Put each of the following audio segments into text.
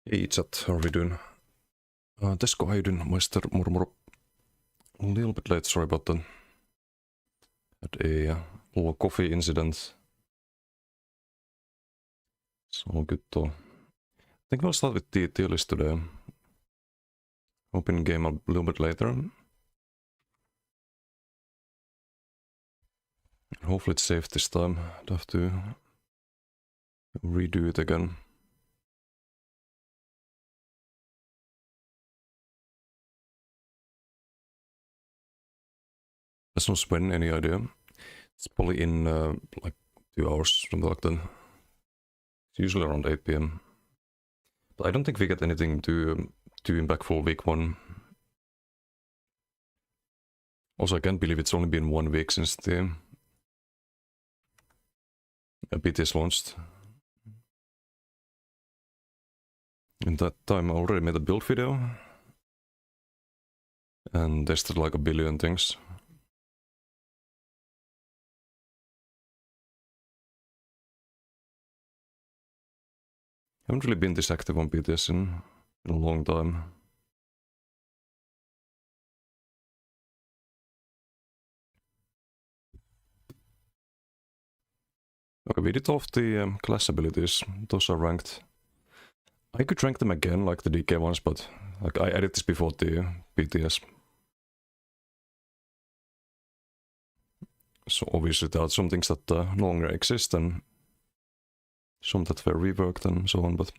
Hey chat, how are we doing? Tesco, how you doing? Meister Murmur. A little bit late, sorry about that. Had a little coffee incident. It's all good though. I think we'll start with the tier list today. Open game a little bit later. Hopefully it's safe this time. Don't have to redo it again. There's no Sven, any idea? It's probably in like 2 hours, something like that. It's usually around 8 PM. But I don't think we get anything too impactful week 1. Also, I can't believe it's only been 1 week since the PTS launched. In that time, I already made a build video and tested like a billion things. I haven't really been this active on PTS in a long time. Okay, we did all of the class abilities. Those are ranked. I could rank them again, like the DK ones, but like I added this before the PTS. So obviously there are some things that no longer exist and some that were reworked and so on, but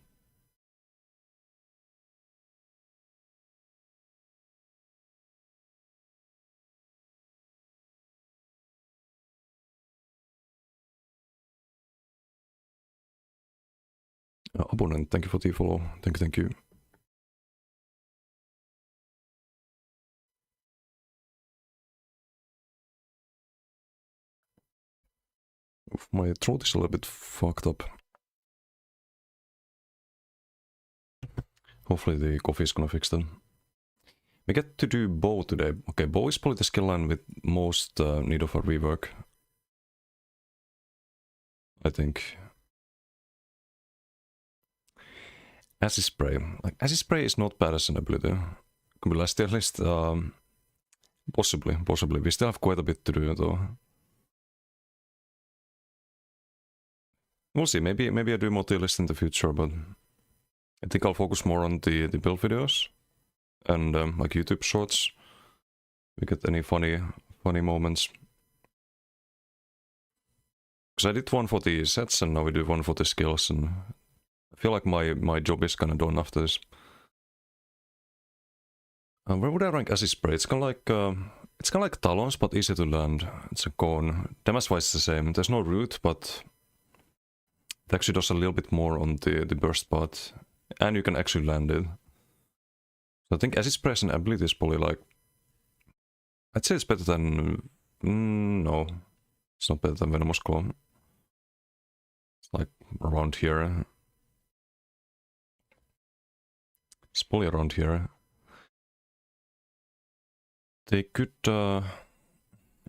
opponent, thank you for the follow. Thank you. Oof, my throat is a little bit fucked up. Hopefully the coffee is gonna fix that. We get to do bow today. Okay, bow is probably the skill line with most need of a rework, I think. Acid spray. Like acid spray is not bad as an ability. Could be last tier list. Possibly. We still have quite a bit to do though. We'll see. Maybe I do more tier list in the future, but I think I'll focus more on the build videos and like YouTube shorts. We get any funny moments. Because I did one for the sets and now we do one for the skills, and I feel like my job is kind of done after this. Where would I rank acid spray? It's kind of like talons, but easy to land. It's a cone. Damage-wise, it's the same. There's no root, but it actually does a little bit more on the burst part, and you can actually land it. So I think acid spray as an ability is probably like, I'd say it's better than no, it's not better than Venomous Claw. It's like around here. It's probably around here. They could, I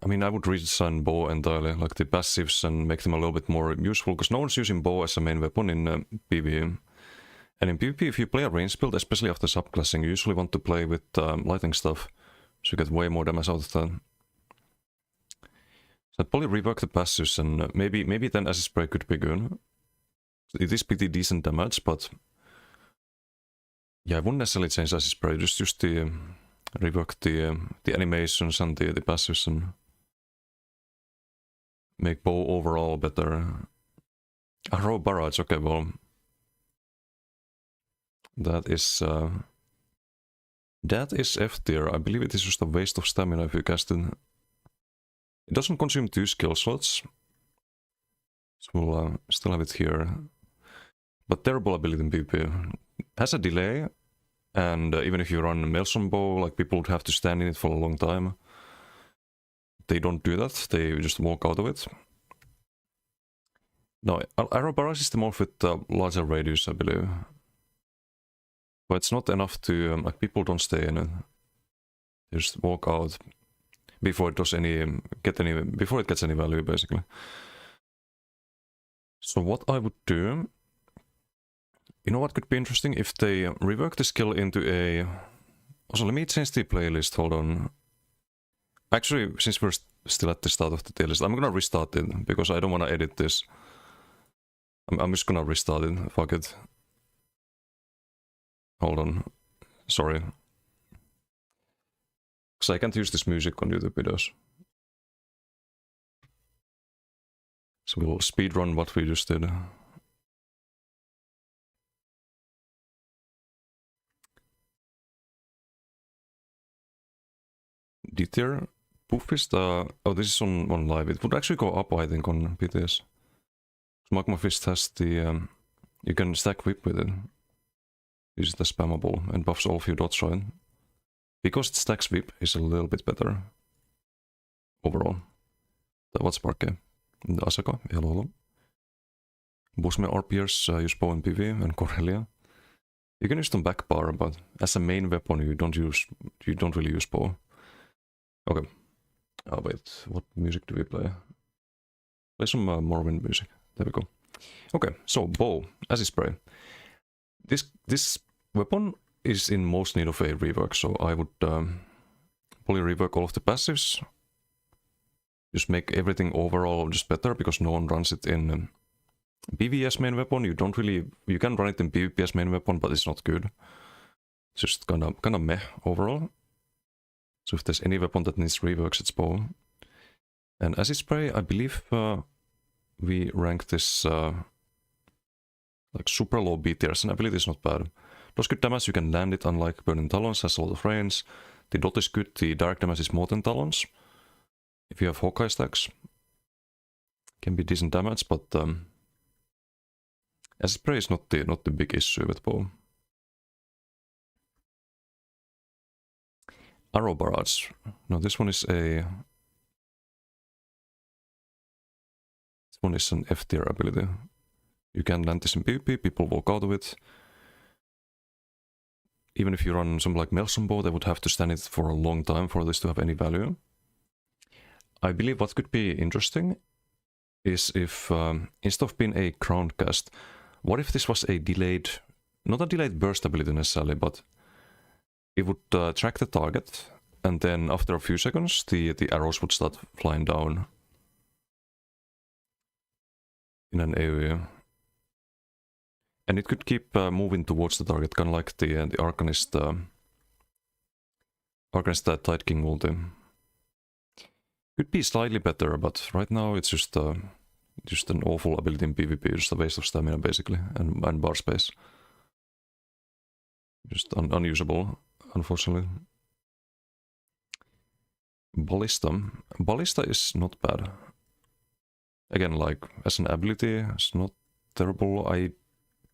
mean, I would redesign bow entirely, like the passives, and make them a little bit more useful, because no one's using bow as a main weapon in PvE. And in PvP, if you play a range build, especially after subclassing, you usually want to play with lightning stuff, so you get way more damage out of that. So I'd probably rework the passives, and maybe then acid spray could be good. It is pretty decent damage, but yeah, I wouldn't necessarily change acid spray, just use the rework the animations and the passives and make bow overall better. Raw barrage, okay, well, that is F tier. I believe it is just a waste of stamina if you cast it. It doesn't consume 2 skill slots, so we'll still have it here. But terrible ability in PvP. Has a delay, and even if you run Maelstrom Bow, like people would have to stand in it for a long time. They don't do that, they just walk out of it. No, Arrow Barrage is the morph with larger radius, I believe. But it's not enough to, like, people don't stay in it. They just walk out before it does before it gets any value, basically. So what I would do You know what could be interesting? If they rework the skill into a... Also, let me change the playlist, hold on. Actually, since we're still at the start of the tier list, I'm gonna restart it, because I don't wanna edit this. I'm just gonna restart it, fuck it. Hold on, sorry. Because I can't use this music on YouTube videos. So we'll speedrun what we just did. D-tier buff is the... Oh, this is on live. It would actually go up, I think, on PTS. Magma Fist has the... you can stack whip with it. This is the spammable and buffs all of your dots, right? Because it stacks whip is a little bit better. Overall. What's Parke? Asaka, hello. Busme RPers use bow and PV and Corellia. You can use them back bar, but as a main weapon you don't really use bow. Okay. Oh wait, what music do we play? Play some Morrowind music. There we go. Okay, so bow, acid spray. This weapon is in most need of a rework, so I would probably rework all of the passives. Just make everything overall just better, because no one runs it in PvS main weapon. You can run it in PvP as main weapon, but it's not good. It's just kinda meh overall. So if there's any weapon that needs reworks, it's bow. And acid spray, I believe we rank this like super low B tiers, and I believe it's not bad. Does good damage, you can land it, unlike Burning Talons, has a lot of range. The dot is good, the direct damage is more than Talons. If you have Hawkeye stacks, can be decent damage, but acid spray is not the big issue with bow. Arrow barrage. No, this one is a... This one is an F tier ability. You can land this in PvP, people walk out of it. Even if you run something like Maelstrom bow, they would have to stand it for a long time for this to have any value. I believe what could be interesting is if, instead of being a crown cast, what if this was a delayed, not a delayed burst ability necessarily, but it would track the target, and then after a few seconds, the arrows would start flying down in an area. And it could keep moving towards the target, kind of like the Arcanist, Arcanist Tide King ulti. Could be slightly better, but right now it's just an awful ability in PvP, just a waste of stamina basically, and bar space. Just unusable, unfortunately. Ballista is not bad. Again, like, as an ability, it's not terrible. I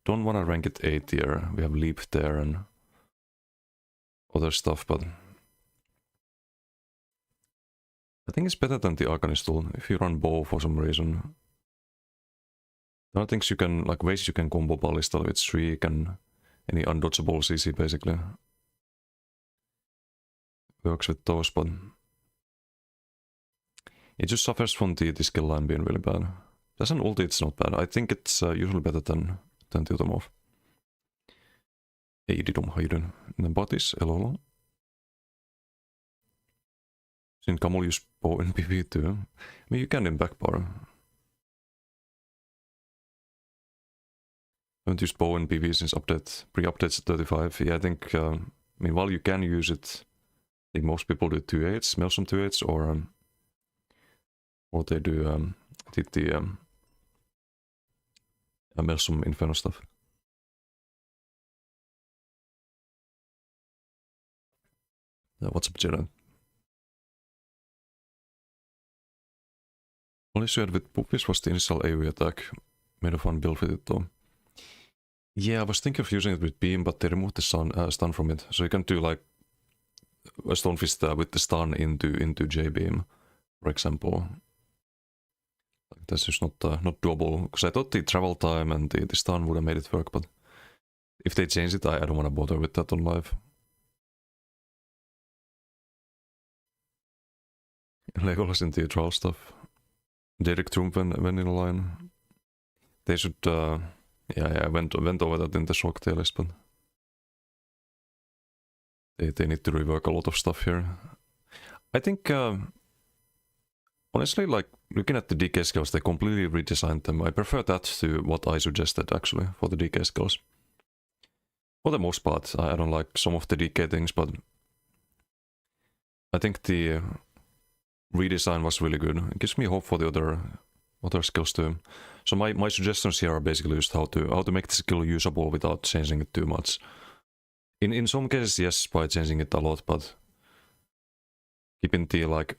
don't want to rank it A tier. We have Leap there and other stuff, but I think it's better than the Arcanist tool if you run bow for some reason. There are things you can, like ways you can combo Ballista with Shriek and any undodgeable CC basically. Works with those, but it just suffers from the skill line being really bad. As an ulti, it's not bad. I think it's usually better than Tiltomov. Ei didom haiden. The bot is elolo. Sin Kamul use bow in PV too. I mean, you can in backbar. I haven't used bow in PV since pre-updates 35. Yeah, I think, I mean, while you can use it, I think most people do 2-8s, Maelstrom 2-8s, or they do the Maelstrom Inferno stuff. What's up, Jared? Only issue I had with Puppies was the initial AoE attack. Made a fun build with it though. Yeah, I was thinking of using it with Beam, but they removed the stun from it. So you can do like a Stonefist with the stun into J-Beam, for example. That's just not doable, because I thought the travel time and the stun would have made it work, but if they change it, I don't want to bother with that on live. Legolas in the trial stuff. Derek Trump and Vanilla Line. They should Yeah, I went over that in the shock tail list, but they need to rework a lot of stuff here. I think, honestly, like, looking at the DK skills, they completely redesigned them. I prefer that to what I suggested, actually, for the DK skills. For the most part, I don't like some of the DK things, but I think the redesign was really good. It gives me hope for the other skills too. So my suggestions here are basically just how to make the skill usable without changing it too much. In some cases, yes, by changing it a lot, but keeping the like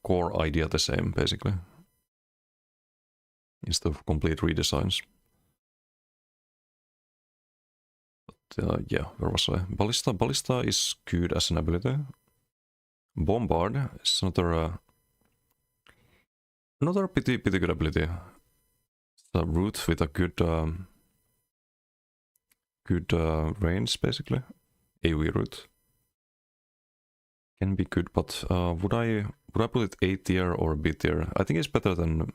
core idea the same, basically, instead of complete redesigns. But yeah, where was I? Ballista is good as an ability. Bombard is another pretty good ability. It's a root with a good range, basically. AoE root can be good, but would I put it A tier or B tier? I think it's better than.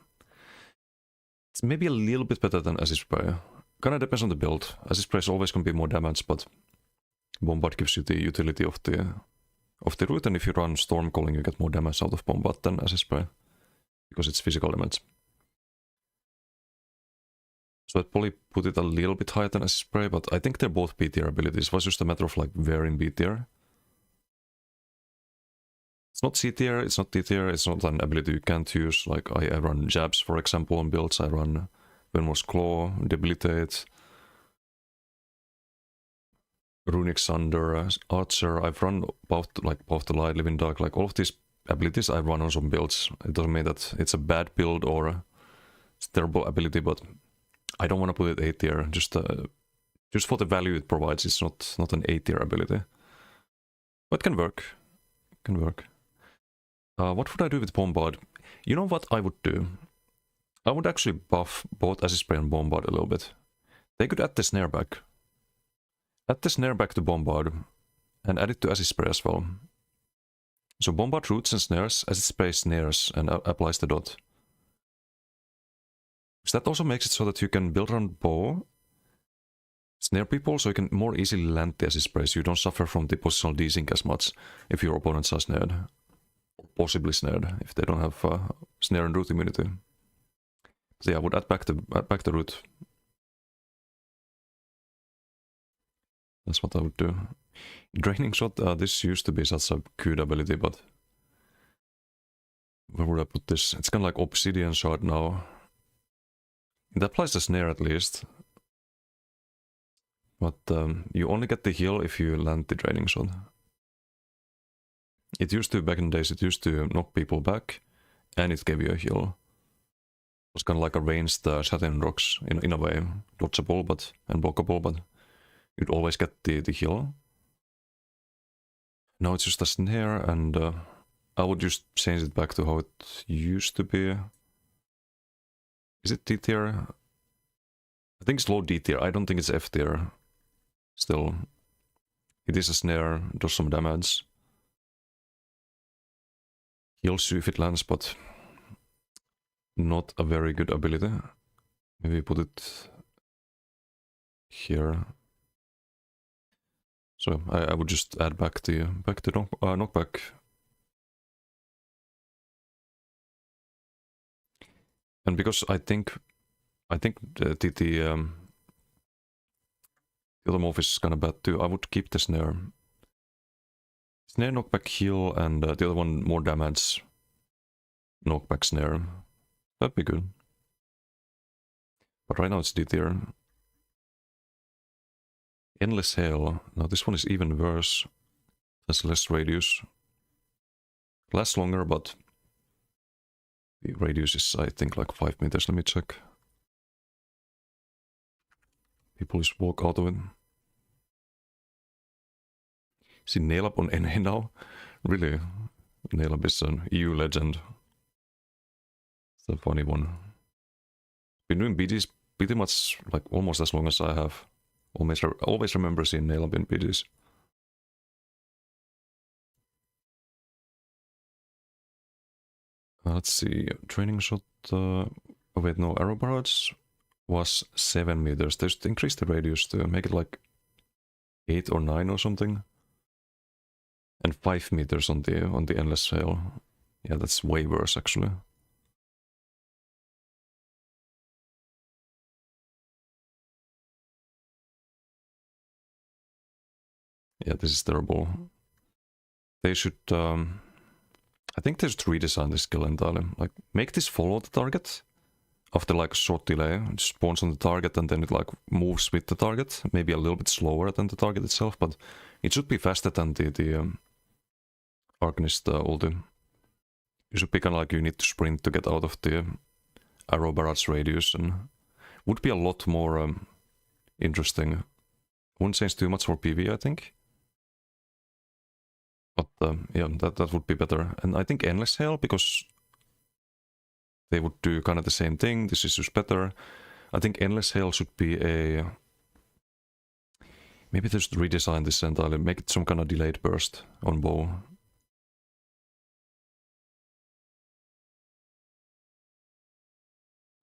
It's maybe a little bit better than Acid Spray. Kinda depends on the build. Acid Spray is always gonna be more damage, but Bombard gives you the utility of the root, and if you run Storm Calling, you get more damage out of Bombard than Acid Spray, because it's physical damage. So I'd probably put it a little bit higher than Acid Spray, but I think they're both B tier abilities. It was just a matter of like where in B tier. It's not C tier, it's not D tier, it's not an ability you can't use. Like I run Jabs, for example, on builds. I run Venomous Claw, Debilitate, Runic Sunder, Archer. I've run both the Light, Living Dark, like all of these abilities I run on some builds. It doesn't mean that it's a bad build or it's a terrible ability, but I don't want to put it A tier. Just for the value it provides, it's not an A tier ability. But it can work. It can work. What would I do with Bombard? You know what I would do? I would actually buff both Acid Spray and Bombard a little bit. They could add the snare back. Add the snare back to Bombard, and add it to Acid Spray as well. So Bombard roots and snares, Acid Spray snares and applies the dot. So that also makes it so that you can build around bow, snare people, so you can more easily land the Acid Spray, so you don't suffer from the positional desync as much if your opponents are snared. Or possibly snared, if they don't have snare and root immunity. So yeah, I would add back the root. That's what I would do. Draining Shot, this used to be such a good ability, but where would I put this? It's kind of like Obsidian Shard now. It applies the snare at least. But you only get the heal if you land the Draining Shot. It used to, back in the days, it used to knock people back, and it gave you a heal. It was kind of like a ranged Satin Rocks, in a way. Dodgeable and blockable, but you'd always get the heal. Now it's just a snare, and I would just change it back to how it used to be. Is it D tier? I think it's low D tier. I don't think it's F tier. Still, it is a snare, does some damage. Heals you if it lands, but not a very good ability. Maybe put it here. So I would just add back the knockback. And because I think the other move is kind of bad too, I would keep the snare. Snare, knockback, heal, and the other one more damage. Knockback, snare. That'd be good. But right now it's D tier. Endless Hail. Now this one is even worse. Has less radius. Lasts longer, but the radius is, I think, like 5 meters. Let me check. People just walk out of it. See Nailab on NA now? Really? Nailab is an EU legend. It's a funny one. Been doing BGs pretty much like almost as long as I have. Always remember seeing Nailab in BGs. Let's see. Training Shot. Oh wait, no. Arrow Barrage. was 7 meters. They should increase the radius to make it like 8 or 9 or something. And 5 meters on the endless sail. Yeah, that's way worse actually. Yeah, this is terrible. They should I think they should redesign this skill entirely. Like, make this follow the target after like a short delay. It spawns on the target and then it like moves with the target. Maybe a little bit slower than the target itself, but it should be faster than the Arcanist ulti. You should be kind of like you need to sprint to get out of the arrow barrage radius, and would be a lot more interesting. Wouldn't change too much for PV, I think. But yeah, that would be better. And I think Endless Hail, because they would do kind of the same thing. This is just better. I think Endless Hail should be a... Maybe they should redesign this entirely, make it some kind of delayed burst on bow.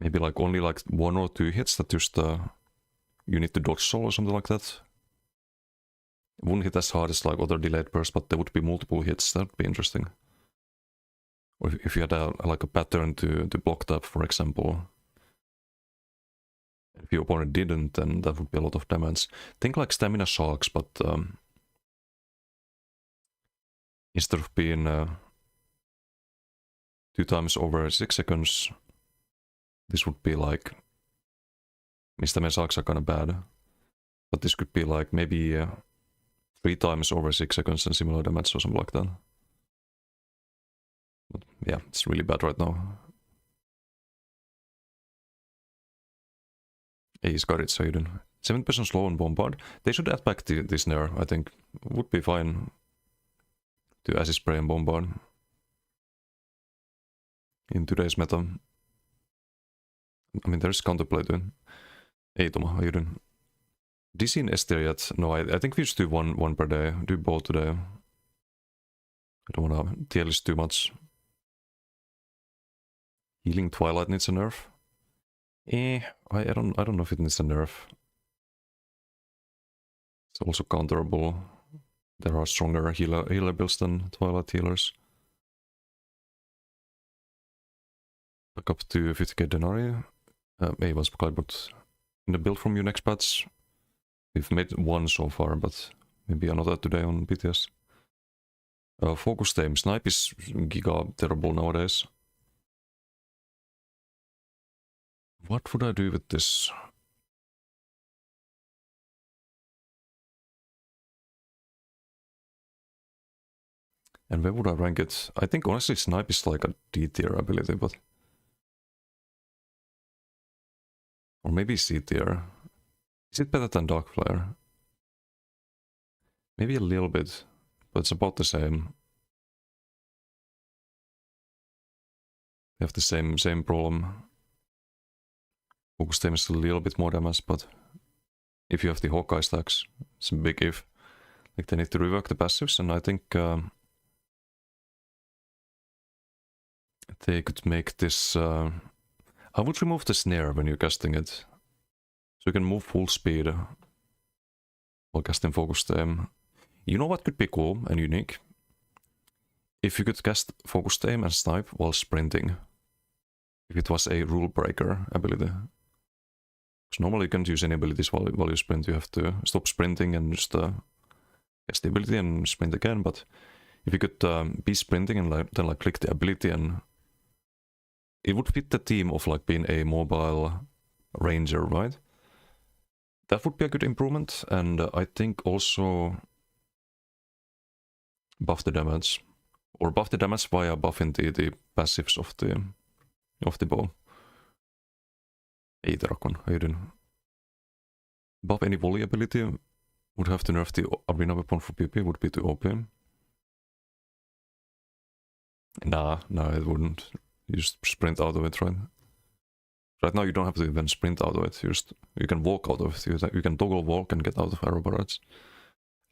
Maybe like only like 1 or 2 hits that just you need to dodge soul or something like that. It wouldn't hit as hard as like other delayed bursts, but there would be multiple hits. That would be interesting. Or if you had like a pattern to block that, for example. If your opponent didn't, then that would be a lot of damage. Think like stamina sharks, but instead of being 2 times over 6 seconds, this would be like... Stamina sharks are kind of bad. But this could be like maybe 3 times over 6 seconds and similar damage or something like that. But yeah, it's really bad right now. He's got it, Saiden. 7% slow on Bombard. They should add back this nerf, I think. Would be fine to acid spray and Bombard in today's meta. I mean, there's counterplay to it. Ei Toma, how you doing? DC in S tier yet? No, I think we just do one per day. Do both today. I don't wanna tier list too much. Healing Twilight needs a nerf. I don't know if it needs a nerf. It's also counterable. There are stronger healer builds than Twilight healers. Back up to 50k denarii. Was but in the build from your next patch. We've made 1 so far, but maybe another today on PTS. Focus aim. Snipe is giga terrible nowadays. What would I do with this? And where would I rank it? I think honestly Snipe is like a D tier ability, but... Or maybe C tier. Is it better than Dark Flare? Maybe a little bit, but it's about the same. They have the same problem. Focus aim is a little bit more damage, but if you have the Hawkeye stacks, it's a big if. Like they need to rework the passives, and I think they could make this... I would remove the snare when you're casting it. So you can move full speed while casting focused aim. You know what could be cool and unique? If you could cast focused aim and snipe while sprinting. If it was a rule breaker ability. Because normally you can't use any abilities while you sprint. You have to stop sprinting and just cast the ability and sprint again. But if you could be sprinting and then like click the ability, and it would fit the theme of like being a mobile ranger, right? That would be a good improvement, and I think also buff the damage. Or buff the damage via buffing the passives of the bow. Ei Terakon, how you doing? Buff any volley ability. Would have to nerf the arena weapon for PP, would be too OP. Nah, it wouldn't. You just sprint out of it, right? Right now you don't have to even sprint out of it. You can walk out of it. You can toggle walk and get out of arrow barrage.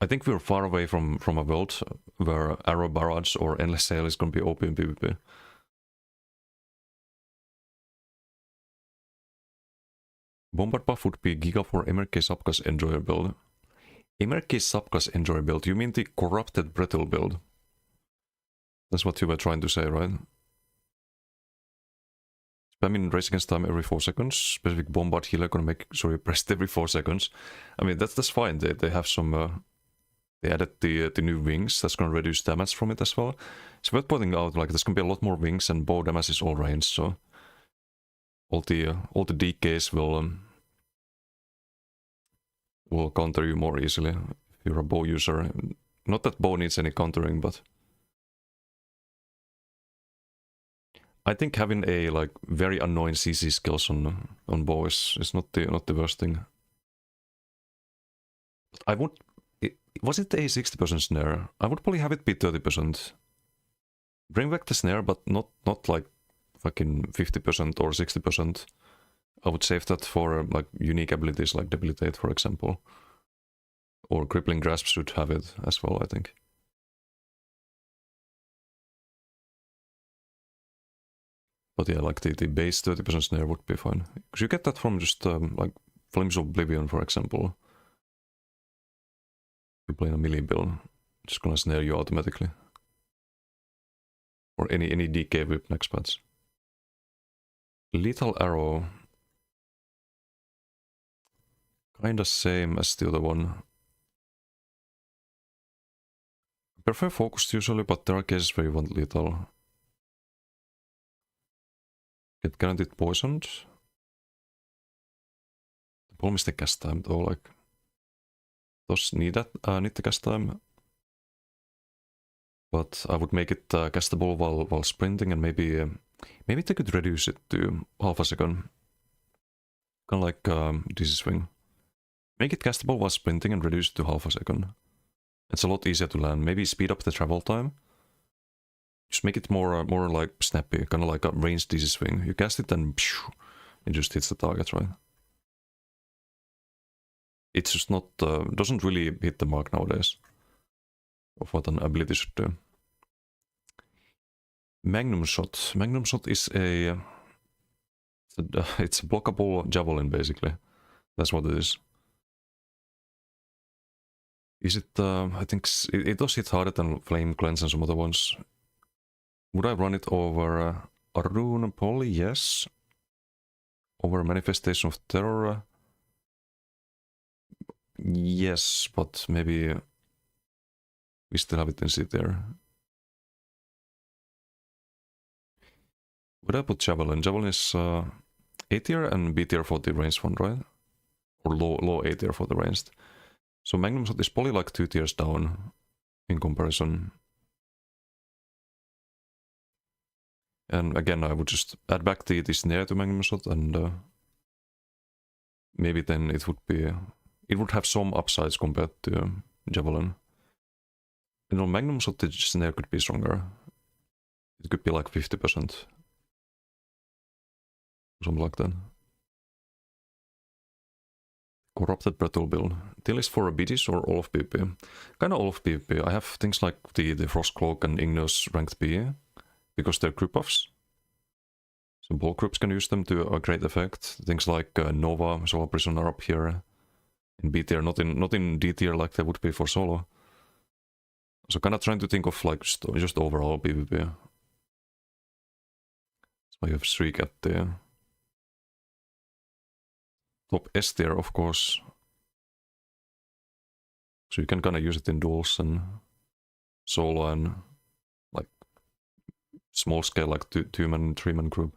I think we're far away from a world where arrow barrage or endless sail is going to be OP in PvP. Bombard buff would be Giga for MRK Subclass Enjoyer build. MRK Subclass Enjoyer build, you mean the Corrupted Brittle build? That's what you were trying to say, right? Spamming race against time every 4 seconds. Specific Bombard healer gonna make sure you press it every 4 seconds. I mean, that's fine. They have some... they added the new wings. That's gonna reduce damage from it as well. It's worth pointing out, like, there's gonna be a lot more wings and bow damage is all range, so... all the DKs will counter you more easily if you're a bow user. Not that bow needs any countering, but... I think having a like very annoying CC skills on bow is not the worst thing. But I would... was it a 60% snare? I would probably have it be 30%. Bring back the snare, but not like fucking 50% or 60%. I would save that for like unique abilities like Debilitate, for example. Or Crippling Grasp should have it as well, I think. But yeah, like the base 30% snare would be fine. Because you get that from just like Flames of Oblivion, for example. You play a melee build, it's gonna snare you automatically. Or any DK whip next patch. Lethal Arrow. Kinda same as the other one. I prefer focused usually, but there are cases where you want lethal. Get guaranteed poisoned. The problem is the cast time though, like... those need the cast time. But I would make it castable while sprinting, and maybe they could reduce it to half a second. Kinda like DC Swing. Make it castable while sprinting and reduce it to half a second. It's a lot easier to land. Maybe speed up the travel time. Just make it more like snappy, kind of like a ranged DC Swing. You cast it and it just hits the target, right? It's just not, doesn't really hit the mark nowadays of what an ability should do. Magnum Shot. Magnum Shot is it's a blockable javelin, basically. That's what it is. Is it, I think it does hit harder than Flame Cleanse and some other ones. Would I run it over a Rune Poly? Yes. Over Manifestation of Terror? Yes, but maybe we still have it in C tier. Would I put Javelin? Javelin is A tier and B tier for the ranged one, right? Or low A tier for the ranged. So Magnum Shot is probably like 2 tiers down in comparison. And again, I would just add back the snare to Magnum Shot, and maybe then it would be... it would have some upsides compared to Javelin. You know, Magnum Shot, the snare could be stronger. It could be like 50%. Something like that. Corrupted Brittle build. Till is for BGs or all of PvP? Kinda all of PvP. I have things like the Frost Cloak and Igneous ranked PE, because they're group buffs. So both groups can use them to a great effect. Things like Nova, Solar Prison are up here in B tier, not in D tier like they would be for solo. So kinda trying to think of like just overall PvP. So you have Shriek at the top S tier, of course. So you can kinda use it in duels and solo and like small scale, like 2-man, 3-man group.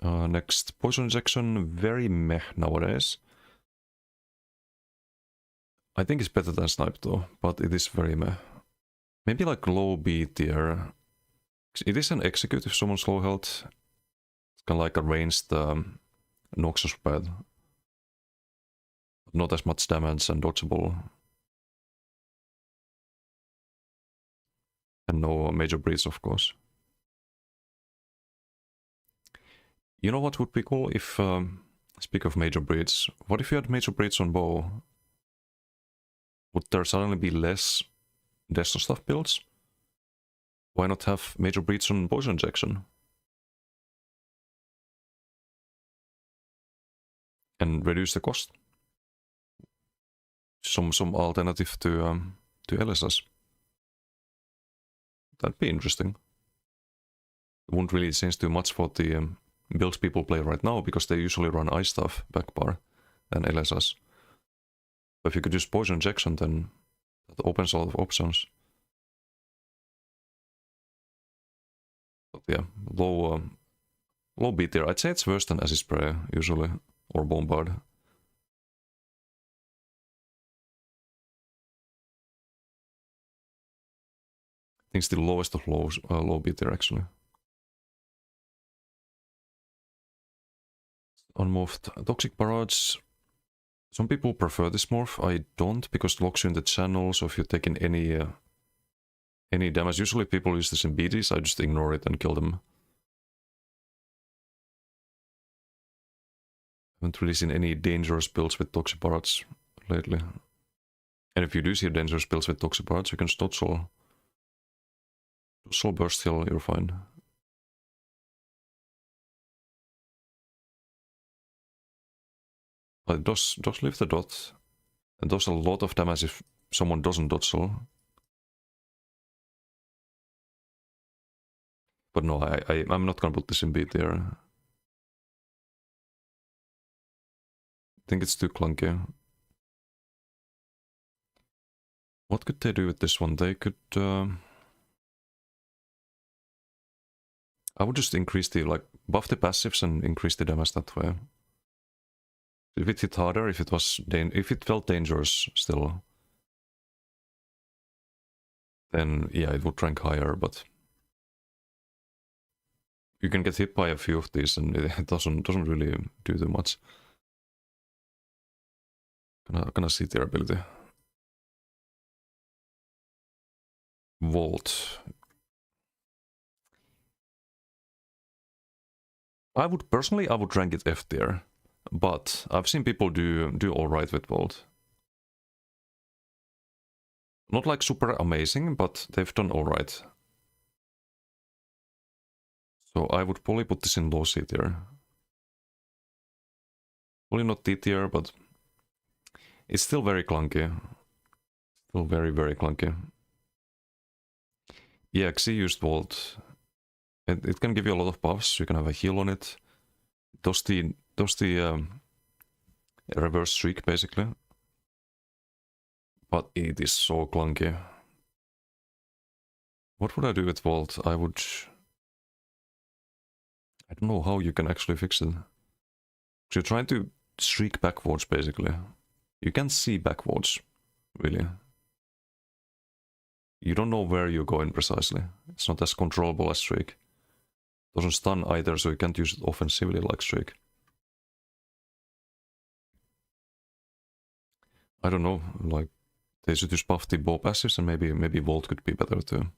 Next, Poison Injection, very meh nowadays. I think it's better than Snipe though, but it is very meh. Maybe like low B tier. It is an execute if someone's low health. It's kind of like a ranged Noxus pad. Not as much damage and dodgeable. And no major breach, of course. You know what would be cool if, speak of major breach, what if you had major breach on bow? Would there suddenly be less Desktop stuff builds? Why not have major breach on poison injection? And reduce the cost. Some alternative to LSS. That'd be interesting. It won't really change too much for the builds people play right now, because they usually run ice stuff backbar and LSS. But if you could use poison injection, then that opens a lot of options. But yeah, low B tier. I'd say it's worse than acid spray usually, or bombard. I think it's the lowest of lows, low B tier actually. Unmoved toxic barrage. Some people prefer this morph. I don't, because it locks you in the channel. So if you're taking any damage, usually people use this in BDs. I just ignore it and kill them. Haven't really seen any dangerous builds with toxic barrage lately. And if you do see dangerous builds with toxic barrage, you can dodge burst heal, you're fine. But it does leave the dot. And does a lot of damage if someone doesn't dodge all. But no, I'm not gonna put this in B tier. I think it's too clunky. What could they do with this one? They could... I would just increase the, like, buff the passives and increase the damage that way. If it hit harder, if it felt dangerous still, then yeah, it would rank higher, but you can get hit by a few of these and it doesn't really do too much. Gonna see their ability. Volt. I would rank it F tier, but I've seen people do alright with Volt. Not like super amazing, but they've done alright. So I would probably put this in low C tier. Probably not D tier, but it's still very clunky. Still very, very clunky. Yeah, Xi used Volt. It can give you a lot of buffs. You can have a heal on it. Does the reverse streak basically. But it is so clunky. What would I do with Volt? I don't know how you can actually fix it. So you're trying to streak backwards basically. You can't see backwards, really. You don't know where you're going precisely. It's not as controllable as streak. Doesn't stun either, so you can't use it offensively like streak. I don't know, like, they should just buff the bow passives and maybe Volt could be better too.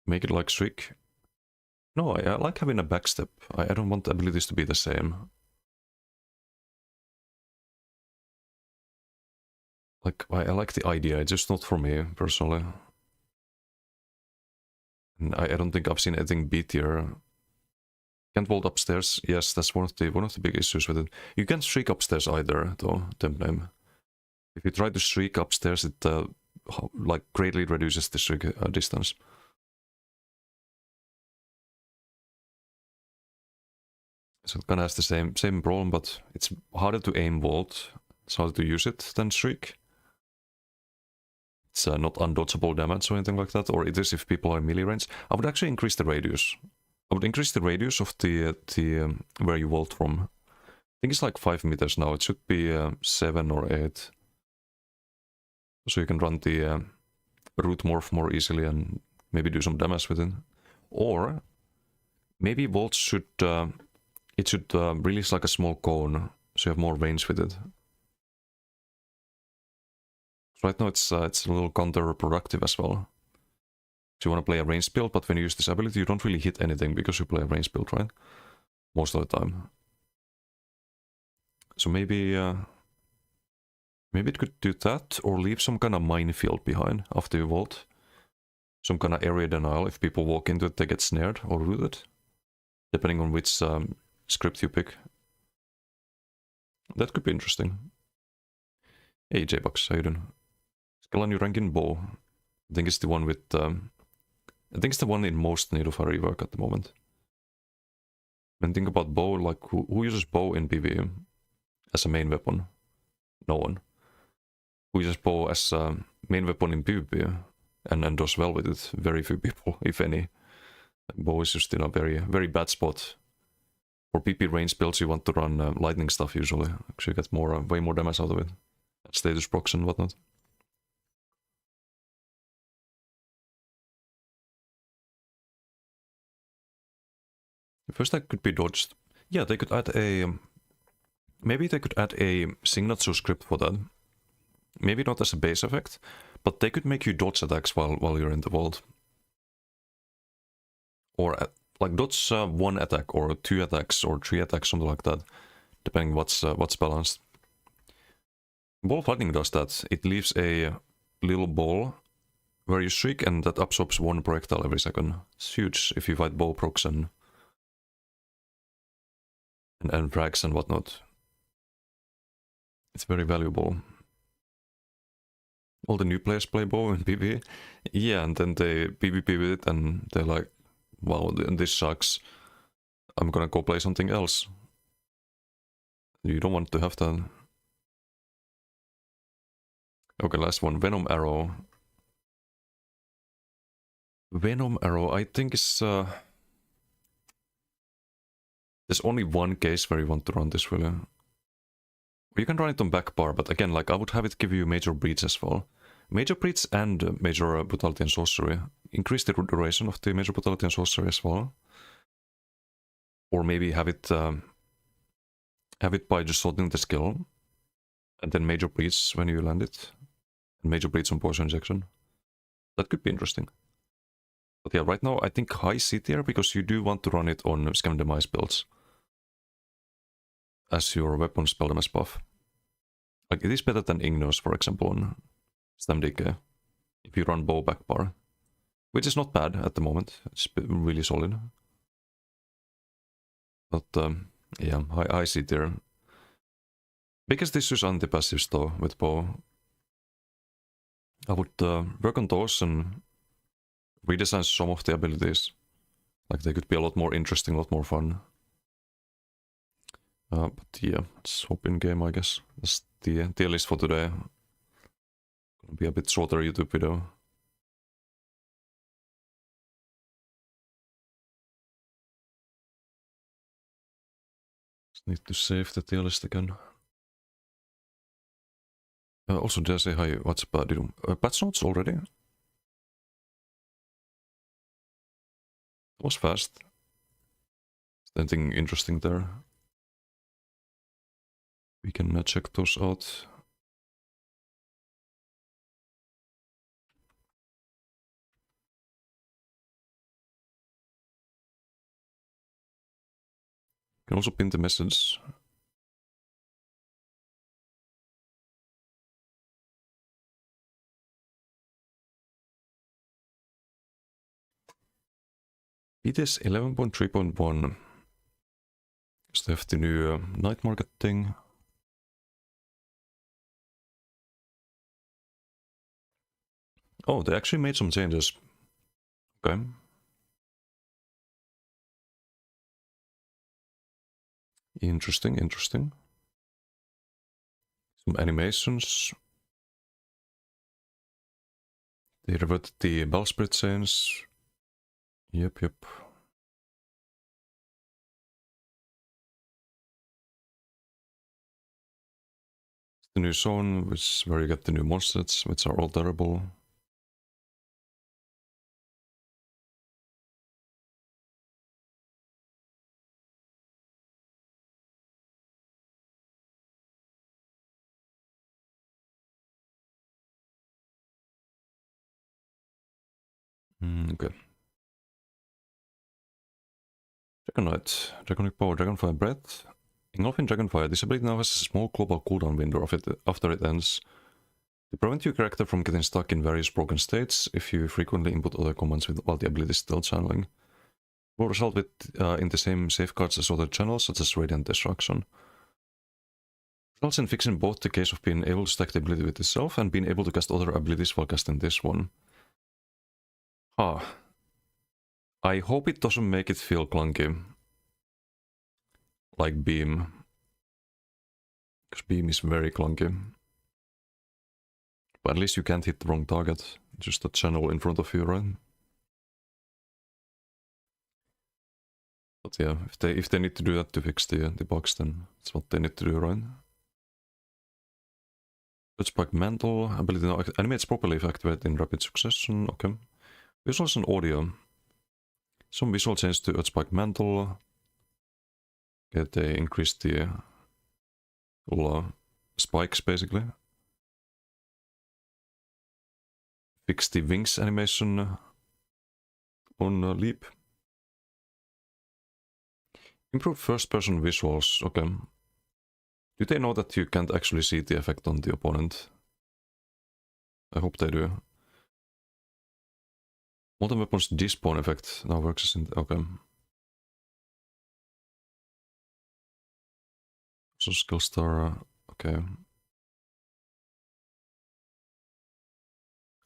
Make it like streak. No, I like having a backstep. I don't want the abilities to be the same. Like, I like the idea, it's just not for me, personally. And I don't think I've seen anything B tier. Can't vault upstairs. Yes, that's one of the big issues with it. You can't streak upstairs either, though, temp name. If you try to streak upstairs, it like greatly reduces the streak distance. So it kind of has the same problem, but it's harder to aim vault. It's harder to use it than streak. It's not undodgeable damage or anything like that, or it is if people are in melee range. I would actually increase the radius. I would increase the radius of the where you vault from. I think it's like 5 meters now. It should be 7 or 8. So you can run the root morph more easily and maybe do some damage with it. Or maybe vault should release like a small cone, so you have more range with it. Right now it's a little counterproductive as well. So you want to play a range build, but when you use this ability, you don't really hit anything because you play a range build, right? Most of the time. So maybe Maybe it could do that, or leave some kind of minefield behind after you vault. Some kind of area denial. If people walk into it, they get snared or rooted. Depending on which script you pick. That could be interesting. Hey J-Bucks, how you doing? Scalan, you rank in bow. I think it's the one with... I think it's the one in most need of a rework at the moment. When think about bow, like who uses bow in PvE as a main weapon? No one. Who uses bow as a main weapon in PvP and does well with it? Very few people, if any. Bow is just in a very, very bad spot. For PP range builds, you want to run lightning stuff usually, because you get more, way more damage out of it. Status procs and whatnot. First that could be dodged. Yeah, they could add a... Maybe they could add a signature script for that. Maybe not as a base effect, but they could make you dodge attacks while you're in the vault. Or like dodge one attack, or two attacks, or three attacks, something like that, depending what's balanced. Ball of Lightning does that. It leaves a little ball where you shriek and that absorbs one projectile every second. It's huge if you fight bow procs and frags and whatnot. It's very valuable. All the new players play bow in PvE. Yeah, and then they PvP with it and they're like, wow, this sucks. I'm gonna go play something else. You don't want to have that. Okay, last one. Venom Arrow. Venom Arrow, I think is... There's only one case where you want to run this really. You can run it on back bar, but again, like I would have it give you Major Breach as well. Major Breach and Major Brutality and Sorcery. Increase the duration of the Major Brutality and Sorcery as well. Or maybe have it by just sorting the skill. And then Major Breach when you land it. And Major Breach on Poison Injection. That could be interesting. But yeah, right now I think high C tier, because you do want to run it on Scam Demise builds. As your weapon spell damage buff. Like it is better than Ignos, for example, on Stam DK. If you run bow back bar. Which is not bad at the moment. It's really solid. But yeah, high C tier. Biggest issues on the passives though with bow. I would work on those and redesign some of the abilities. Like they could be a lot more interesting, a lot more fun. But yeah, let's hop in game, I guess. That's the tier list for today. Gonna be a bit shorter YouTube video. Just need to save the tier list again. Also, did I say hi? What's up? Patch notes already? That was fast. Is there anything interesting there? We can check those out. You can also pin the message. PTS 11.3.1. Is they have the new night market thing. Oh, they actually made some changes. Okay. Interesting, interesting. Some animations. They reverted the Bellsprit chains. Yep. The new zone, where you get the new monsters, which are all terrible. Okay. Dragon Knight, Draconic Power, Dragonfire Breath, Engulfing Dragonfire. This ability now has a small global cooldown window after it ends. To prevent your character from getting stuck in various broken states, if you frequently input other commands while the ability is still channeling, will result in the same safeguards as other channels, such as Radiant Destruction. Results in fixing both the case of being able to stack the ability with itself and being able to cast other abilities while casting this one. I hope it doesn't make it feel clunky. Like Beam. Because Beam is very clunky. But at least you can't hit the wrong target. Just a channel in front of you, right? But yeah, if they need to do that to fix the bugs, then that's what they need to do, right? Touchback Mantle, ability now animates properly if activated in rapid succession, okay. Visuals and audio. Some visual change to Touchback Mantle. Okay, they increase the spikes basically. Fix the wings animation on Leap. Improve first-person visuals, okay. Do they know that you can't actually see the effect on the opponent? I hope they do. Multi-weapons despawn effect now works as in... okay. So skill star, okay.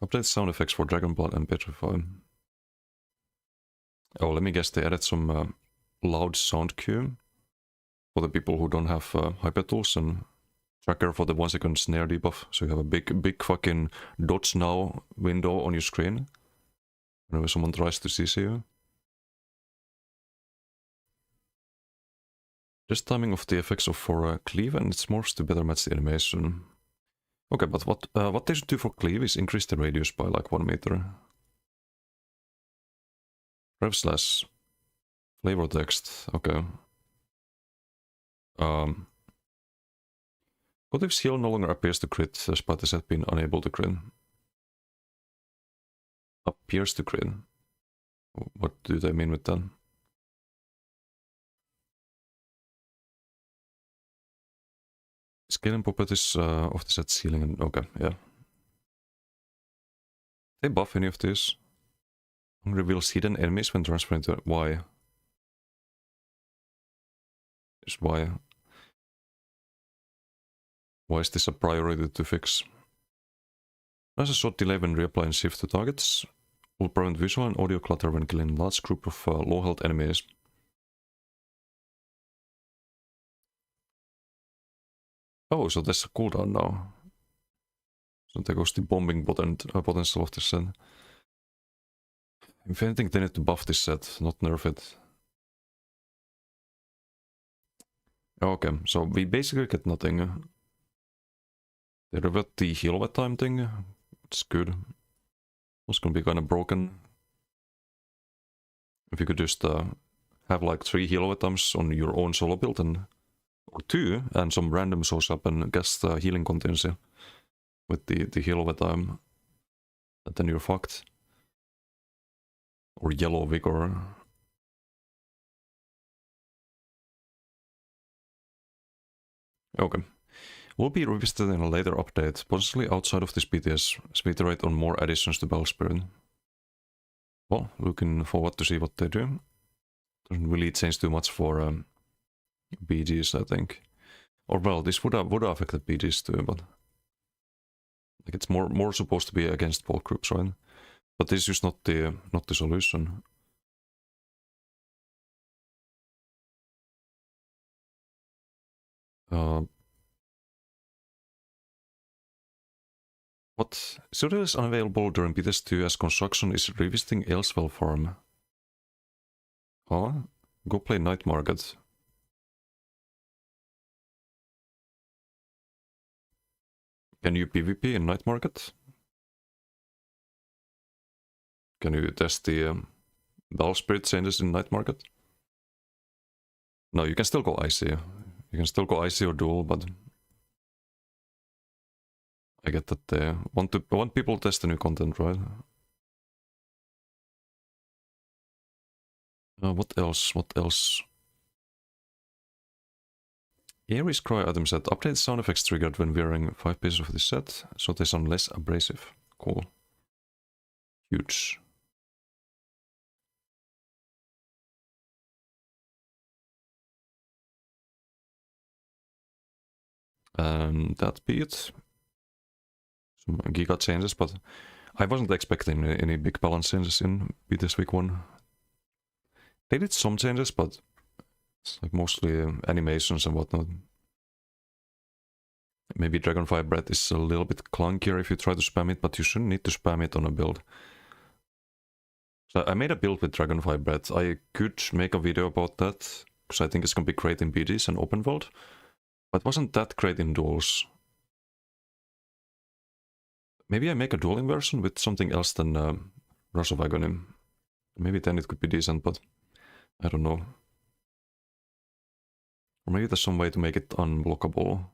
Update sound effects for Dragon Blood and Petrify. Oh, let me guess, they added some loud sound cue for the people who don't have hyper tools and tracker for the 1 second snare debuff. So you have a big fucking dodge now window on your screen whenever someone tries to CC you. This timing of the effects of for cleave and its morphs to better match the animation. Okay, but what they should do for cleave is increase the radius by like 1 meter. Rev slash flavor text, okay. What if heal no longer appears to crit, despite the set being unable to crit? Appears to crit? What do they mean with that? Scaling properties of the set's healing and... okay, yeah. They buff any of this? Reveals hidden enemies when transferring to... why? Just why? Why is this a priority to fix? There's a short delay when reapplying shift to targets. Will prevent visual and audio clutter when killing a large group of low health enemies. Oh, so there's a cooldown now. So there goes the bombing potential of this set. If anything, they need to buff this set, not nerf it. Okay, so we basically get nothing. They revert the heal over time thing. It's good. It's gonna be kind of broken. If you could just have like 3 heal over times on your own solo build and... or 2, and some random shows up and cast healing contingency with the heal over time. And then you're fucked. Or yellow vigor. Okay. Will be revisited in a later update, possibly outside of this PTS, as we iterate on more additions to Battle Spirit. Well, looking forward to see what they do. Doesn't really change too much for BGs, I think. Or well, this would have affected BGs too, but like it's more supposed to be against both groups, right? But this is not the solution. What? Studio is unavailable during PTS 2 as construction is revisiting Elsewell farm. Huh? Go play Night Market. Can you PvP in Night Market? Can you test the Battle Spirit changes in Night Market? No, you can still go icy. You can still go icy or dual, but I get that they want people to test the new content, right? What else? What else? Aries Cry item set. Update sound effects triggered when wearing 5 pieces of this set, so they sound less abrasive. Cool. Huge. And that beat. Some giga changes, but I wasn't expecting any big balance changes in PTS week 1. They did some changes, but it's like mostly animations and whatnot. Maybe Dragonfire Breath is a little bit clunkier if you try to spam it, but you shouldn't need to spam it on a build. So I made a build with Dragonfire Breath. I could make a video about that, because I think it's going to be great in BDs and open world, but wasn't that great in duels. Maybe I make a dueling version with something else than Rush of Agony. Maybe then it could be decent, but I don't know. Or maybe there's some way to make it unblockable.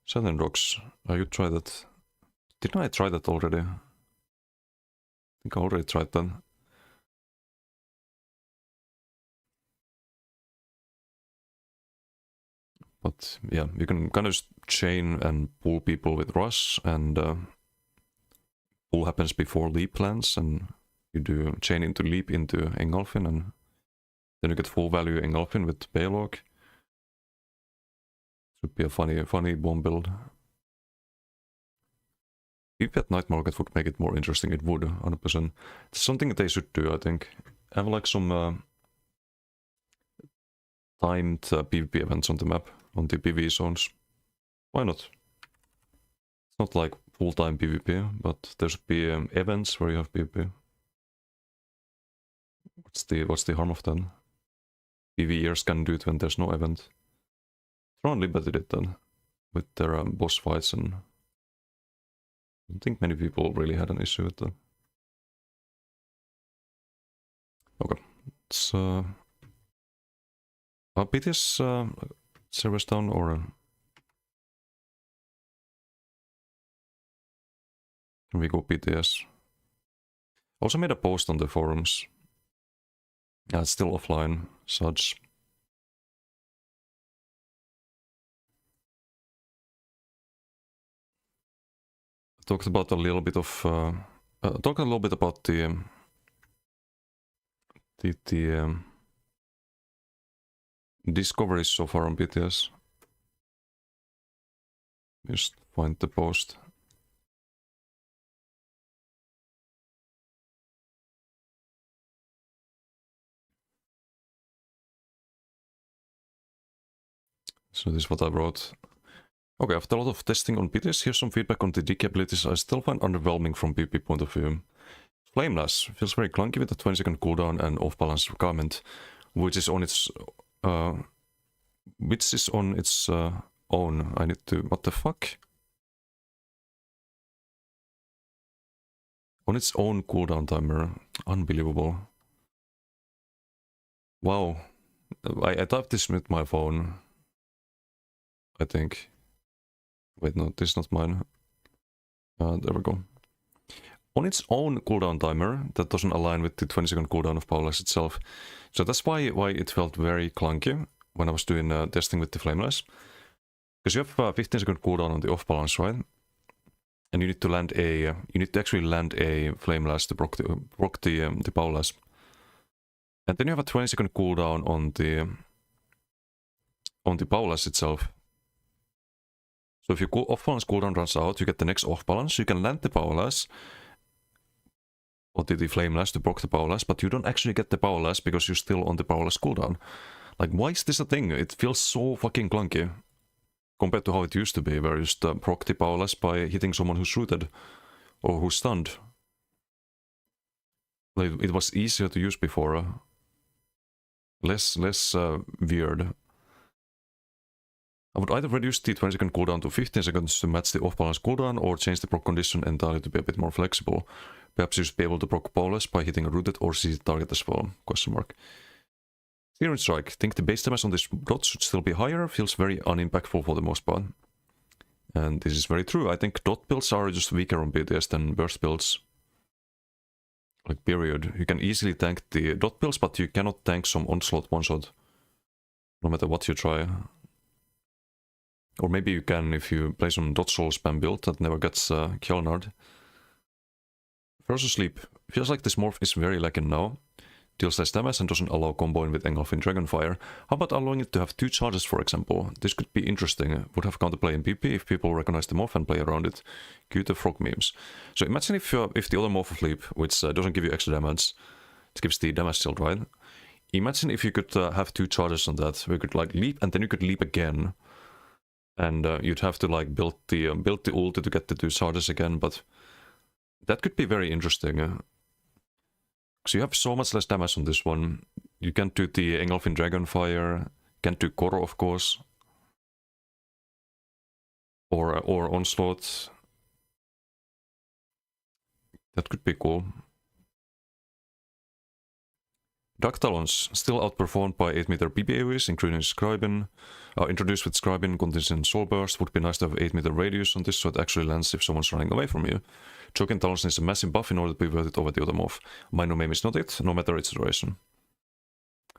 Southern Rocks, I could try that. Didn't I try that already? I think I already tried that. But yeah, you can kind of just chain and pull people with Rush, and pull happens before leap lands, and you do chain into leap into Engulfin, and then you get full value Engulfin with Baylog. Should be a funny bomb build. If that Night Market would make it more interesting, it would, 100%. It's something that they should do, I think. Have like some timed PvP events on the map, on the PvE zones. Why not? It's not like full-time PvP, but there should be events where you have PvP. What's the harm of that? PvEers can do it when there's no event. Tron Liberty did that with their boss fights, and I don't think many people really had an issue with that. Okay, it's PTS servers down, or can we go PTS? Also made a post on the forums. Yeah, it's still offline, such. Talked about a little bit of talked a little bit about the discoveries so far on PTS. Just find the post. So this is what I wrote. Okay, after a lot of testing on PTS, here's some feedback on the DK abilities I still find underwhelming from PvP point of view. Flameless feels very clunky with a 20-second cooldown and off-balance requirement, which is on its own. I need to... what the fuck? On its own cooldown timer. Unbelievable. Wow. I typed this with my phone, I think. Wait, no, this is not mine. There we go. On its own cooldown timer, that doesn't align with the 20-second cooldown of Powerless itself. So that's why it felt very clunky when I was doing testing with the Flameless. Because you have a 15-second cooldown on the off-balance, right? And you need to land you need to actually land a Flameless to proc the Powerless. And then you have a 20-second cooldown on the Powerless itself. So if your off-balance cooldown runs out, you get the next off-balance, you can land the Powerless, or the Flameless to proc the Powerless, but you don't actually get the Powerless because you're still on the Powerless cooldown. Like, why is this a thing? It feels so fucking clunky compared to how it used to be, where you just proc the Powerless by hitting someone who's rooted or who's stunned. Like, it was easier to use before, less weird. I would either reduce the 20-second cooldown to 15 seconds to match the off-balance cooldown, or change the proc condition entirely to be a bit more flexible. Perhaps you should be able to proc Powerless by hitting a rooted or CC target as well, question mark. Searing Strike, think the base damage on this dot should still be higher, feels very unimpactful for the most part. And this is very true, I think dot builds are just weaker on PTS than burst builds. like period. You can easily tank the dot pills, but you cannot tank some onslaught one-shot, no matter what you try. Or maybe you can if you play some dot soul spam build that never gets Kjolnard. Versus Sleep. Feels like this morph is very lacking now. Deals less damage and doesn't allow comboing with Engulfing Dragonfire. How about allowing it to have 2 charges, for example? This could be interesting. Would have counterplay in PP if people recognize the morph and play around it. Cue the frog memes. So imagine if the other morph of Leap, which doesn't give you extra damage, it gives the damage shield, right? Imagine if you could have 2 charges on that. We could like leap and then you could leap again. And you'd have to like build the ulti to get the 2 charges again, but that could be very interesting. Because you have so much less damage on this one. You can't do the Engulfing Dragonfire, can't do Koro of course. Or Onslaught. That could be cool. Dark Talons, still outperformed by 8-meter PP AoEs, including Scribing. Introduced with Scribing, contingent Soul Burst. Would be nice to have 8-meter radius on this so it actually lands if someone's running away from you. Choking Talons needs a massive buff in order to be worth it over the other morph. Minor Maim is not it, no matter its duration.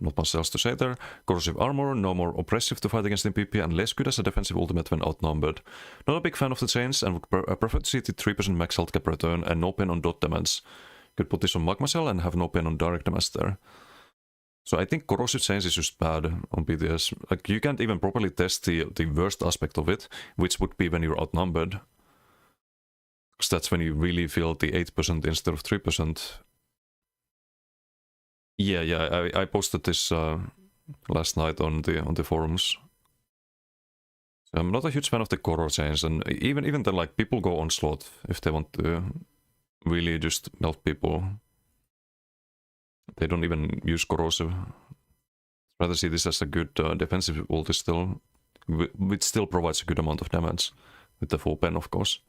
Not much else to say there. Corrosive Armor, no more oppressive to fight against in PP and less good as a defensive ultimate when outnumbered. Not a big fan of the change and would prefer to see the 3% max health cap return and no pain on dot damage. Could put this on Magma Cell and have no pain on direct damage there. So I think Corrosive Change is just bad on PTS. Like, you can't even properly test the worst aspect of it, which would be when you're outnumbered. Because that's when you really feel the 8% instead of 3%. Yeah, I posted this last night on the forums. So I'm not a huge fan of the Koro change, and even then, like, people go Onslaught if they want to really just melt people. They don't even use Corrosive. I'd rather see this as a good defensive ulti still, which still provides a good amount of damage, with the full pen of course.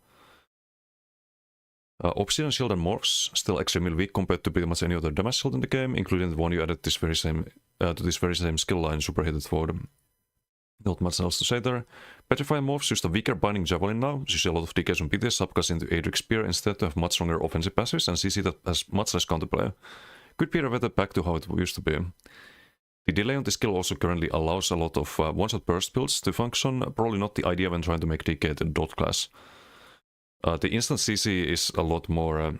Obsidian Shield and Morphs, still extremely weak compared to pretty much any other damage shield in the game, including the one you added to this very same skill line superhitted for them. Not much else to say there. Petrify Morphs used a weaker Binding Javelin now, so you see a lot of DKs on PTS subclass into Adric Spear instead to have much stronger offensive passives and CC that has much less counterplay. Could be reverted back to how it used to be. The delay on the skill also currently allows a lot of one-shot burst builds to function, probably not the idea when trying to make DK the dot class. The instant CC is a lot more...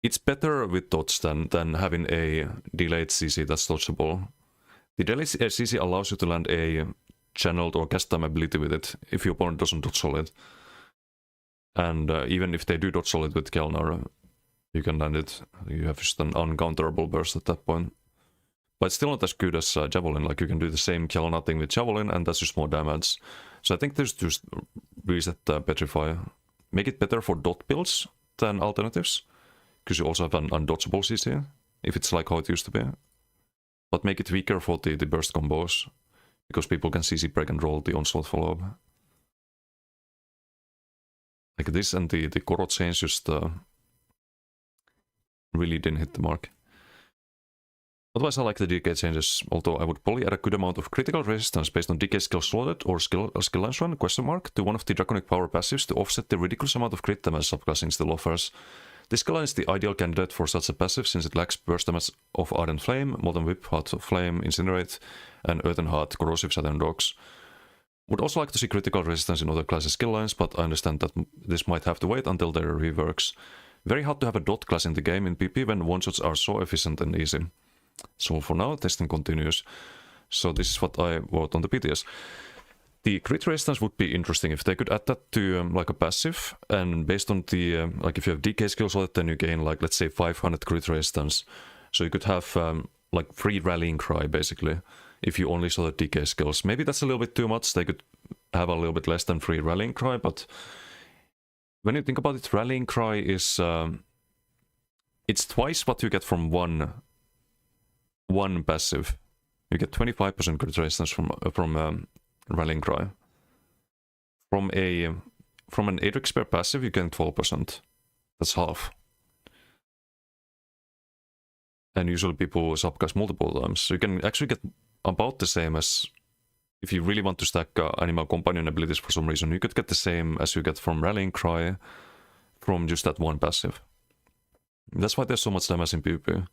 it's better with dots than having a delayed CC that's dodgeable. The delayed CC allows you to land a channeled or cast time ability with it, if your opponent doesn't dodge solid. And even if they do dodge solid with Kelnar, you can land it. You have just an uncounterable burst at that point. But it's still not as good as Javelin, like you can do the same Kelnar thing with Javelin and that's just more damage. So I think there's just reset Petrify. Make it better for dot builds than alternatives, because you also have an undodgeable CC, if it's like how it used to be. But make it weaker for the burst combos, because people can CC break and roll the onslaught follow-up. Like this and the Koro change just really didn't hit the mark. Otherwise I like the DK changes, although I would probably add a good amount of critical resistance based on DK skill slotted or skill lines run, to one of the Draconic Power passives to offset the ridiculous amount of crit damage subclassing still offers. This skill line is the ideal candidate for such a passive since it lacks burst damage of Ardent Flame, Molten Whip, Heart of Flame, Incinerate, and Earthen Heart, Corrosive Saturn Dogs. Would also like to see critical resistance in other classes' skill lines, but I understand that this might have to wait until there are reworks. Very hard to have a dot class in the game in PP when one-shots are so efficient and easy. So for now, testing continues. So this is what I wrote on the PTS. The crit resistance would be interesting if they could add that to like a passive, and based on the like if you have DK skills on it, then you gain like let's say 500 crit resistance. So you could have like free rallying cry basically if you only saw the DK skills. Maybe that's a little bit too much. They could have a little bit less than free rallying cry, but when you think about it, rallying cry is it's twice what you get from one passive. You get 25% crit resistance from Rallying Cry. From an Adric Spear passive, you get 12%. That's half. And usually people subcast multiple times. So you can actually get about the same as... If you really want to stack Animal Companion abilities for some reason, you could get the same as you get from Rallying Cry from just that one passive. That's why there's so much damage in PvP.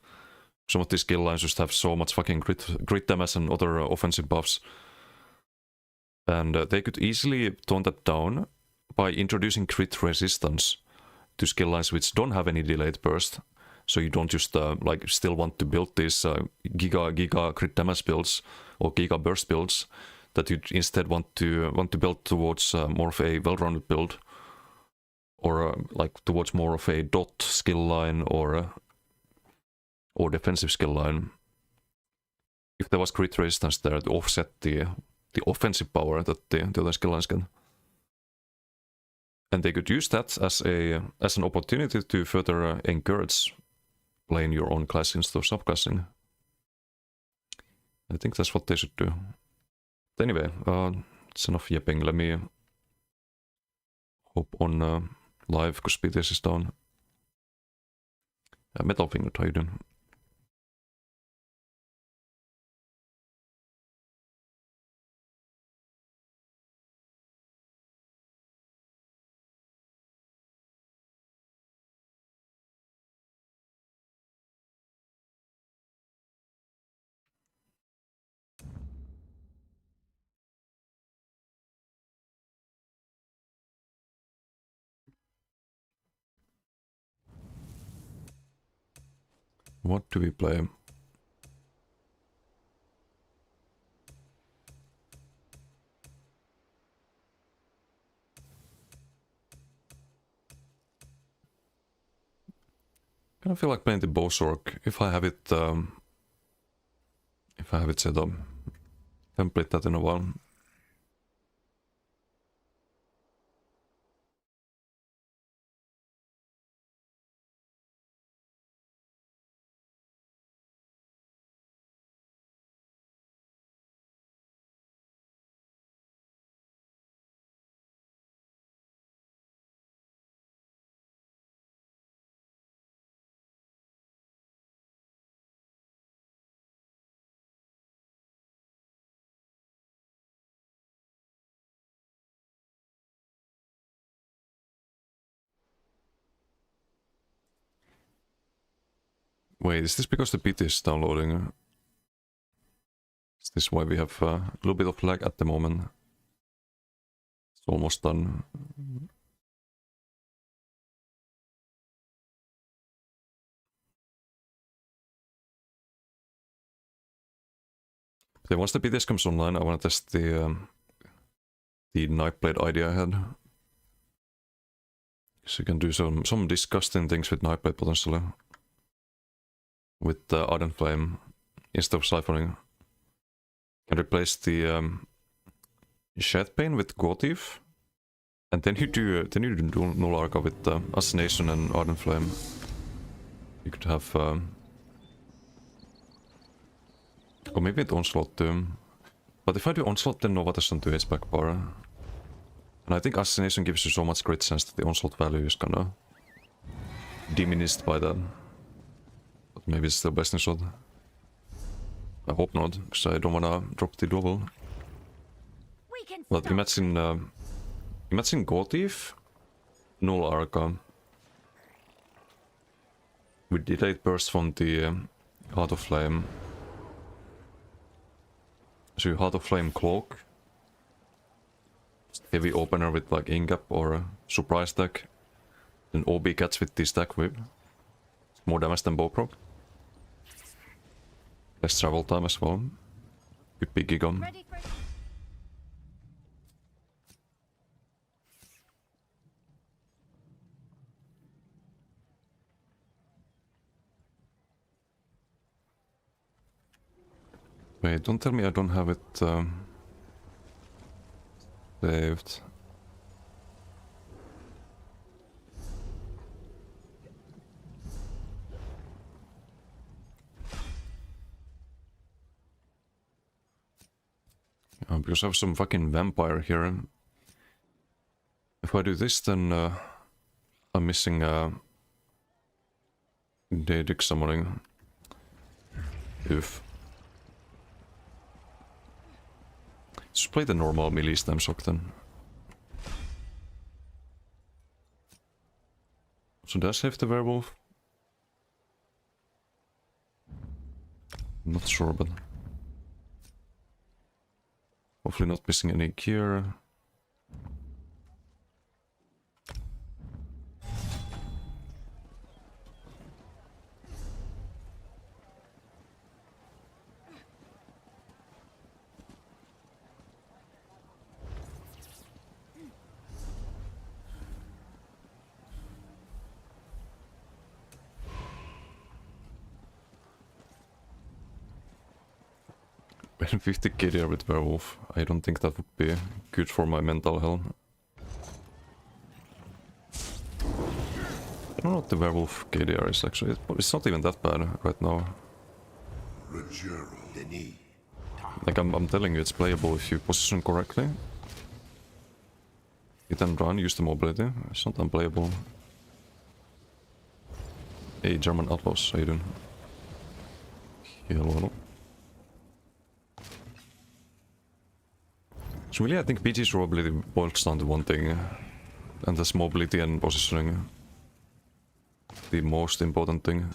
Some of these skill lines just have so much fucking crit damage and other offensive buffs. And they could easily tone that down by introducing crit resistance to skill lines which don't have any delayed burst. So you don't just like still want to build these giga crit damage builds or giga burst builds, that you instead want to build towards more of a well-rounded build, or like towards more of a dot skill line or defensive skill line. If there was crit resistance there to offset the offensive power that the other skill lines get. And they could use that as an opportunity to further encourage playing your own class instead of subclassing. I think that's what they should do. But anyway, it's enough yapping. Let me hop on live because PTS is down. Metal Finger, how you doing? What do we play? I kind of feel like playing the Bowsork if I have it set up. Haven't played that in a while. Wait, is this because the PT is downloading? Is this why we have a little bit of lag at the moment? It's almost done. Then once the PTS comes online, I want to test the Nightblade idea I had. So you can do some disgusting things with Nightblade potentially. With the Ardent Flame instead of siphoning. Can replace the Shed Pain with Gotif. And then you do Null Arca with Assassination and Ardent Flame. You could have or maybe with Onslaught too. But if I do Onslaught, then Nova doesn't do its back bar. And I think Assassination gives you so much crit chance that the Onslaught value is kinda diminished by that. But maybe it's still best in shot. I hope not, because I don't wanna drop the double. But imagine Gotif, Null Arca with delayed burst from the Heart of Flame. So Heart of Flame Cloak, heavy opener with like Ingap or a surprise deck, then OB catch with the stack whip. More damage than Bowproc. Less travel time as well. Could be Gigon. Wait, don't tell me I don't have it saved. Because I have some fucking vampire here. If I do this, then I'm missing Daedric summoning. Oof. Just play the normal melee stem shock then. So does have the werewolf. I'm not sure, but hopefully not missing any gear. When 50 KDR with werewolf, I don't think that would be good for my mental health. I don't know what the werewolf KDR is actually, but it's not even that bad right now. Like I'm telling you, it's playable if you position correctly. Hit and run, use the mobility. It's not unplayable. Hey, German outlaws, how you doing? Hello. So really, I think PG's probability boils down to one thing, and that's mobility and positioning. The most important thing.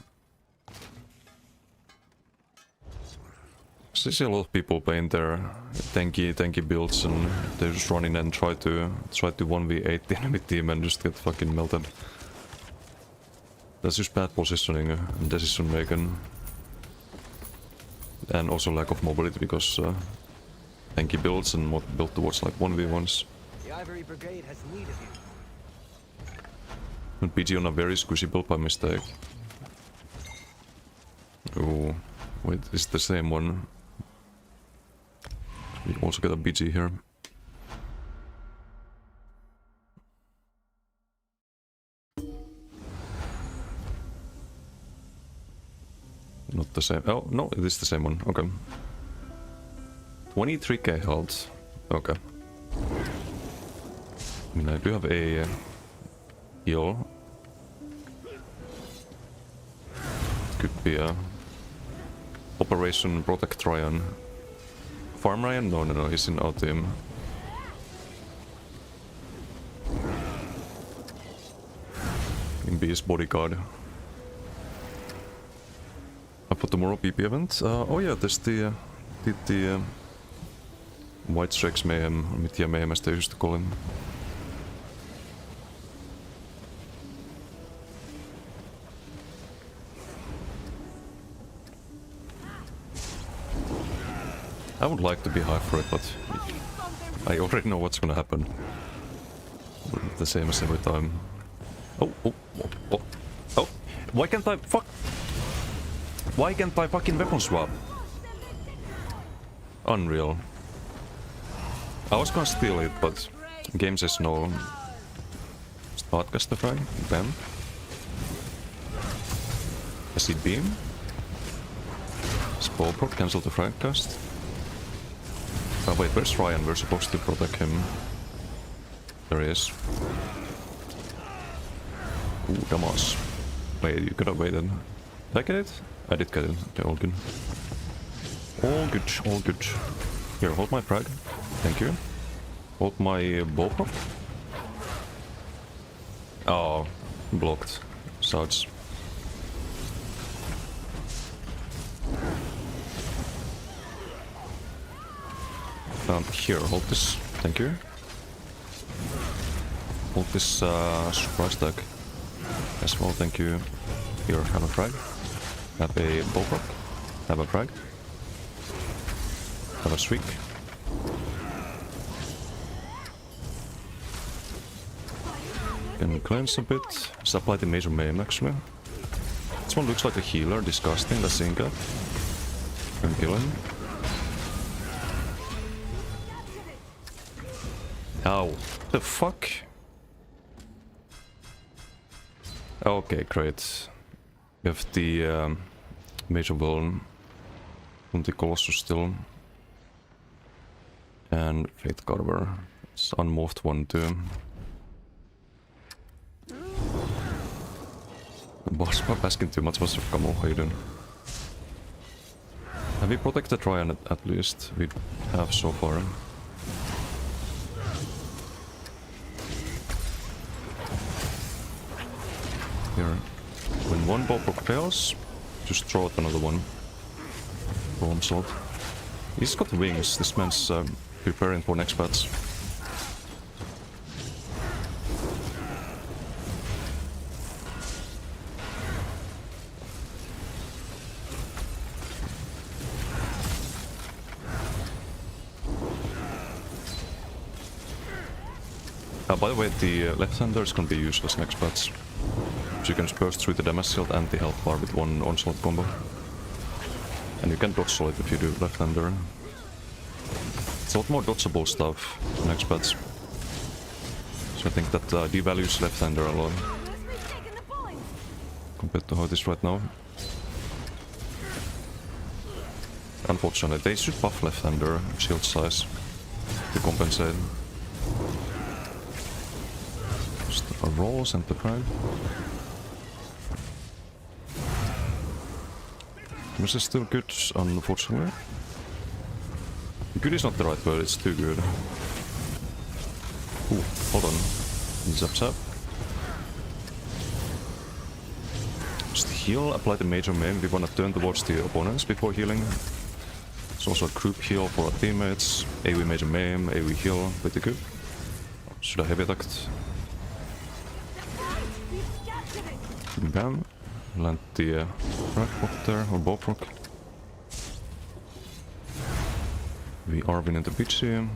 So I see a lot of people playing their tanky builds, and they just run in and try to 1v8 the enemy team and just get fucking melted. That's just bad positioning and decision making, and also lack of mobility because tanky builds and built towards like 1v1s. The Ivory Brigade has need of you. And PG on a very squishy build by mistake. Oh, wait, it's the same one. We also get a BG here. Not the same. Oh, no, it is the same one. Okay. 23k health. Okay. I mean, I do have a heal. Could be a Operation Protect Ryan. Farm Ryan? No, he's in our team. Can be his bodyguard. For tomorrow PP event? Oh yeah, there's the White Strikes Mayhem, or Mythia Mayhem as they used to call him. I would like to be high for it, but I already know what's gonna happen. The same as every time. Oh. Why can't I fucking weapon swap? Unreal. I was gonna steal it, but game says no. Startcast the frag. Bam. Acid beam. Spell proc, cancel the frag cast. Oh wait, where's Ryan? We're supposed to protect him. There he is. Ooh, Damas. Wait, you could have waited. Did I get it? I did get it. Okay, all good. All good. Here, hold my frag. Thank you. Hold my ballprop. Oh, blocked. Sucks. Here, hold this. Thank you. Hold this surprise tag as well. Thank you. Here, have a frag. Have a ballprop. Have a frag. Have a streak. Can cleanse a bit. Supply the major maim actually. This one looks like a healer. Disgusting. Let's sink it. Can kill him. Ow. The fuck? Okay, great. We have the major villain from the Colossus still. And Faith Carver. It's unmoved one too. The boss pop asking too much. What's your Kamo? How you doing? Have we protected Ryan at least? We have so far. Here. When one ball proc fails, just throw out another one. Bomb sword. He's got wings. This man's preparing for next batch. By the way, the left-hander is gonna be useless next batch. So you can burst through the damage shield and the health bar with one onslaught combo. And you can dodge solid if you do left-hander. It's a lot more dodgeable stuff next batch. So I think that devalues left-hander a lot compared to how it is right now. Unfortunately, they should buff left-hander shield size to compensate. Just a roll, center prime. This is still good, unfortunately. Good is not the right word, it's too good. Ooh, hold on. Zap zap. Just heal, apply the major maim. We wanna turn towards the opponents before healing. It's also a group heal for our teammates. AoE major maim, AoE heal, pretty good. Should I heavy attacked? Bam. Land the frag there, or bow proc. We are winning the beach here.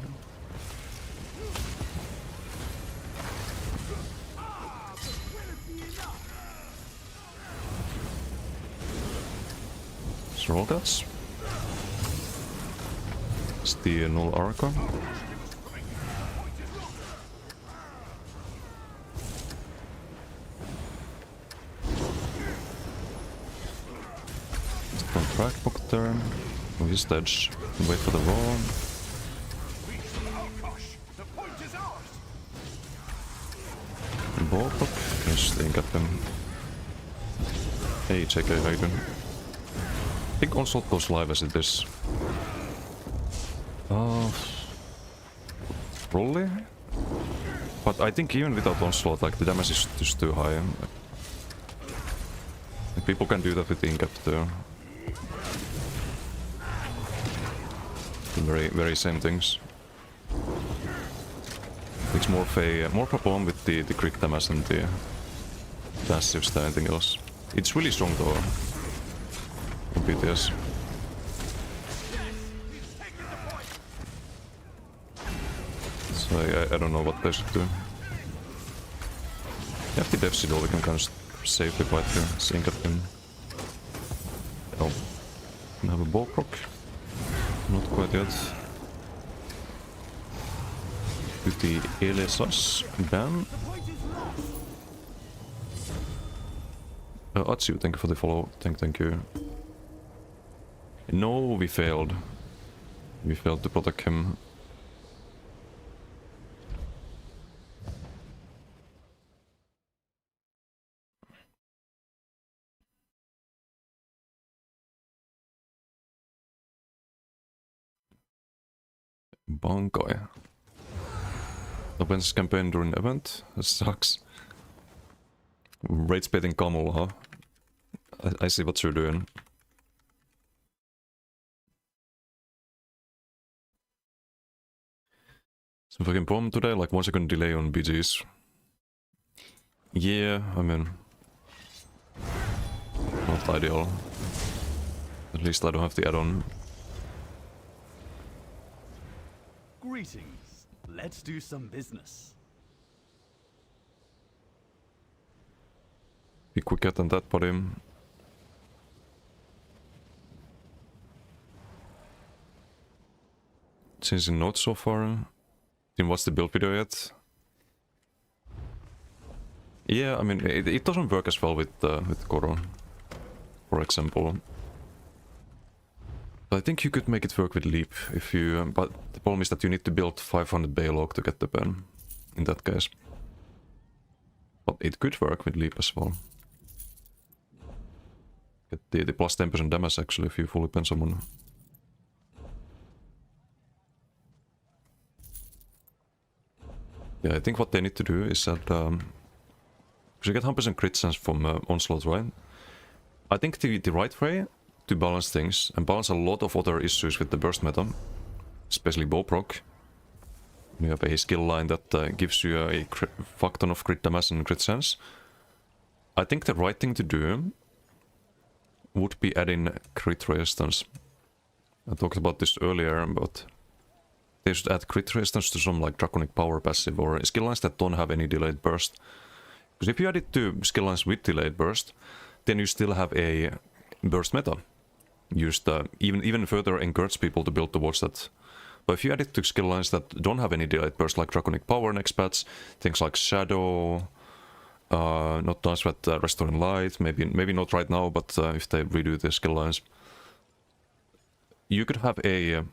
Roll guts. It's the null arca. Frag pocket there. Oh, he's dead. Wait for the roll. Ball pop. Just think at him. Hey, check how you doing? I think onslaught goes live as it is. Probably. But I think even without onslaught, like the damage is just too high. People can do that with the incap too. Very same things. It's more of a more problem with the crit damage than the passives than anything else. It's really strong though. For PTS. So I don't know what they should do. If the dev shield, we can kind of safely fight here, sink at him. Oh. We have a bow proc. Not quite yet. With the ESO ban. Atsu, thank you for the follow. Thank you. No, we failed. We failed to protect him. Bankai. Opens campaign during event. That sucks. Rage baiting Camel, huh? I see what you're doing. Some fucking bomb today, like 1 second delay on BGs. Yeah, I mean... not ideal. At least I don't have the add-on. Greetings. Let's do some business. Be quicker than that, buddy. Changing notes so far. Didn't watch the build video yet. Yeah, I mean, it doesn't work as well with Koro, for example. I think you could make it work with Leap if you... but the problem is that you need to build 500 Baylog to get the pen, in that case. But it could work with Leap as well. Get the plus 10% damage actually if you fully pen someone. Yeah, I think what they need to do is that... because you get 100% crit chance from Onslaught, right? I think the right way to balance things and balance a lot of other issues with the burst meta, especially bow proc. You have a skill line that gives you a fuck ton of crit damage and crit sense. I think the right thing to do would be adding crit resistance. I talked about this earlier, but they should add crit resistance to some like draconic power passive or skill lines that don't have any delayed burst. Because if you add it to skill lines with delayed burst, then you still have a burst meta. Used even further encourage people to build towards that. But if you add it to skill lines that don't have any delayed burst, like draconic power next patch, things like shadow, not dance with restoring light, maybe not right now, but if they redo the skill lines, you could have a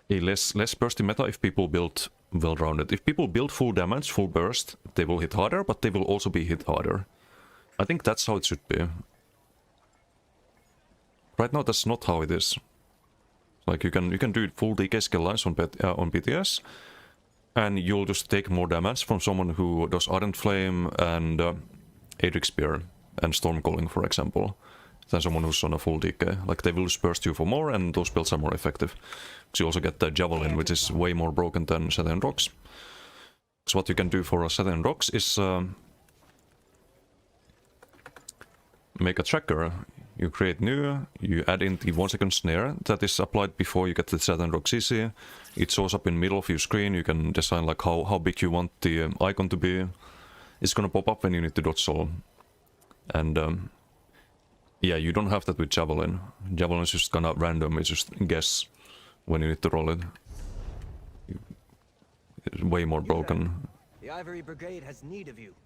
less bursty meta if people build well-rounded. If people build full damage, full burst, they will hit harder, but they will also be hit harder. I think that's how it should be. Right now, that's not how it is. Like you can do full DK skill lines on PTS, and you'll just take more damage from someone who does Ardent Flame and Aedric Spear and Stormcalling, for example, than someone who's on a full DK. Like they will burst you for more, and those builds are more effective. Because you also get the Javelin, which is way more broken than Satin Rocks. So what you can do for Satin Rocks is make a tracker. You create new, you add in the 1 second snare that is applied before you get the Satin Rock CC. It shows up in middle of your screen. You can design like how big you want the icon to be. It's gonna pop up when you need to dodge soul. And yeah, you don't have that with Javelin. Javelin is just kinda random, it's just guess when you need to roll it. It's way more broken. The Ivory Brigade has need of you.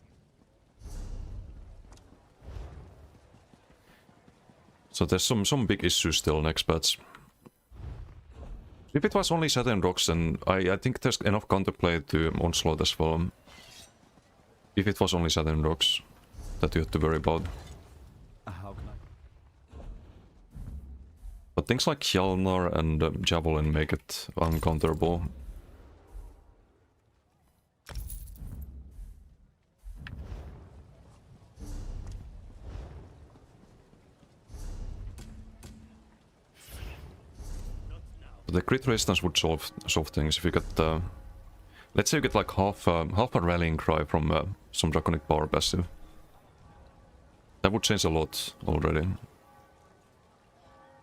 So there's some big issues still next patch. If it was only Satin Rocks, then I think there's enough counterplay to Onslaught as well. If it was only Satin Rocks that you had to worry about. How can I? But things like Hjalmar and Javelin make it uncounterable. The crit resistance would solve things if you get, let's say you get like half a rallying cry from some draconic power passive. That would change a lot already.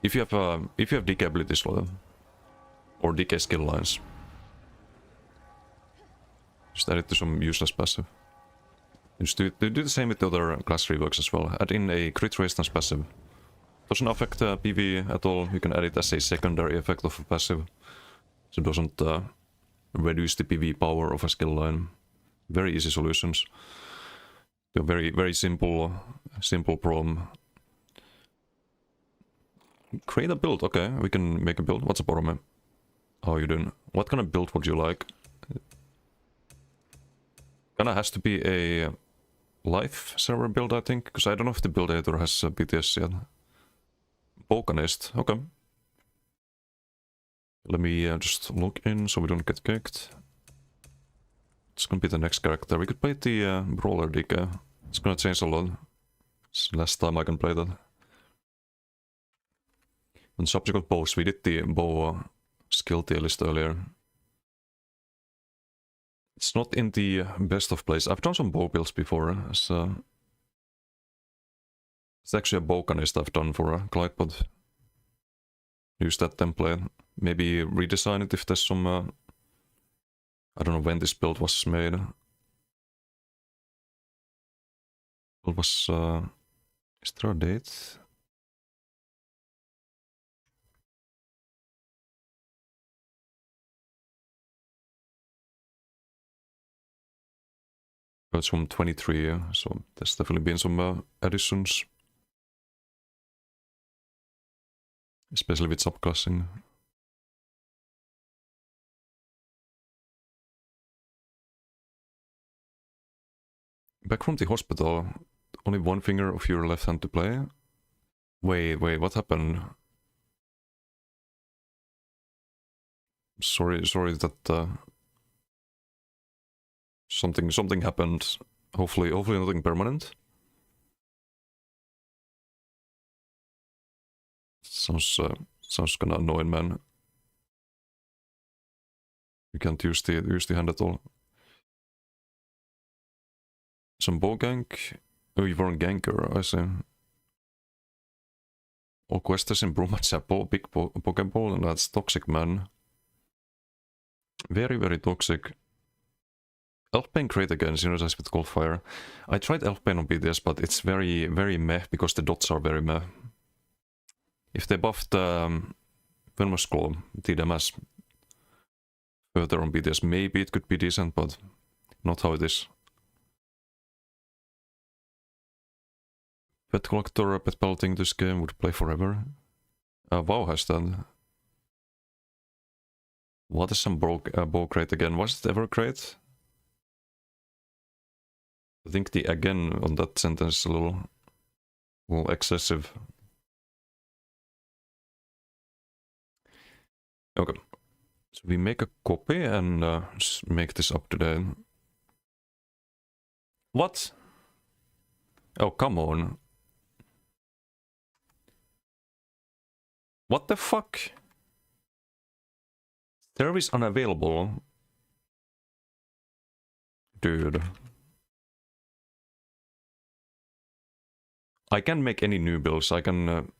If you have DK abilities or DK skill lines, just add it to some useless passive. Just do the same with the other class reworks as well. Add in a crit resistance passive. Doesn't affect PV at all. You can add it as a secondary effect of a passive. So it doesn't reduce the PV power of a skill line. Very easy solutions. They're very simple problem. Create a build. Okay, we can make a build. What's up, Orome? How are you doing? What kind of build would you like? Kinda has to be a live server build, I think, because I don't know if the build editor has PTS yet. Volcanist, okay. Let me just log in so we don't get kicked. It's gonna be the next character. We could play the Brawler DK. It's gonna change a lot. It's the last time I can play that. On subsequent posts, we did the bow skill tier list earlier. It's not in the best of place. I've done some bow builds before, so... It's actually a Volcanist I've done for a Glidepod. Use that template. Maybe redesign it if there's some... I don't know when this build was made. It was... is there a date? It's from 23, so there's definitely been some additions. Especially with subclassing. Back from the hospital, only one finger of your left hand to play. Wait, what happened? Sorry that something happened. Hopefully nothing permanent. Sounds kinda annoying, man. You can't use the hand at all. Some bow gank. Oh, you were on ganker, I see. All questers in Brumats have big Pokeball, and that's toxic, man. Very, very toxic. Elfbane great again, synergize with Cold Fire. I tried Elfbane on PTS, but it's very, very meh because the dots are very meh. If they buffed Venomous Claw, TDMS further on PTS, maybe it could be decent, but not how it is. Pet Collector, pet pelting this game would play forever. WoW has that. What is some bow crate again? Was it ever great? I think the again on that sentence is a little excessive. Okay. So we make a copy and make this up to date. What? Oh, come on. What the fuck? Service unavailable. Dude. I can make any new builds. I can...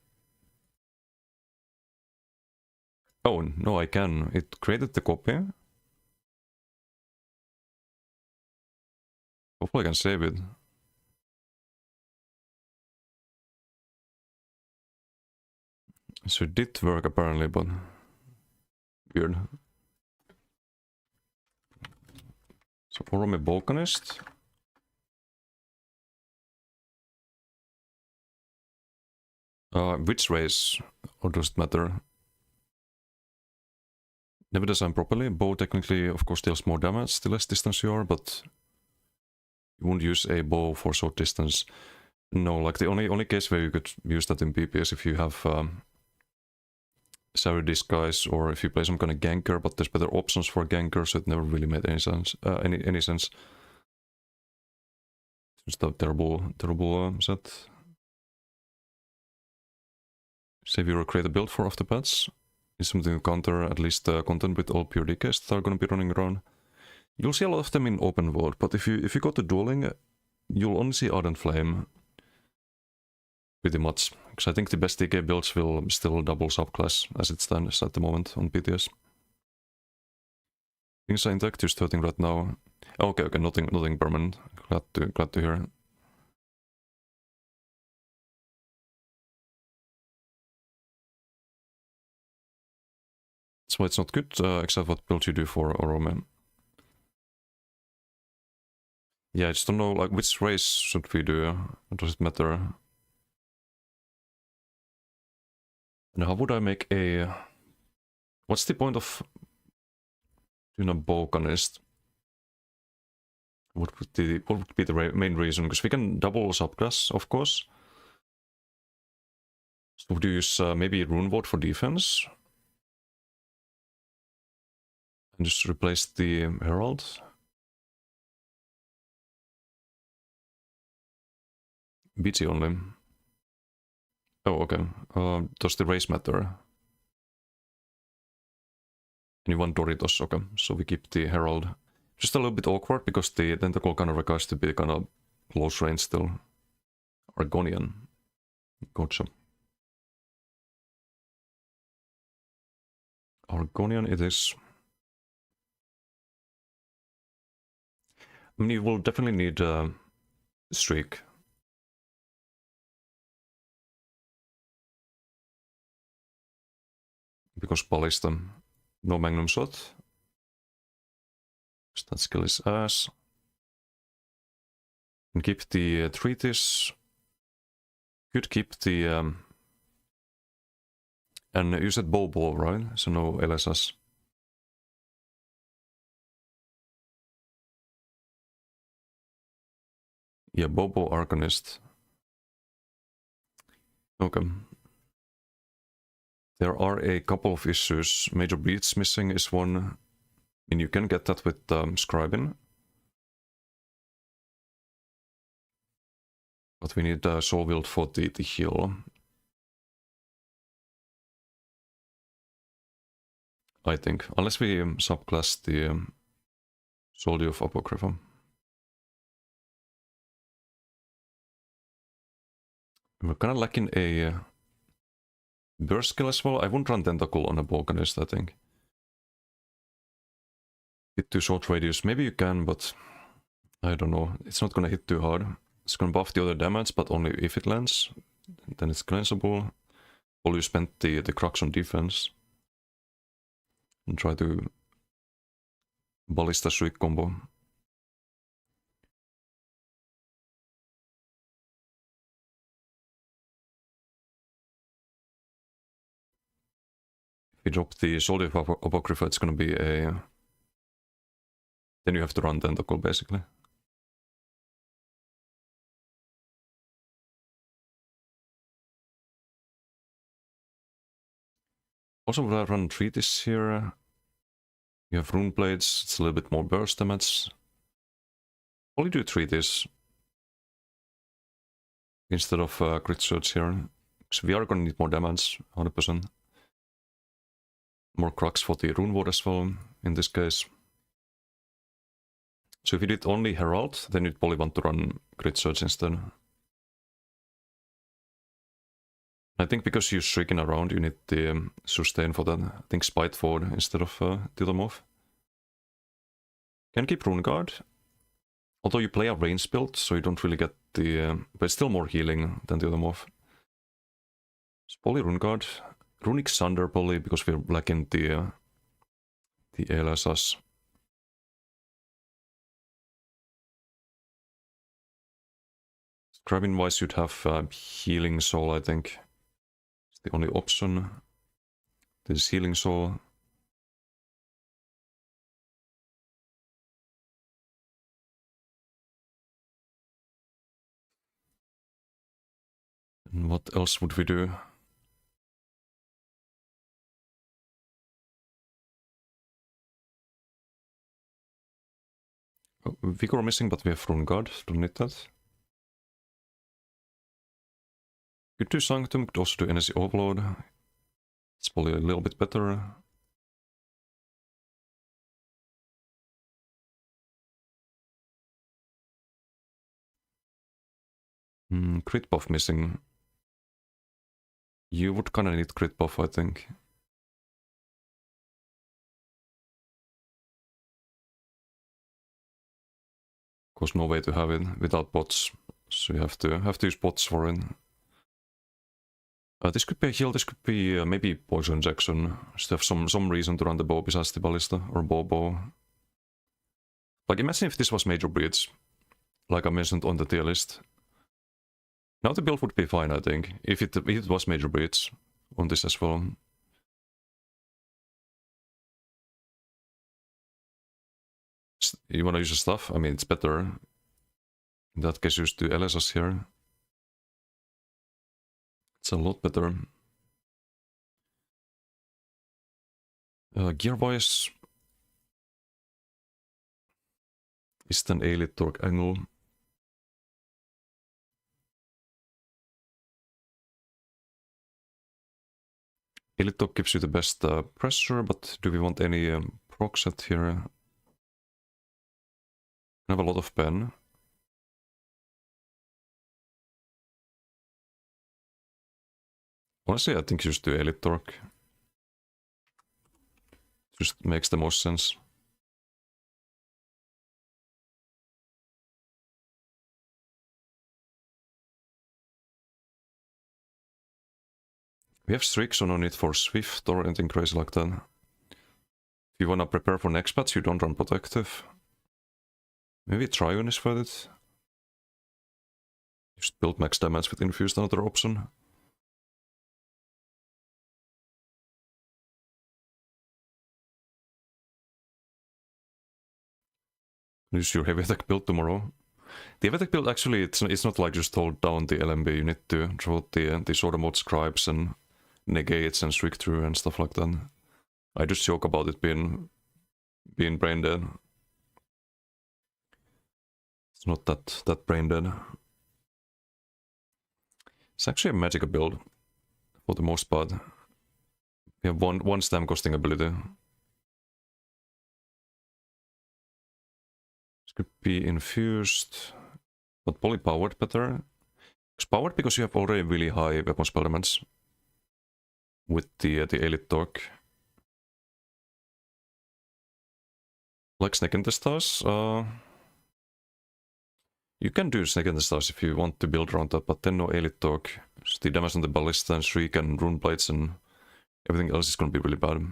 Oh, no, I can. It created the copy. Hopefully I can save it. So it did work apparently, but... Weird. So Oromi Balkanist. Which race? Or does it matter? Never designed properly. Bow technically, of course, deals more damage the less distance you are, but you won't use a bow for short distance. No, like the only case where you could use that in PP is if you have Savvy Disguise or if you play some kind of ganker, but there's better options for ganker, so it never really made any sense. Any sense. It's a terrible set. Save your create a build for after pets. Is something to counter at least content with all pure DKs that are gonna be running around. You'll see a lot of them in open world, but if you go to dueling, you'll only see Ardent Flame. Pretty much. Because I think the best DK builds will still double subclass as it stands at the moment on PTS. Things are intact, just hurting right now. Okay, nothing permanent. Glad to hear. That's why it's not good, except what build you do for Oromi. Yeah, I just don't know, like, which race should we do? Does it matter? And how would I make a... What's the point of doing a Balkanist? What would be the main reason? Because we can double subclass, of course. So would you use maybe Rune Ward for defense? And just replace the Herald? BT only. Oh, okay. Does the race matter? And you want Doritos, okay. So we keep the Herald. Just a little bit awkward because the tentacle kind of requires to be kind of close range still. Argonian. Gotcha. Argonian it is. I mean, you will definitely need Streak. Because Ballista, no Magnum Shot. That skill is ass. And keep the Treatise. Could keep the... and you said Bobo, right? So no LSS. Yeah, Bobo Arcanist. Okay. There are a couple of issues. Major Bleeds missing is one. And you can get that with Scribing. But we need Soul Wield for the heal. I think. Unless we subclass the Soldier of Apocrypha. We're kind of lacking a burst skill as well. I wouldn't run Tentacle on a Balkanist, I think. Hit too short radius. Maybe you can, but I don't know. It's not gonna hit too hard. It's gonna buff the other damage, but only if it lands. Then it's cleansable. Or you spent the crux on defense. And try to Ballista Shriek combo. If you drop the Soldier of Apocrypha, it's gonna be a... Then you have to run Tentacle, basically. Also, would I run Treatise here? You have Rune Blades, it's a little bit more burst damage. Only do Treatise instead of Crit Surge here. Because we are gonna need more damage, 100%. More Crux for the Rune Ward as well, in this case. So if you did only Herald, then you'd probably want to run Crit Surge instead. I think because you're shrieking around, you need the sustain for that. I think Spite forward instead of the other move. Can keep Rune Guard. Although you play a range build, so you don't really get the... but it's still more healing than the other move. It's probably Rune Guard. Runic Sunder probably, because we're lacking the LSS. Scribing wise, you'd have Healing Soul, I think. It's the only option. This is Healing Soul. And what else would we do? Oh, Vigor missing, but we have Rune Guard. Don't need that. Could do Sanctum, could also do Energy Overload. It's probably a little bit better. Crit buff missing. You would kinda need crit buff, I think. Of course, no way to have it without bots, so you have to use bots for it. This could be a heal, this could be maybe Poison Injection. Just have some reason to run the bow besides the Ballista, or bow. Like, imagine if this was Major Breach, like I mentioned on the tier list. Now the build would be fine, I think, if it was Major Breach on this as well. You wanna use the stuff? I mean, it's better. In that case, use the LSS here. It's a lot better. Gear-wise, is it an Elite Torque angle? Elite Torque gives you the best pressure, but do we want any proc set here? I have a lot of pen. Honestly, I think just do Elite Torque. Just makes the most sense. We have streaks, so no need for Swift or anything crazy like that. If you wanna prepare for next patch, you don't run Protective. Maybe Triune is worth it. Just build max damage with Infused, another option. Use your heavy attack build tomorrow. The heavy attack build actually, it's not like just hold down the LMB, you need to draw the Sword Mode Scribes and Negates and Shriek Through and stuff like that. I just joke about it being brain dead. It's not that brain dead. It's actually a magical build for the most part. We have one stam costing ability. could be infused, but probably powered better. It's powered because you have already really high weapon spell damage with the elite torque. Like Snake and the Stars, you can do Snake and the Stars if you want to build around that, but then no elite torque. So the damage on the ballista and shriek and rune blades and everything else is gonna be really bad.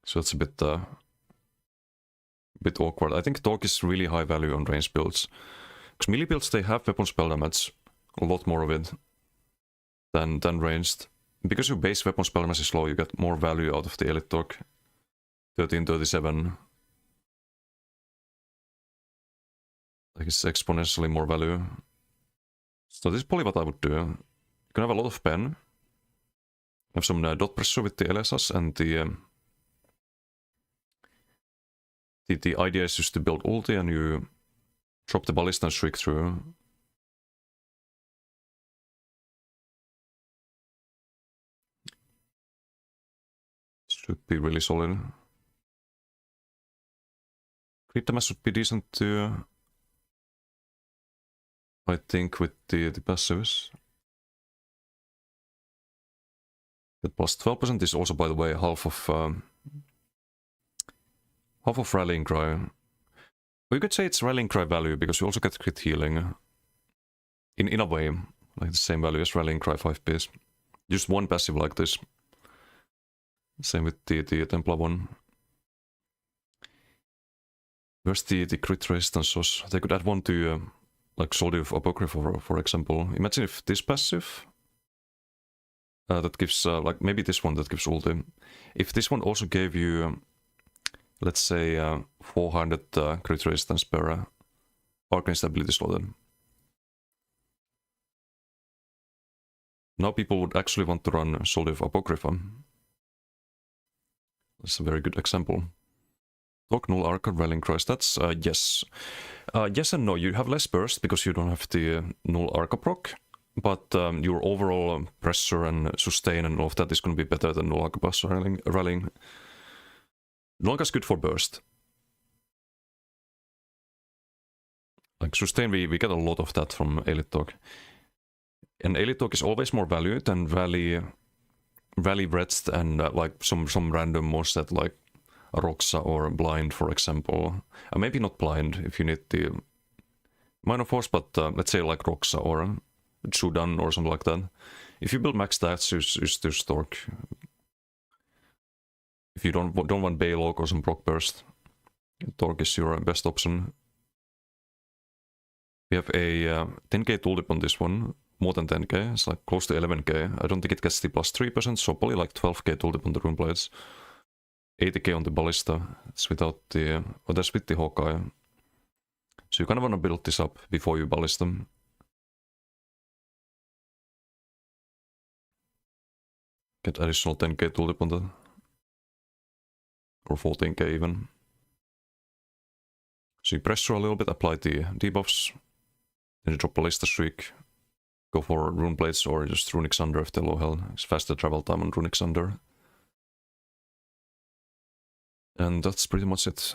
So it's a bit awkward. I think torque is really high value on range builds. Because melee builds, they have weapon spell damage, a lot more of it than ranged. Because your base weapon spell damage is low, you get more value out of the elite torque. 1337. Like it's exponentially more value. So this is probably what I would do. You can have a lot of pen. Have some dot pressure with the LSS, and the idea is just to build ulti and you drop the ballista and shriek through. Should be really solid. Crit damage should be decent too. I think with the passives. That plus 12% is also, by the way, half of Rallying Cry. We could say it's Rallying Cry value because you also get crit healing. In a way, like the same value as Rallying Cry 5 piece. Just one passive like this. Same with the Templar one. Where's the crit resistance was? They could add one to like Soldier of Apocrypha, for example. Imagine if this passive that gives like maybe this one that gives ulti. If this one also gave you let's say 400 crit resistance per arcane stability slotted. Now people would actually want to run Soldier of Apocrypha. That's a very good example. Talk null arc rallying cry stats. Yes. Yes and no. You have less burst because you don't have the null arc proc, but your overall pressure and sustain and all of that is going to be better than null arc plus rallying. Null arc is good for burst. Like sustain, we get a lot of that from Elite Talk. And Elite Talk is always more value than Rally Breadth and like some random mod set like Roxa or Blind, for example. Maybe not Blind if you need the Minor Force, but let's say like Roxa or Chudan or something like that. If you build max stats, use this Torque. If you don't want Baylog or some Proc Burst, Torque is your best option. We have a 10k tooltip on this one. More than 10k, it's like close to 11k. I don't think it gets the plus 3%, so probably like 12k tooltip on the rune blades. 80k on the ballista. It's without the... Oh, that's with the Hawkeye. So you kind of want to build this up before you ballista. Get additional 10k tooltip on that. Or 14k even. So you pressure a little bit, apply the debuffs. Then you drop ballista shriek. Go for rune blades or just runic sunder if they're low health. It's faster travel time on runic sunder. And that's pretty much it.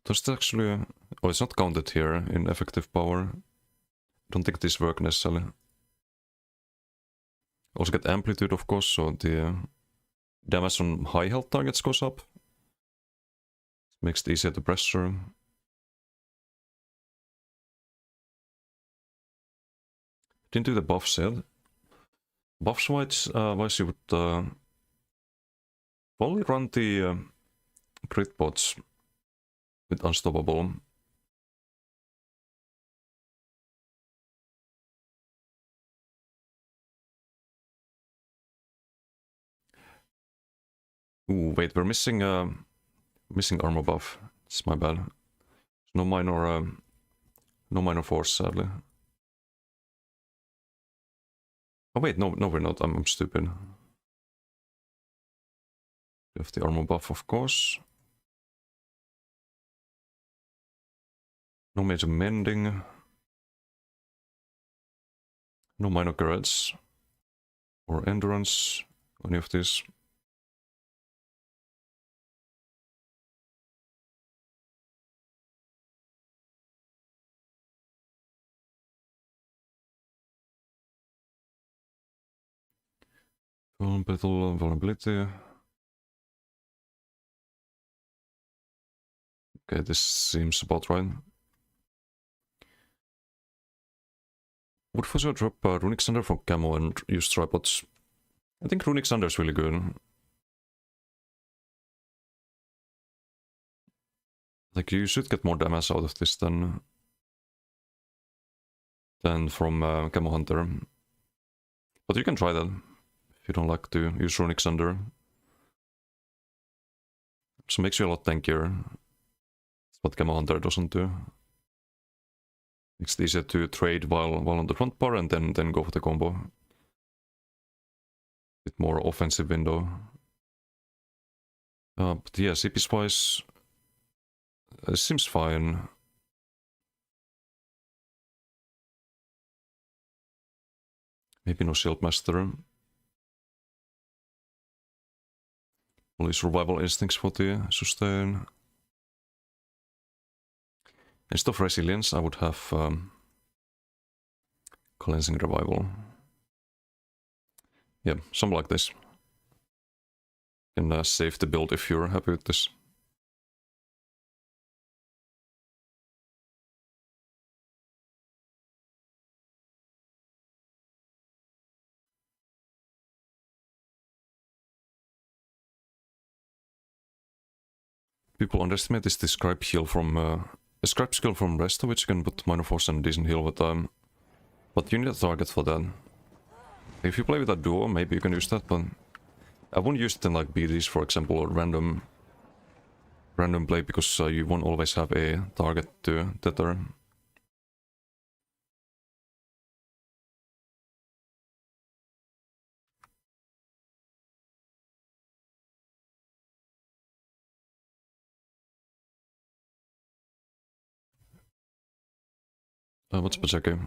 Does it actually... Oh, it's not counted here in effective power. I don't think this works necessarily. Also get amplitude, of course, so the damage on high health targets goes up. Makes it easier to pressure. Didn't do the buffs yet. Buffs wise you would probably run the crit bots with Unstoppable. Ooh, wait, we're missing armor buff. It's my bad. No minor force, sadly. Oh wait, no, we're not. I'm stupid. We have the armor buff, of course. No major mending. No minor courage or endurance, any of this. Vulnerability. Okay, this seems about right. Would for sure drop Runic Sander from Camo and use tripods. I think Runic Sander is really good. Like, you should get more damage out of this than from Camo Hunter. But you can try that if you don't like to use Runic Sander. So it makes you a lot tankier. That's what Camo Hunter doesn't do. It's easier to trade while on the front bar and then go for the combo. Bit more offensive window. But yeah, CPs wise, seems fine. Maybe no Shield Master. Only survival instincts for the sustain. Instead of resilience, I would have cleansing revival. Yeah, something like this. You can save the build if you're happy with this. People underestimate this scribe heal from a scribe skill from Resto, which can put minor force and decent heal over time. But you need a target for that. If you play with a duo, maybe you can use that, but I won't use it in like BDs, for example, or random play, because you won't always have a target to tether. What's Pachake?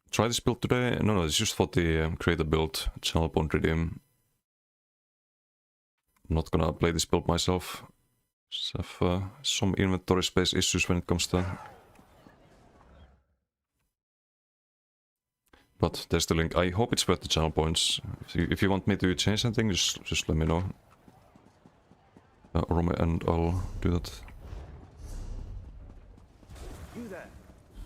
Try this build today? No, it's just for the create a build, channel point redeem. I'm not gonna play this build myself. Just have some inventory space issues when it comes to that. But there's the link. I hope it's worth the channel points. If you want me to change anything, just let me know. And I'll do that. You there.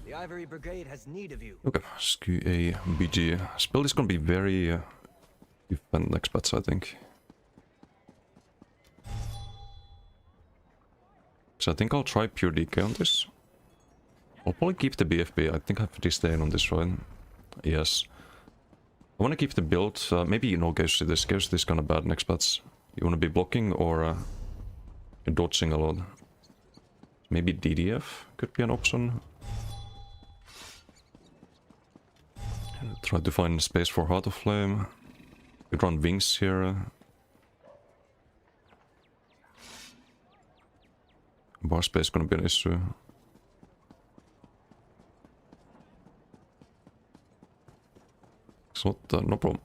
The Ivory Brigade has need of you. Okay, SQA BG. Spell is gonna be very defend next patch, I think. So I think I'll try pure DK on this. I'll probably keep the BFB. I think I have disdain on this, right? Yes. I want to keep the build. Maybe no Gauss this. Gauss is kind of bad next patch. You want to be blocking or dodging a lot. Maybe DDF could be an option. Try to find space for Heart of Flame. Could run Wings here. Bar space is gonna be an issue. So no problem.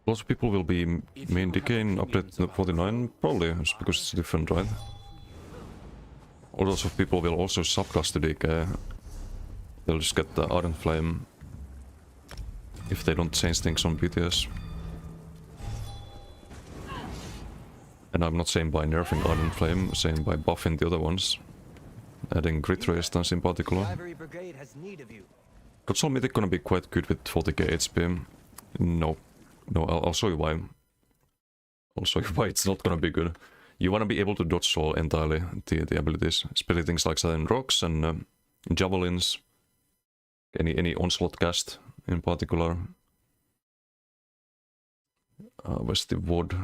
Lots of people will be main decay in update 49, probably, just because it's different, right? Lots of people will also subclass to decay. They'll just get the Ardent Flame if they don't change things on PTS. And I'm not saying by nerfing Ardent Flame, I'm saying by buffing the other ones. Adding crit resistance in particular. Control Mythic gonna be quite good with 40k HP. No, I'll show you why. I'll show you why it's not gonna be good. You wanna be able to dodge all entirely the abilities, especially things like Sudden Rocks and Javelins. Any onslaught cast in particular. Where's the wood?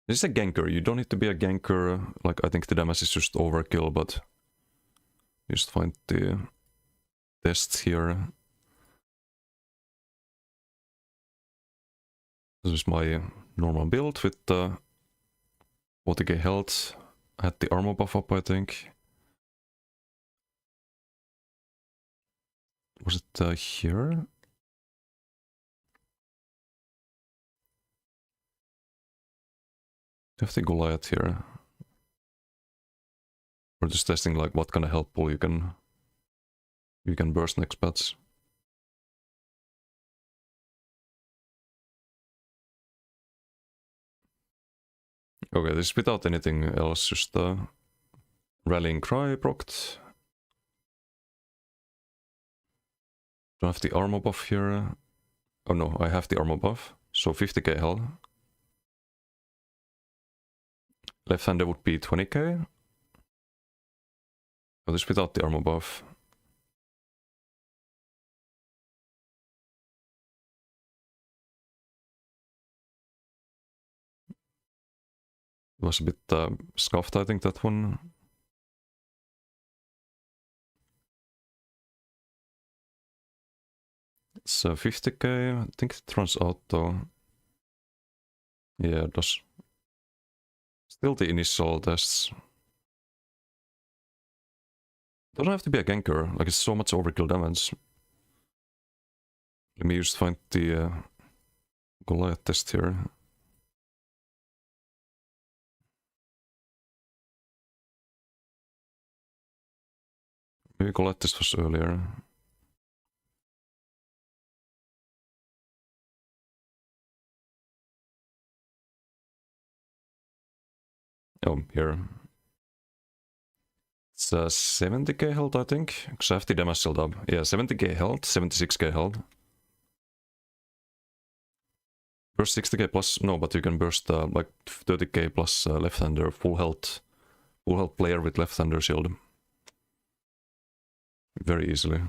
This is a ganker. You don't need to be a ganker. Like, I think the damage is just overkill, but just find the tests here. This is my normal build with 40k health. I had the armor buff up, I think. Was it here? Do you have the Goliath here? We're just testing like what kind of help pull you can burst next bats. Okay, this is without anything else, just rallying cry procced. Don't have the armor buff here. Oh no, I have the armor buff, so 50k health. Left-hander would be 20k. Oh, this without the armor buff. It was a bit scuffed, I think, that one. It's 50k. I think it runs out though. Yeah, it does. Still the initial tests. Doesn't have to be a ganker, like it's so much overkill damage. Let me just find the Goliath test here. Maybe Goliath test was earlier. Oh, here. It's 70k health, I think. Because I have the damage shield up. Yeah, 70k health, 76k health. Burst 60k plus, no, but you can burst like 30k plus left-hander, full health player with left-hander shield. Very easily.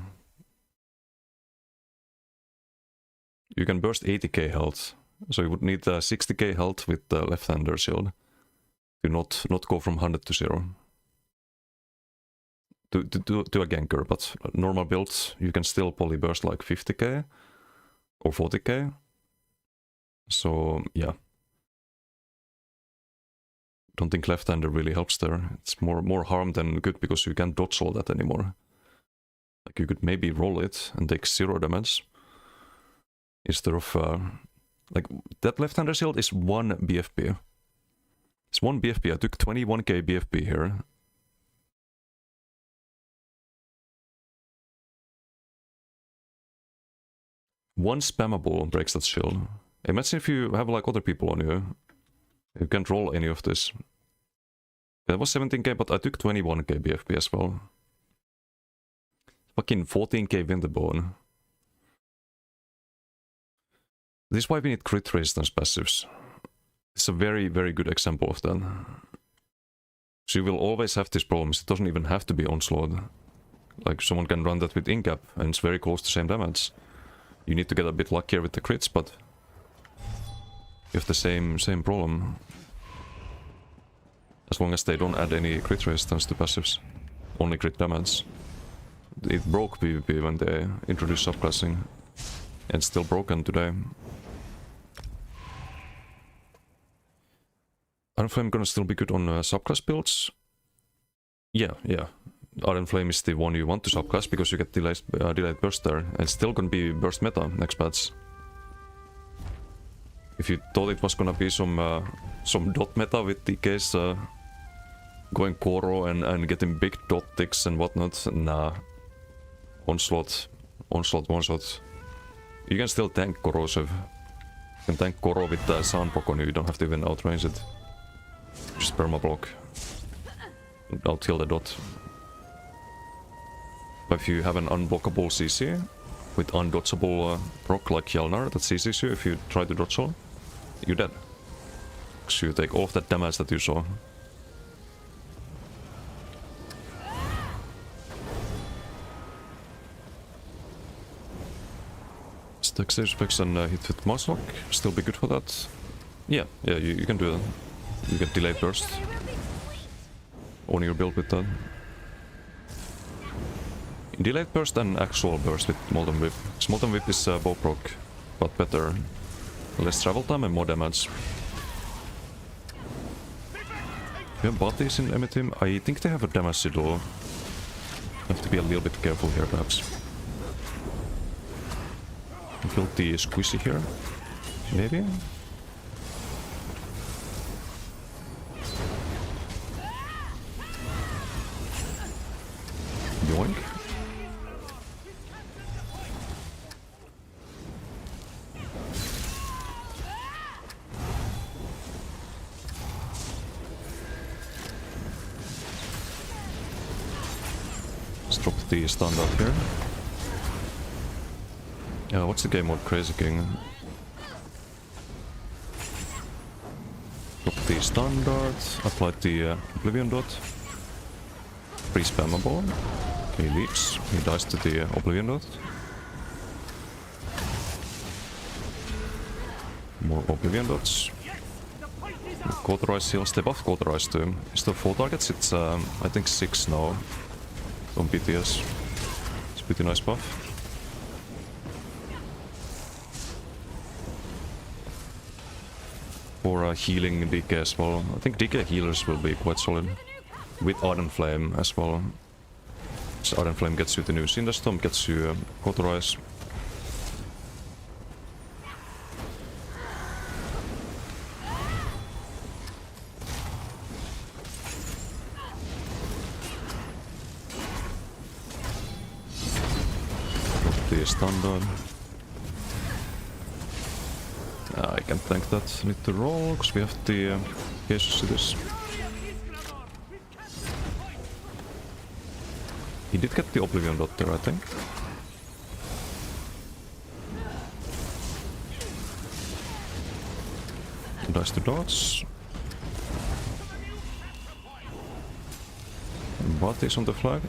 You can burst 80k health, so you would need 60k health with the left-hander shield. To not go from 100 to 0. To a ganker, but normal builds, you can still poly burst like 50k or 40k. So, yeah. Don't think left-hander really helps there. It's more harm than good because you can't dodge all that anymore. Like you could maybe roll it and take 0 damage. Instead of, like, that left-hander shield is 1 BFP. It's 1 BFP, I took 21k BFP here. One spammable breaks that shield. Imagine if you have like other people on you. You can't roll any of this. That was 17k, but I took 21k BFP as well. Fucking 14k Winterbone. This is why we need crit resistance passives. It's a very, very good example of that. So you will always have these problems. It doesn't even have to be onslaught. Like someone can run that with incap and it's very close to same damage. You need to get a bit luckier with the crits, but you have the same problem. As long as they don't add any crit resistance to passives. Only crit damage. It broke PvP when they introduced subclassing. And it's still broken today. Iron Flame gonna still be good on subclass builds. Yeah. Iron Flame is the one you want to subclass because you get delayed burst there. And it's still gonna be burst meta next patch. If you thought it was gonna be some dot meta with DKs going Koro and getting big dot ticks and whatnot, nah. Onslaught one shot. You can still tank Corrosive. You can tank Koro with the Sunbrock on you, you don't have to even outrange it. Just permablock. Out-heal the dot. But if you have an unblockable CC with undodgeable proc like Hjalnar that CCs you if you try to dodge all, you're dead. Because you take all of that damage that you saw. Stack save specs and hit with Mars Lock, still be good for that. Yeah, you can do that. You get delayed burst on your build with that. Delayed burst and actual burst with Molten Whip. Molten Whip is bow proc, but better. Less travel time and more damage. You have bodies in enemy team? I think they have a damage shield. Have to be a little bit careful here perhaps. Kill the squishy here. Maybe? Yoink. Let's drop the standard here. What's the game mode? Crazy King. Drop the standard, apply the Oblivion Dot. Free spammable. He leaps, he dies to the Oblivion Dot. More Oblivion Dots. Cauterize heals, they buff Cauterize too. Instead of 4 targets, it's I think 6 now on PTS. It's a pretty nice buff. For healing DK as well. I think DK healers will be quite solid. With Ardent Flame as well. So Ardent Flame gets you the new Cinderstorm, gets you Cauterize. The standard. I can't think that. Need to roll, because we have the cases to this. He did get the Oblivion Dot there, I think. Dice to dots. What is on the flag?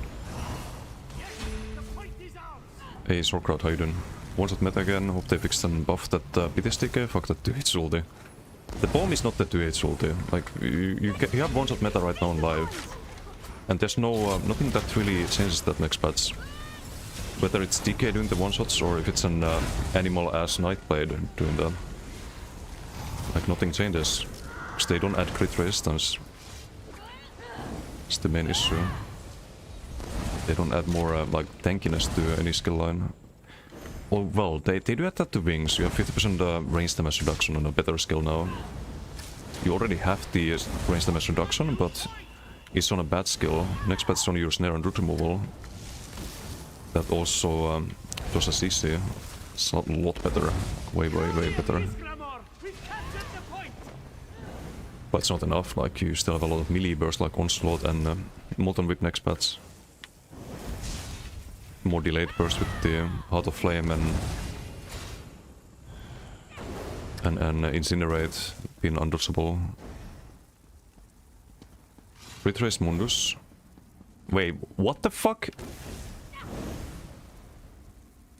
Hey, Sorkrowd, how you doing? One-shot meta again, hope they fixed and buffed that PTS DK, fuck that 2H ulti. The bomb is not the 2H ulti, like, you have one-shot meta right now on live. And there's no, nothing that really changes that next patch. Whether it's DK doing the one-shots or if it's an animal-ass Nightblade doing that. Like, nothing changes. Because they don't add crit resistance. It's the main issue. They don't add more, like, tankiness to any skill line. Oh, well, they do add that to wings. You have 50% range damage reduction on a better skill now. You already have the range damage reduction, but it's on a bad skill. Next patch is on your snare and root removal. That also does a CC. It's a lot better. Way better. But it's not enough, like you still have a lot of melee bursts like Onslaught and Molten Whip next patch. More delayed burst with the Heart of Flame and Incinerate being undodgeable. Retrace Mundus. Wait, what the fuck?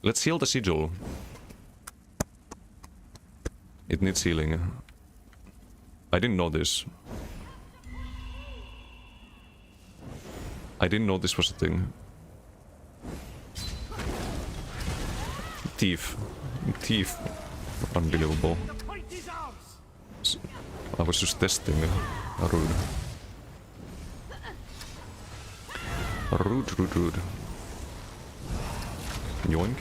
Let's heal the sigil. It needs healing. I didn't know this. I didn't know this was a thing. Thief. Unbelievable. I was just testing. Rude. Rude. Yoink.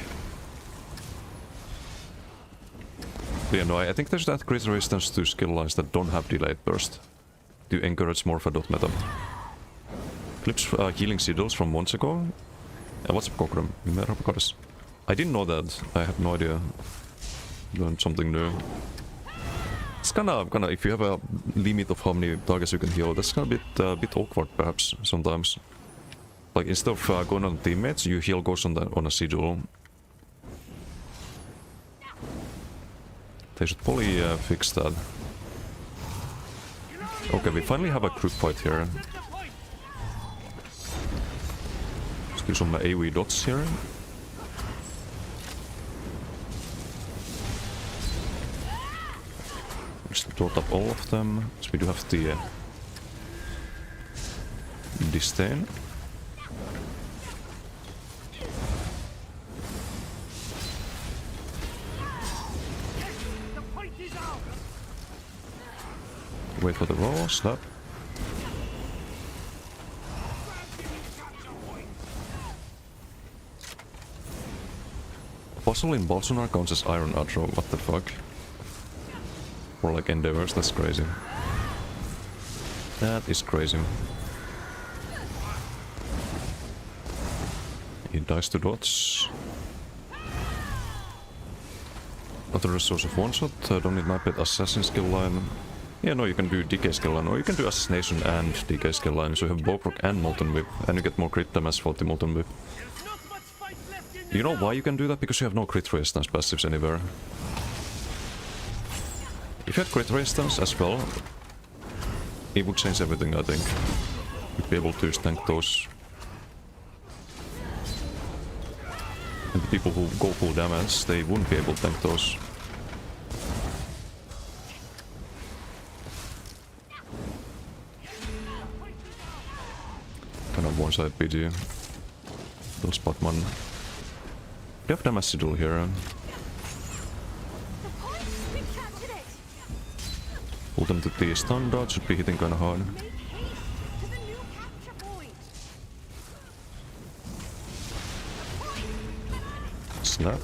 But yeah, no, I think there's that great resistance to skill lines that don't have delayed burst. To encourage more of a dot meta. Clips healing sigils from months ago. What's up, Kokram? I didn't know that. I had no idea. Learned something new. It's kinda if you have a limit of how many targets you can heal, that's kinda a bit awkward perhaps sometimes. Like instead of going on teammates, you heal goes on a sigil. They should probably fix that. Okay, we finally have a group fight here. Let's do some AoE dots here. Just dot up all of them. So we do have the disdain. Wait for the roll, slap. Gasoline Bolsonar counts as Iron Arrow, what the fuck? Or like Endeavors, that's crazy. That is crazy. He dies to dots. Another resource of one shot, don't need map it, assassin skill line. Yeah, no, you can do DK skill line, or you can do assassination and DK skill line, so you have Bowproc and Molten Whip, and you get more crit damage for the Molten Whip. You know why you can do that? Because you have no crit resistance passives anywhere. If you had crit resistance as well, it would change everything, I think. You'd be able to tank those. And the people who go full damage, they wouldn't be able to tank those. Kind of one-side PG. Don't spot one. You have damage to do here. Pull them to the standard, should be hitting kinda hard. Snap.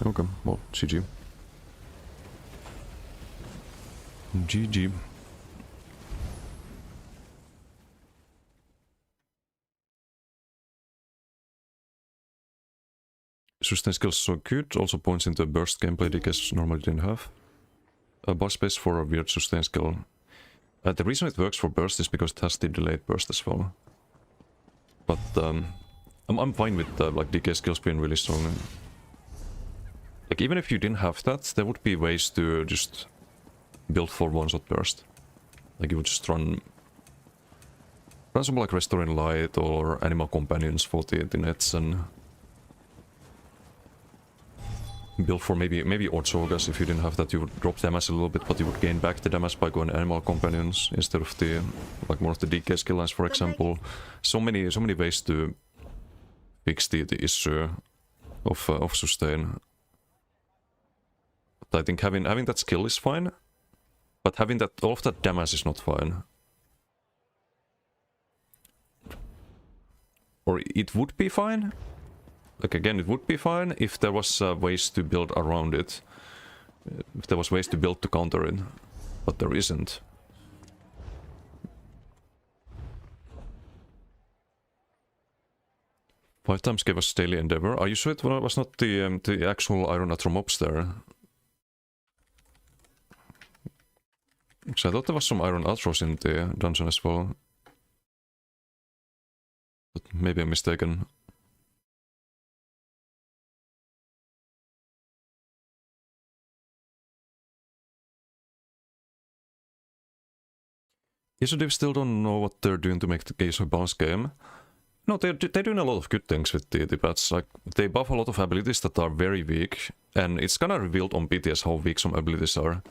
Okay, well, GG. GG. Sustain skills so good, also points into a burst gameplay DKs normally didn't have. A boss space for a weird sustain skill. The reason it works for burst is because it has the delayed burst as well. But I'm fine with like DK skills being really strong. Like even if you didn't have that, there would be ways to just build for one-shot burst. Like you would just run some like Restoring Light or Animal Companions for the nets and build for maybe Ortsogas. If you didn't have that, you would drop damage a little bit, but you would gain back the damage by going Animal Companions instead of the like more of the DK skill lines, for example. So many ways to fix the issue of sustain. But I think having that skill is fine, but having that all of that damage is not fine. Or it would be fine. Like again, it would be fine if there was ways to build around it. If there was ways to build to counter it. But there isn't. Five times gave us daily endeavor. Are you sure it was not the actual Iron Atro mobs there? Because I thought there was some Iron Atros in the dungeon as well. But maybe I'm mistaken. ESO devs still don't know what they're doing to make the ESO bounce game. No, they're doing a lot of good things with the patch. Like, they buff a lot of abilities that are very weak, and it's kinda revealed on PTS how weak some abilities are.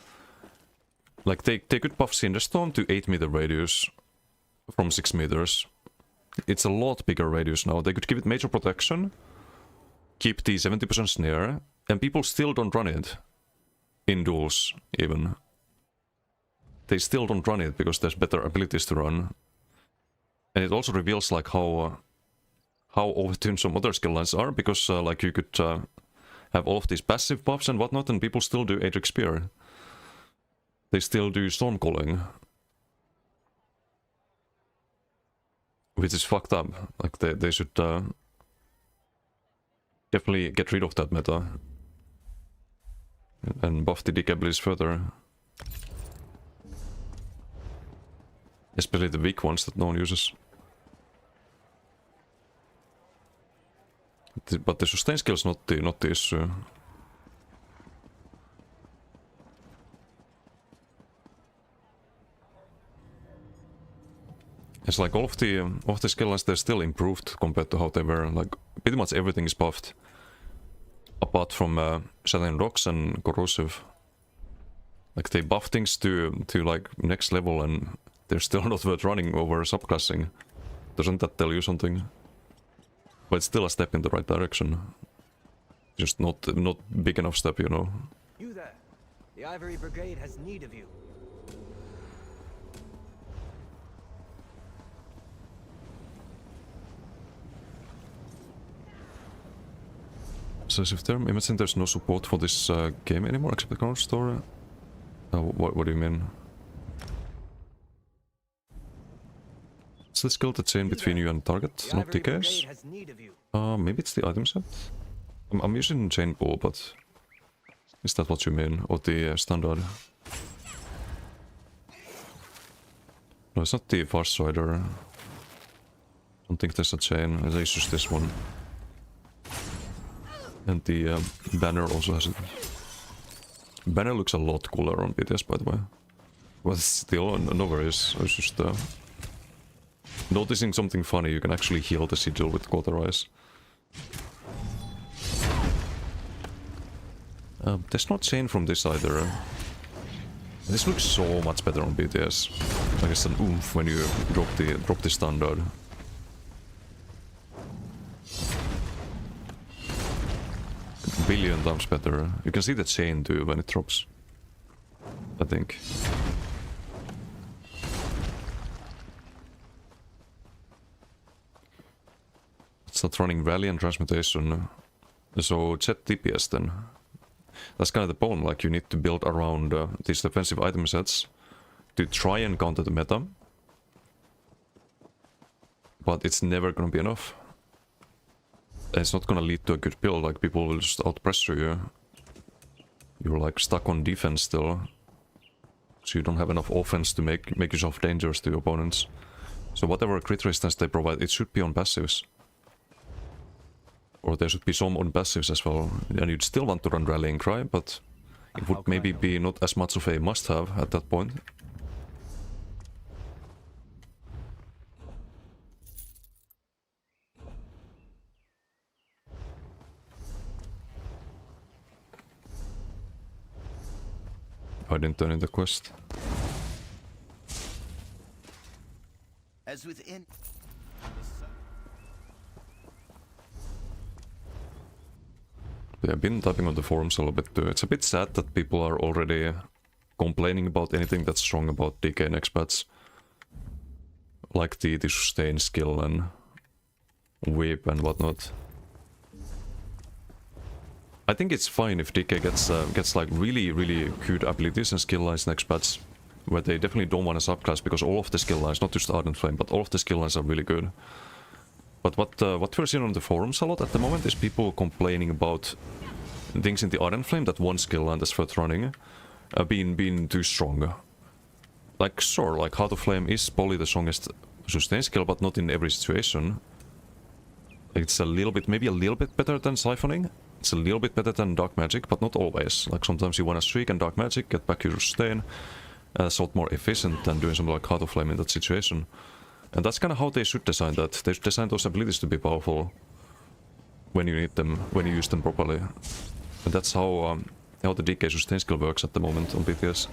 Like, they could buff Cinderstorm to 8-meter radius from 6 meters. It's a lot bigger radius now. They could give it major protection, keep the 70% snare, and people still don't run it. In duels, even. They still don't run it because there's better abilities to run. And it also reveals like how overtuned some other skill lines are, because like you could have all of these passive buffs and whatnot, and people still do Atrix Spear. They still do Storm Calling. Which is fucked up. Like they should definitely get rid of that meta. And buff the DK abilities further. Especially the weak ones that no one uses. But the sustain skill is not the issue. It's like all of the skill lines, they're still improved compared to how they were. Like pretty much everything is buffed, apart from Shattering Rocks and Corrosive. Like they buff things to like next level, and they're still not worth running over subclassing. Doesn't that tell you something? But it's still a step in the right direction. Just not big enough step, you know. You there. The Ivory Brigade has need of you. decisive term. Imagine there's no support for this game anymore except the current story. What do you mean? Is the skill the chain between you and target, The not Ivory Brigade DKs? has need of you. Maybe it's the item set? I'm using chain pool, but... Is that what you mean? Or the standard? No, it's not the Fast Rider. I don't think there's a chain, it's just this one. And the banner also has it. Banner looks a lot cooler on PTS, by the way. But still, no worries. I was just noticing something funny. You can actually heal the sigil with Cauterize. There's no chain from this either. This looks so much better on PTS. I guess an oomph when you drop the standard. Billion times better. You can see the chain too when it drops. I think. It's not running rally and transmutation. So jet DPS then. That's kind of the point, like you need to build around these defensive item sets to try and counter the meta. But it's never gonna be enough. It's not gonna lead to a good build, like people will just outpressure you. You're like stuck on defense still. So you don't have enough offense to make yourself dangerous to your opponents. So whatever crit resistance they provide, it should be on passives. Or there should be some on passives as well. And you'd still want to run Rallying Cry, but it would maybe be not as much of a must-have at that point. I didn't turn in the quest. As within. Yeah, I've been typing on the forums a little bit too. It's a bit sad that people are already complaining about anything that's strong about DK next patch. Like the sustain skill and whip and whatnot. I think it's fine if DK gets like really good abilities and skill lines next patch, where they definitely don't want a subclass because all of the skill lines, not just Ardent Flame, but all of the skill lines are really good. But what we're seeing on the forums a lot at the moment is people complaining about things in the Ardent Flame, that one skill line that's first running, being too strong. Like sure, like Heart of Flame is probably the strongest sustain skill, but not in every situation. It's a little bit, maybe a little bit better than Siphoning. It's a little bit better than Dark Magic, but not always. Like sometimes you want to streak and Dark Magic, get back your sustain. It's a lot more efficient than doing something like Heart of Flame in that situation. And that's kind of how they should design that. They should design those abilities to be powerful when you need them, when you use them properly. And that's how the DK sustain skill works at the moment on PTS.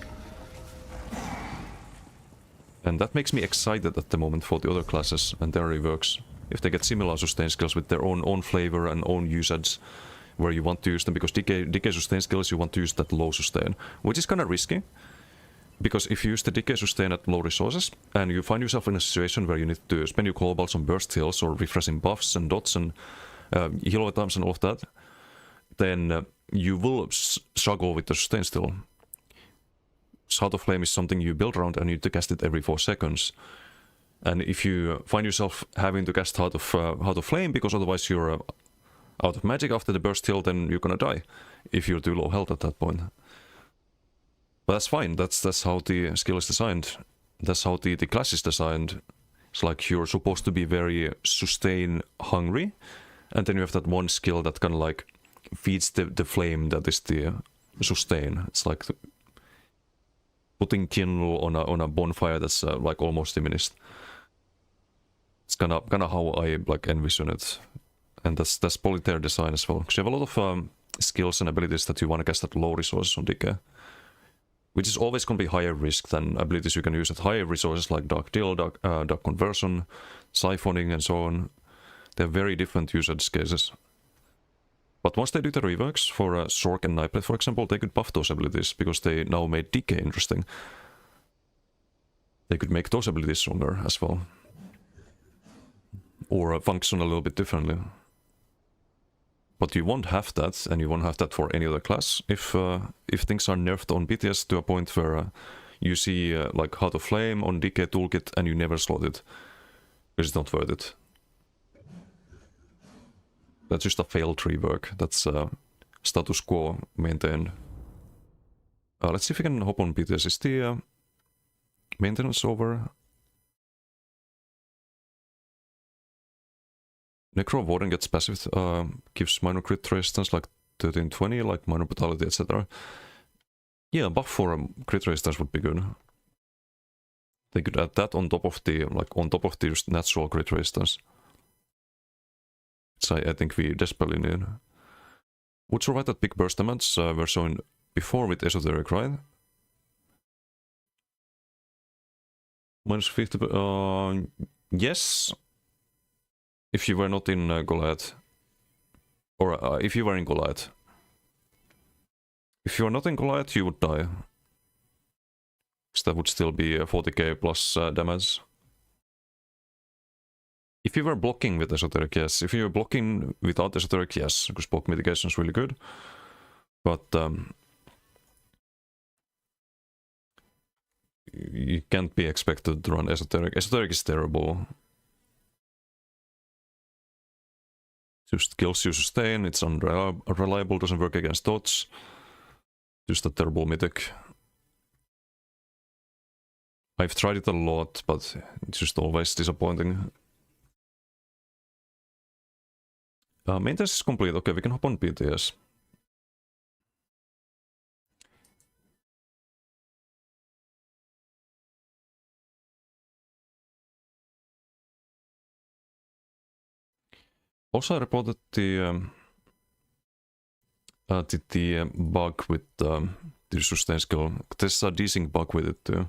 And that makes me excited at the moment for the other classes and their reworks. If they get similar sustain skills with their own flavor and own usage, where you want to use them, because DK sustain skills you want to use that low sustain, which is kind of risky. Because if you use the DK sustain at low resources, and you find yourself in a situation where you need to spend your globalls on burst heals or refreshing buffs and dots and heal times and all of that, then you will struggle with the sustain still. Heart of Flame is something you build around and you need to cast it every 4 seconds. And if you find yourself having to cast Heart of Flame because otherwise you're out of magic after the burst heal, then you're gonna die if you're too low health at that point. But that's fine, that's how the skill is designed. That's how the class is designed. It's like you're supposed to be very sustain hungry, and then you have that one skill that kind of like feeds the flame that is the sustain. It's like putting kindle on a bonfire that's like almost diminished. It's kind of how I like envision it, and that's probably their design as well. Because you have a lot of skills and abilities that you want to cast at low resources on DK, which is always going to be higher risk than abilities you can use at higher resources like Dark Deal, Dark Conversion, Siphoning, and so on. They're very different usage cases. But once they do the reworks for Sork and Knightblade, for example, they could buff those abilities because they now made DK interesting. They could make those abilities stronger as well. Or function a little bit differently. But you won't have that, and you won't have that for any other class if things are nerfed on PTS to a point where you see like Heart of Flame on DK toolkit and you never slot it, because it's not worth it. That's just a failed rework. That's status quo maintained. Let's see if we can hop on PTS. Is the maintenance over? Necro Warden gets passive, gives minor crit resistance like 1320, like minor brutality, etc. Yeah, buff for crit resistance would be good. They could add that on top of the just natural crit resistance. So I think we desperately need. Would survive that big burst damage were shown before with Esoteric, right? Minus 50. Yes. If you were not in Goliath. Or if you were in Goliath. If you are not in Goliath, you would die. So that would still be 40k plus damage. If you were blocking with Esoteric, yes. If you were blocking without Esoteric, yes. Because block mitigation is really good. But you can't be expected to run Esoteric. Esoteric is terrible. Just kills you sustain, it's unreliable, doesn't work against dots. Just a terrible mythic. I've tried it a lot, but it's just always disappointing. Maintenance is complete. Okay, we can hop on PTS. Also, I reported the bug with the sustain skill. There's a desync bug with it too.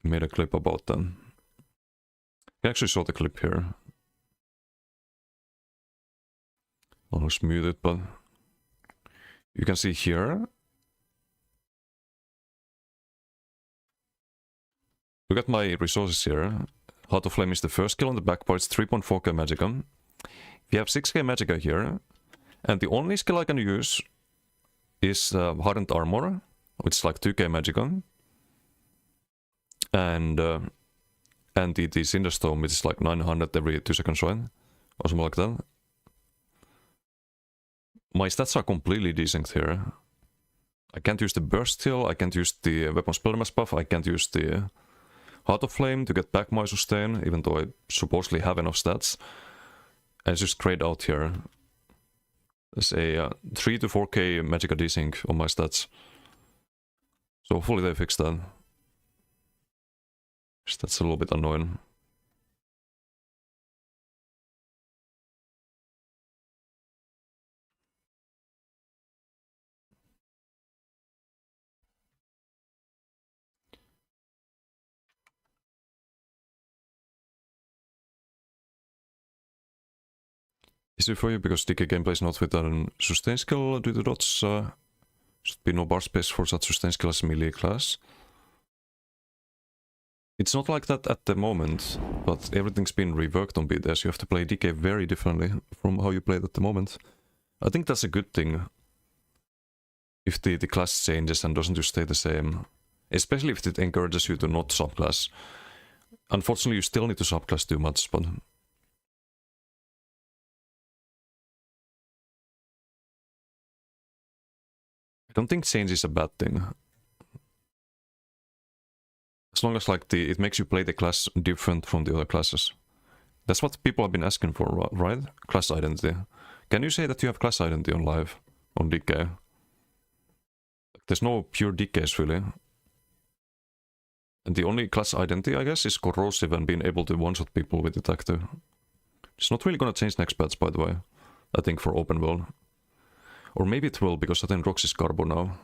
I made a clip about that. I actually saw the clip here. Almost muted, but you can see here. Look at my resources here. Heart of Flame is the first skill on the back part, it's 3.4k magicka. We have 6k magicka here, and the only skill I can use is Hardened Armor, which is like 2k magicka. And the Cinderstorm, which is like 900 every 2 seconds, right? Or something like that. My stats are completely desynced here. I can't use the Burst Heal, I can't use the Weapon Spell Damage buff, I can't use the Heart of Flame to get back my sustain, even though I supposedly have enough stats. And it's just grayed out here. There's a 3 to 4k magicka desync on my stats. So hopefully they fix that. That's a little bit annoying. Is it for you because DK gameplay is not with a sustain skill due to dots? Should be no bar space for such sustain skill as melee class. It's not like that at the moment, but everything's been reworked on PTS. You have to play DK very differently from how you play it at the moment. I think that's a good thing. If the class changes and doesn't just stay the same. Especially if it encourages you to not subclass. Unfortunately, you still need to subclass too much, but... I don't think change is a bad thing. As long as like it makes you play the class different from the other classes. That's what people have been asking for, right? Class identity. Can you say that you have class identity on live? On DK? There's no pure DKs really. And the only class identity, I guess, is corrosive and being able to one-shot people with attack too. It's not really gonna change next patch, by the way. I think for open world. Or maybe it will, because I think Rox is Carbo now.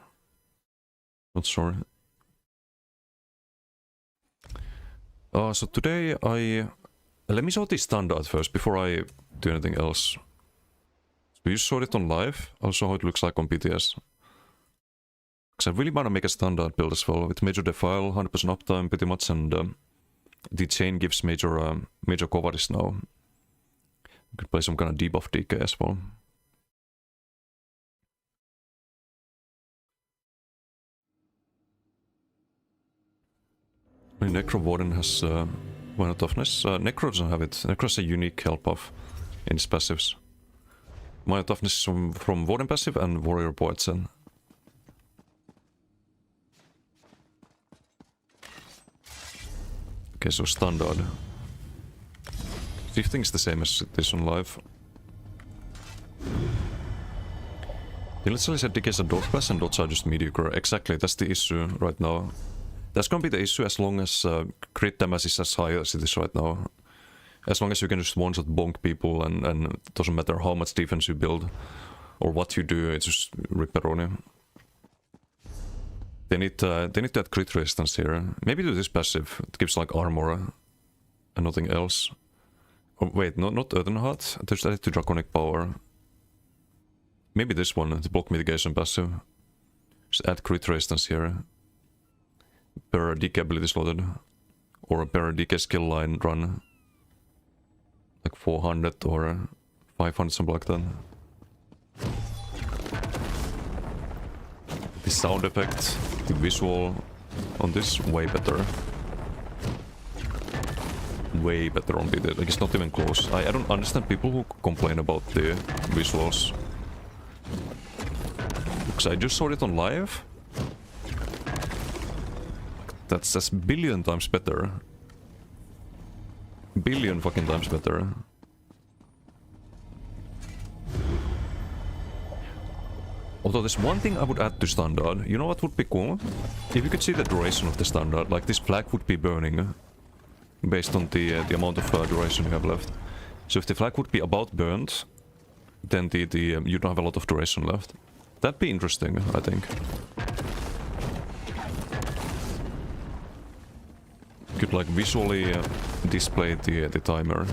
Not sure. So today let me show the standard first, before I do anything else. So you saw it on live, also how it looks like on PTS. Because I really want to make a standard build as well, with major defile, 100% uptime pretty much, and the chain gives major coverage now. Could play some kind of debuff DK as well. I mean, Necro Warden has one toughness. Necro doesn't have it. Necro has a unique health buff in his passives. My toughness is from Warden passive and Warrior Poison. Okay, so standard. Shifting is the same as it is on live. The literally said DK is a dodge class and dots are just mediocre. Exactly, that's the issue right now. That's gonna be the issue as long as crit damage is as high as it is right now. As long as you can just one-shot bonk people and it doesn't matter how much defense you build or what you do, it's just ripperoni. They need to add crit resistance here. Maybe do this passive, it gives like armor and nothing else. Oh, wait, not Earthenheart, just add it to Draconic Power. Maybe this one, the block mitigation passive. Just add crit resistance here. Per DK ability slotted. Or per DK skill line run. Like 400 or 500, something like that. The sound effect, the visual on this, way better. Way better on BT, like it's not even close. I don't understand people who complain about the visuals. Because I just saw it on live. That's billion times better. Billion fucking times better. Although there's one thing I would add to standard. You know what would be cool? If you could see the duration of the standard, like this flag would be burning. Based on the amount of duration you have left. So if the flag would be about burnt, then you don't have a lot of duration left. That'd be interesting, I think. Could like visually display the timer.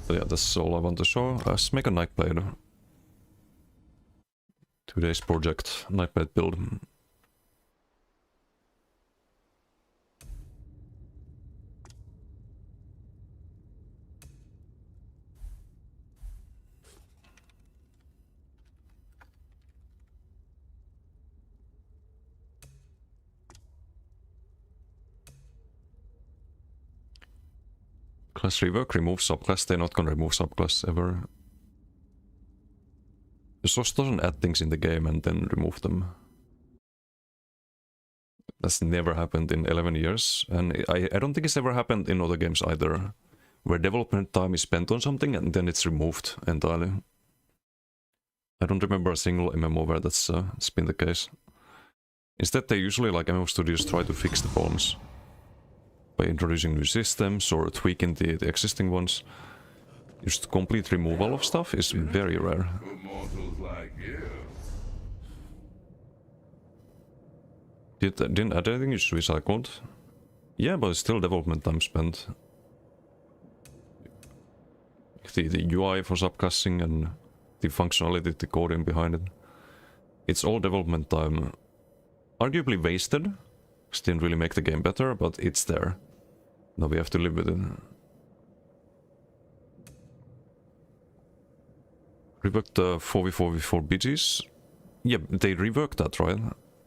So yeah, that's all I want to show. Let's make a Nightblade. Today's project, Nightblade build. Class rework, remove subclass. They're not gonna remove subclass ever. The source doesn't add things in the game and then remove them. That's never happened in 11 years, and I don't think it's ever happened in other games either, where development time is spent on something and then it's removed entirely. I don't remember a single MMO where that's it's been the case. Instead, they usually, like MMO studios, try to fix the problems by introducing new systems or tweaking the existing ones. Just complete removal of stuff is very rare. Didn't add anything, it's recycled. Yeah, but it's still development time spent. The UI for subclassing and the functionality, the coding behind it. It's all development time. Arguably wasted. Didn't really make the game better, but it's there. Now we have to live with it. Reworked the 4v4v4 BGs. Yeah, they reworked that, right?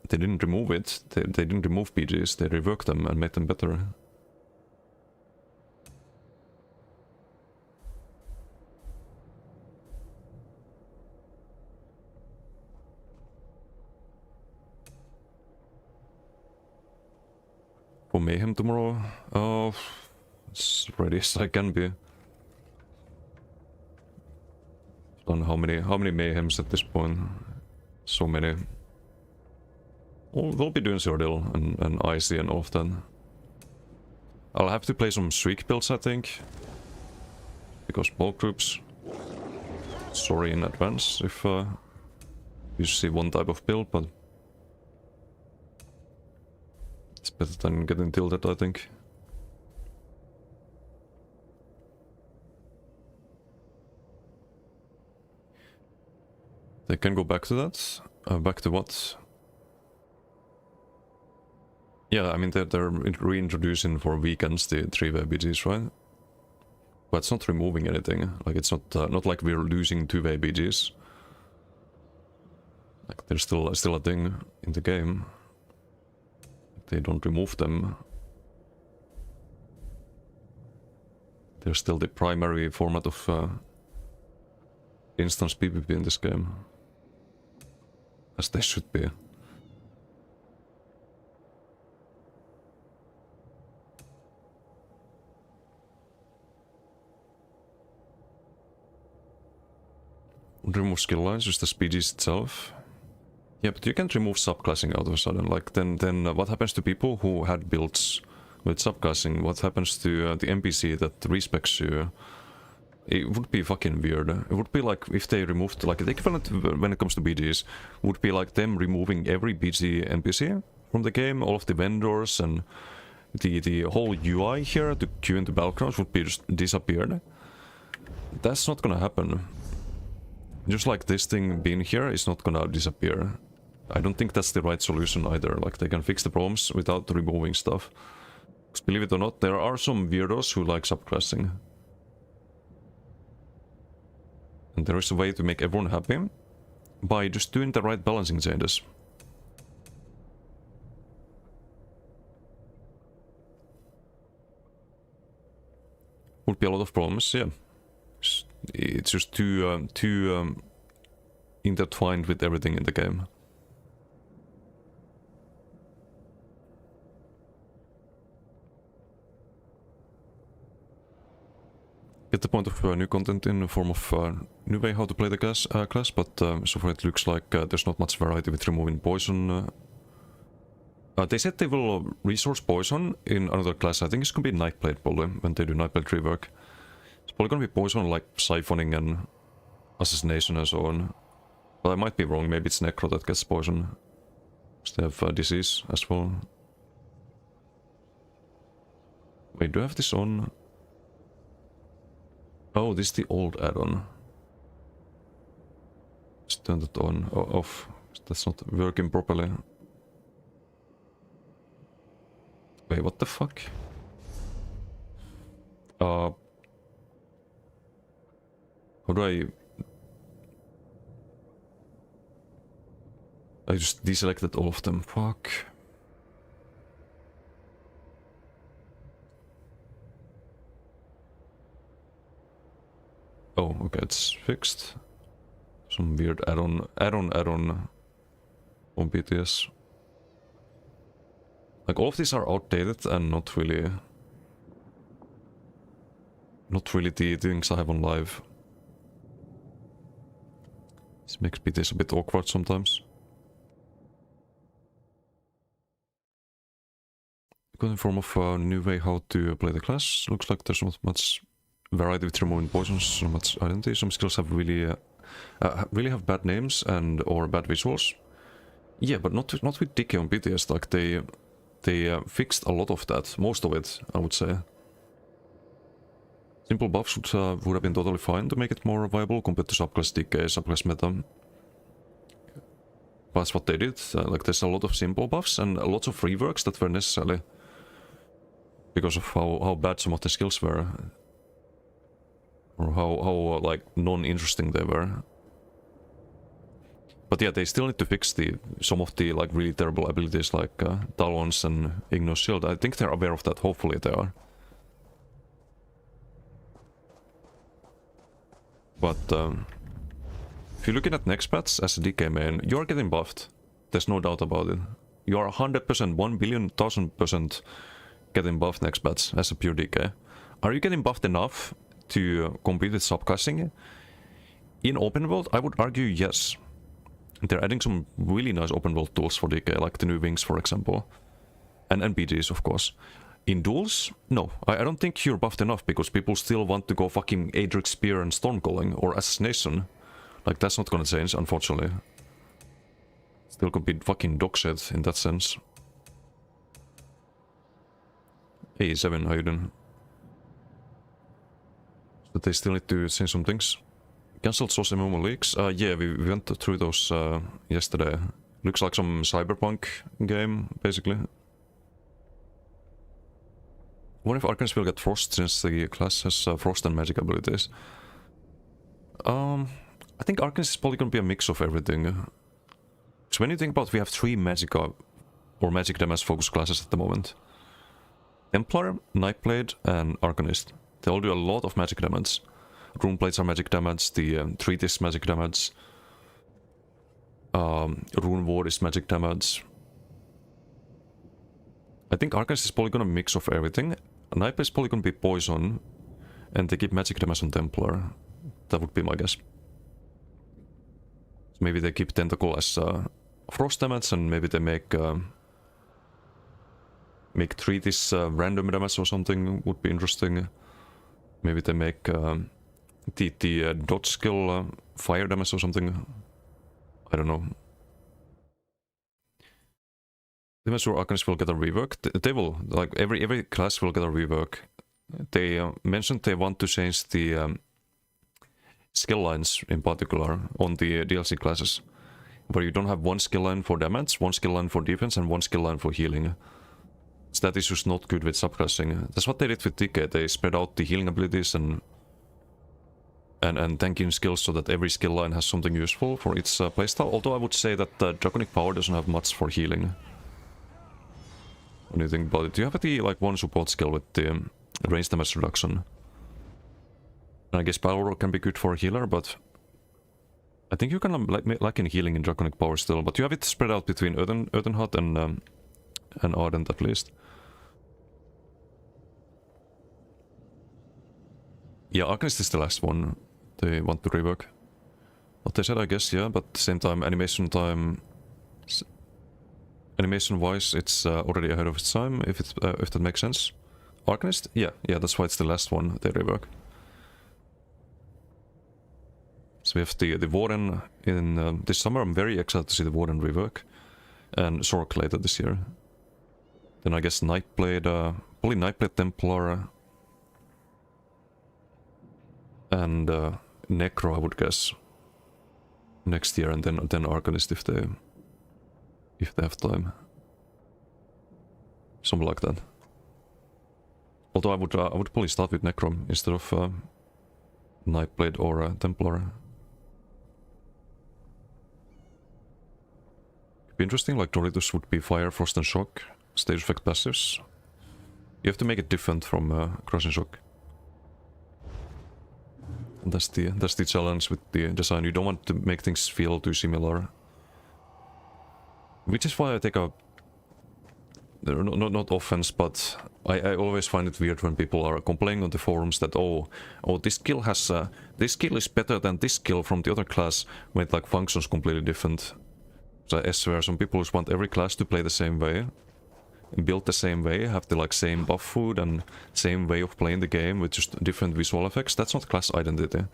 They didn't remove it. They didn't remove BGs. They reworked them and made them better. For Mayhem tomorrow? Oh, as ready as I can be. Done how many Mayhems at this point? So many. We'll be doing Zordil and Icy and all of that. I'll have to play some Shriek builds, I think. Because bulk groups. Sorry in advance if you see one type of build, but it's better than getting tilted, I think. They can go back to that. Back to what? Yeah, I mean they're reintroducing for weekends the 3-way BGs, right? But it's not removing anything. Like it's not like we're losing 2-way BGs. Like there's still a thing in the game. They don't remove them. They're still the primary format of instance PvP in this game. As they should be. Remove skill lines, just the species itself. Yeah, but you can't remove subclassing out of a sudden. Like, then what happens to people who had builds with subclassing? What happens to the NPC that respects you? It would be fucking weird. It would be like if they removed, like, the equivalent when it comes to BGs would be like them removing every BG NPC from the game, all of the vendors and the whole UI here to queue into battlegrounds would be just disappeared. That's not gonna happen. Just like this thing being here is not gonna disappear. I don't think that's the right solution either. Like, they can fix the problems without removing stuff. Because believe it or not, there are some weirdos who like subclassing. And there is a way to make everyone happy by just doing the right balancing changes. Would be a lot of problems, yeah. It's just too intertwined with everything in the game. Get the point of new content in the form of new way how to play the class, but so far it looks like there's not much variety with removing poison. They said they will resource poison in another class. I think it's gonna be Nightblade probably when they do Nightblade rework. It's probably gonna be poison like siphoning and assassination and so on. But I might be wrong, maybe it's Necro that gets poison. Because they have disease as well. Wait, do I have this on? Oh, this is the old add-on. Let's turn that on or off. That's not working properly. Wait, what the fuck? How do I just deselected all of them. Fuck. Oh, okay, it's fixed. Some weird add-on on PTS. Like, all of these are outdated and not really the things I have on live. This makes PTS a bit awkward sometimes. Good in form of a new way how to play the class. Looks like there's not much variety with removing poisons, not much identity. Some skills have really have bad names and or bad visuals. Yeah, but not with Decay on PTS. Like they fixed a lot of that, most of it, I would say. Simple buffs would have been totally fine to make it more viable compared to subclass Decay, subclass meta. But that's what they did. Like, there's a lot of simple buffs and lots of reworks that were necessary because of how bad some of the skills were, or how like non-interesting they were. But yeah, they still need to fix some of the like really terrible abilities like Talons and Ignos Shield. I think they're aware of that. Hopefully they are. But if you're looking at next patch as a DK main, you're getting buffed. There's no doubt about it. You are 100%, 1,000,000,000% getting buffed next patch as a pure DK. Are you getting buffed enough to compete with subclassing? In open world, I would argue yes. They're adding some really nice open world tools for DK, like the new wings, for example. And NPGs, of course. In duels, no. I don't think you're buffed enough, because people still want to go fucking Adric Spear and Stormcalling, or Assassination. Like, that's not gonna change, unfortunately. Still could be fucking dog shit in that sense. Hey, Seven, how you doing? But they still need to change some things. Cancelled Source MMO leaks? Yeah, we went through those yesterday. Looks like some cyberpunk game, basically. What if Arcanist will get Frost since the class has Frost and magic abilities? I think Arcanist is probably gonna be a mix of everything. So when you think about, we have 3 Magica or magic damage focused classes at the moment. Templar, Nightblade, and Arcanist. They all do a lot of magic damage. Rune plates are magic damage, the treatise magic damage. Rune ward is magic damage. I think Arcanist is probably gonna mix of everything. Nightblade is probably gonna be poison, and they keep magic damage on Templar. That would be my guess. So maybe they keep Tentacle as frost damage, and maybe they make treatise random damage or something. Would be interesting. Maybe they make the dodge skill fire damage or something. I don't know. I'm sure Arcanist will get a rework. They will, like every class will get a rework. They mentioned they want to change the skill lines in particular on the DLC classes, where you don't have one skill line for damage, one skill line for defense, and one skill line for healing. So that is just not good with subclassing. That's what they did with DK. They spread out the healing abilities and tanking skills so that every skill line has something useful for its playstyle. Although I would say that Draconic Power doesn't have much for healing. When you think about it, you have the like one support skill with the range damage reduction. And I guess Power can be good for a healer, but I think you can like in healing in Draconic Power still. But you have it spread out between Earthenhut and Ardent at least. Yeah, Arcanist is the last one they want to rework. What they said, I guess, yeah, but at the same time, animation-wise, it's already ahead of its time, if that makes sense. Arcanist? Yeah, that's why it's the last one they rework. So we have the Warden in this summer. I'm very excited to see the Warden rework. And Sork later this year. Then I guess Nightblade, probably Nightblade Templar. And Necro, I would guess. Next year, and then Arcanist if they have time. Something like that. Although I would probably start with Necro instead of Nightblade or Templar. Could be interesting, like Doritos would be Fire, Frost and Shock, stage effect passives. You have to make it different from Crush and Shock. And that's the challenge with the design. You don't want to make things feel too similar. Which is why I take a... Not offense, but I always find it weird when people are complaining on the forums that oh this skill has this skill is better than this skill from the other class when it like functions completely different. So I swear some people just want every class to play the same way, build the same way, have the like same buff food and same way of playing the game with just different visual effects. That's not class identity.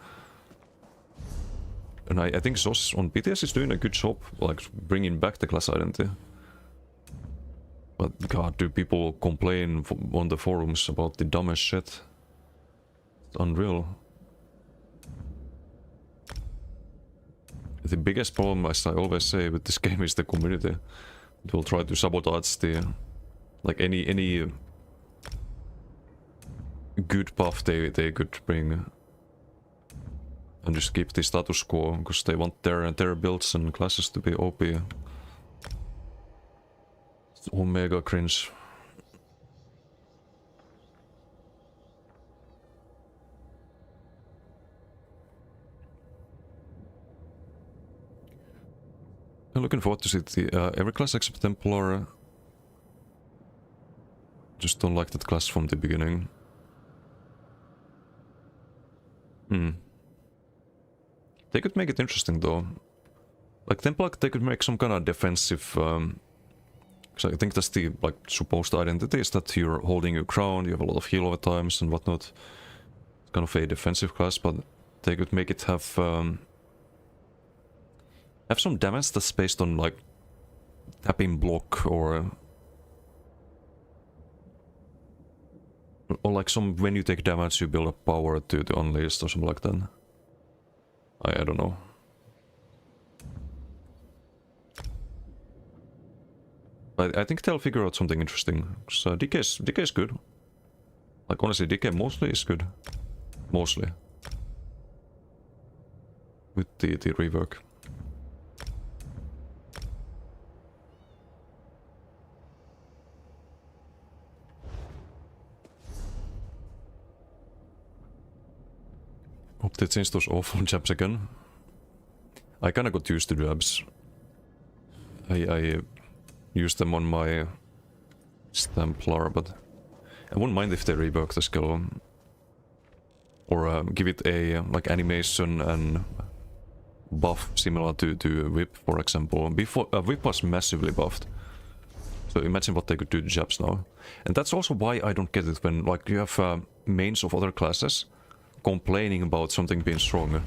And I think Zos on PTS is doing a good job, like bringing back the class identity. But god, do people complain on the forums about the dumbest shit? It's unreal. The biggest problem, as I always say, with this game is the community. It will try to sabotage the... like any good buff they could bring. And just keep the status quo, because they want their builds and classes to be OP. It's omega cringe. I'm looking forward to see the every class except Templar. Just don't like that class from the beginning. They could make it interesting though. Like Templar, they could make some kind of defensive... Because I think that's the like supposed identity, is that you're holding your crown, you have a lot of heal over times and whatnot. It's kind of a defensive class, but they could make it have some damage that's based on like tapping block or like some when you take damage you build up power to the unleashed or something like that. I don't know. I think they'll figure out something interesting. So DK is good. Like honestly, DK mostly is good. Mostly. With the rework. Hope they change those awful jabs again. I kinda got used to jabs. I used them on my Templar, but I wouldn't mind if they rework the skill. Or give it a like animation and buff similar to Whip, for example. Before Whip was massively buffed. So imagine what they could do to jabs now. And that's also why I don't get it when like you have mains of other classes complaining about something being stronger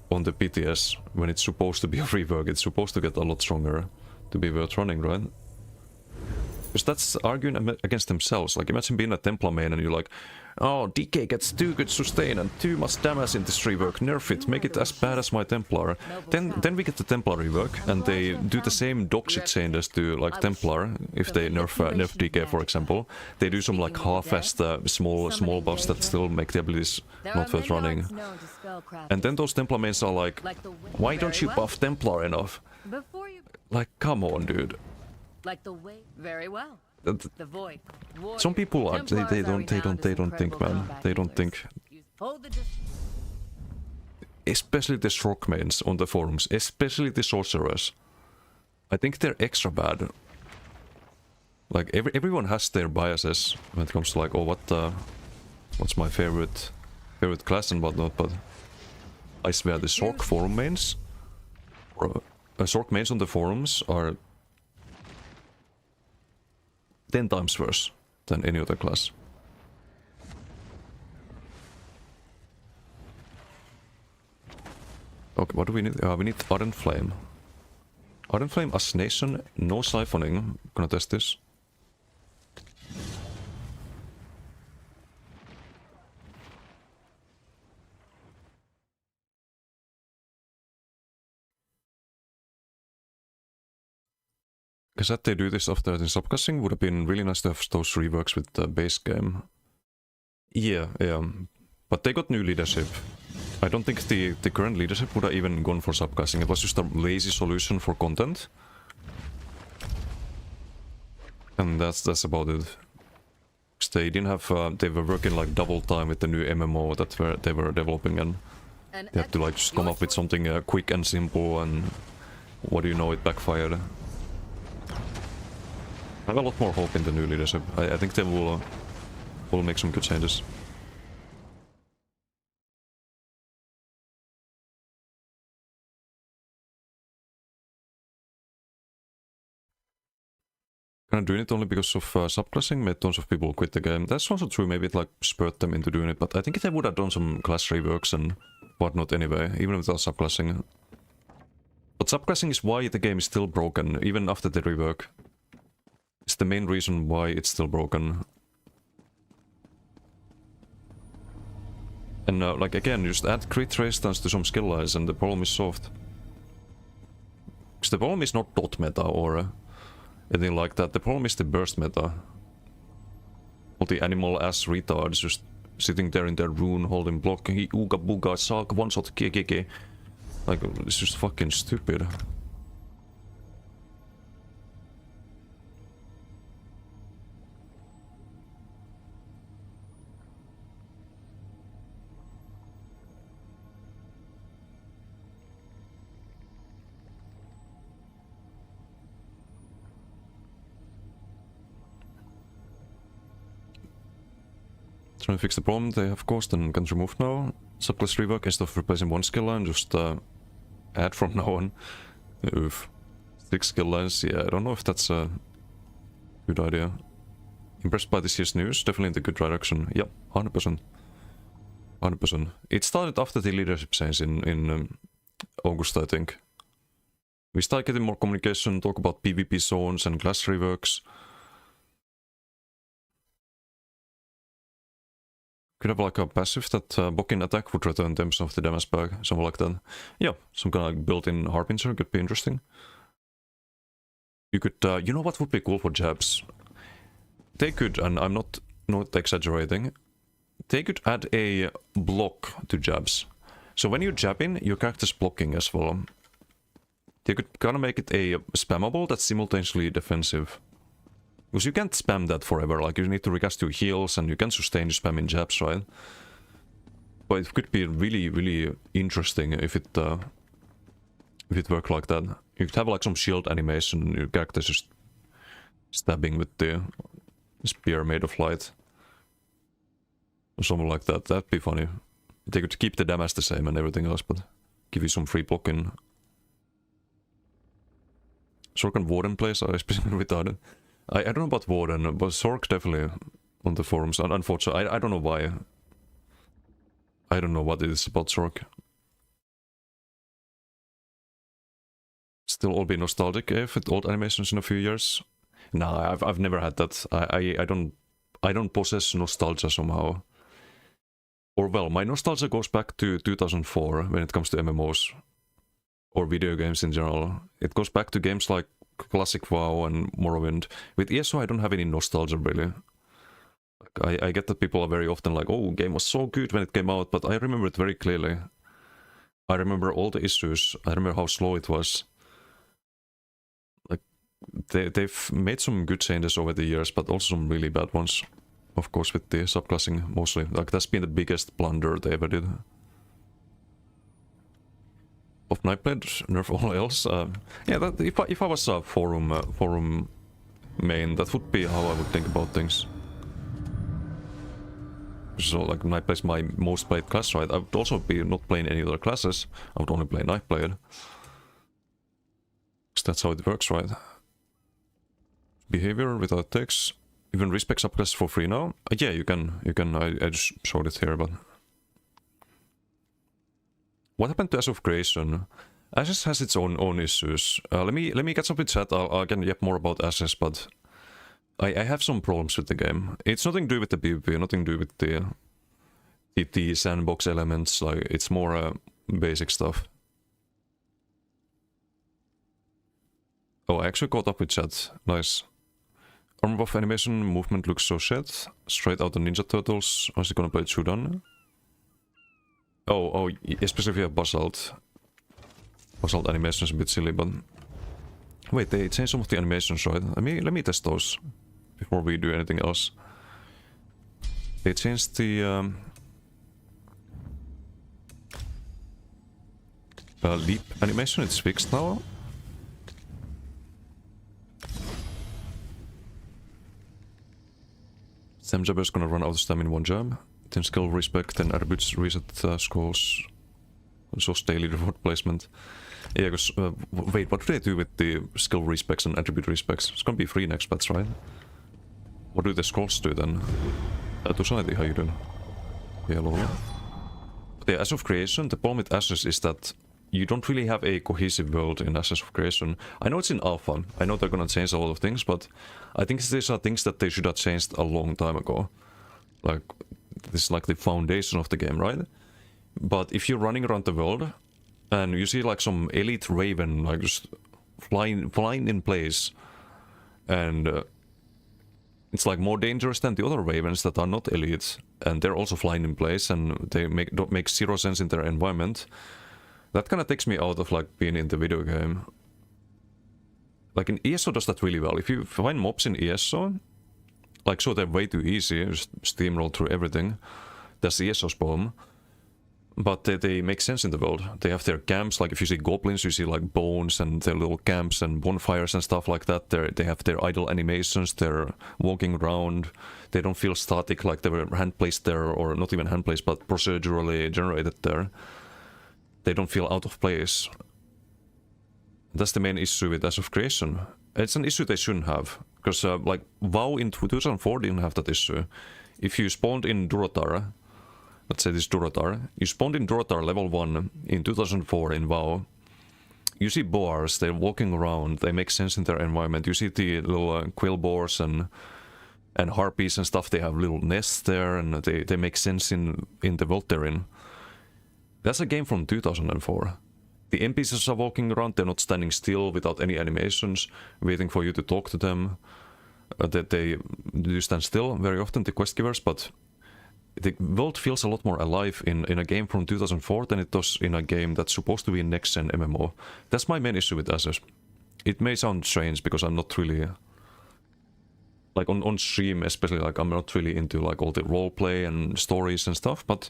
on the PTS when it's supposed to be a rework. It's supposed to get a lot stronger to be worth running, right? Because that's arguing against themselves. Like imagine being a Templar main and you're like, oh, DK gets too good sustain and too much damage in this rework, nerf it, make it as bad as my Templar. Then we get the Templar rework and they do the same dog shit changes to like Templar, if they nerf DK for example. They do some like half-assed small buffs that still make the abilities not worth running. And then those Templar mains are like, why don't you buff Templar enough? Like, come on, dude. Like the way, very well. The void. Some people are they don't think, man. They don't think. Especially the Stroke mains on the forums, especially the sorcerers. I think they're extra bad. Like everyone has their biases when it comes to like, oh, what's my favorite class and whatnot. But I swear the Sorc forum mains, or Sorc mains on the forums are 10 times worse than any other class. Okay, what do we need? We need Ardent Flame. Ardent Flame, Assassination, no siphoning. Gonna test this. Because that they do this after the subclassing would have been really nice to have those reworks with the base game. Yeah. But they got new leadership. I don't think the current leadership would have even gone for subclassing. It was just a lazy solution for content. And that's about it. Because they didn't have they were working like double time with the new MMO that they were developing, and they had to like just come up with something quick and simple, and what do you know, it backfired. I have a lot more hope in the new leadership. I think they will make some good changes. Kind of doing it only because of subclassing made tons of people quit the game. That's also true. Maybe it like spurred them into doing it, but I think they would have done some class reworks and whatnot anyway, even without subclassing. But subclassing is why the game is still broken, even after the rework. It's the main reason why it's still broken. And like again, just add crit resistance to some skill lines and the problem is solved. Because the problem is not dot meta or anything like that. The problem is the burst meta. All the animal ass retards just sitting there in their rune holding block. Ooga booga, salk, one shot, keke. Like, it's just fucking stupid. Trying to fix the problem they have caused and can remove now. Subclass rework instead of replacing one skill line, just add from now on. Oof. 6 skill lines, yeah, I don't know if that's a good idea. Impressed by this year's news, definitely in the good direction. Yep, 100%. 100%. It started after the leadership change in August, I think. We started getting more communication, talk about PvP zones and class reworks. Could have like a passive that Bokin attack would return 10% of the damage back, something like that. Yeah, some kind of like built-in Harbinger could be interesting. You could, you know what would be cool for jabs? They could, and I'm not exaggerating, they could add a block to jabs. So when you jab in, your character's blocking as well. They could kind of make it a spammable that's simultaneously defensive. Because you can't spam that forever, like you need to recast your heals and you can sustain your spam in jabs, right? But it could be really, really interesting if it worked like that. You could have like some shield animation and your character's just stabbing with the spear made of light. Or something like that, that'd be funny. They could keep the damage the same and everything else, but give you some free blocking. Sork and Warden plays are especially retarded. I don't know about Warden, but Sork definitely on the forums. Unfortunately, I don't know why. I don't know what it is about Sork. Still all be nostalgic with old animations in a few years. Nah, I've never had that. I don't possess nostalgia somehow. Or well, my nostalgia goes back to 2004 when it comes to MMOs. Or video games in general. It goes back to games like Classic WoW and Morrowind. With ESO I don't have any nostalgia really. I get that people are very often like, oh, game was so good when it came out, but I remember it very clearly. I remember all the issues, I remember how slow it was. Like, they've made some good changes over the years, but also some really bad ones. Of course with the subclassing mostly. Like, that's been the biggest blunder they ever did. Of Nightblade, nerf all else. Yeah, that, if I was a forum main, that would be how I would think about things. So like Nightblade's my most played class, right? I would also be not playing any other classes. I would only play Nightblade. Because that's how it works, right? Behavior without text. Even respect subclass for free now. Yeah, you can. I just showed it here, but. What happened to ESO of Creation? Ashes has its own issues. Let me get some with chat. I'll get yep more about Ashes, but I have some problems with the game. It's nothing to do with the PvP, nothing to do with the sandbox elements. Like it's more basic stuff. Oh, I actually caught up with chat. Nice. Armor buff animation movement looks so shit. Straight out of Ninja Turtles. I was gonna play Chudan. Oh, especially if Basalt. Basalt animation is a bit silly, but... Wait, they changed some of the animations, right? Let me test those before we do anything else. They changed the... leap animation, it's fixed now. Stem jabber is gonna run out of stamina in one jab. Then skill respect, then attributes reset scores. So daily reward placement. Yeah, because wait, what do they do with the skill respects and attribute respects? It's gonna be free next patch, right? What do the scrolls do then? Society, how you doing? Yeah, lol. But yeah, Ashes of Creation, the problem with Ashes is that you don't really have a cohesive world in Ashes of Creation. I know it's in alpha, I know they're gonna change a lot of things, but I think these are things that they should have changed a long time ago. Like, this is like the foundation of the game, right? But if you're running around the world and you see like some elite raven like just flying in place, and it's like more dangerous than the other ravens that are not elite, and they're also flying in place and they don't make zero sense in their environment. That kind of takes me out of like being in the video game. Like in ESO does that really well. If you find mobs in ESO, like, so they're way too easy, just steamroll through everything. That's the ESO's problem. But they make sense in the world. They have their camps, like if you see goblins, you see like bones and their little camps and bonfires and stuff like that. They have their idle animations, they're walking around. They don't feel static like they were hand-placed there, or not even hand-placed, but procedurally generated there. They don't feel out of place. That's the main issue with Ashes of Creation. It's an issue they shouldn't have. Because like WoW in 2004 didn't have that issue. If you spawned in Durotar, let's say this Durotar, you spawned in Durotar level 1 in 2004 in WoW. You see boars, they're walking around, they make sense in their environment. You see the little quill boars and And harpies and stuff, they have little nests there, and they make sense in the world they're in. That's a game from 2004. The NPCs are walking around, they're not standing still without any animations, waiting for you to talk to them. They do stand still very often, the quest givers, but the world feels a lot more alive in a game from 2004 than it does in a game that's supposed to be a next-gen MMO. That's my main issue with Ashes. It may sound strange because I'm not really... Like on stream especially, like I'm not really into like all the roleplay and stories and stuff, but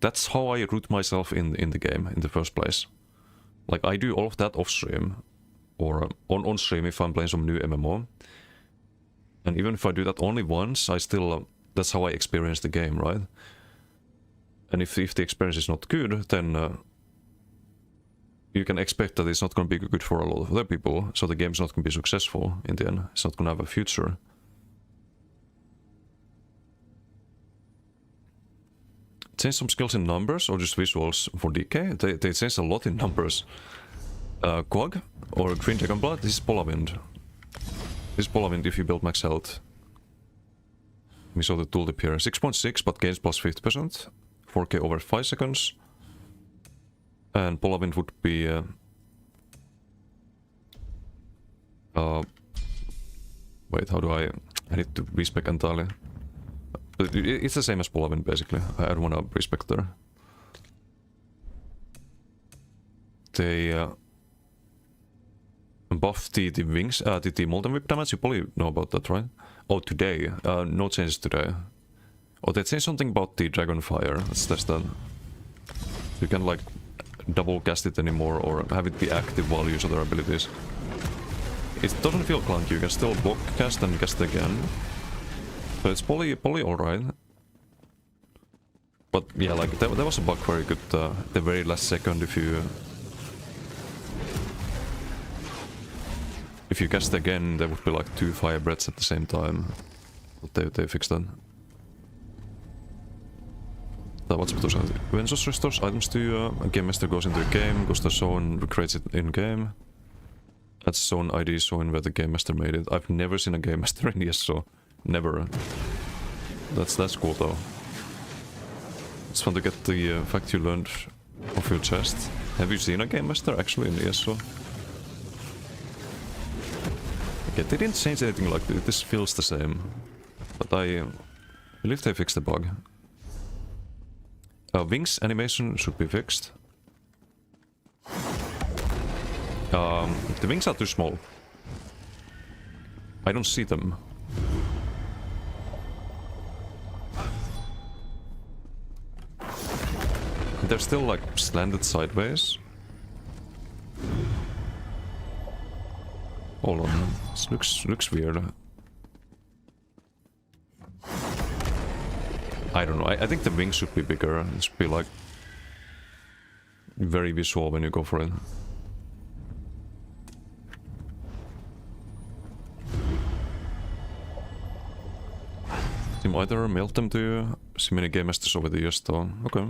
that's how I root myself in the game in the first place. Like I do all of that off stream or on stream if I'm playing some new MMO. And even if I do that only once, I still that's how I experience the game, right? And if the experience is not good, then you can expect that it's not going to be good for a lot of other people, so the game's not going to be successful in the end. It's not going to have a future. Change some skills in numbers or just visuals for DK? They change a lot in numbers. Quag or Green Dragon Blood, this is Polawind. This is Polawind if you build max health. We saw the tooltip here. 6.6 but gains plus 50%. 4k over 5 seconds. And Polawind would be... wait, how do I need to respec entirely? But it's the same as Polawind basically. I don't want to respec there. They buff the wings, the Molten Whip damage. You probably know about that, right? Oh, today. No changes today. Oh, they changed something about the Dragonfire. Let's test that. You can like double cast it anymore or have it be active while you use other abilities. It doesn't feel clunky. You can still block cast and cast again. So it's probably alright. But yeah, like there was a bug where you could the very last second if you cast again, there would be like 2 fire breaths at the same time. But they fixed that. What's between when Sos restores items to you, a game master goes into a game, goes to zone, recreates it in game. That's zone ID zone where the game master made it. I've never seen a game master in ESO. Never. That's cool though. It's fun to get the fact you learned off your chest. Have you seen a game master actually in ESO? Okay, they didn't change anything like this. This feels the same. But I believe they fixed the bug. Wings animation should be fixed. The wings are too small. I don't see them. They're still like slanted sideways. Hold on, this looks weird. I don't know, I think the wings should be bigger. It should be like very visual when you go for it. Team either melt them to you. See many game masters over the years though. Okay.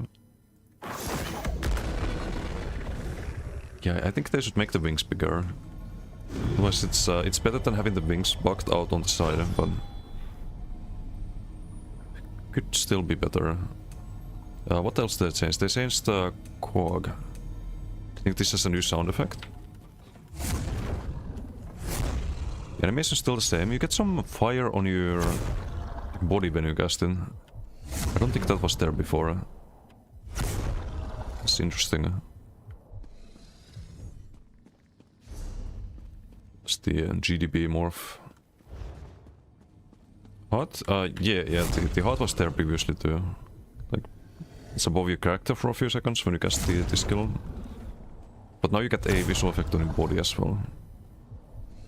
Yeah, I think they should make the wings bigger. Otherwise it's better than having the wings bugged out on the side, but could still be better. What else did they change? They changed the Quag. I think this has a new sound effect. The animation is still the same. You get some fire on your body when you cast it. I don't think that was there before. It's interesting. It's the GDB morph. Heart? Yeah, the heart was there previously too. Like, it's above your character for a few seconds when you cast the skill. But now you get a visual effect on your body as well.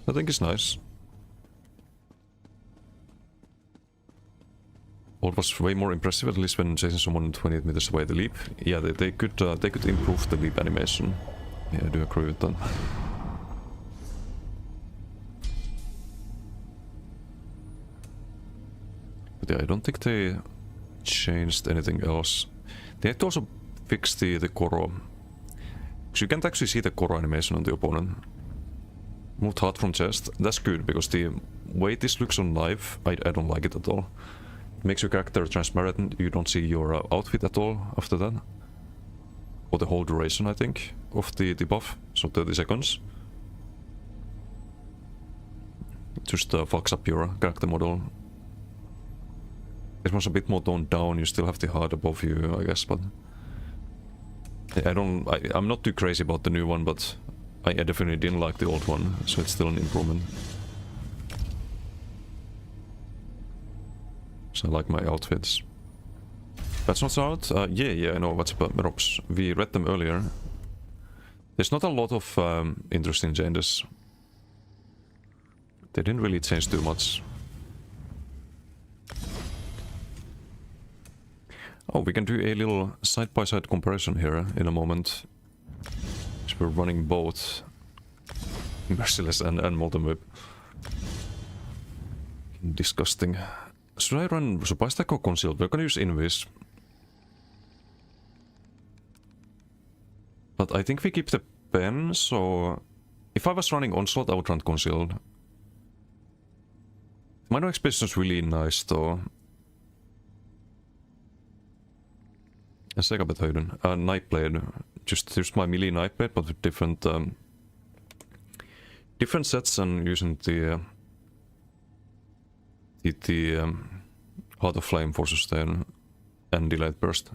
I think it's nice. What was way more impressive, at least when chasing someone 28 meters away, the leap. Yeah, they could improve the leap animation. Yeah, I do agree with that. But yeah, I don't think they changed anything else. They had to also fix the Koro. Because you can't actually see the Koro animation on the opponent. Moved hard from chest. That's good, because the way this looks on live, I don't like it at all. It makes your character transparent, you don't see your outfit at all after that. For the whole duration, I think, of the buff, so 30 seconds. It just fucks up your character model. It was a bit more toned down, you still have the HUD above you, I guess, but... I'm not too crazy about the new one, but I definitely didn't like the old one, so it's still an improvement. So I like my outfits. Patch notes out? Yeah, I know what's about drops. We read them earlier. There's not a lot of interesting changes. They didn't really change too much. Oh, we can do a little side-by-side comparison here in a moment. Because we're running both Merciless and Molten Whip. Disgusting. Should I run Supply Stack or Concealed? We're gonna use Invis. But I think we keep the pen, so... If I was running Onslaught, I would run Concealed. Minor Expression is really nice, though. Sega Bethöiden. Nightblade. Just my melee Nightblade, but with different different sets and using the Heart of Flame for sustain and delayed burst.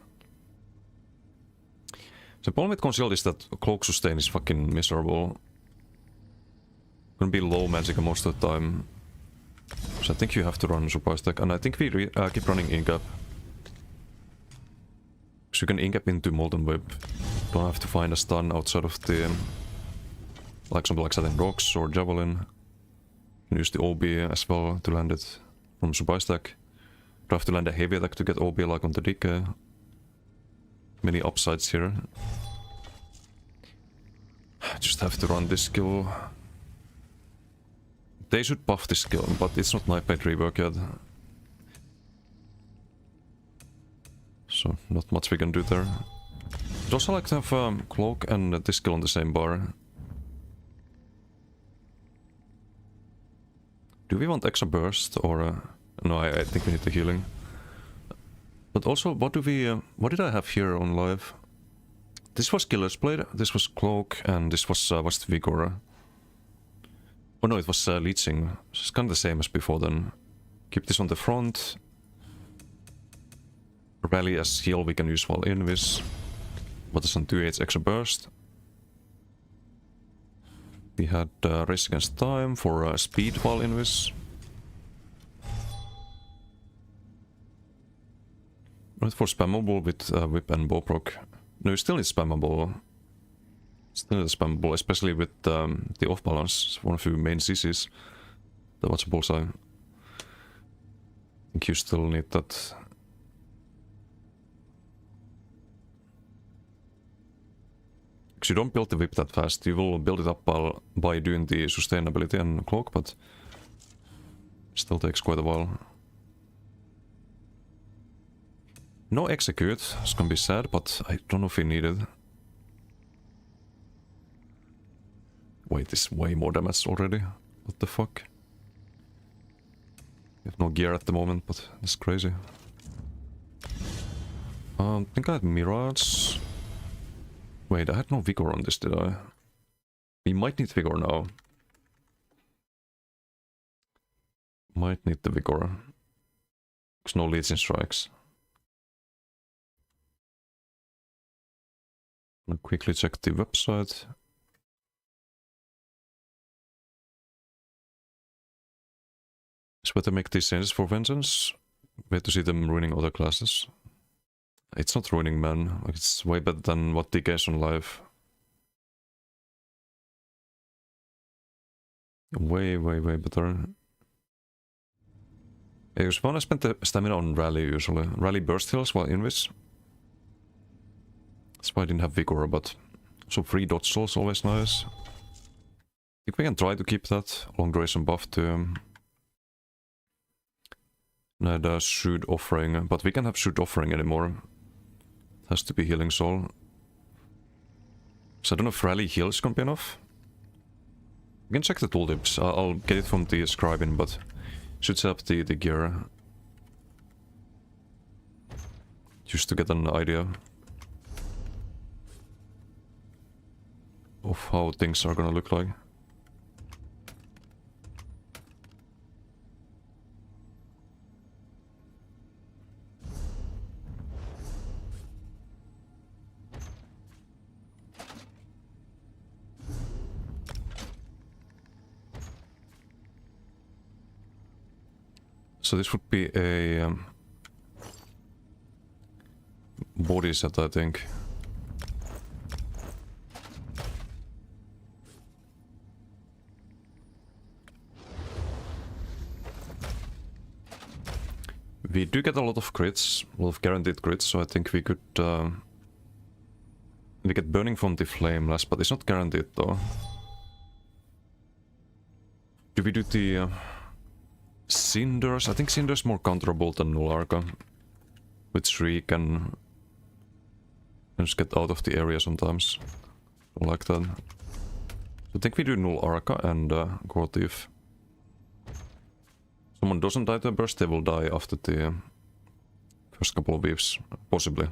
The problem with Concealed is that cloak sustain is fucking miserable. Gonna be low magic most of the time. So I think you have to run Supply Stack, and I think we keep running Incap. So you can Incap into Molten Whip. Don't have to find a stun outside of the... like something like Satin Rocks or Javelin. You can use the OB as well to land it from Supply Stack. Don't have to land a heavy attack to get OB like on the Decay. Many upsides here. Just have to run this skill. They should buff this skill, but it's not Nightblade rework yet. So, not much we can do there. I'd also like to have Cloak and this skill on the same bar. Do we want extra burst or... no, I think we need the healing. But also, what do we... what did I have here on live? This was Killer's Blade, this was Cloak, and this was Vigor. Oh no, it was Leeching. It's kind of the same as before then. Keep this on the front. Rally as heal we can use while Invis. What is on 2/8 extra burst. We had Race Against Time for speed while Invis. Not for spammable with Whip and Bowproc. No, still is spammable. Still is spammable, especially with the off balance. One of your main CCs. That was a bullseye. I think you still need that. Because you don't build the whip that fast. You will build it up by doing the sustainability and cloak, but still takes quite a while. No execute. It's gonna be sad, but I don't know if we need it. Wait, this is way more damage already. What the fuck? We have no gear at the moment, but that's crazy. I think I had Mirage. Wait, I had no Vigor on this, did I? We might need Vigor now. Might need the Vigor. There's no Legion Strikes. I'll quickly check the website. It's better make these changes for Vengeance. Wait to see them ruining other classes. It's not ruining, man. Like, it's way better than what DK is on live. Way better. I just wanna spend the stamina on Rally usually. Rally burst heals while Invis. That's why I didn't have Vigor, but also free dodge is always nice. I think we can try to keep that long duration buff to add Shoot Offering, but we can't have Shoot Offering anymore. It has to be Healing Soul. So I don't know if Rally heal is gonna be enough. You can check the tooltips. I'll get it from the scribing, but should set up the gear just to get an idea of how things are gonna look like. So this would be a body set, I think. We do get a lot of crits, a lot of guaranteed crits, so I think we could... we get burning from the flameless, but it's not guaranteed though. Do we do the... Cinders? I think Cinder's more counterable than Null Arca. With Shriek and just get out of the area sometimes. Don't like that. So I think we do Null Arca and Gore Thief. Someone doesn't die to a burst, they will die after the first couple of waves, possibly.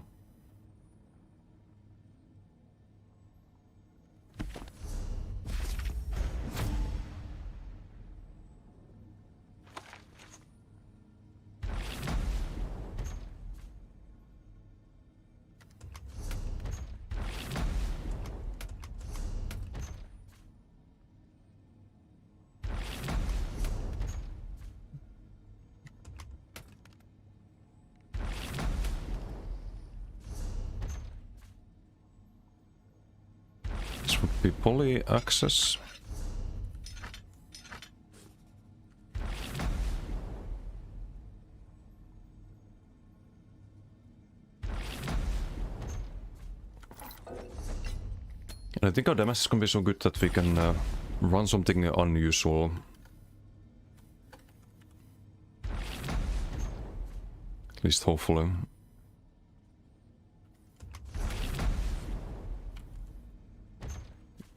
This would be poly access. And I think our damage is gonna be so good that we can run something unusual. At least hopefully.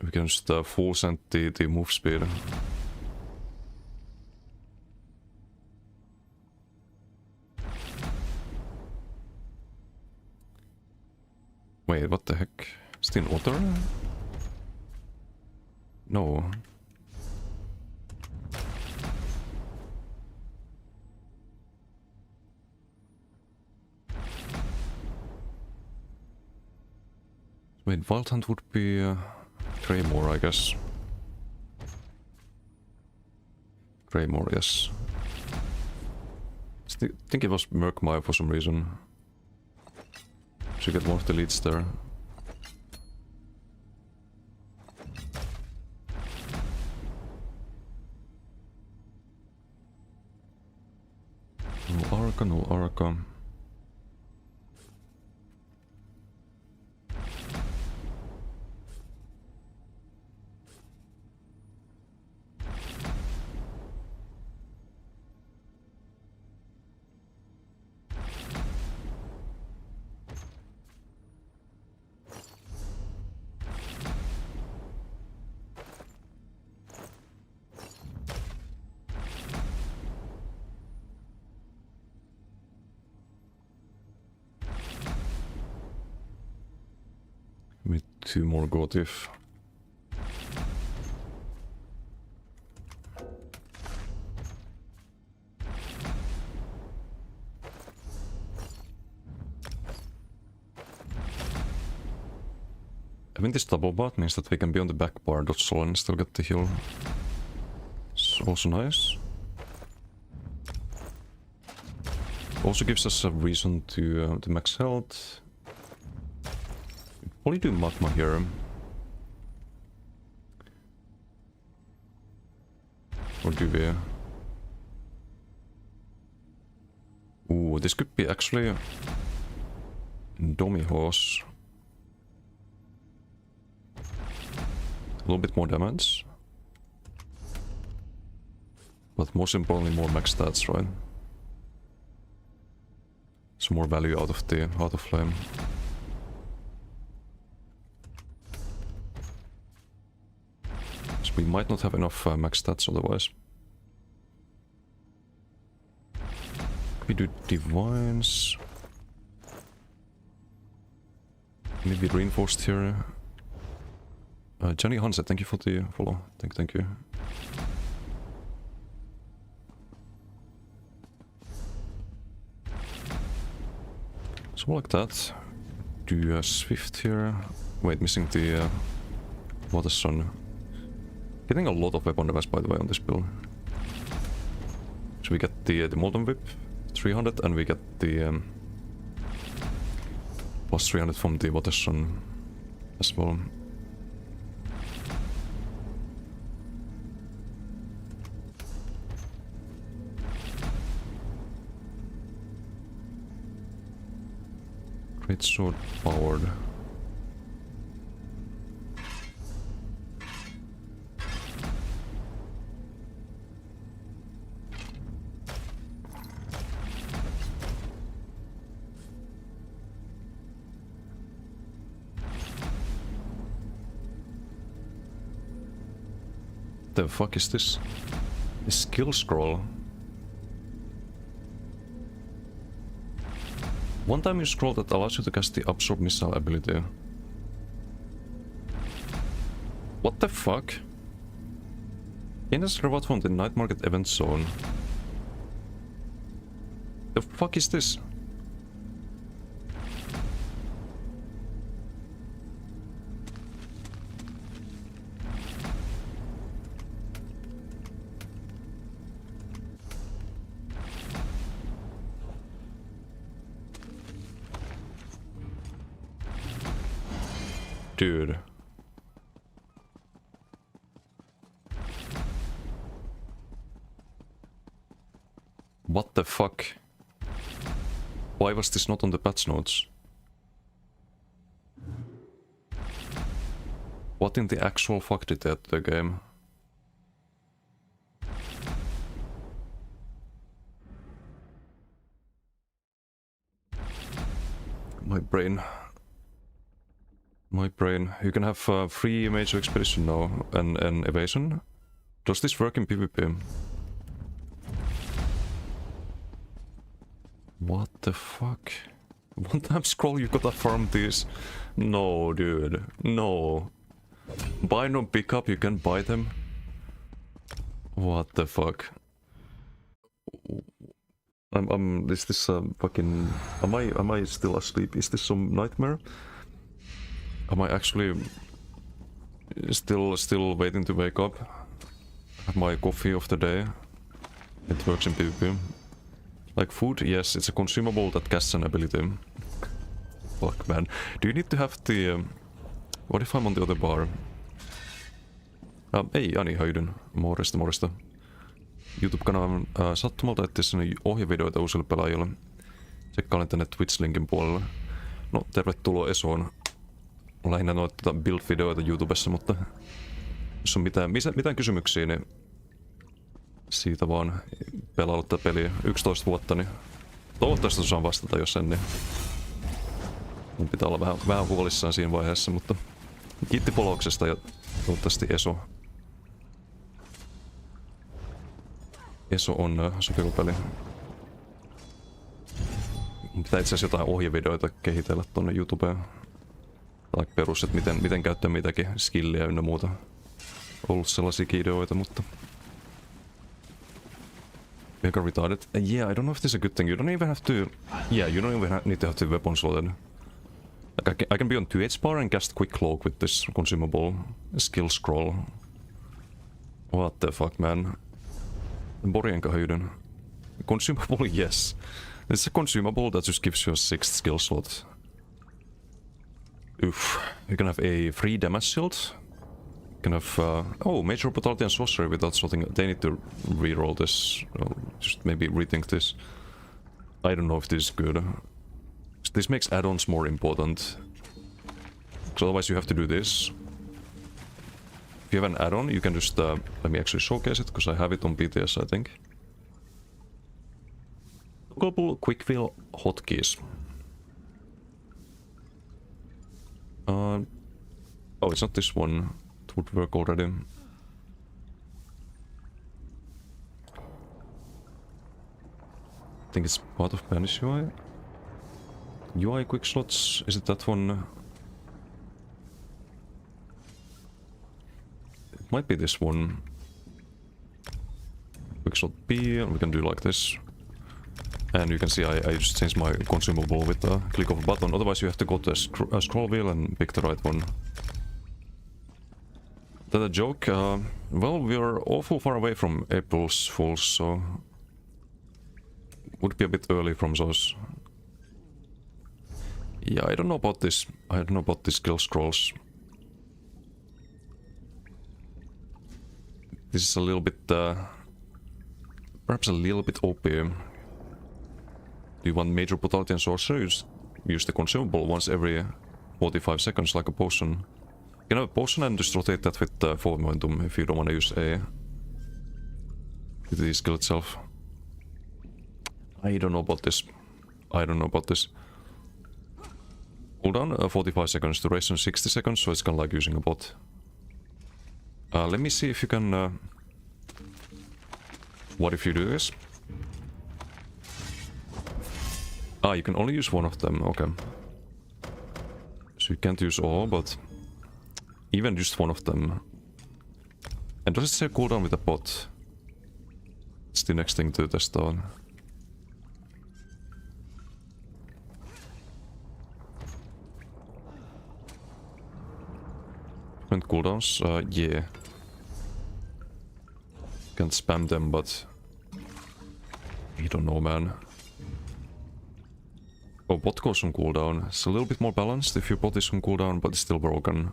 We can just full send the move speed. Wait, what the heck? Is it in water? No. Wait, Wild Hunt would be Greymore, I guess. Greymore, yes. I think it was Murkmire for some reason. Should get one of the leads there. No Arca, no Arca. With 2 more Gotif. Having this double bot means that we can be on the back bar dodge solo and still get the heal. It's also nice. Also gives us a reason to max health. Probably do magma here. Or do we? Ooh, this could be actually Domi Horse. A little bit more damage. But most importantly more max stats, right? Some more value out of the Heart of Flame. We might not have enough max stats otherwise. We do divines. Maybe reinforced here. Johnny Hanset, thank you for the follow. Thank you. So like that. Do a Swift here. Wait, missing the Water Sun. Getting a lot of weapon damage by the way on this build. So we get the Molten Whip, 300, and we get the plus 300 from the Water Sun as well. Great sword powered. The fuck is this? A skill scroll. One time you scroll that allows you to cast the absorb missile ability. What the fuck? Gains reward from the night market event zone. The fuck is this? Dude. What the fuck? Why was this not on the patch notes? What in the actual fuck did that the game? My brain. My brain. You can have free major expedition now and evasion. Does this work in PvP? What the fuck? One time scroll you gotta farm these? No, dude. No. Buy no pickup, you can buy them? What the fuck? Is this fucking... Am I still asleep? Is this some nightmare? Am I actually still waiting to wake up? Have my coffee of the day. It works in PvP. Like food, yes, it's a consumable that casts an ability. Fuck man. Do you need to have the... What if I'm on the other bar? Ei Ani, how you doing? Morjesta. YouTube-kanavan sattumalta etsiä sinne ohjevideoita uusille pelaajille. Tsekkailen tänne Twitch-linkin puolella. No, tervetuloa ESOon. Lähinnä noita build-videoita YouTubessa, mutta jos on mitään kysymyksiä, niin siitä vaan pelaillut tätä peliä 11 vuotta, niin toivottavasti osaan vastata, jos en, niin mun pitää olla vähän huolissaan siinä vaiheessa, mutta kiitti poloksesta ja toivottavasti ESO on sopiva peli. Pitää itse asiassa jotain ohjevideoita kehitellä tonne YouTubeen. Tai perus, että miten käyttää mitäkin skilliä ynnä muuta. Ollut sellaisia ideoita, mutta... Mega retarded. Yeah, I don't know if this is a good thing. You don't even have to... Yeah, you don't even need to have the weapon slotted. Like I can be on 2 HP and cast quick cloak with this consumable skill scroll. What the fuck, man? Borienka höjden. Consumable, yes. It's a consumable that just gives you a 6th skill slot. Oof. You can have a free damage shield. You can have... oh, Major Brutality and Sorcery without slotting. They need to reroll this. Just maybe rethink this. I don't know if this is good. This makes add-ons more important. Because otherwise you have to do this. If you have an add-on, you can just... let me actually showcase it, because I have it on PTS, I think. Global Quickfill hotkeys. Oh, it's not this one. It would work already. I think it's part of Banish UI. UI quick slots, is it that one? It might be this one. Quick slot B, and we can do like this. And you can see I just changed my consumable with the click of a button. Otherwise you have to go to a scroll wheel and pick the right one. That a joke? Well, we're awful far away from April's Fools, so... Would be a bit early from those. Yeah, I don't know about this. I don't know about these skill scrolls. This is a little bit... perhaps a little bit OP. Do you want major brutality and sorcery? Use the consumable once every 45 seconds like a potion. You can have a potion and just rotate that with forward momentum if you don't want to use a... the skill itself. I don't know about this. I don't know about this. Cooldown 45 seconds, duration 60 seconds, so it's kind of like using a bot. Let me see if you can... what if you do this? Ah, you can only use one of them, okay. So you can't use all, but... even just one of them. And does it say cooldown with a bot? It's the next thing to test on. Different cooldowns? Yeah. Can't spam them, but... I don't know, man. Oh, bot goes on cooldown. It's a little bit more balanced if your bot is on cooldown, but it's still broken.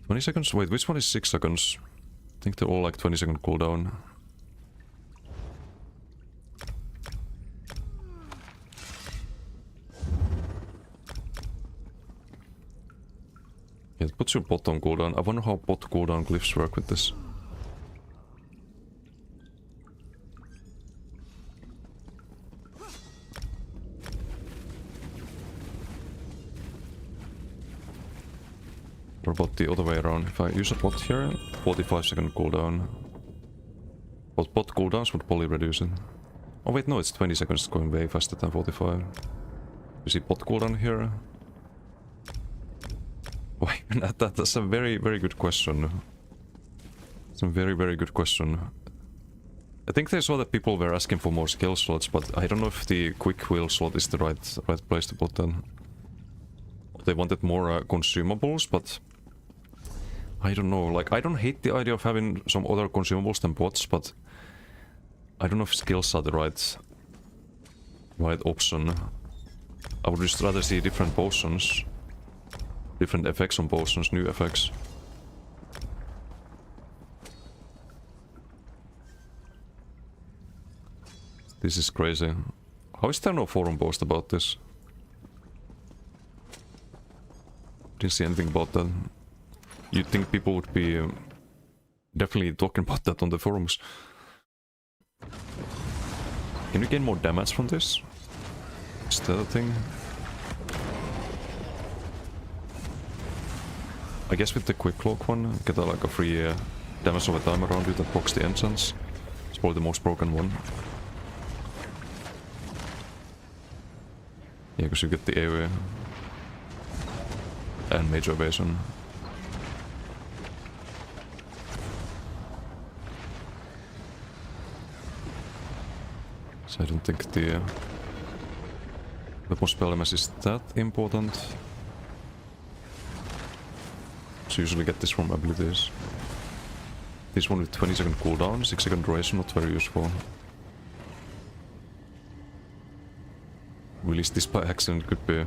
20 seconds? Wait, which one is 6 seconds? I think they're all like 20-second cooldown. Yeah, it puts your bot on cooldown. I wonder how bot cooldown glyphs work with this. What about the other way around? If I use a bot here, 45-second cooldown. But bot cooldowns would probably reduce it. Oh wait, no, it's 20 seconds going way faster than 45. You see bot cooldown here? Wait, that's a very, very good question. It's a very, very good question. I think they saw that people were asking for more skill slots, but I don't know if the quick wheel slot is the right place to put them. They wanted more consumables, but... I don't know, like, I don't hate the idea of having some other consumables than bots, but... I don't know if skills are the right option. I would just rather see different potions. Different effects on potions, new effects. This is crazy. How is there no forum post about this? Didn't see anything about that. You'd think people would be definitely talking about that on the forums. Can you gain more damage from this? Is that a thing? I guess with the quick cloak one, get like a free damage over time around you that blocks the entrance. It's probably the most broken one. Yeah, because you get the area. And major evasion. So I don't think the weapon spell damage is that important. So usually get this from abilities. This one with 20-second cooldown, 6-second duration, not very useful. Release this by accident could be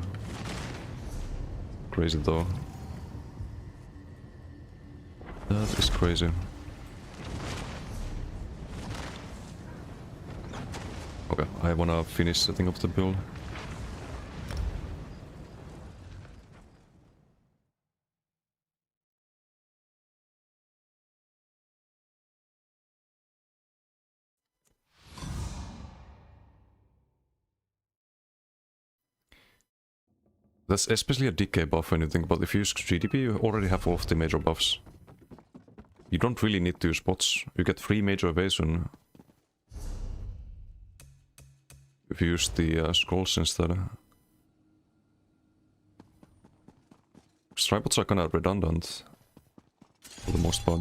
crazy though. That is crazy. Okay, I wanna finish setting up the build. That's especially a decay buff when you think about if you use GDP, you already have all of the major buffs. You don't really need to use bots. You get free major evasion use the scrolls instead. Tripods are kinda redundant for the most part.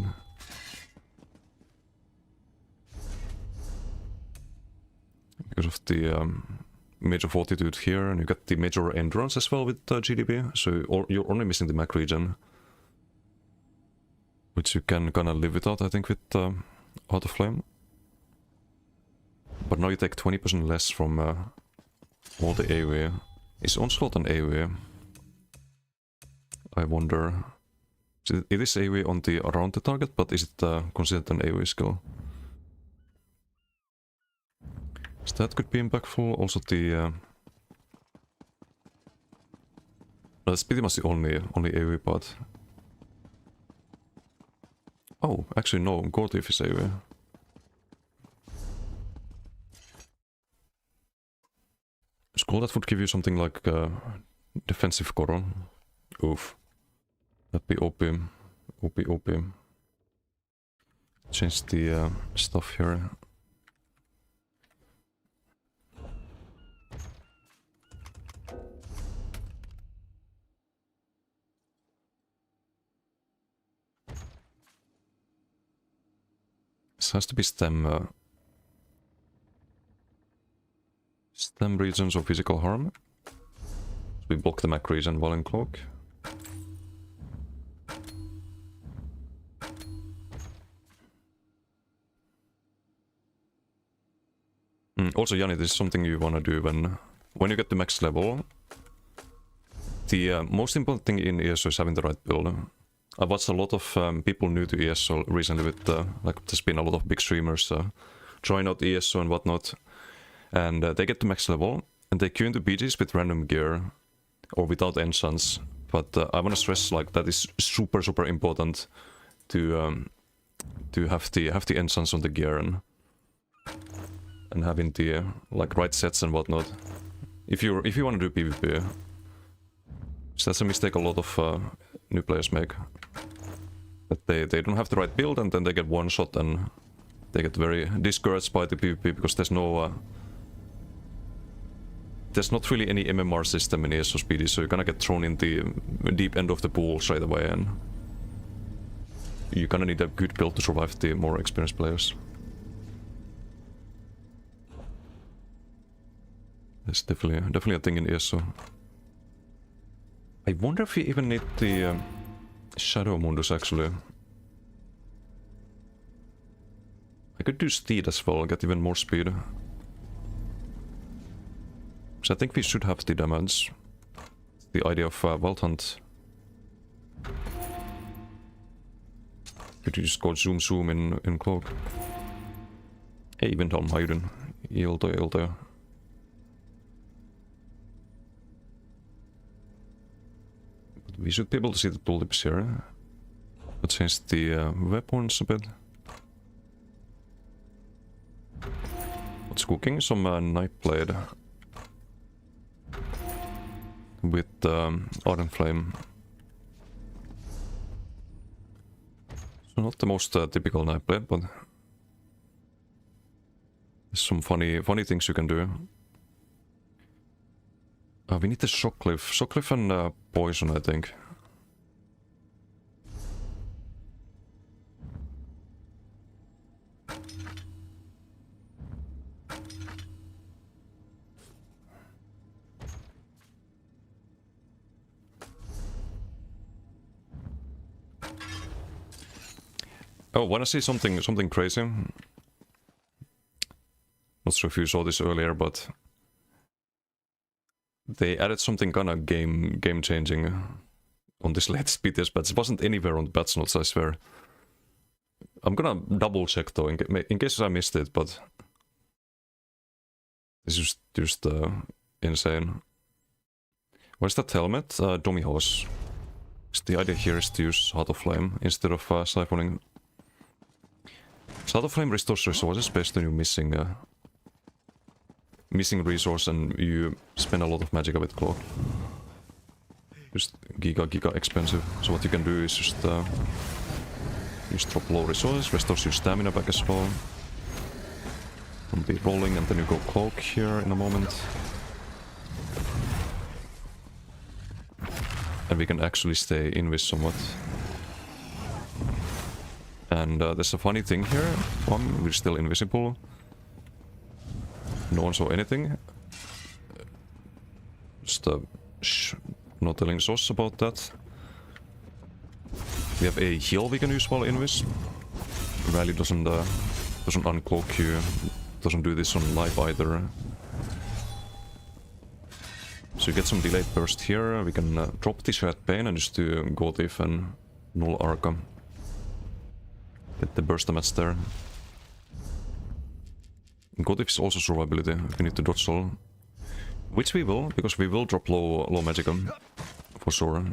Because of the major fortitude here, and you get the major endurance as well with GDP, so you're only missing the Mac region. Which you can kinda live without, I think, with Auto Flame. But now you take 20% less from all the AoE. Is Onslaught an AoE? I wonder. It is AoE on the around the target, but is it considered an AoE skill? So that could be impactful. Also the... that's pretty much the only AoE part. Oh, actually no, Gortief is AoE. Scroll that would give you something like defensive Coron. Oof. That'd be OP. OP. Change the stuff here. This has to be stem regions of physical harm. We block the Mac region while in cloak. Also, Yanni, this is something you wanna do when you get to max level. The most important thing in ESO is having the right build. I watched a lot of people new to ESO recently with like there's been a lot of big streamers trying out ESO and whatnot, and they get to max level and they queue into BGs with random gear or without enchants. But I want to stress like that is super important to have the enchants on the gear and having the like right sets and whatnot. If you want to do PvP, so that's a mistake a lot of new players make. That they don't have the right build and then they get one shot and they get very discouraged by the PvP because there's not really any MMR system in ESO PD, so you're gonna get thrown in the deep end of the pool straight away, and you kinda need a good build to survive the more experienced players. That's definitely a thing in ESO. I wonder if we even need the Shadow Mundus actually. I could do Steed as well, get even more speed. So I think we should have the damage. The idea of Wild Hunt. Could you just go zoom in cloak? Hey Windhelm, how you doing? Iltoja. We should be able to see the tooltips here. Let's change the weapons a bit. What's cooking? Some Nightblade. With Ardent Flame. So not the most typical Nightblade, but there's some funny things you can do. We need the Shockcliff. Shockcliff and Poison, I think. Oh, wanna see something crazy? Not sure if you saw this earlier, but they added something kinda game changing on this latest PTS patch. It wasn't anywhere on the patch notes, I swear. I'm gonna double check though, in case I missed it, but this is just insane. Where's that helmet? Dummy Horse. The idea here is to use Heart of Flame instead of siphoning. Heart of Flame restores resources based on you missing resource and you spend a lot of magicka with Cloak. Just giga expensive. So what you can do is just drop low resources, restores your stamina back as well. I'll be rolling and then you go cloak here in a moment. And we can actually stay invis somewhat. And there's a funny thing here. One, we're still invisible. No one saw anything. Just not telling Sos about that. We have a heal we can use while invis. Rally doesn't uncloak you. Doesn't do this on live either. So you get some delayed burst here. We can drop the Shared Pain and just do Gotif and Null Arca. Get the burst damage there. Gotif is also survivability. We need to dodge all. Which we will, because we will drop low Magicka. For sure.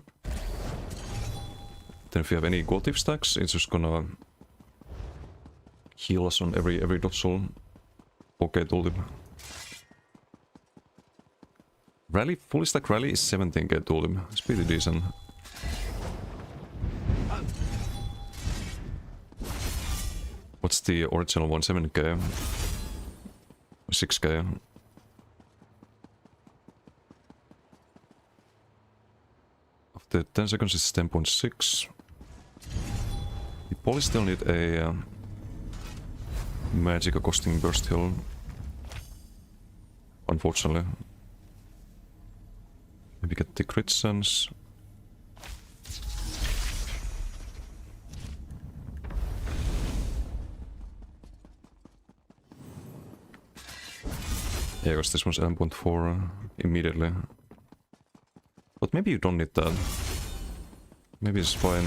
Then if we have any Gotif stacks, it's just gonna heal us on every dodge all. Okay, told him. Rally, fully stack rally is 17k told him. It's pretty decent. What's the original one? 7k? 6k? After 10 seconds it's 10.6. We probably still need a Magicka costing burst heal. Unfortunately. Maybe get the crit sense. Yeah, because this one's 11.4 immediately. But maybe you don't need that. Maybe it's fine.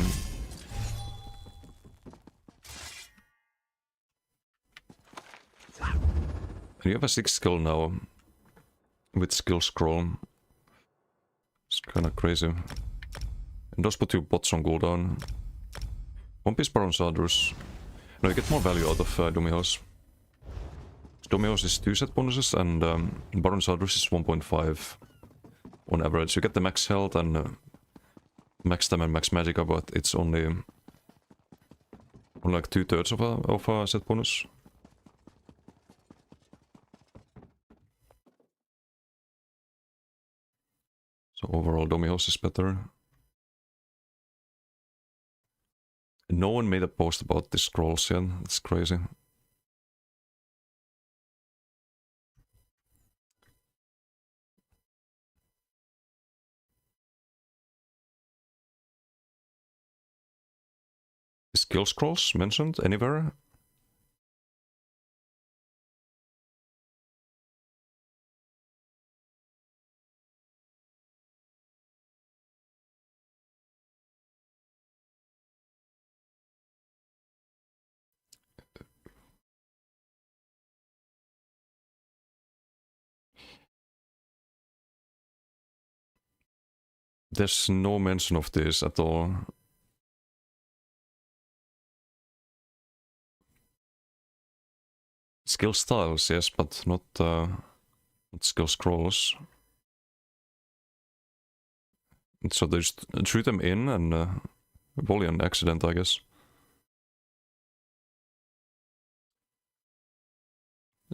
And you have a 6 skill now. With skill scroll. It's kinda crazy. It does put your bots on cooldown. One piece Baron Sadrus. No, you get more value out of Domios. Domios is 2 set bonuses and Baron Sadrus is 1.5 on average. You get the max health and max time and max Magicka, but it's only like 2/3 of a set bonus. So overall Domios is better. No one made a post about the scrolls yet. It's crazy. Skill scrolls mentioned anywhere? There's no mention of this at all. Skill styles, yes, but not skill scrolls. So they just threw them in and probably an accident, I guess.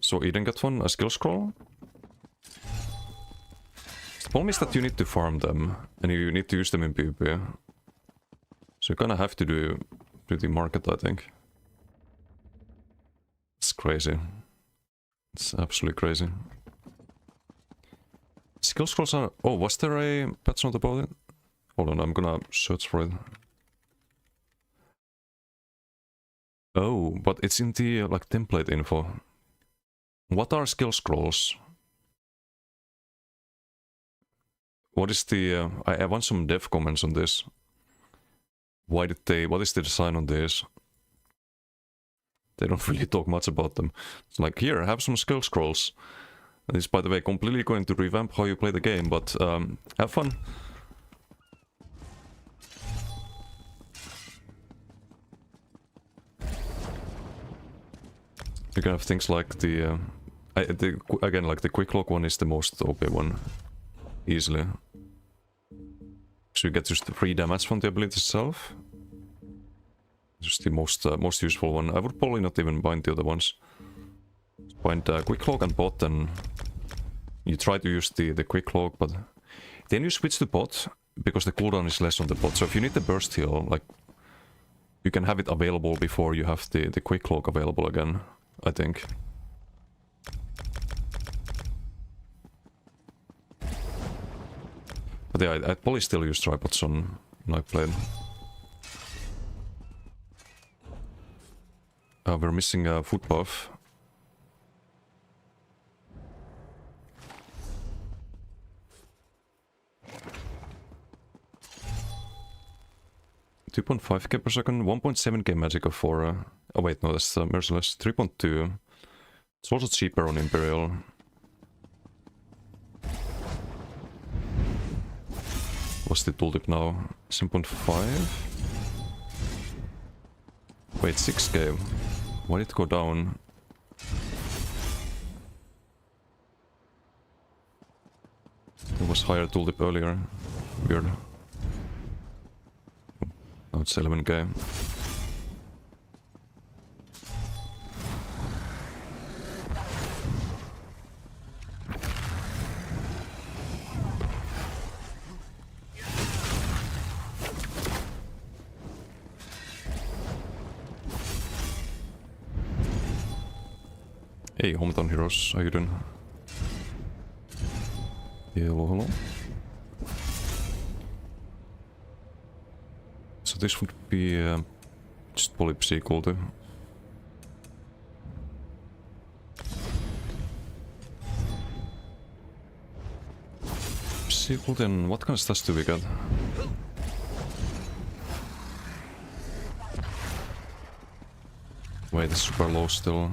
So Eden got one, a skill scroll. The problem is that you need to farm them, and you need to use them in PvP. So you kinda have to do the market, I think. It's crazy. It's absolutely crazy. Skill scrolls are... Oh, was there a patch note about it? Hold on, I'm gonna search for it. Oh, but it's in the like template info. What are skill scrolls? What is the... I want some dev comments on this. Why did they... What is the design on this? They don't really talk much about them. It's like, here, have some skill scrolls. This, by the way, completely going to revamp how you play the game, but have fun. You can have things like again, like the quick lock one is the most OP one. Easily. So you get just the free damage from the ability itself. Just the most useful one. I would probably not even bind the other ones. find quick cloak and bot, and you try to use the quick cloak, but then you switch to bot because the cooldown is less on the bot. So if you need the burst heal, like you can have it available before you have the quick cloak available again, I think. But yeah, I'd probably still use tripods on Nightblade. We're missing a foot buff. $2.5k per second, 1.7k magic for... oh wait, no, that's merciless. 3.2. It's also cheaper on Imperial. What's the tooltip now? 7.5? Wait, 6k. Why did it go down? There was higher tooltip earlier. Weird. Now it's 11k. Hey, hometown heroes, how you doing? Hello, hello. So this would be just polyp equal to. Sequel, then what kind of stats do we get? Wait, it's super low still.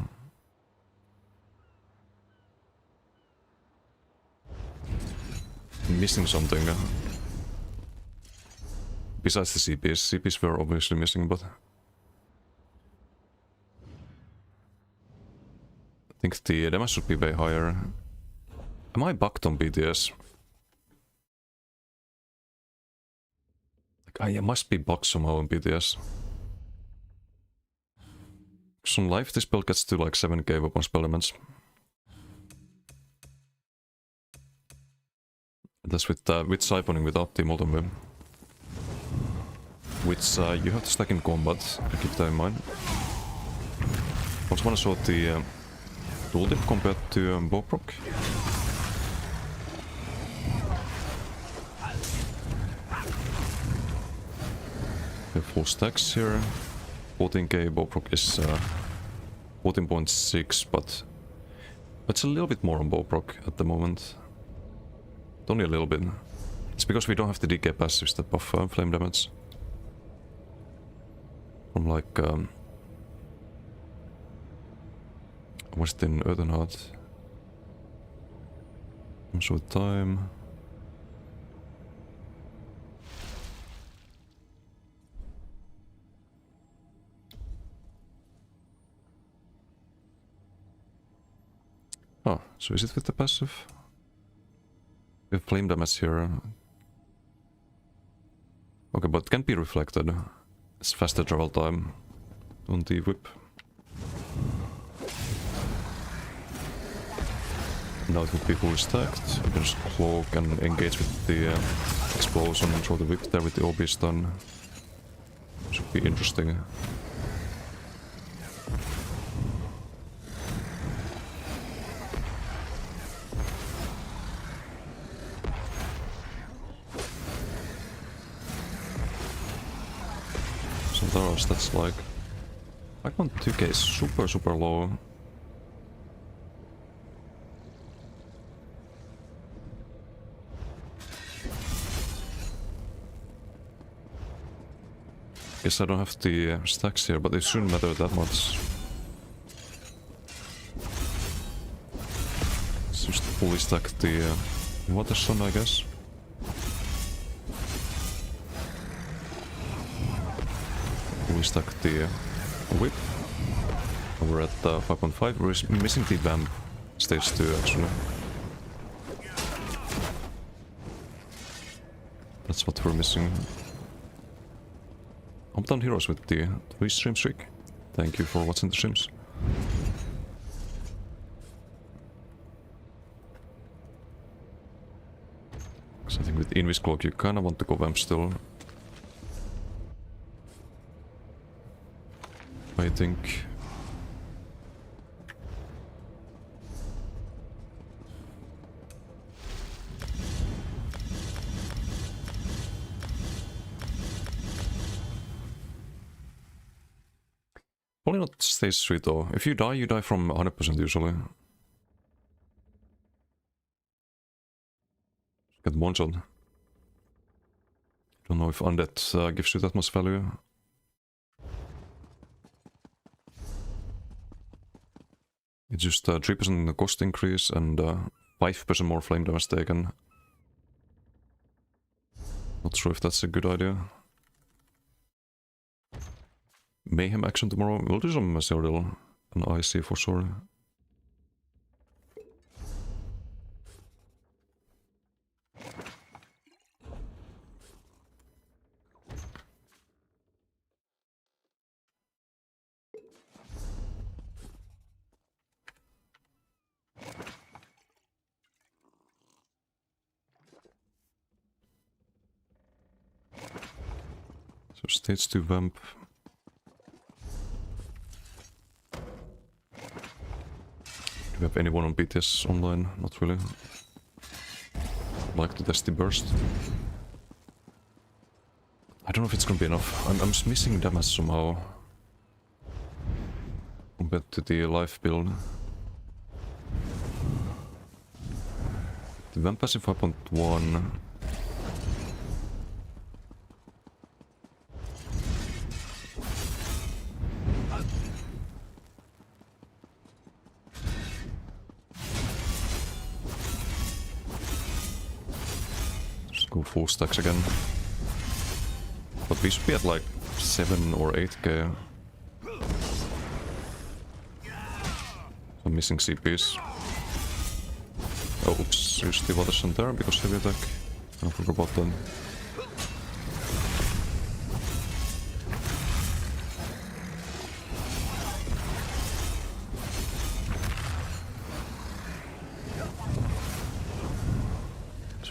I'm missing something. Besides the CPs. CPs were obviously missing, but... I think the damage should be way higher. Am I bugged on PTS? Like, I must be bugged somehow in PTS. Because on life this build gets to like 7k weapon spell damage. That's with siphoning without the Molten Web. Which you have to stack in combat, keep that in mind. Also wanna show the tooltip compared to Bowproc. We have full stacks here. 14k Bowproc is 14.6, but it's a little bit more on Bowproc at the moment. Only a little bit. It's because we don't have the decay passives that buff flame damage. From like... was it in Earthenheart? I'm short time. Oh, so is it with the passive? We have flame damage here. Okay, but it can be reflected. It's faster travel time on the whip. Now it would be fully stacked. You can just cloak and engage with the explosion and throw the whip there with the OB stun. Should be interesting. That's like 5.2k is super low. Guess I don't have the stacks here, but it shouldn't matter that much. Let's just fully stack the water sun, I guess. We stack the whip. We're at 5.5. We're missing the vamp stage 2 actually. That's what we're missing. Hometown heroes with the 3 stream streak. Thank you for watching the streams. So I think with Invis Cloak you kinda want to go vamp still. I think. Probably not stage 3 though. If you die from 100% usually. Get one shot. Don't know if undead gives you that much value. It's just 3% cost increase and 5% more flame damage taken. Not sure if that's a good idea. Mayhem action tomorrow. We'll do some Zerdil and IC for sure. So stage 2 vamp. Do we have anyone on PTS online? Not really. Like to test the burst. I don't know if it's gonna be enough. I'm just missing damage somehow. Compared to the life build. The vamp passive 5.1. Go full stacks again. But we should be at like 7 or 8k. I'm missing CPs. Oh, oops, use the water center because heavy attack. I forgot about that.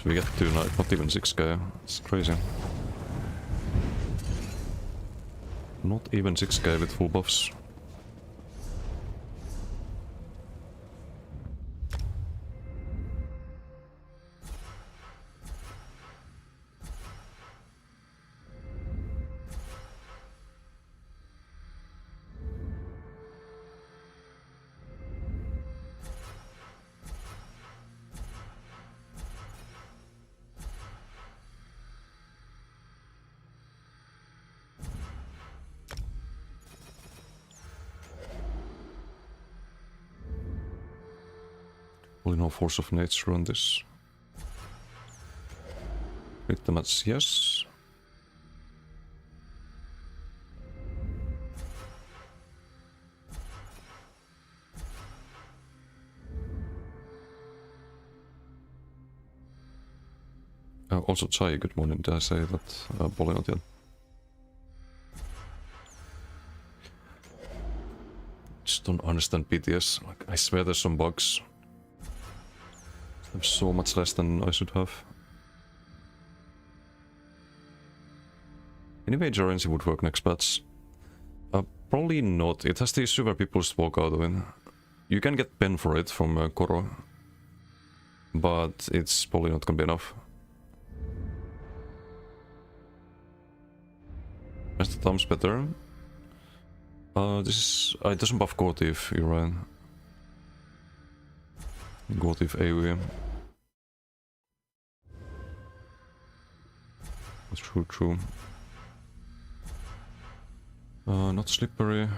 We get to not even 6k, it's crazy. Not even 6k with full buffs. Probably no force of nature on this. Hit the match, yes. Also Chai, good morning, did I say that? Probably not yet. Just don't understand PTS. Like, I swear there's some bugs. I have so much less than I should have. Anyway, Gerency would work next patch. Probably not. It has the issue where people just walk out of it. You can get pen for it from Koro. But it's probably not gonna be enough. Is the thumbs better? This is... it doesn't buff Gotif, you're right. Gotif AoE. True. Not slippery.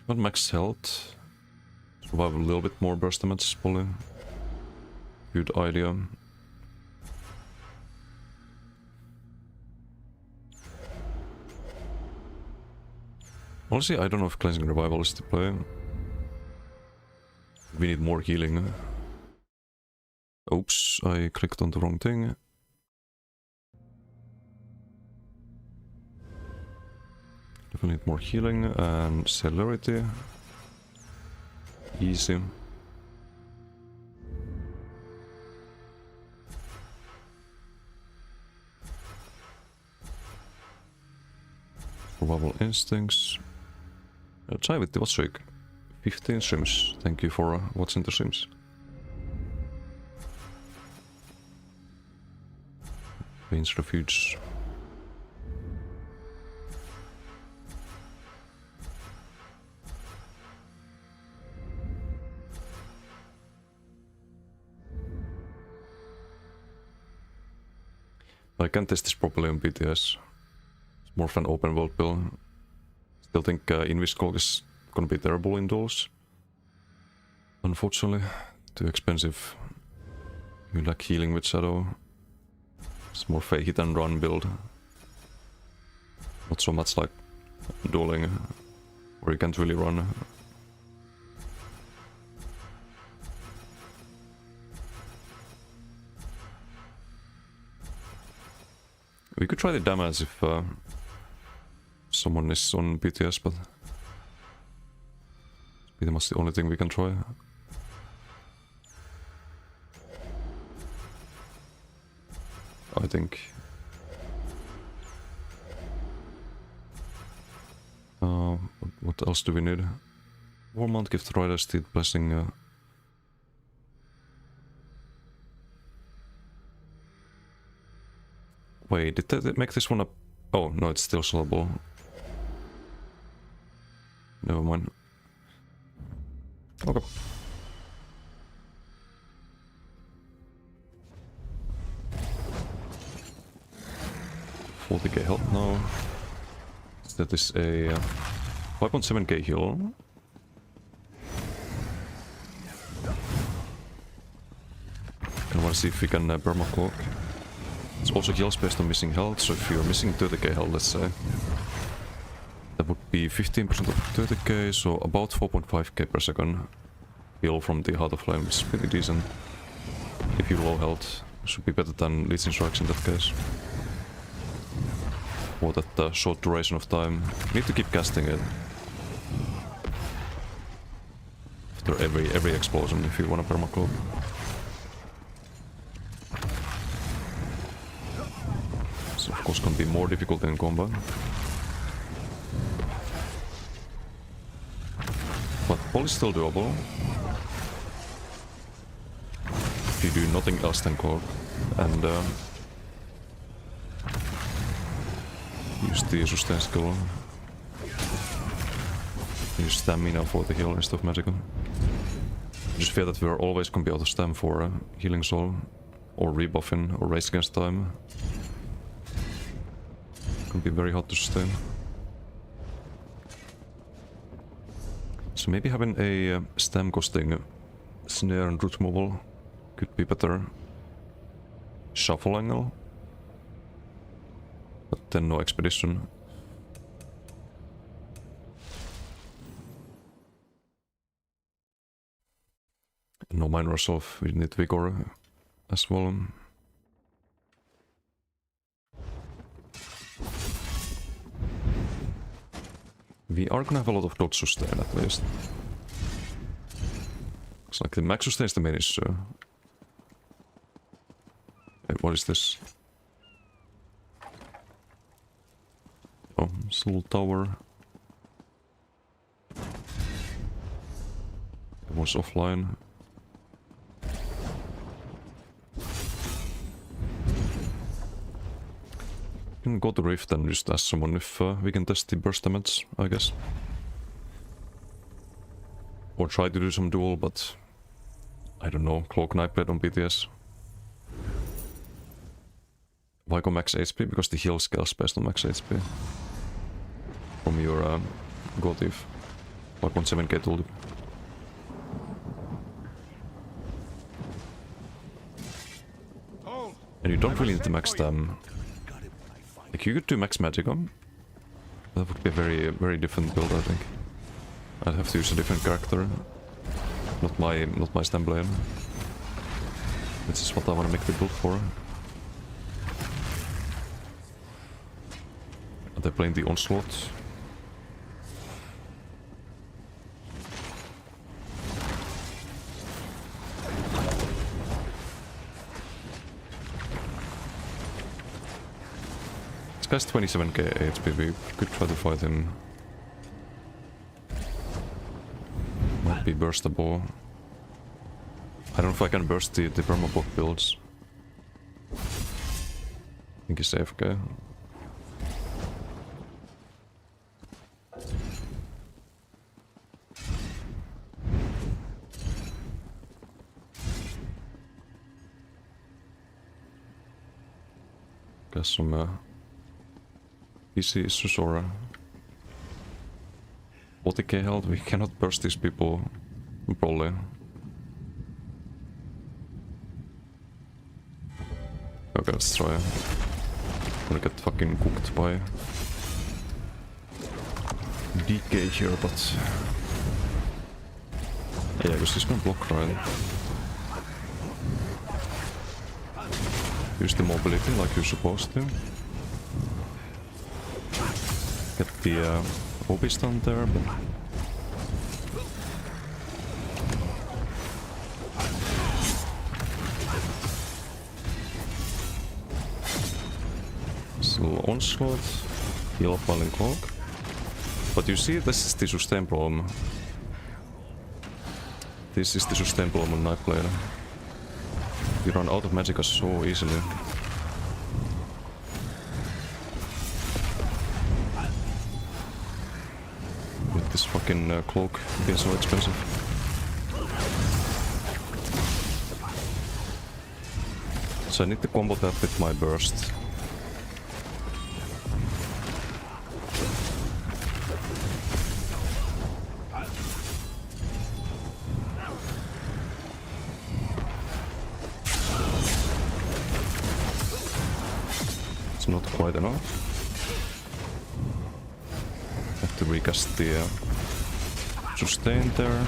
Not max health. Survive a little bit more burst damage, probably. Good idea. Honestly, I don't know if Cleansing Revival is the play. We need more healing. Oops, I clicked on the wrong thing. Definitely need more healing and celerity. Easy. Survival instincts. Chaivitti, what's sick? 15 streams. Thank you for watching the streams. Queen's Refuge. I can't test this properly on PTS. It's more of an open world build. Still think Inviscog is gonna be terrible in duels. Unfortunately, too expensive. You lack healing with Shadow. It's more of a hit and run build. Not so much like dueling, where you can't really run. We could try the damage if someone is on PTS, but it's pretty much the only thing we can try. I think. What else do we need? Warmount, Gift Rider, Steed Blessing. Wait, did they make this one up? Oh, no, it's still sellable. Never mind. Okay. $40k health now. That is a 5.7k heal. And wanna see if we can permacloak. It's also heals based on missing health, so if you're missing 30k health, let's say, that would be 15% of 30k, so about 4.5k per second heal from the Heart of Flame, which is pretty decent. If you're low health, should be better than Leeching Strikes in that case. For that short duration of time. You need to keep casting it after every explosion if you want to permacloak. It's of course gonna be more difficult in combat. But Paul is still doable. If you do nothing else than Cork and use the sustain skill. Use stamina for the heal instead of magical. I just fear that we are always gonna be out of stam for healing soul or rebuffing or race against time. Can be very hard to sustain. So maybe having a stam costing snare and root removal could be better. Shuffle angle. But then no expedition. No Mind Resolve, we need Vigor as well. We are gonna have a lot of dodge sustain at least. Looks like the max sustain is the main issue. Wait, what is this? Oh, it's a little tower. It was offline. We can go to Rift and just ask someone if we can test the burst damage, I guess. Or try to do some duel, but I don't know, Cloak Knight Blade on PTS. Why go max HP? Because the heal scales based on max HP. From your God Thief. 5.7k tool. And you don't really need to max them. Like, you could do max Magicom. That would be a very different build, I think. I'd have to use a different character. Not my stem blade. This is what I want to make the build for. Are they playing the Onslaught? This guy's 27k HP, we could try to fight him. Might be burstable. I don't know if I can burst the permabuff builds. I think he's AFK. Got some PC issues or 40k health. We cannot burst these people, probably. Okay, let's try. I'm gonna get fucking cooked by DK here, but yeah, because he's gonna block, right? Use the mobility like you're supposed to. Get the OB stun there, but so onslaught, heal up while in cloak. But you see, this is the sustain problem. This is the sustain problem on Night Blade. You run out of magicka so easily. With this fucking cloak being so expensive. So I need to combo that with my burst. It's not quite enough. Have to recast the sustain there.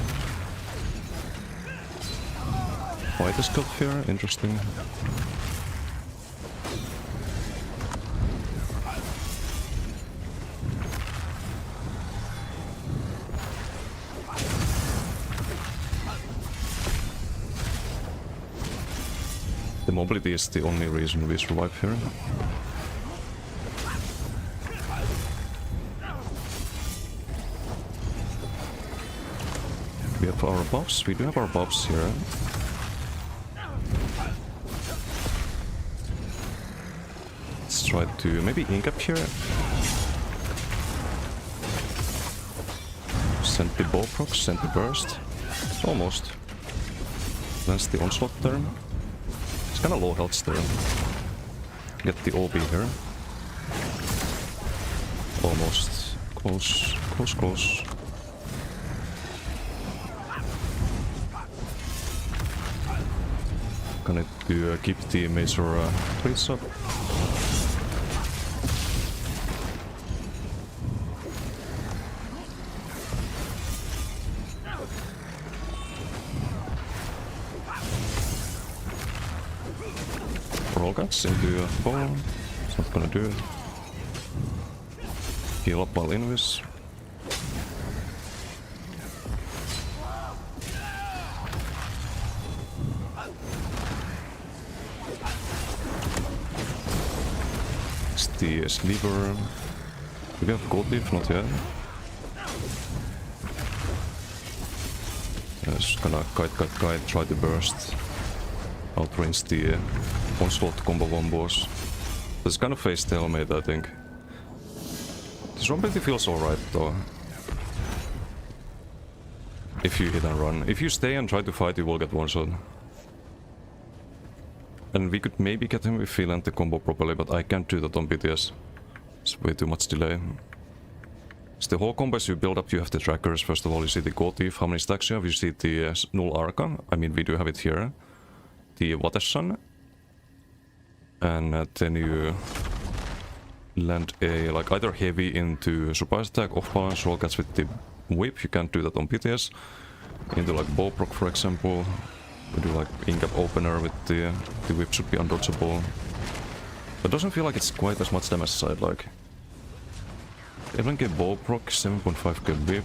White is got here, interesting. The mobility is the only reason we survive here. We have our buffs. We do have our buffs here. Let's try to maybe ink up here. Send the bow proc, send the burst. Almost. That's the onslaught there. It's kinda low health still. Get the OB here. Almost. Close, close, close. Gonna to keep the major tweets up. Roll guts into a ball. It's not gonna do it. Heal up while invis. It's the sleeper. Do we have gold leaf? Not yet. Just gonna kite, try to burst. Outrange the onslaught combo combos. This kind of face stalemate, I think. This rompity feels alright though. If you hit and run. If you stay and try to fight, you will get one shot. And we could maybe get him if we land the combo properly, but I can't do that on PTS. It's way too much delay. So the whole combos you build up, you have the trackers. First of all, you see the gold thief, how many stacks you have. You see the null arca. I mean, we do have it here. The Watersun. And then you land a like either heavy into surprise attack, off balance, roll cats with the whip. You can't do that on PTS. Into like bow proc, for example. We do like in-cap opener with the whip should be undodgeable. But it doesn't feel like it's quite as much damage side like. 11k bow proc, 7.5k whip.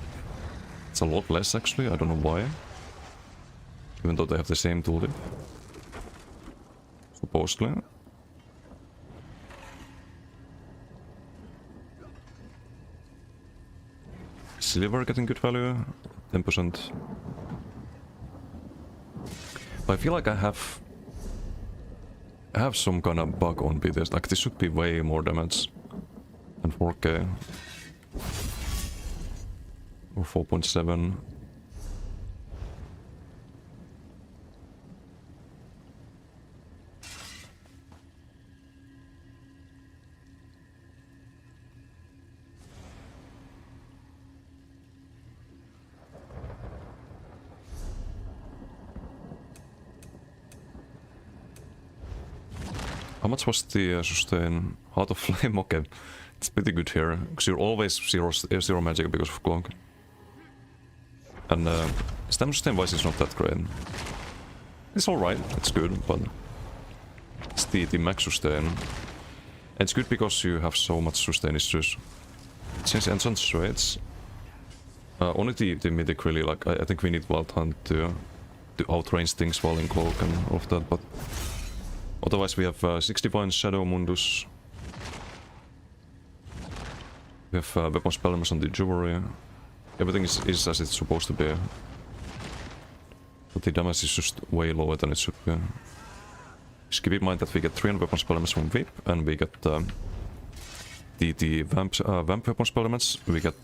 It's a lot less actually, I don't know why. Even though they have the same tooltip. Supposedly. Silver getting good value, 10%. But I feel like I have some kind of bug on PTS. Like this should be way more damage than 4K or 4.7. How much was the sustain? Heart of Flame? Okay, it's pretty good here, because you're always zero magic because of Cloak. And stamina sustain wise is not that great. It's alright, it's good, but it's the max sustain. And it's good because you have so much sustain issues. Since enchants trades, only the mythic really, like I think we need Wild Hunt to outrange things while in Cloak and all of that, but otherwise we have 6 Divine Shadow Mundus. We have weapon spellmans on the jewelry. Everything is as it's supposed to be. But the damage is just way lower than it should be. Just keep in mind that we get 300 weapon spellmans from VIP, and we get the vamp weapon spellmans. We get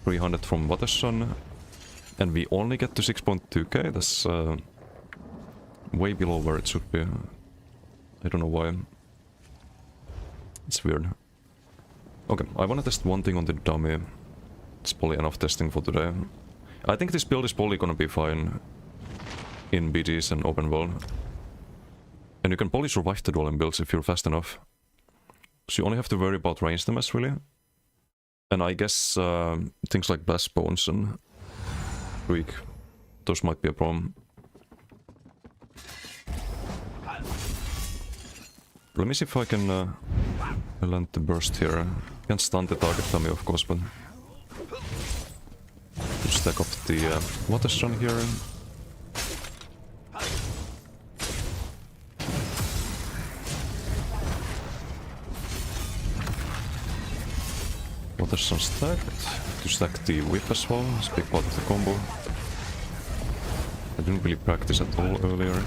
300 from Watersun, and we only get to 6.2k. That's way below where it should be. I don't know why. It's weird. Okay, I wanna test one thing on the dummy. It's probably enough testing for today. I think this build is probably gonna be fine in BGs and open world. And you can probably survive the dueling builds if you're fast enough. So you only have to worry about range damage really. And I guess things like Blast Bones and Greek, those might be a problem. Let me see if I can land the burst here. Can't stun the target dummy of course, but to stack up the Watersun here. Watersun stacked. To stack the whip as well, it's a big part of the combo. I didn't really practice at all earlier.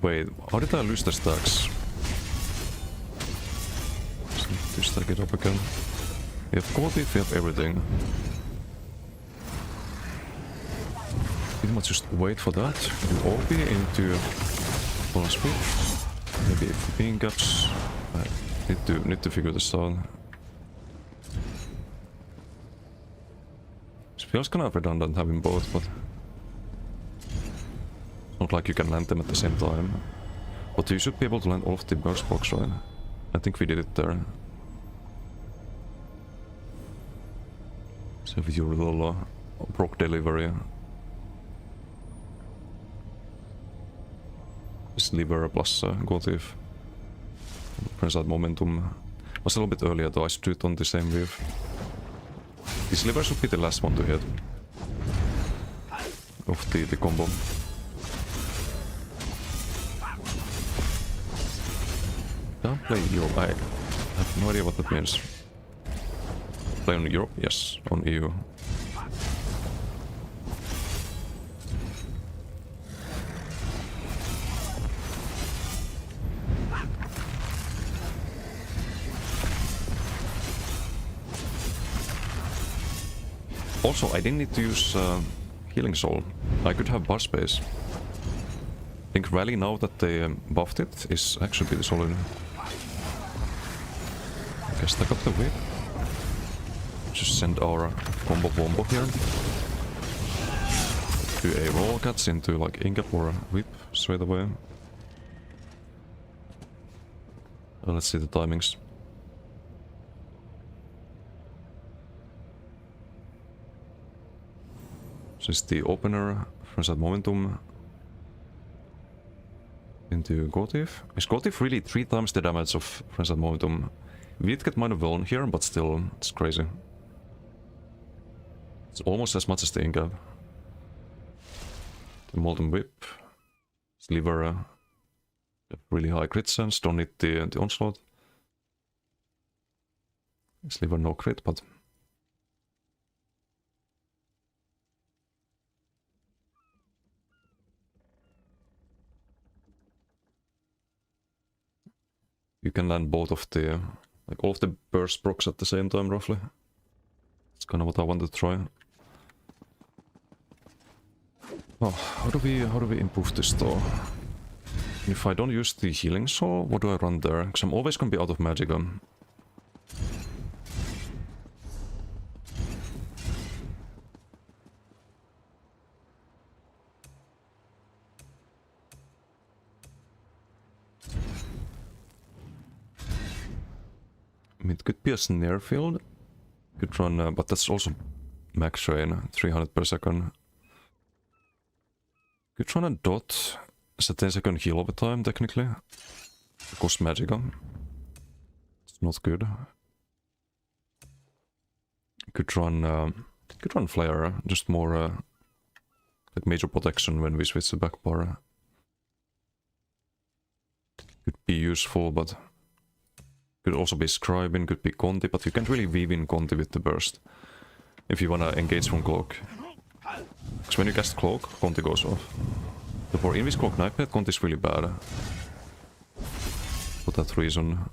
Wait, how did I lose the stacks? Just need to stack it up again. We have quality, we have everything. Pretty much just wait for that. Do OP into full speed. Maybe being gaps. I need to figure this out. It feels kind of redundant having both, but not like you can land them at the same time. But you should be able to land all of the burst blocks, right? I think we did it there. So with your little proc delivery. Sliver plus Gotif. Preside momentum. Was a little bit earlier though, I should do it on the same wave. The Sliver should be the last one to hit. Of the combo. Don't play Europe, I have no idea what that means. Play on Europe? Yes, on EU. Also, I didn't need to use Healing Soul. I could have bar space. I think Rally, now that they buffed it, is actually the solid. Okay, stack up the whip. Just send our combo bombo here. Do a roll cuts into like Ingap or whip straight away. Let's see the timings. So it's the opener, first at momentum. Into Gotif. Is Gotif really 3 times the damage of Friends at Momentum? We did get minor Vuln here, but still, it's crazy. It's almost as much as the Ingab. The Molten Whip. Sliver. Really high crit chance, don't need the Onslaught. Sliver no crit, but... You can land both of the... like all of the burst procs at the same time, roughly. That's kind of what I want to try. Oh, how do we improve this though? If I don't use the healing soul, what do I run there? Because I'm always gonna be out of magicka. I mean, it could be a snare field. Could run, but that's also max train, 300 per second. Could run a dot. It's a 10-second heal over time, technically. Cost magicka. It's not good. Could run flare, just more like major protection when we switch the back bar. Could be useful, but could also be scribing, could be Conti, but you can't really weave in Conti with the burst if you wanna engage from cloak. Because when you cast cloak, Conti goes off. So for Invis Cloak Knightblade, Conti is really bad. For that reason.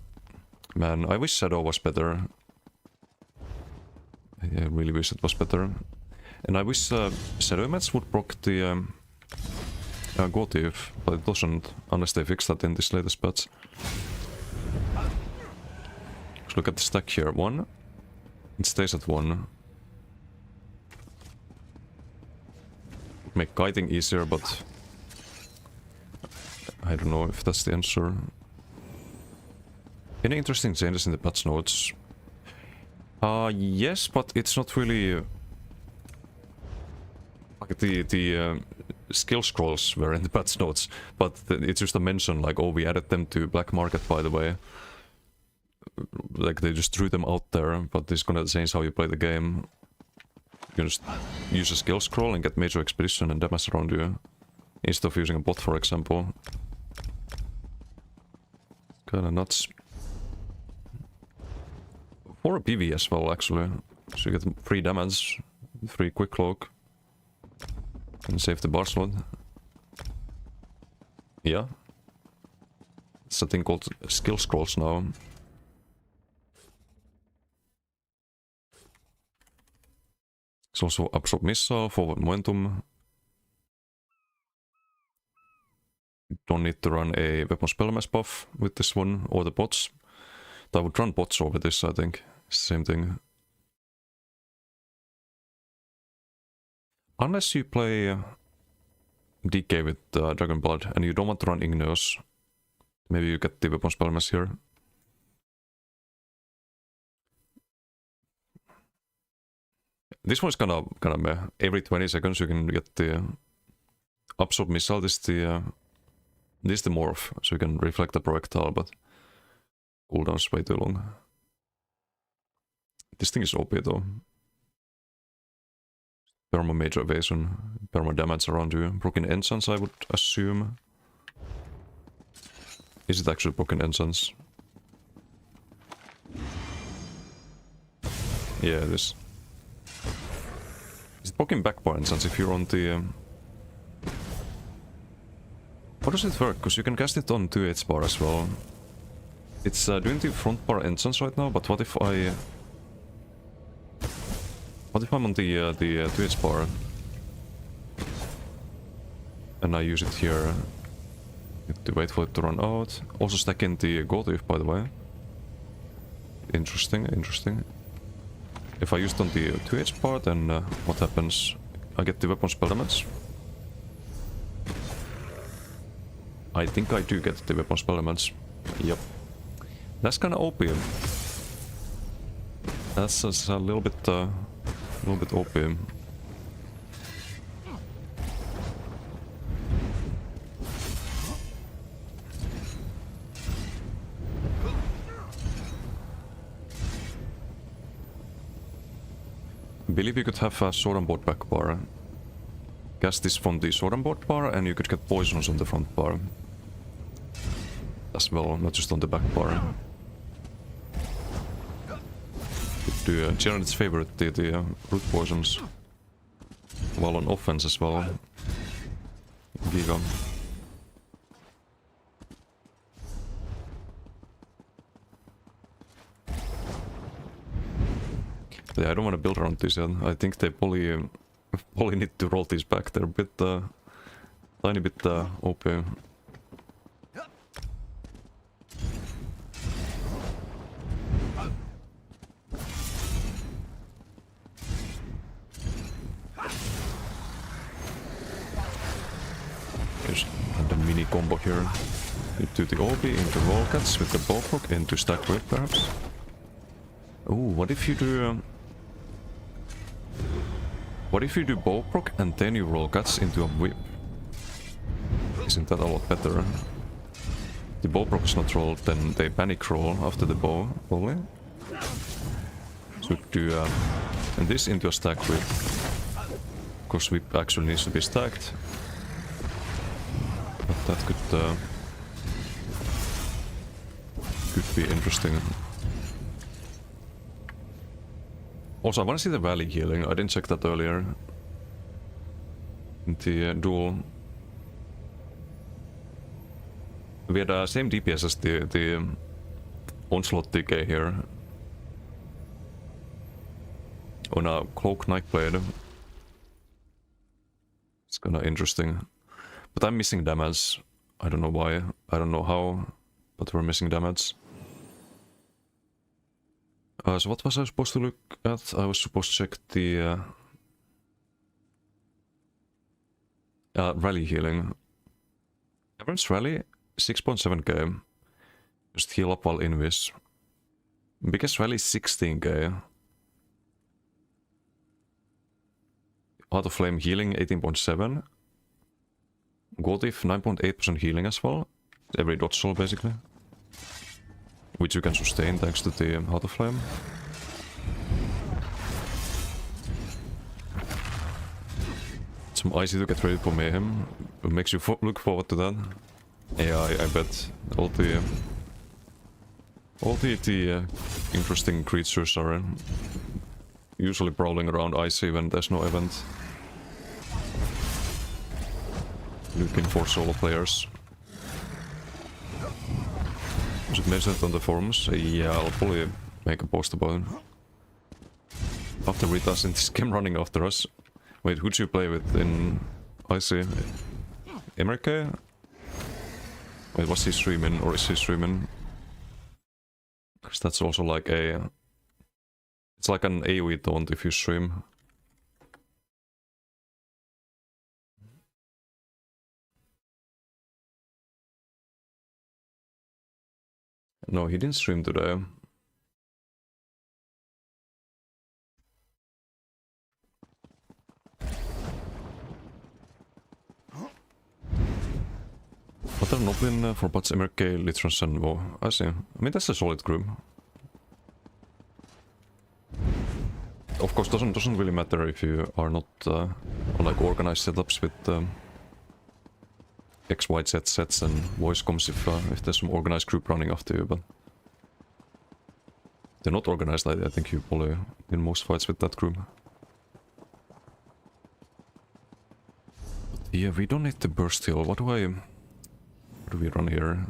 Man, I wish Shadow was better. I really wish it was better. And I wish Shadow Mats would proc the Gotif, but it doesn't, unless they fix that in this latest patch. Let's look at the stack here. 1. It stays at 1. Make kiting easier, but I don't know if that's the answer. Any interesting changes in the patch notes? Yes, but it's not really... like the skill scrolls were in the patch notes, but it's just a mention like, oh, we added them to Black Market, by the way. Like, they just threw them out there, but this is gonna change how you play the game. You can just use a skill scroll and get major expedition and damage around you, instead of using a bot, for example. Kinda nuts. For a PV as well, actually. So you get free damage, free quick cloak, and save the bar slot. Yeah. It's a thing called skill scrolls now. It's also absorb missile, forward momentum. Don't need to run a weapon spell mass buff with this one, or the bots. I would run bots over this, I think. It's the same thing. Unless you play DK with Dragon Blood and you don't want to run Igneous, maybe you get the weapon spell mass here. This one's kind of meh. Every 20 seconds you can get the absorb missile. This is the morph, so you can reflect the projectile, but cooldown's way too long. This thing is OP though. Perma major evasion, perma damage around you. Broken enchants, I would assume. Is it actually broken enchants? Yeah, it is. Is it broken backbar enchants if you're on the... How does it work? Because you can cast it on 2H bar as well. It's doing the front bar enchants right now, but what if I... What if I'm on the 2H bar and I use it here? Need to wait for it to run out. Also stacking the Gotif, by the way. Interesting, interesting. If I use it on the 2H bar, then what happens? I get the weapon spell damage. I think I do get the weapon spell damage. Yep. That's kinda OP. That's a little bit OP. I believe you could have a sword and board back bar. Cast this from the sword and board bar and you could get poisons on the front bar. As well, not just on the back bar. do generally its favorite, the root poisons. While on offense as well. Giga. Yeah, I don't want to build around this yet. I think they probably need to roll these back. They're a bit, tiny bit OP. Here's the mini combo here. You do the OB into roll cuts with the ballproc into stack whip perhaps. Ooh, what if you do... what if you do ballproc and then you roll cuts into a whip? Isn't that a lot better? The ballproc is not rolled, then they panic roll after the bow, probably. So do and this into a stack whip. Because whip actually needs to be stacked. But that could be interesting. Also, I want to see the valley healing. I didn't check that earlier. In the duel. We had the same DPS as the onslaught decay here. On a cloak nightblade. It's kinda interesting. But I'm missing damage. I don't know why. I don't know how. But we're missing damage. So what was I supposed to look at? I was supposed to check the rally healing. Average rally 6.7k. Just heal up while invis. Biggest rally 16k. Out of flame healing 18.7. Goldif 9.8% healing as well. Every dodge roll basically. Which you can sustain thanks to the Heart of Flame. Some icy to get ready for mayhem. It makes you look forward to that. Yeah, I bet all the interesting creatures are usually prowling around icy when there's no event. Looking for solo players. Was it mentioned on the forums? Yeah, I'll probably make a post about it. After Rita's in this game running after us. Wait, who'd you play with in IC? Emmerke? Wait, was he streaming or is he streaming? Because that's also like a... It's like an AoE taunt if you stream. No, he didn't stream today. But I've not been for Bats, MRK, Litrons and WoW. I see. I mean, that's a solid group. Of course, doesn't really matter if you are not on like organized setups with XYZ sets and voice comms if there's some organized group running after you, but if they're not organized, I think you probably win most fights with that group. But yeah, we don't need the burst heal. What do we run here?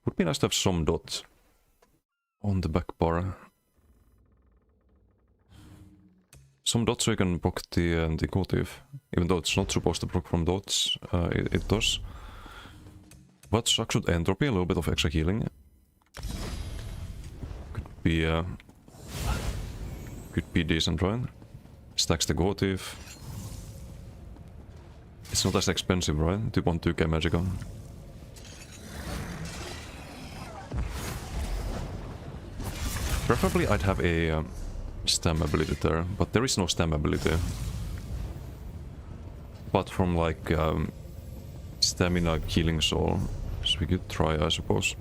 Would be nice to have some dots on the back bar. Some dots so you can proc the Gotif, even though it's not supposed to proc from dots, it does. But Structured Entropy, a little bit of extra healing. Could be decent, right? Stacks the Gotif. It's not as expensive, right? 2.2k Magicka. Preferably I'd have a stam ability there, but there is no stam ability. But from like stamina killing soul, so we could try, I suppose.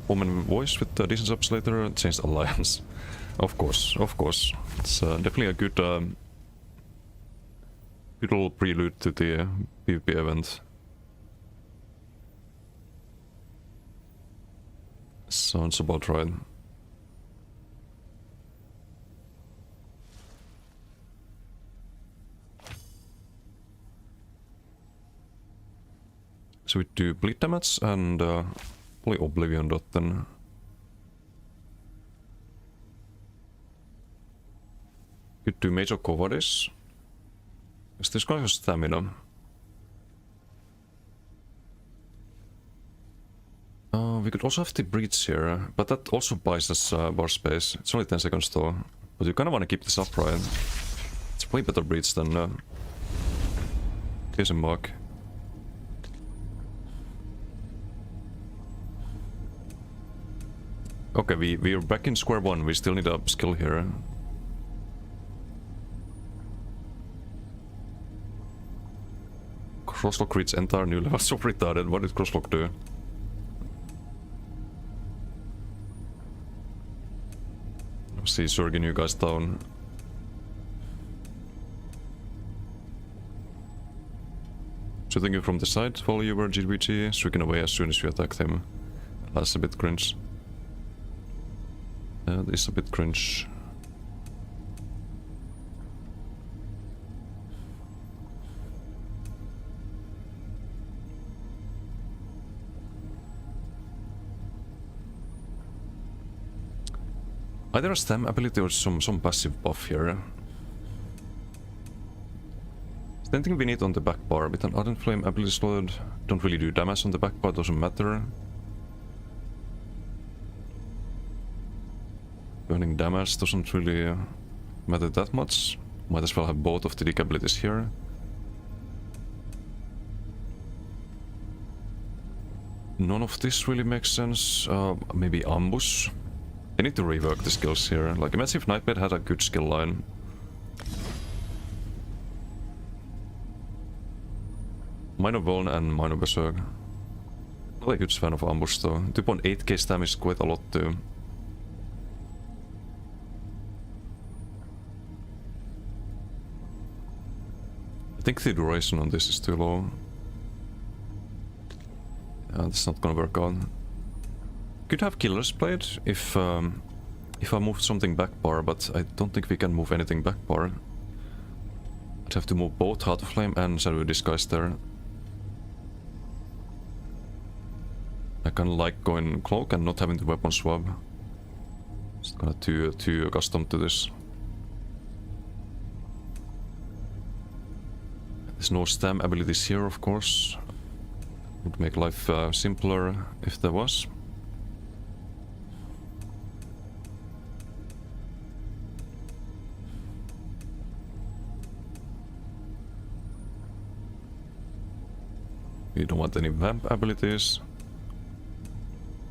Omen voice with decent subs later, changed alliance. Of course, of course. It's definitely a good good little prelude to the PvP event. Sounds about right. So we do bleed damage and play Oblivion dot then. Could do Major Cowardice. Is this guy has stamina? We could also have the breach here, but that also buys us bar space. It's only 10 seconds though. But you kinda wanna keep this up, right? It's way better breach than here's a mark. Okay, we're back in square one. We still need a skill here. Crosslock reads entire new level. So retarded. What did Crosslock do? See, surging you guys down. Shooting you from the side while you were GBG, stricken away as soon as you attacked him. That's a bit cringe. That is a bit cringe. Either a stem ability or some passive buff here. Same thing we need on the back bar. With an Ardent Flame ability slot, don't really do damage on the back bar, doesn't matter. Burning damage doesn't really matter that much. Might as well have both of the deck abilities here. None of this really makes sense. Maybe Ambush. I need to rework the skills here. Like, imagine if Nightblade had a good skill line. Minor Vuln and Minor Berserk. Not a huge fan of Ambush though. 2.8k stam is quite a lot too. I think the duration on this is too low. Yeah, that's not gonna work out. Could have Killer's Blade if I moved something back bar, but I don't think we can move anything back bar. I'd have to move both Heart of Flame and Shadow Disguise there. I kinda like going Cloak and not having the weapon swap. Just kinda too accustomed to this. There's no stam abilities here, of course. Would make life simpler if there was. We don't want any vamp abilities.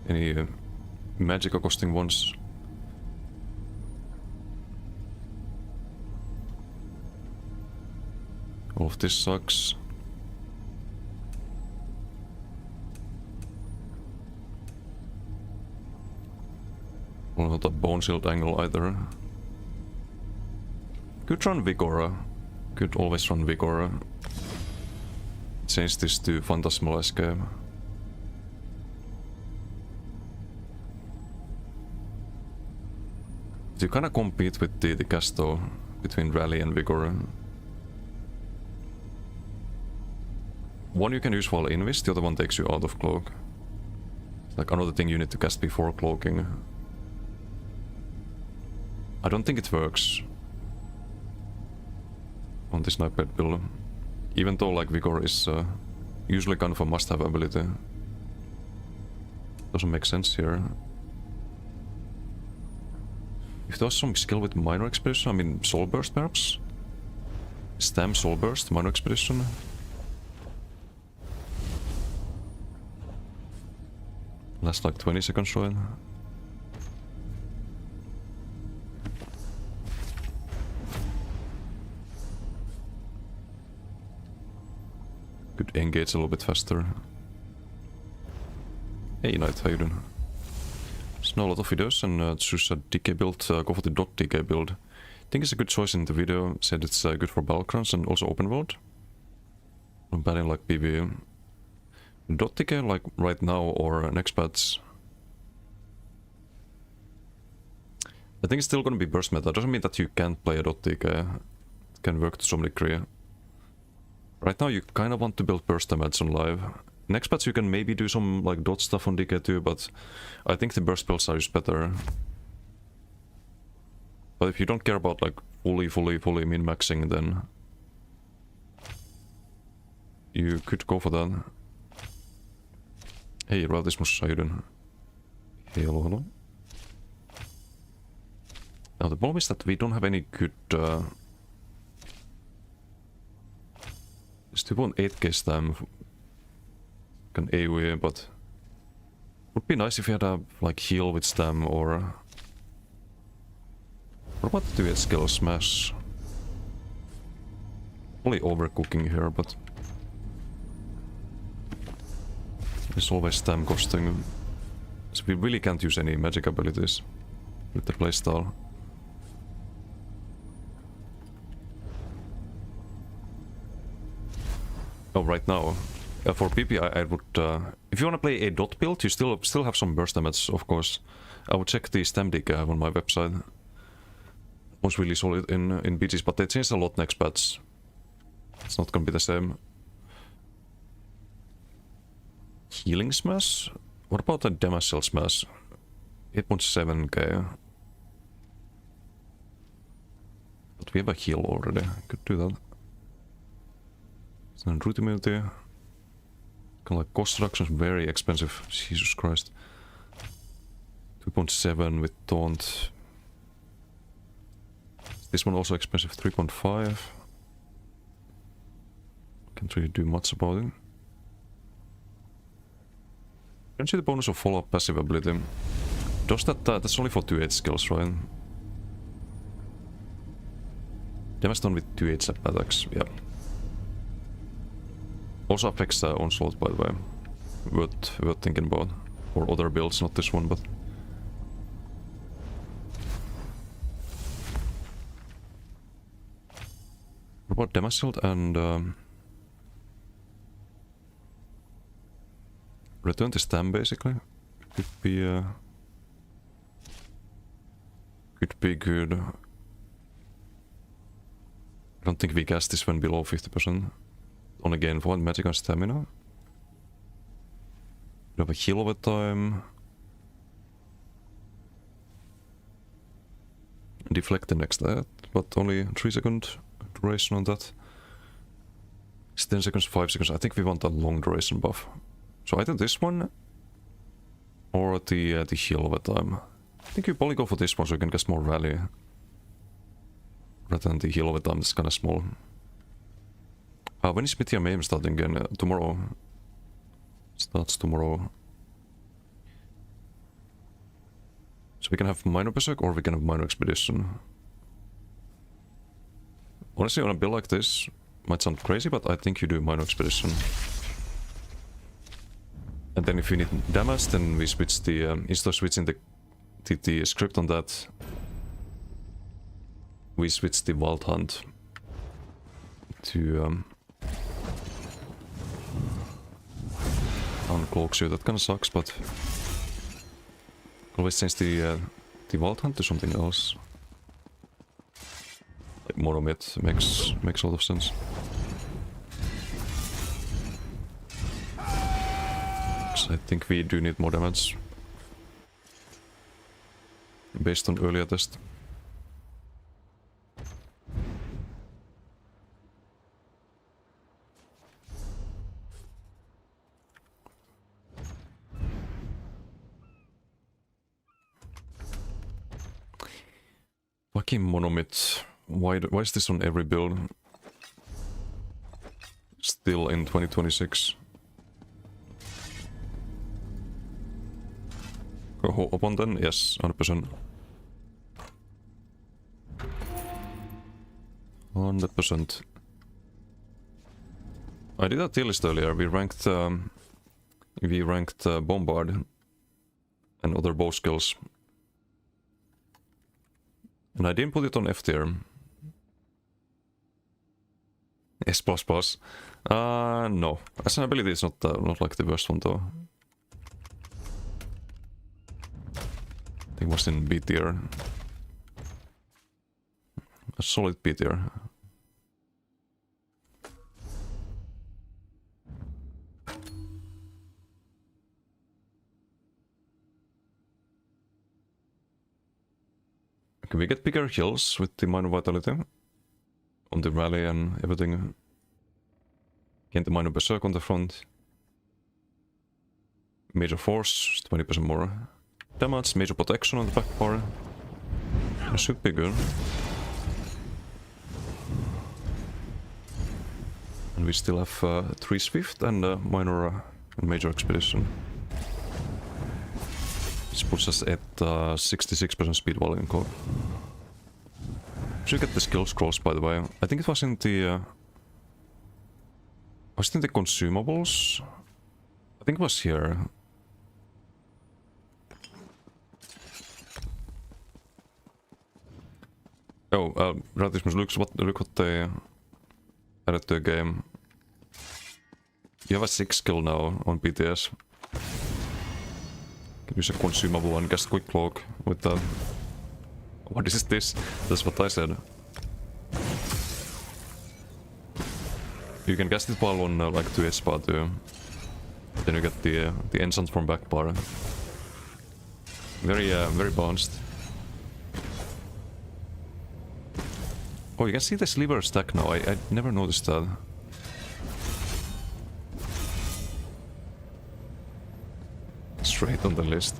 Any magic costing ones. All of this sucks. Well, not a bone shield angle either. Could run Vigora. Could always run Vigora. Change this to Phantasmal Escape. You kinda compete with the cast though, between Rally and Vigor. One you can use while invis, the other one takes you out of cloak. It's like another thing you need to cast before cloaking. I don't think it works on this Nightblade build. Even though like Vigor is usually kind of a must-have ability. Doesn't make sense here. If there's some skill with Minor Expedition, I mean Soul Burst perhaps? Stam Soul Burst, Minor Expedition. Last like 20 seconds, right? Could engage a little bit faster. Hey Knight, how you doing? There's not a lot of videos and choose a DK build, go for the dot DK build. I think it's a good choice in the video, said it's good for battlegrounds and also open world. I'm batting like PvE. Dot DK like right now or next patch I think it's still gonna be burst meta. Doesn't mean that you can't play a .tk. It can work to some degree. Right now you kind of want to build burst damage on live. Next patch you can maybe do some like dot stuff on DK too, but I think the burst builds are just better. But if you don't care about like fully min-maxing, then you could go for that. Hei, Rautismus, how you doing? Hello. Now the problem is that we don't have any good... Still want 8k stam can AoE, but would be nice if you had a like heal with stam or what about the 2 skill smash? Only overcooking here, but it's always stam costing, so we really can't use any magic abilities with the playstyle. Oh, right now, for PP I would, if you want to play a dot build, you still have some burst damage, of course. I would check the stam deck I have on my website. It was really solid in BGs, but they changed a lot next patch. It's not gonna be the same. Healing smash? What about the damage cell smash? 8.7k. But we have a heal already, could do that. And root immunity. Kind of like cost reduction is very expensive. Jesus Christ. 2.7 with taunt. This one also expensive. 3.5. Can't really do much about it. Can't see the bonus of follow-up passive ability. Does that? That's only for 2H skills, right? Damage done with 2H attacks. Yeah. Also affects onslaught, by the way. Worth thinking about. Or other builds, not this one, but... What about damage shield and... Return to stam, basically. Could be... Could be good. I don't think we cast this when below 50%. On again for magic and stamina. We have a heal over time. Deflect the next that, but only 3-second duration on that. It's 10 seconds, 5 seconds. I think we want a long duration buff. So either this one or the heal over time. I think you probably go for this one so you can get more rally. Rather than the heal over time, it's kinda small. When is Mythia Mayhem starting again? Tomorrow. Starts tomorrow. So we can have Minor Berserk or we can have Minor Expedition. Honestly, on a build like this, might sound crazy, but I think you do Minor Expedition. And then if you need damage, then we switch the... instead of switching the script on that, we switch the Wild Hunt to... uncloaks you. That kinda sucks, but... always change the Wild Hunt to something else. Like Monomid makes a lot of sense. So I think we do need more damage. Based on earlier test. Fucking Monomid. Why is this on every build? Still in 2026. Go upon then? Yes, 100%. 100%. I did a tier list earlier. We ranked Bombard and other bow skills. And I didn't put it on F tier. S++. No. As an ability, it's not like the worst one though. I think it was in B tier. solid B tier. Okay, we get bigger hills with the minor vitality on the rally and everything. Gain the minor berserk on the front. Major force, 20% more damage, major protection on the back bar. That should be good. And we still have 3 Swift and a minor and major expedition. This puts us at 66% speed volume code. Should get the skill scrolls, by the way. I think it was in the... was it in the consumables? I think it was here. Oh, Ratismus, look what they added to the game. You have a 6 skill now on PTS. Can use a consumable and cast quick cloak with that. What is this? That's what I said. You can cast it while on like 2 S-bar too. Then you get the enchant from back bar. Very balanced. Oh, you can see the sliver stack now. I never noticed that. Straight on the list.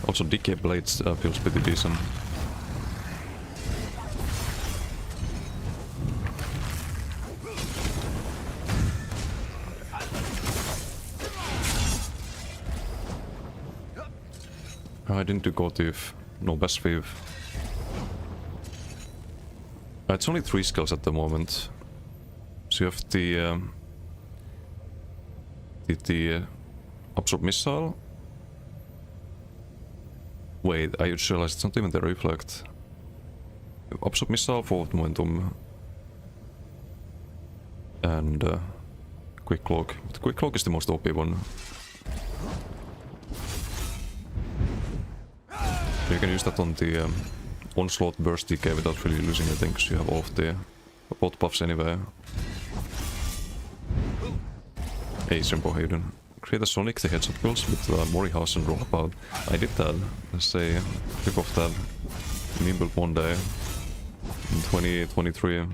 Also, decay blades feels pretty decent. I didn't do Go Thief, no Best Thief. It's only 3 skills at the moment. So you have the Absorb Missile. Wait, I just realized it's not even the Reflect. Absorb Missile, Forward Momentum. And Quick Cloak. The Quick Cloak is the most OP one. You can use that on the Onslaught Burst DK without really losing anything, because you have all of the bot buffs anyway. Hey, Simple Hayden. Create a Sonic the Headshot builds with Morihausen and Rollout. I did that. Let's say, click off that meme build one day in 2023.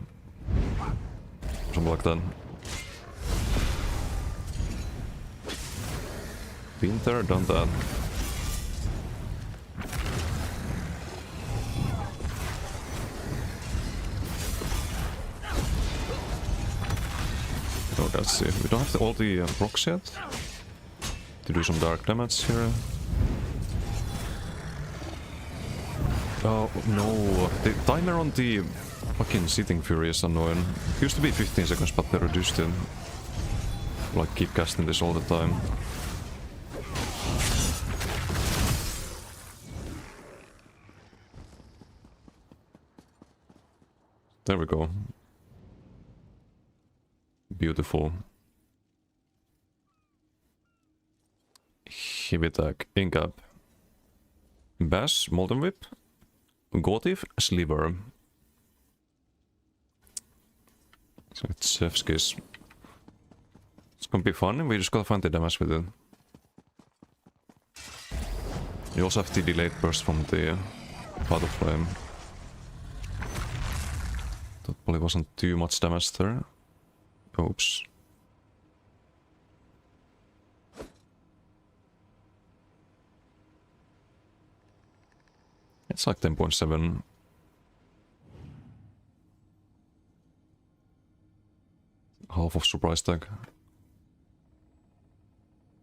Something like that. Been there, done that. Oh, that's it. We don't have all the rocks yet to do some dark damage here. Oh no, the timer on the fucking Sitting Fury is annoying. It used to be 15 seconds, but they reduced it. Like, keep casting this all the time. There we go. Beautiful. Heavy attack, Incap. Bash, Molten Whip. Gotif, Sliver. So it's Chef's. It's gonna be fun, we just gotta find the damage with it. You also have the delayed burst from the Path of Flame. That probably wasn't too much damage there. Oops. It's like 10.7. Half of surprise tag.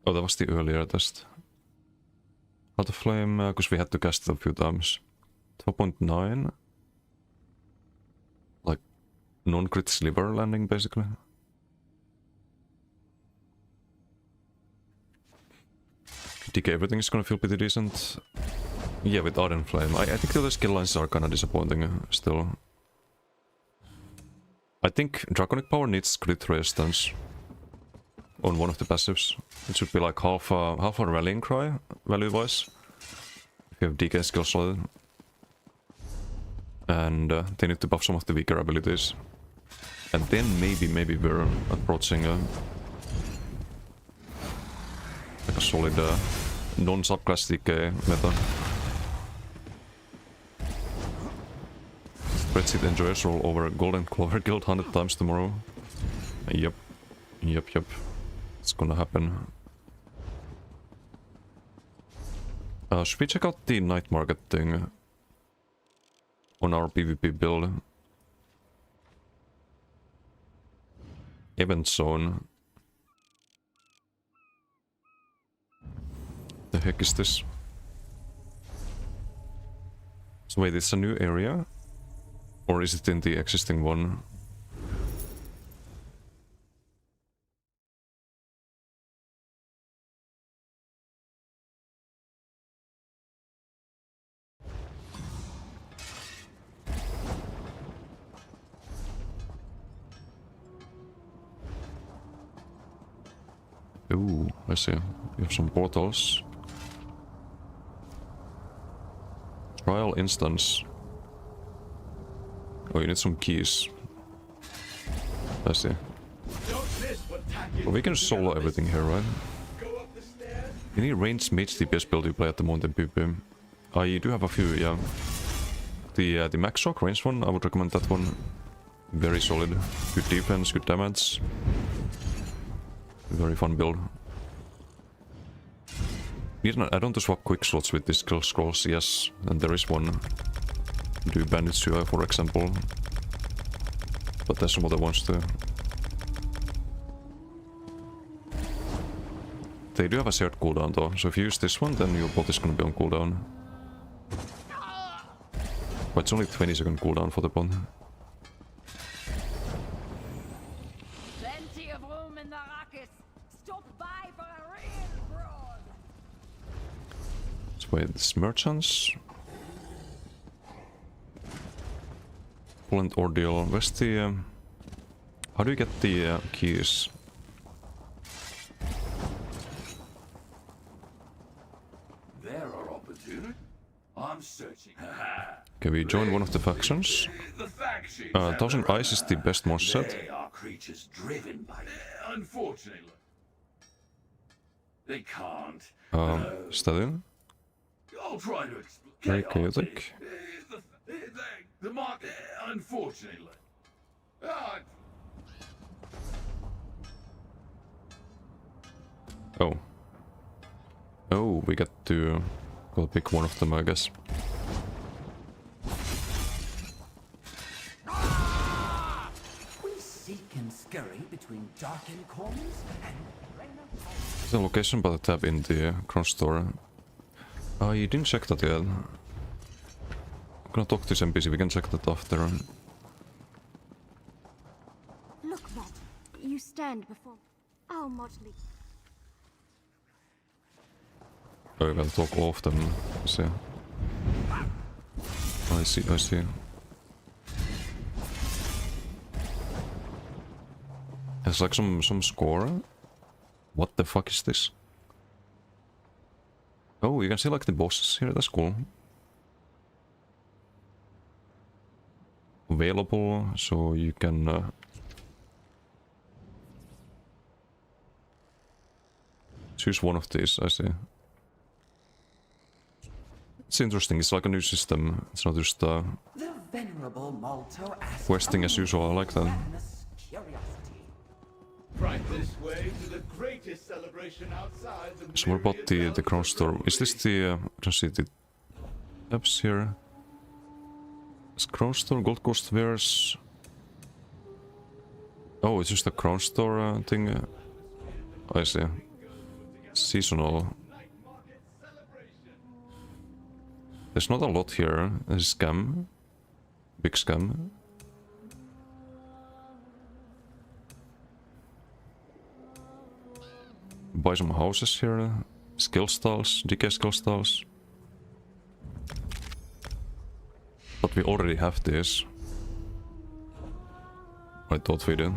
Oh, that was the earlier test. Out of Flame, because we had to cast it a few times. 12.9. Like, non-crit sliver landing, basically. DK everything is gonna feel pretty decent. Yeah, with Ardent Flame. I think the other skill lines are kinda disappointing still. I think Draconic Power needs crit resistance on one of the passives. It should be like half a Rallying Cry, value-wise. If you have DK skill slotted. And they need to buff some of the weaker abilities. And then maybe we're approaching like a solid non-subclass DK meta. Spreadsheet enjoyers roll over Golden Clover Guild 100 times tomorrow. Yep. It's gonna happen. Should we check out the night market thing on our PvP build? Event zone. The heck is this? So wait, it's a new area? Or is it in the existing one? Ooh, I see. You have some portals. Trial instance. Oh, you need some keys. I see. Well, we can solo everything here, right? Any ranged mage DPS build you play at the moment in PvP? I do have a few, yeah. The Max Shock range one, I would recommend that one. Very solid. Good defense, good damage. Very fun build. Need an add-on to swap quick slots with these skill scrolls, yes. And there is one. Do Bandit UI, for example. But there's some other ones too. They do have a shared cooldown though, so if you use this one, then your bot is gonna be on cooldown. But it's only 20-second cooldown for the bot. Plenty of room in the rockets. Stop by for a real brawl. So wait, this merchants. Pulent ordeal. Where's the how do you get the keys? There are opportunities. I'm searching. Okay, we join one of the factions. The factions. Thousand Eyes is the best monster set. They are creatures driven by. Unfortunately, they can't. Studying. I'll try to explain. Very chaotic. The market. Unfortunately. Oh. Oh, we got to go pick one of them, I guess. We seek and scurry between darkened corners and There's a location by the tab in the Crown store. You didn't check that yet. I'm gonna talk to this NPC, we can check that after. Look, Mod. You stand before our motley. Oh, you gotta talk all of them. See. I see. There's like some score. What the fuck is this? Oh, you can see like the bosses here, that's cool. Available, so you can choose one of these, I see. It's interesting, it's like a new system. It's not just the venerable Malto questing as usual, I like that. Right this way to the greatest celebration outside the. So what about the Crown store? Is this the I don't see the tabs here. Is Crown store, Gold Coast Wares? Oh, it's just a Crown store thing. I see. Seasonal. There's not a lot here. There's scam. Big scam. Buy some houses here. Skill styles. DK skill styles. But we already have this. I thought we did.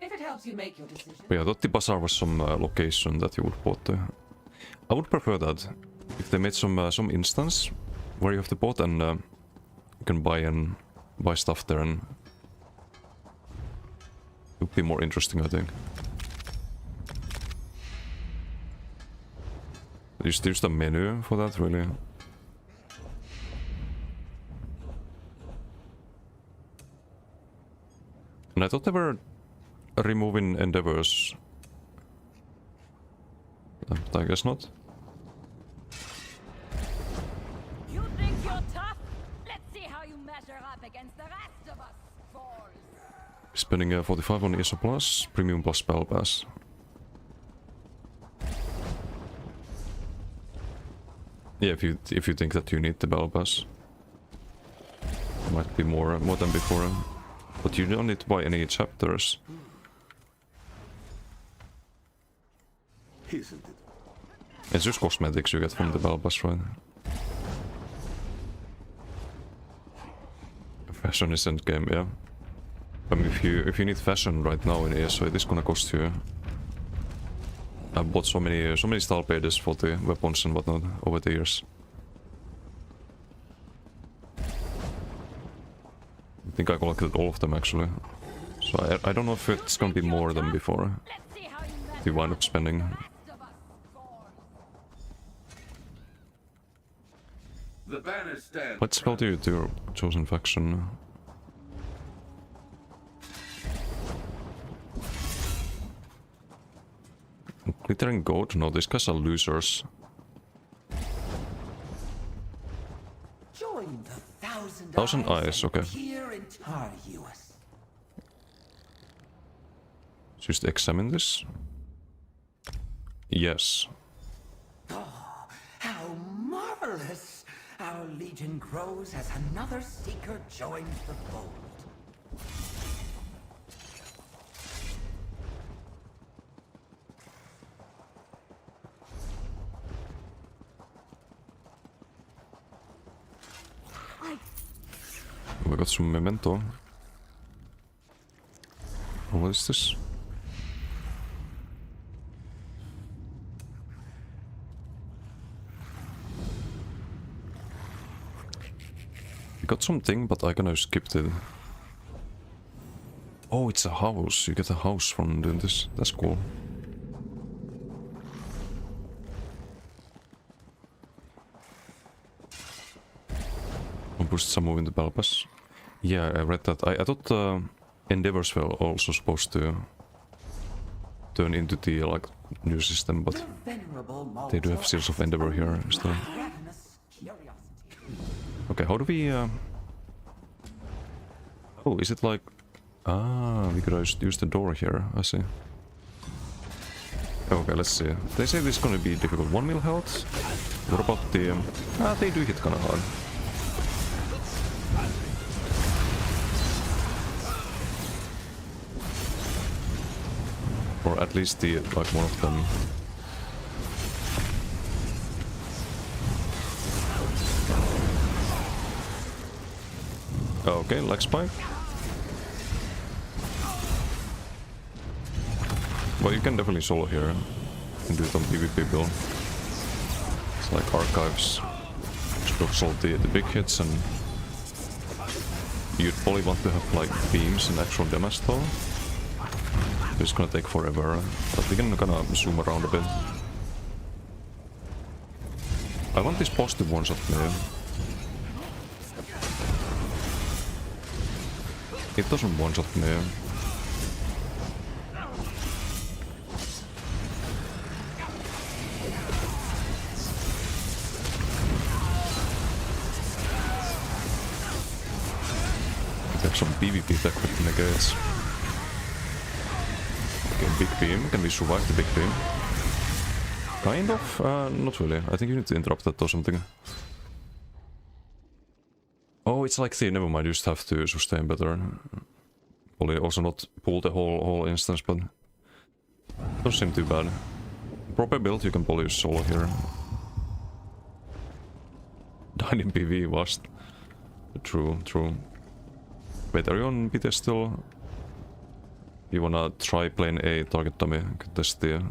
If it helps you make your decision. But yeah, I thought the bazaar was some location that you would bought to. I would prefer that. If they made some instance where you have the bot and you can buy stuff there, and it would be more interesting, I think. There's the menu for that, really. And I thought they were removing endeavors. But I guess not. You think you're tough? Let's see how you measure up against the rest of us, fools. Spending 45 on ESO Plus, Premium Plus Battle Pass. Yeah, if you think that you need the Battle Pass. Might be more than before. But you don't need to buy any chapters. Isn't it? It's just cosmetics you get from the Battle Pass, right? Fashion is endgame, yeah. I mean, if you need fashion right now in ESO, it is gonna cost you. I bought so many style pages for the weapons and whatnot over the years. I think I collected all of them actually. So I don't know if it's gonna be more than before. Let's see how you measure You wind up spending. the rest of us, fools. The banner stands. Let's go to your chosen faction. Glittering goat? No, these guys are losers. Join the Thousand, Thousand Eyes, okay. Here in Tar-US. Just examine this. Yes. How marvelous! Our legion grows as another seeker joins the fold. We got some memento. What is this? We got something, but I kind of skipped it. Oh, it's a house. You get a house from doing this. That's cool. Boost some move in the battle pass. Yeah, I read that. I thought endeavors were also supposed to turn into the like new system, but they do have Seals of Endeavor here still. Okay, how do we... Oh, is it like... Ah, we could just use the door here, I see. Okay, let's see. They say this is gonna be difficult. 1 mil health? What about the... they do hit kinda hard. Or at least the, like, one of them. Okay, leg spike. Well, you can definitely solo here and do it on PvP build. It's like archives. Just solve the big hits, and you'd probably want to have like beams and actual damage though. It's gonna take forever, but we can kinda zoom around a bit. I want this boss to one-shot me. It doesn't one-shot me. We got some PvP tech with negates. Okay, big beam. Can we survive the big beam? Kind of? Not really. I think you need to interrupt that or something. Oh, it's like the... Never mind, you just have to sustain better. Probably also not pull the whole instance, but... Don't seem too bad. Proper build, you can probably use solo here. Died in PV vast. True, true. Wait, are you on PTS still? You wanna try playing A, target dummy, could test the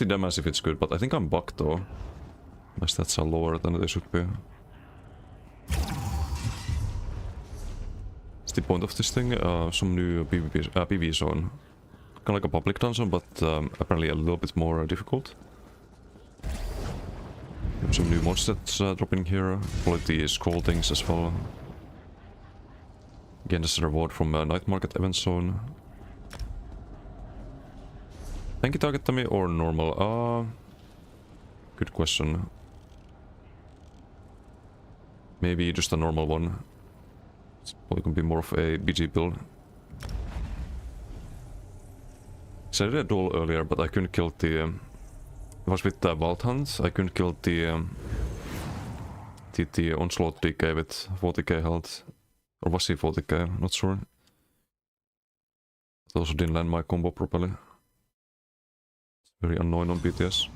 damage if it's good, but I think I'm bugged though. My stats are lower than they should be. What's the point of this thing? Some new PV zone. Kind of like a public dungeon, but apparently a little bit more difficult. Some new mods that's dropping here. Quality scroll things as well. Again, this is a reward from Night Market event zone. Tanky target dummy or normal? Good question. Maybe just a normal one. It's probably gonna be more of a BG build. So I did a duel earlier, but I couldn't kill the... it was with the Vault Hunt. I couldn't kill the Onslaught DK with 40k health. Or was he 40k? Not sure. It also didn't land my combo properly. It's very annoying on PTS.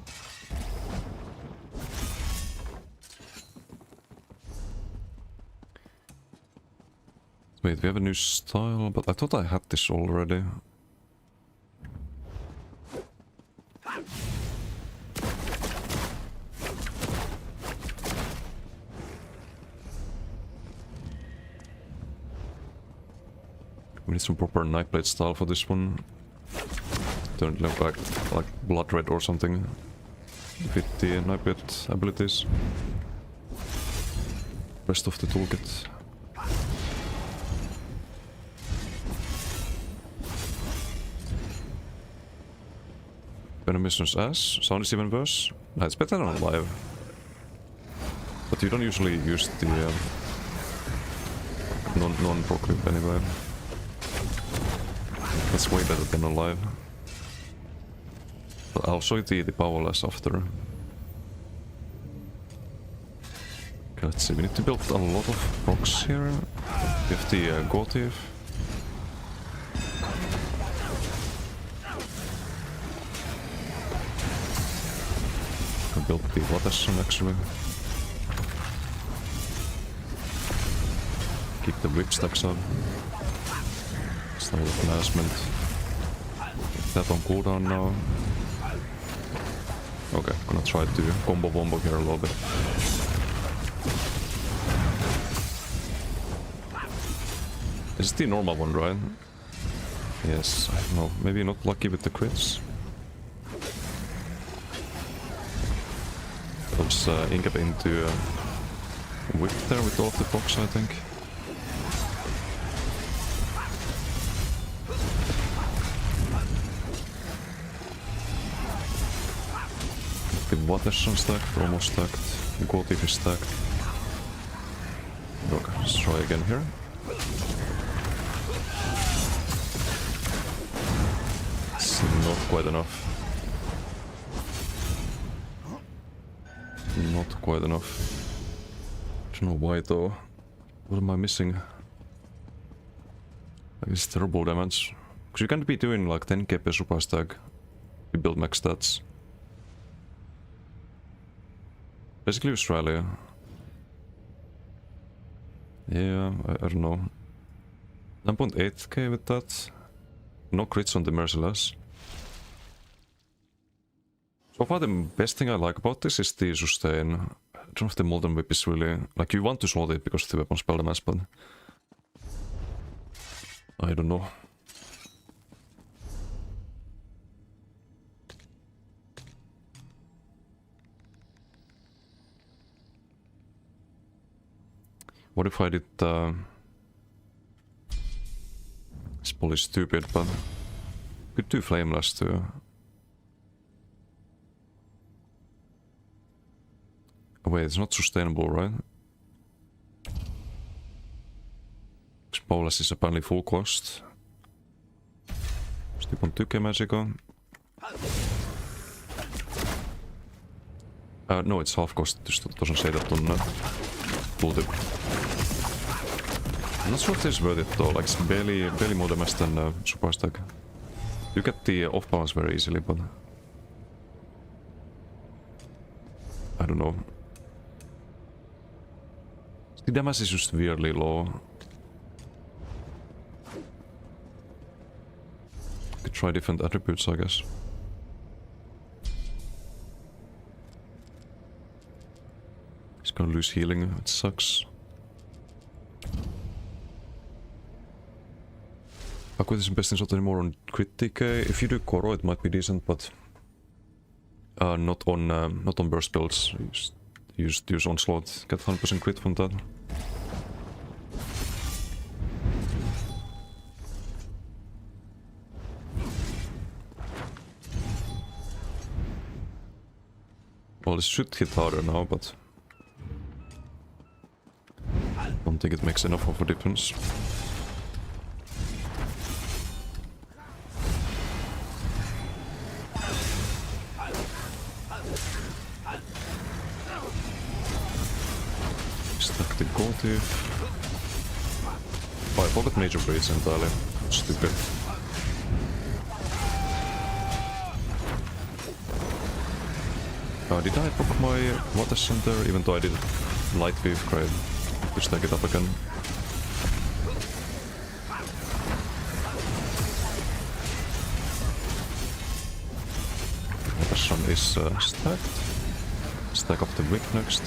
Wait, we have a new style, but I thought I had this already. We need some proper Nightblade style for this one. Don't look like blood red or something. Fit the Nightblade abilities. Rest of the toolkit. Venom mission's ass. Sound is even worse. No, it's better on live. But you don't usually use the non-pro clip anyway. That's way better than on live. But I'll show you the powerless after. Okay, let's see. We need to build a lot of procs here. We have the Gotif. I built the Waterson actually. Keep the whip stacks up. Style of harassment. That on cooldown now. Okay, gonna try to combo bombo here a little bit. This is the normal one, right? Yes, I don't know. Maybe not lucky with the crits. I'll just incap into whip there with all of the box, I think. The Waterson stacked, almost stacked. Gotif is stacked. Okay, let's try again here. It's not quite enough. Not quite enough. Don't know why though. What am I missing? Like this terrible damage. Because you can't be doing like 10k per super stack. You build max stats. Basically Australia. Yeah, I don't know. 9.8k with that. No crits on the Merciless. So far the best thing I like about this is the sustain. I don't know if the Molten Whip is really... Like you want to slot it because of the weapon spell damage, but... I don't know. What if I did it's probably stupid, but could do Flameless too. Oh wait, it's not sustainable, right? Because Powerless is apparently full cost. Still on 2k Magico. No, it's half cost, just doesn't say that on tooltip. I'm not sure if this is worth it though, like it's barely more damage than super stack. You get the off balance very easily, but I don't know. The damage is just weirdly low. Could try different attributes, I guess. He's gonna lose healing, it sucks. Aquit isn't best in shot anymore on crit DK. If you do Koro, it might be decent, but not on burst builds. You just use onslaught, get 100% crit from that. Well, this should hit harder now, but I don't think it makes enough of a difference. Stack the gold thief. Oh, I forgot major breeds entirely. Stupid. Did I proc my water center? Even though I did light weave, great. To stack it up again. Water sun is stacked. Stack up the whip next.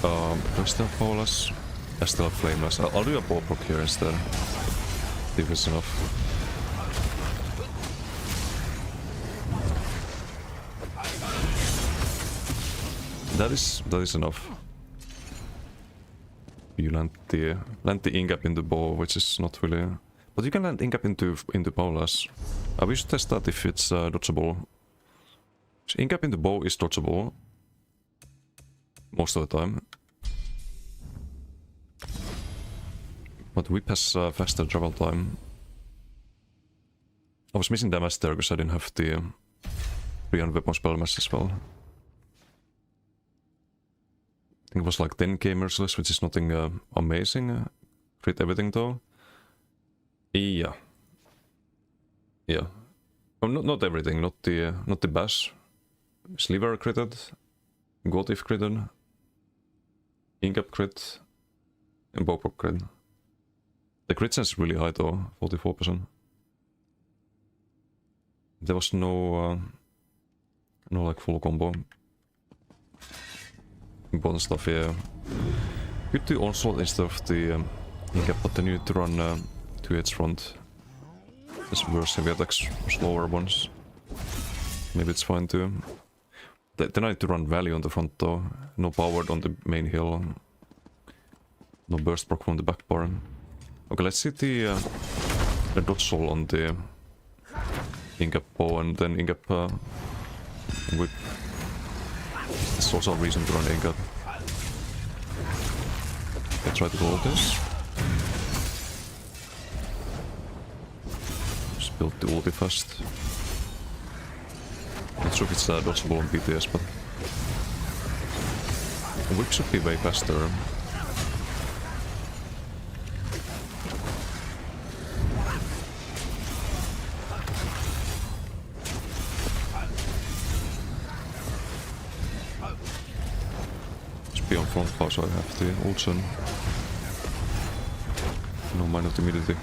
Do I still have Paulus? I still have Flameless. I'll do a bow proc here instead. If it's enough. That is enough. You land the ingap into bow, which is not really. But you can land ingap into Paulus. We should test that if it's dodgeable. So ingap into bow is dodgeable most of the time. But whip has faster travel time. I was missing damage there because I didn't have the Brian weapon spell mass as well. I think it was like 10k merciless, which is nothing amazing. Crit everything though. Yeah. Yeah. Oh, not everything, not the bash. Sliver critted. Gotif critted. Ingap crit. And Bowproc crit. The crit chance is really high though, 44%. There was no like full combo. Important stuff, yeah. Good to onslaught instead of the ingap, but then you need to run 2H front. There's worse heavy attacks, slower ones. Maybe it's fine too. Then I need to run Valley on the front though. No powered on the main hill. No burst proc from the back bar. Okay, let's see the dodge soul on the ingap bow and then ingap whip. There's also a reason to run ingap. I try to roll this. Just build the ulti fast. Not sure if it's dodgeable on PTS, but the whip should be way faster. On front bar, so I have the ult sun. No minor timidity.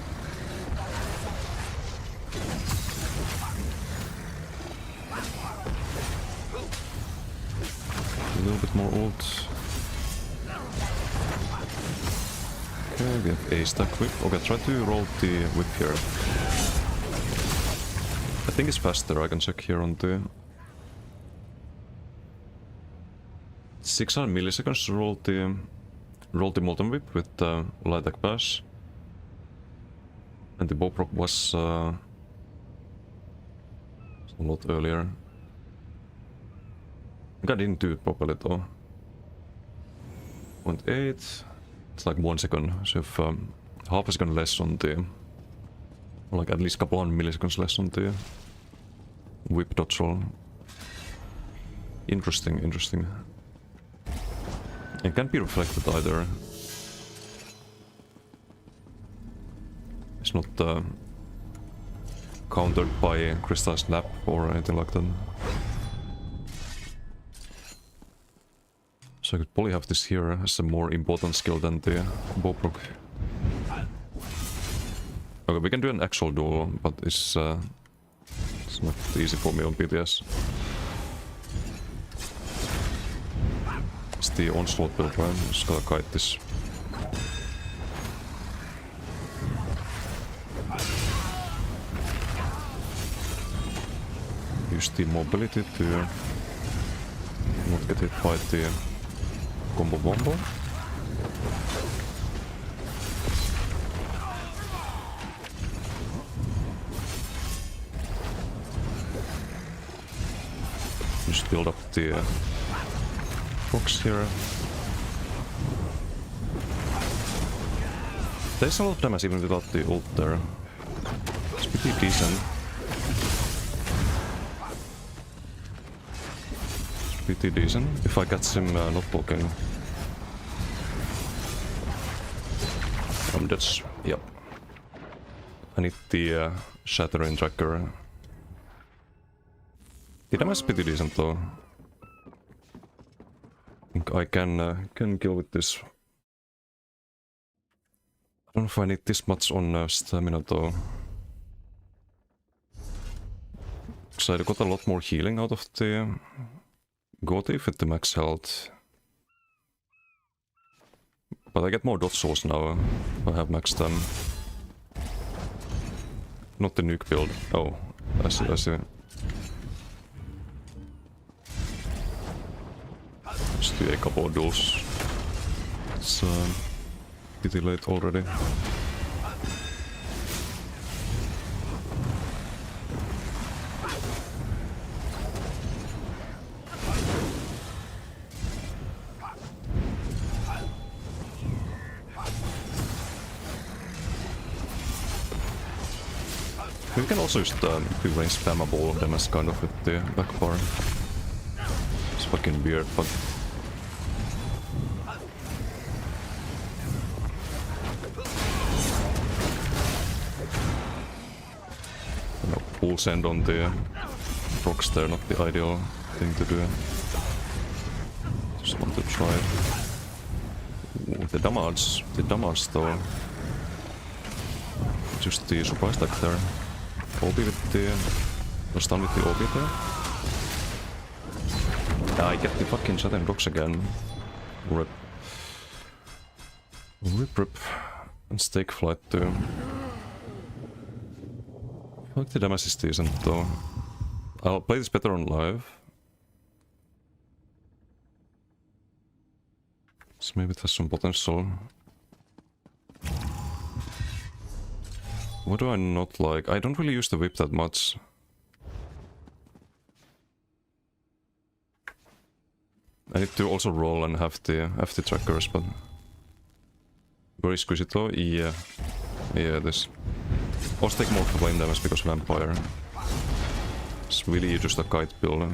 A little bit more ult. Okay, we have a stack whip. Okay, try to roll the whip here. I think it's faster, I can check here on the 600 milliseconds to roll the molten whip with light attack bash, and the bow proc was a lot earlier. I think I didn't do it properly though. 0.8. It's like 1 second, so if half a second less on the, or like at least a couple hundred milliseconds less on the whip dodge roll. Interesting. It can't be reflected either. It's not countered by Crystal Snap or anything like that. So I could probably have this here as a more important skill than the Bowbrook. Okay, we can do an actual duel, but it's not easy for me on PTS. It's the onslaught build, right? Just gotta kite this. Use the mobility to not get hit by the combo bombo. Just build up the box here. There's a lot of damage even without the ult there. It's pretty decent. Pretty decent if I catch him not blocking. That's... yep. I need the shattering tracker. The damage is pretty decent though. I think I can kill with this. I don't know if I need this much on stamina though. Because I got a lot more healing out of the Goatee with the max health. But I get more dot souls now. I have maxed them. Not the nuke build. Oh, I see, I see. Just do a couple of duels. It's pretty late already. We can also just quick range spam a ball of them as kind of with the back bar. It's fucking weird, but... no, full send on the rocks there, not the ideal thing to do. Just want to try it. Ooh, the damage though. Just the surprise attack there. OP with the... was done with the OP there. Yeah, I get the fucking Saturn rocks again. Rip. Rip. And stake flight too. I think the damage is decent though. I'll play this better on live. So maybe it has some potential. What do I not like? I don't really use the whip that much. I need to also roll and have the trackers, but... very Squisito? Yeah. Yeah, this. Also take more flame damage because Vampire. It's really just a kite build.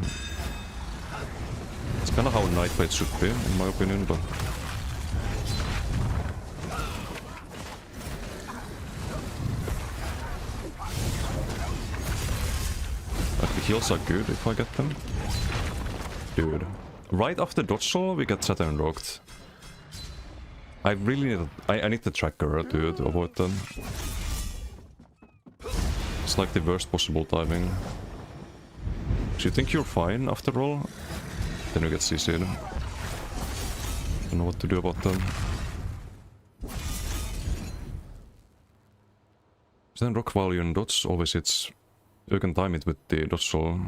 It's kinda how Nightblade should be, in my opinion, but... like, the heals are good if I get them. Dude. Right after dodge soul, we get Saturn rocked. I really need... I need the tracker to avoid them. It's like the worst possible timing. So you think you're fine after all? Then you get CC'd. Don't know what to do about them. Then rock value and dodge always hits. You can time it with the dodge soul.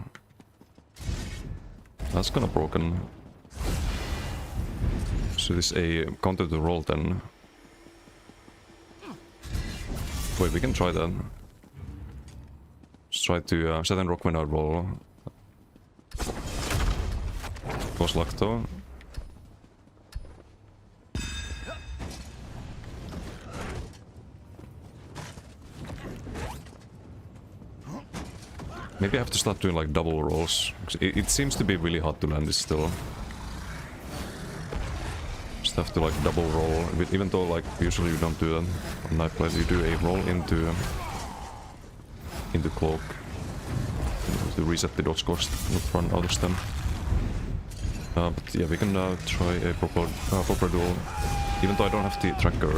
That's kinda broken. So this is a counter to roll then. Wait, we can try that. Just try to set and rock when I roll. Cause luck though. Maybe I have to start doing like double rolls. It seems to be really hard to land this still. Just have to like double roll, even though like usually you don't do that on Nightblade. You do a roll into into cloak. To reset the dodge cost, not run out of stem. But yeah, we can now try a proper duel. Even though I don't have the tracker,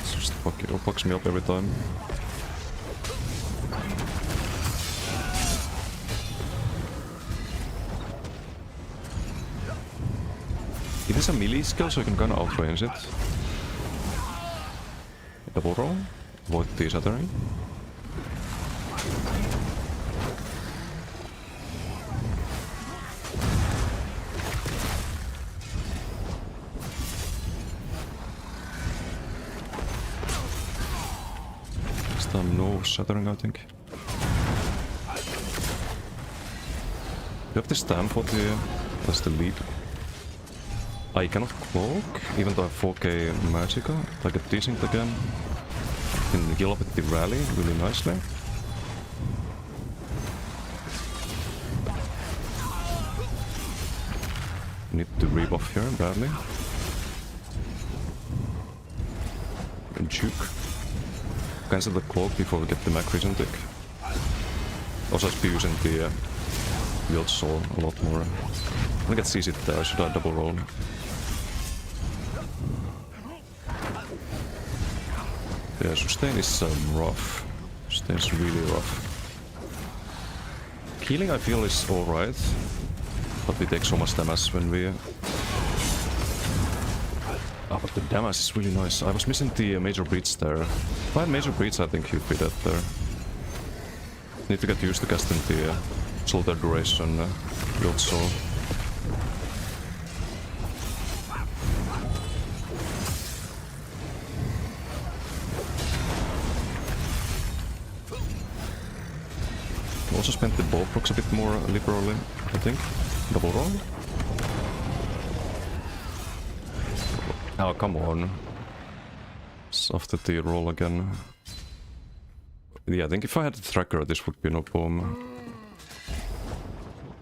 it's just it fucks me up every time. It is a melee skill, so you can kinda outrange it. Double roll, avoid the shattering. This time no shattering, I think. You have to stand for the... that's the lead. I cannot cloak, even though I have 4k Magicka. If I get desync again, I can heal up with the rally really nicely. Need to rebuff here badly. And juke. Cancel the cloak before we get the Mac Vision tick. Also I've been using the Wield Soul a lot more. I'm gonna get CC there, should I double roll? Yeah, sustain is rough. Sustain is really rough. Healing I feel is alright, but we take so much damage when we... but the damage is really nice. I was missing the major breach there. If I had major breach, I think he'd be dead there. Need to get used to casting the shoulder duration Wield Soul. Also spent the bow procs a bit more liberally, I think. Double roll. Oh, come on. It's after the roll again. Yeah, I think if I had the tracker, this would be no problem.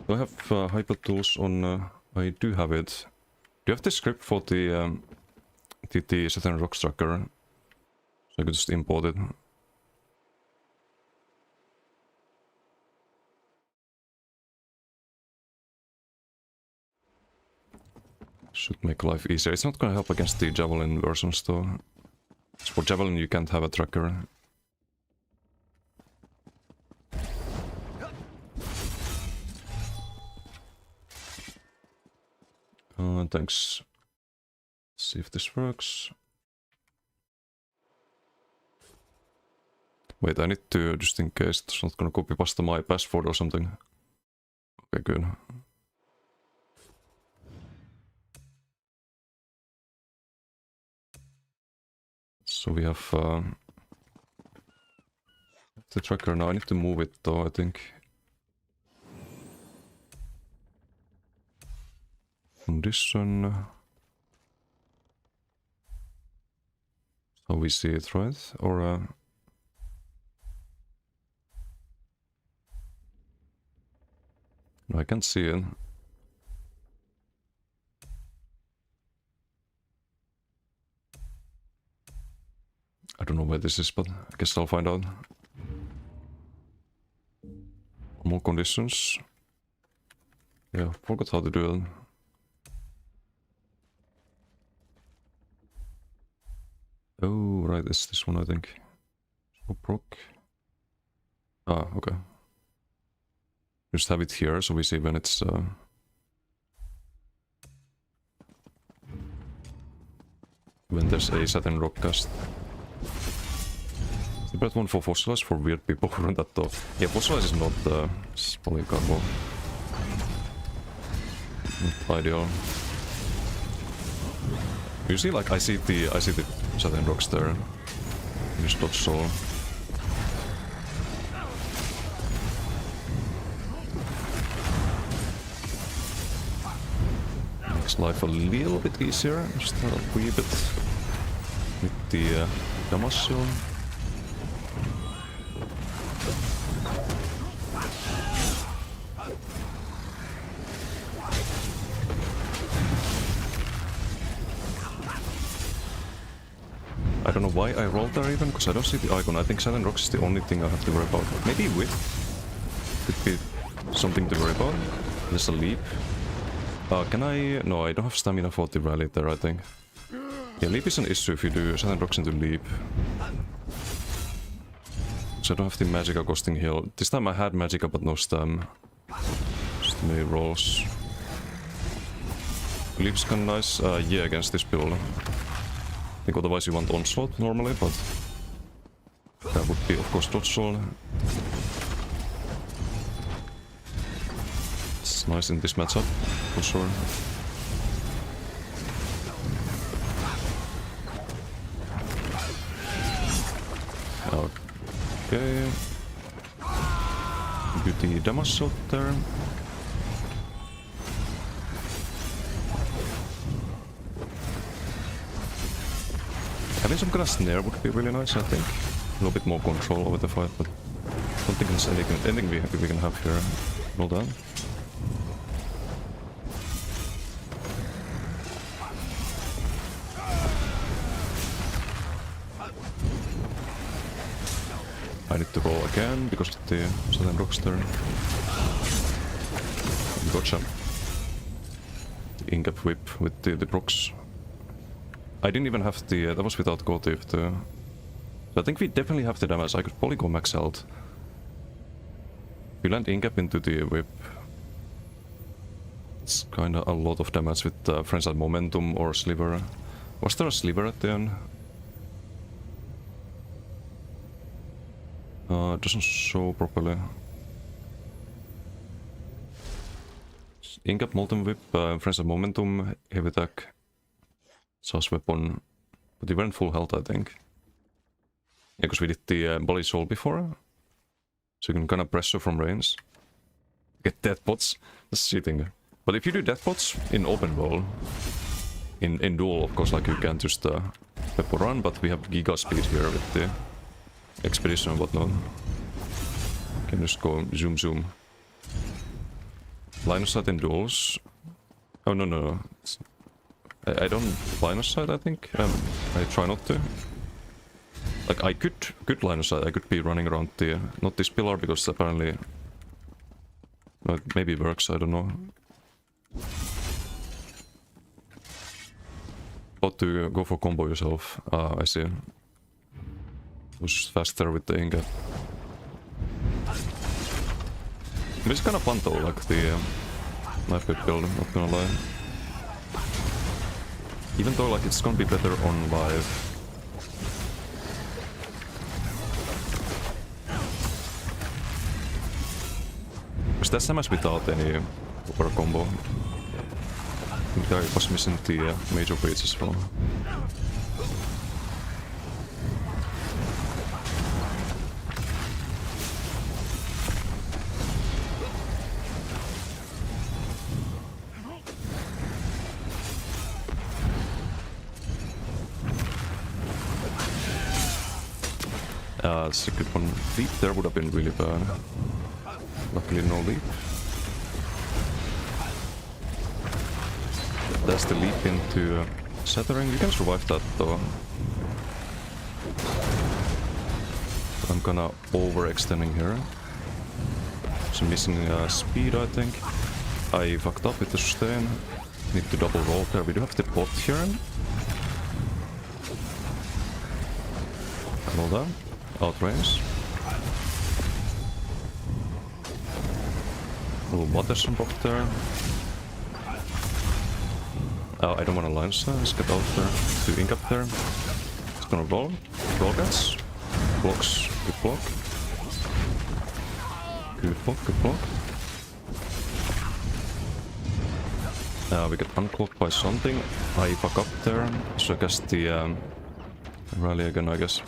Do I have hyper tools on? I do have it. Do you have the script for the Saturn Rocks tracker? So I could just import it. Should make life easier. It's not gonna help against the Javelin versions though. For Javelin you can't have a tracker. Thanks. Let's see if this works. Wait, I need to, just in case it's not gonna copy pasta my password or something. Okay, good. So we have the tracker now. I need to move it though, I think. Condition. How we see it, right? Or no, I can't see it. I don't know where this is, but I guess I'll find out. More conditions. Yeah, forgot how to do it. Oh, right, it's this one, I think. So proc. Ah, okay. Just have it here, so we see when it's... when there's a Saturn rock cast. The best one for Fossilize for weird people who run that though. Yeah, Fossilize is not polycarbo. Not ideal. Usually, like I see the Saturn rocks there. Just dodge soul. Makes life a little bit easier, just a wee bit with the damage shield. I don't know why I rolled there even, because I don't see the icon. I think Silent Rocks is the only thing I have to worry about. Maybe Whip could be something to worry about. There's a leap. Can I... No, I don't have stamina for the rally there, I think. Yeah, leap is an issue if you do Silent Rocks into leap. So I don't have the Magicka costing heal. This time I had Magicka but no stam. Just many rolls. Leap's kinda nice. Yeah, against this build. I think otherwise you want Onslaught normally, but that would be of course dodge roll. It's nice in this matchup, for sure. Okay. Do the damage shot there. Having some kind of snare would be really nice, I think. A little bit more control over the fight, but I don't think there's anything we can have here. Well done. I need to roll again because of the Silent Rocks there. Gotcha. The in-cap whip with the procs. I didn't even have the... that was without Gotif too. So I think we definitely have the damage. I could probably go max health. We land in-cap into the whip. It's kinda a lot of damage with friends at momentum or sliver. Was there a sliver at the end? Doesn't show properly. In-cap molten whip, friends at momentum, heavy attack. Sauce weapon, but they weren't full health, I think. Yeah, because we did the Body Soul before. So you can kind of pressure from range. Get death pots. That's cheating. But if you do death pots in open world, in duel, of course, like you can just pepper run, but we have giga speed here with the expedition and whatnot. Can just go zoom zoom. Line of sight in duels. Oh no. I don't line of sight, I think. I try not to. Like, I could line of sight. I could be running around the... Not this pillar, because apparently... No, it maybe works, I don't know. About to go for combo yourself. Ah, I see. Was faster with the Inga. It's kind of fun though, like the knife whip build, not gonna lie. Even though like it's gonna be better on live. Because that's damage without any proper combo. I think I was missing the major breach as well. That's a good one. Leap there would have been really bad. Luckily no leap. That's the leap into Shattering. You can survive that though. I'm kinda overextending here. So missing speed, I think. I fucked up with the sustain. Need to double roll there. We do have the pot here. Well done. Outrange. Little water pop there. I don't want to line so let's get out there. To ink up there. It's gonna roll. Roll guys. Blocks. Good block. Good block, good block. We get unclocked by something. I fuck up there. So I guess the rally again, I guess.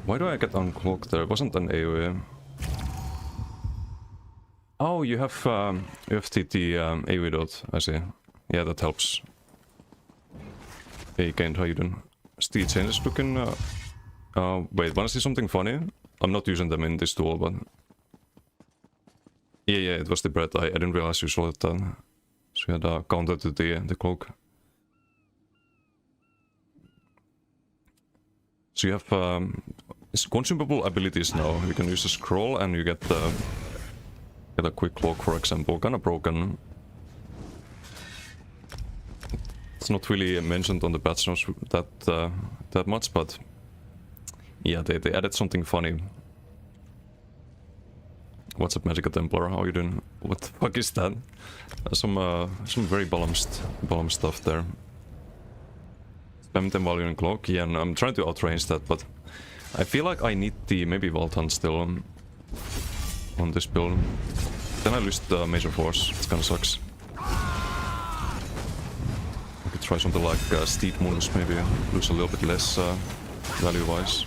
Why do I get unclocked there? It wasn't an AoE. Oh, you have the AoE dot. I see. Yeah, that helps. Hey, Kent, how you doing? Steel chain is looking... wait, wanna see something funny? I'm not using them in this duel, but... Yeah, it was the bread. I didn't realize you saw it then. So you had a counter to the cloak. So you have it's consumable abilities now. You can use a scroll and you get a quick walk, for example. Kinda broken. It's not really mentioned on the patch notes that much, but yeah, they added something funny. What's up, Magica Templar? How you doing? What the fuck is that? Some very balanced stuff there. Spam them while you're in cloak. Yeah, and I'm trying to outrange that, but I feel like I need the maybe Vault Hunt still on this build. Then I lose the Major Force. It kinda sucks. I could try something like Steep Mundus, maybe lose a little bit less value-wise.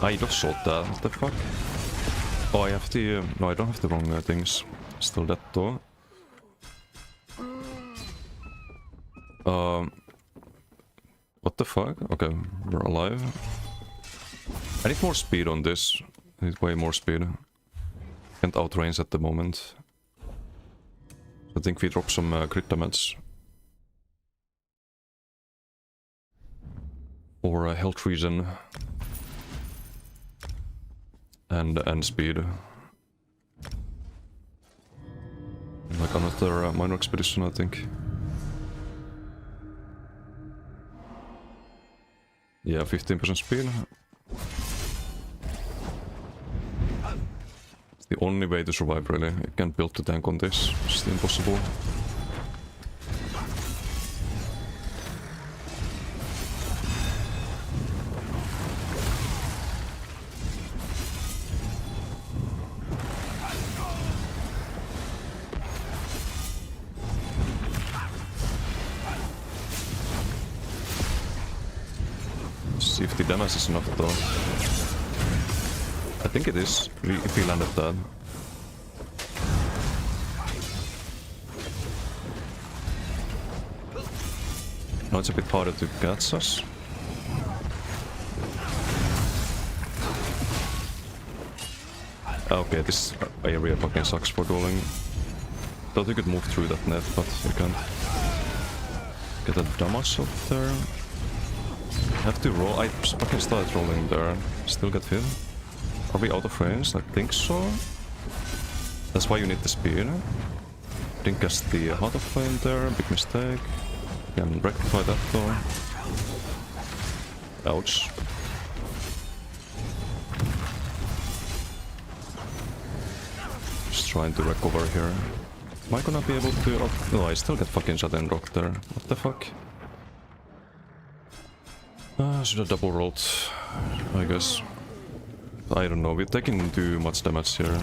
I just shot that. What the fuck? Oh, I have the... no, I don't have the wrong things. Still that though. What the fuck? Okay, we're alive. I need more speed on this. I need way more speed. Can't outrange at the moment. I think we drop some crit damage. For health reason. And speed. Like another minor expedition, I think. Yeah, 15% speed. It's the only way to survive, really. You can't build the tank on this. It's just impossible. See if the damage is enough though. I think it is, if we landed that. Now it's a bit harder to catch us. Okay, this area fucking sucks for dueling. Thought you could move through that net, but you can't. Get a damage up there. Have to roll. I fucking started rolling there. Still get hit. Are we out of range? I think so. That's why you need the speed. Didn't cast the Heart of Flame there. Big mistake. Can rectify that though. Ouch. Just trying to recover here. Am I gonna be able to... oh, no, I still get fucking shot and rocked there. What the fuck? Should have double rolled, I guess. I don't know, we're taking too much damage here.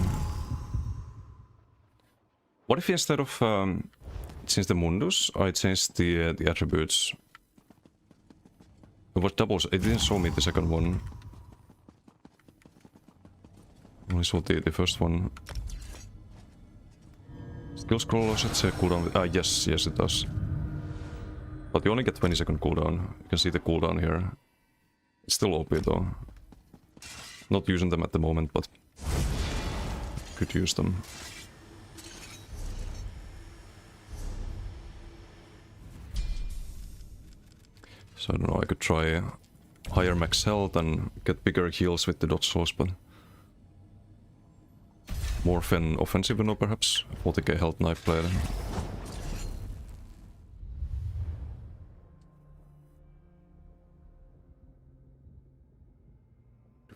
What if instead of change the Mundus, I changed the attributes? It was doubles, it didn't show me the second one. Only saw the first one. Skill scroll, let's say cooldown. Ah, yes, it does. But you only get 20-second cooldown. You can see the cooldown here. It's still OP though. Not using them at the moment, but could use them. So I don't know, I could try higher max health and get bigger heals with the dodge source, but more offensive no perhaps. 40k health knife blade.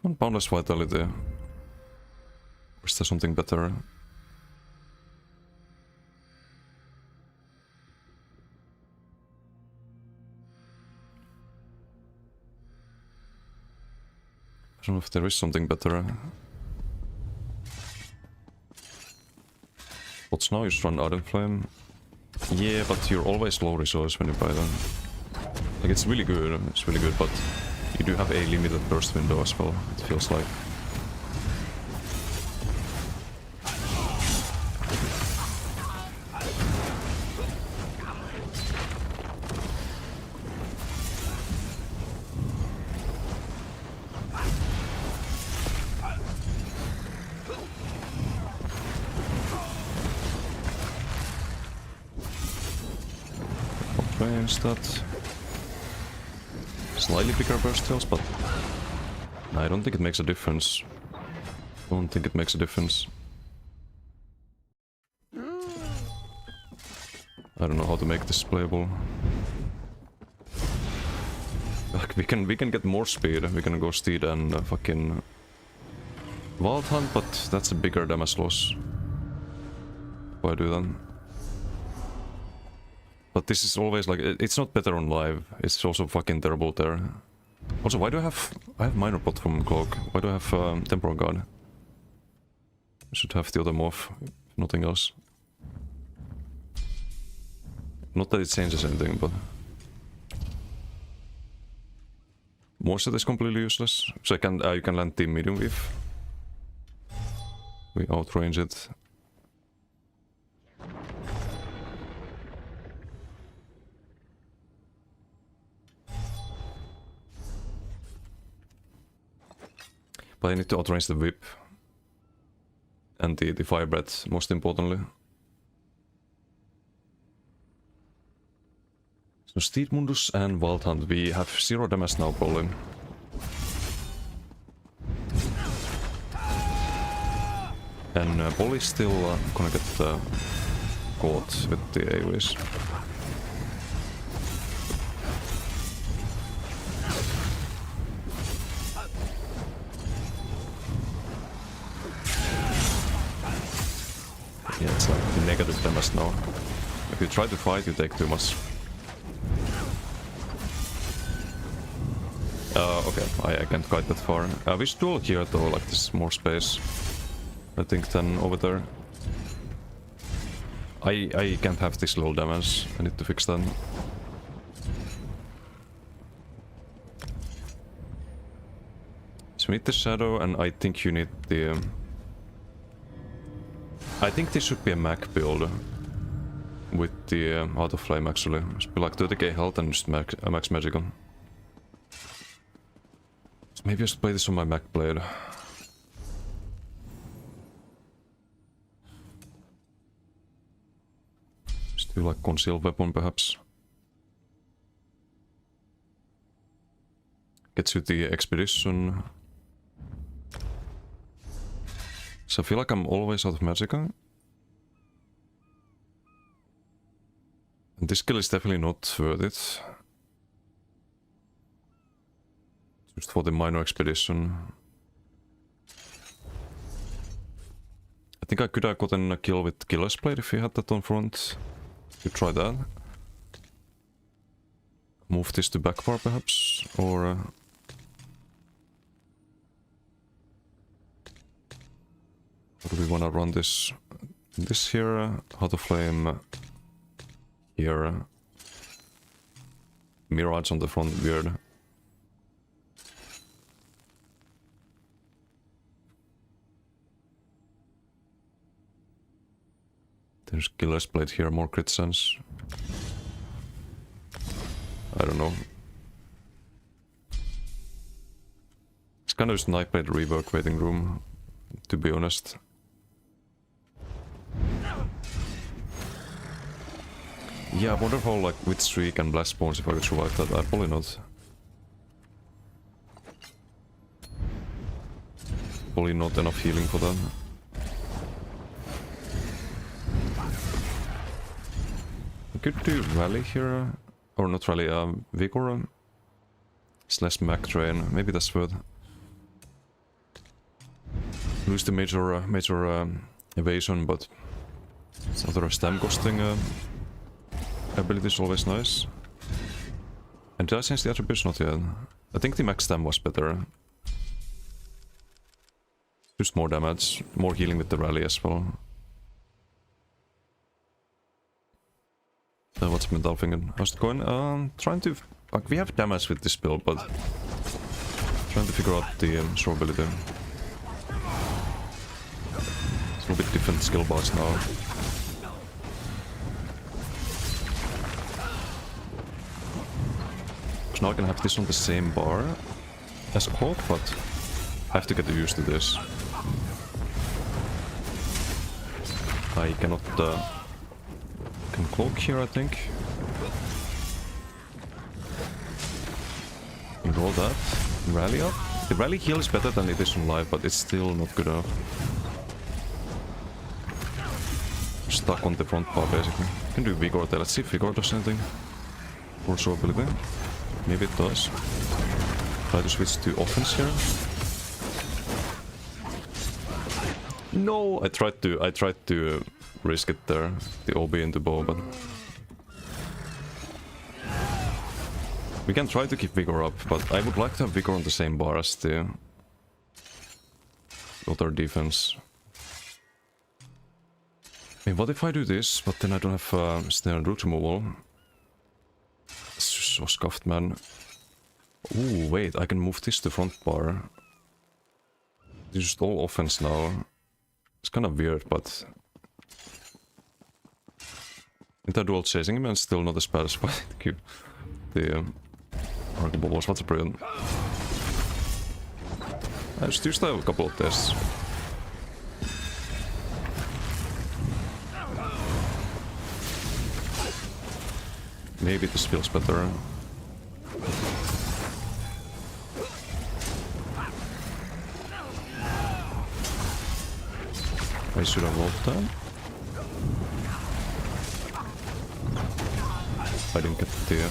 One boundless vitality. Or is there something better? I don't know if there is something better. What's now? You just run Ardent Flame. Yeah, but you're always low resource when you buy them. Like, it's really good, but you do have a limited burst window as well, it feels like. Range that. slightly bigger burst heals, but I don't think it makes a difference. Don't think it makes a difference. I don't know how to make this playable. Like, we can get more speed. We can go Steed and fucking Wild Hunt, but that's a bigger damage loss. Why do that? But this is always like, it's not better on live. It's also fucking terrible there. Also, why do I have Minor Pot from Cloak? Why do I have Temporal Guard? I should have the other morph, if nothing else. Not that it changes anything, but... Moonset is completely useless. So you can land the medium wave. We outrange it. But I need to outrange the whip. And the fire breath, most importantly. So Steed Mundus and Wild Hunt, we have 0 damage now probably. And Polly's still gonna get caught with the AoEs. Yeah, it's like negative damage now. If you try to fight, you take too much. Okay, I can't kite that far. We should duel here though, like there's more space, I think, than over there. I can't have this little damage, I need to fix that. So meet the shadow, and I think you need the... I think this should be a Mac build with the Auto Flame actually. It should be like 30k health and just max magical. So maybe I should play this on my Mac blade. Just do like concealed weapon perhaps. Gets you the expedition. So I feel like I'm always out of magicka. And this skill is definitely not worth it. Just for the minor expedition. I think I could have gotten a kill with Killer's Blade if he had that on front. You try that. Move this to back bar perhaps, or... Or do we want to run this here, Auto Flame here, Mirage on the front, weird. There's Killer's Blade here, more crit sense. I don't know. It's kind of just Nightblade rework waiting room, to be honest. Yeah, I wonder how, like, with Streak and Blast Spawns if I could survive that. Probably not. Probably not enough healing for that. I could do Rally here, or not Rally, Vigor. Slash Mac Train, maybe that's worth. Lose the major evasion, but other stam costing ability is always nice. And did I change the attributes? Not yet. I think the max stam was better. Just more damage, more healing with the rally as well. What's mental thinking? How's it going? Trying to... Like, we have damage with this build, but... Trying to figure out the survivability. It's a little bit different skill bars now. So now I can have this on the same bar as a Hawk, but I have to get used to this. I cannot... can cloak here, I think. roll that. Rally up. The rally heal is better than it is on live, but it's still not good enough. Stuck on the front bar basically. Can do Vigor there. Let's see if Vigor does anything. Force ability. Maybe it does. Try to switch to offense here. No, I tried to risk it there. The OB into bow, but we can try to keep Vigor up, but I would like to have Vigor on the same bar as the other defense. I mean, what if I do this, but then I don't have snare and root removal? It's just so scuffed, man. Ooh, wait, I can move this to front bar. It's just all offense now. It's kind of weird, but Interdual chasing him and still not as bad as the Arc Bubbles. What's brilliant. I just used to have a couple of tests. Maybe this feels better. I should have rolled that. I didn't get the...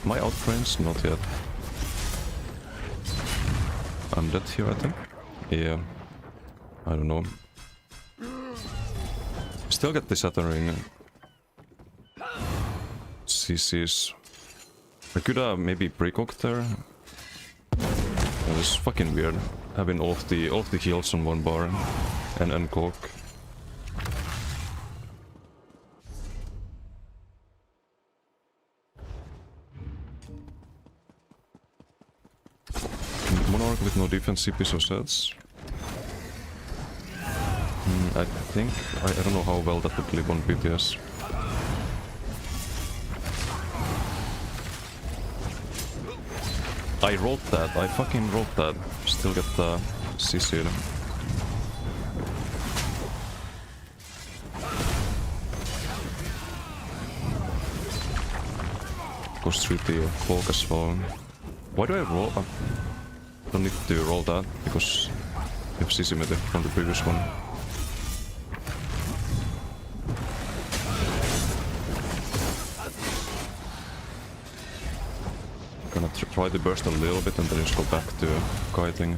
Am I out frames? Not yet. I'm dead here, I think. Yeah. I don't know. Still get the Saturn CCs. I could have maybe pre-cooked there. That is fucking weird. Having all of the heals on one bar and uncloak. Monarch with no defense CP sets. I think I don't know how well that would live on PTS. I rolled that, I fucking rolled that. Still get the CC. Goes through the cloak as well. Why do I roll? I don't need to roll that because we have CC method from the previous one. Gonna try to burst a little bit and then just go back to kiting.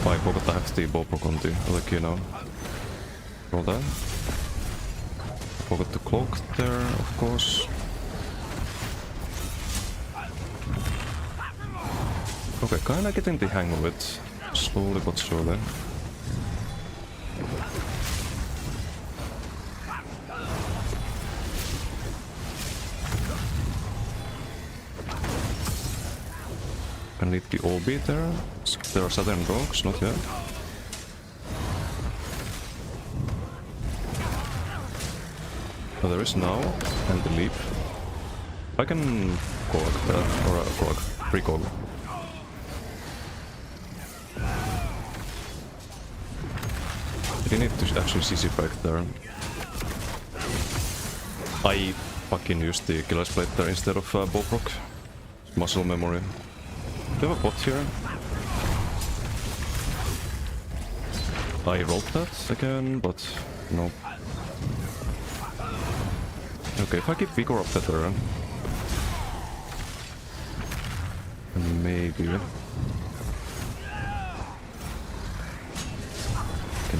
I forgot I have the bow proc on the other key now. Roll that. Forgot the cloak there, of course. Okay, kinda getting the hang of it. Slowly but surely. I need the OB there. There are Southern Rogues, not yet. Oh, there is now, and the leap. I can cog that, or cog, pre-cog. I didn't need to actually CC back there. I fucking used the Killer's Blade there instead of Bowproc. Muscle memory. Do you have a bot here? I rolled that again, but no. Okay, if I keep Vigor up better, maybe. Okay,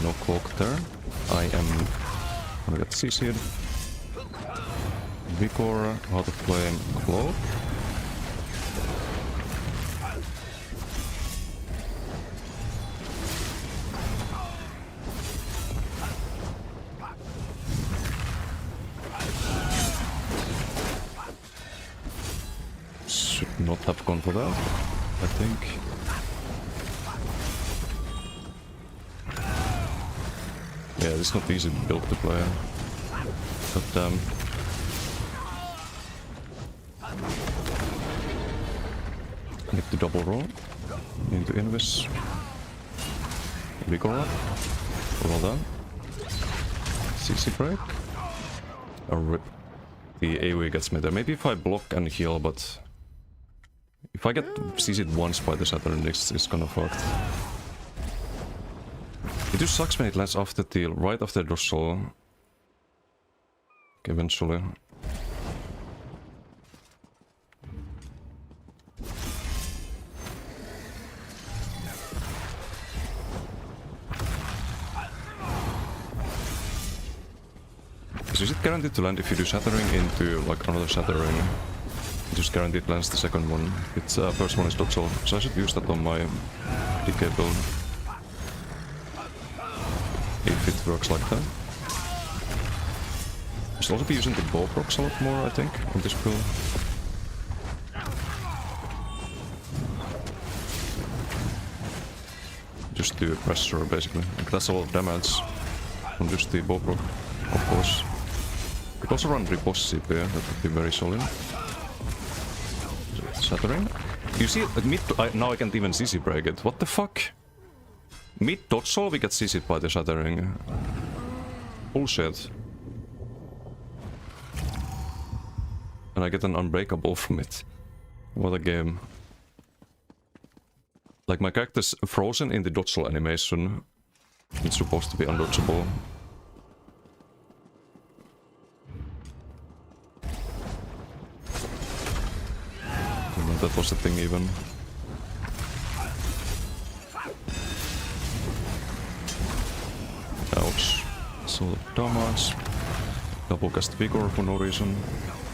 no cloak there. I am gonna get CC'd. Vigor, Heart of Flame, cloak. Not have gone for that, I think. Yeah, it's not easy build to play. God damn. I need to double roll into Invis. Vigor up. Roll down. CC break. Oh, rip. The AoE gets me there. Maybe if I block and heal, but... If I get CC'd once by the Saturn, it's gonna fucked. It just sucks when it lands after the... right after the dorsal. Eventually. Is it guaranteed to land if you do shattering into like another shattering? Just guaranteed lands the second one. It's first one is dorsal, so I should use that on my decay build. If it works like that. I should also be using the bow procs a lot more, I think, on this build. Just do pressure basically. Like, that's a lot of damage from just the bow proc, of course. Could also run riposte CP, that would be very solid. Shattering. You see, mid now I can't even CC break it. What the fuck? Mid dorsal we get CC'd by the shattering. Bullshit. And I get an unbreakable from it. What a game. Like my character's frozen in the dorsal animation. It's supposed to be undodgeable. That was the thing even. Ouch. So damage. Double cast vigor for no reason.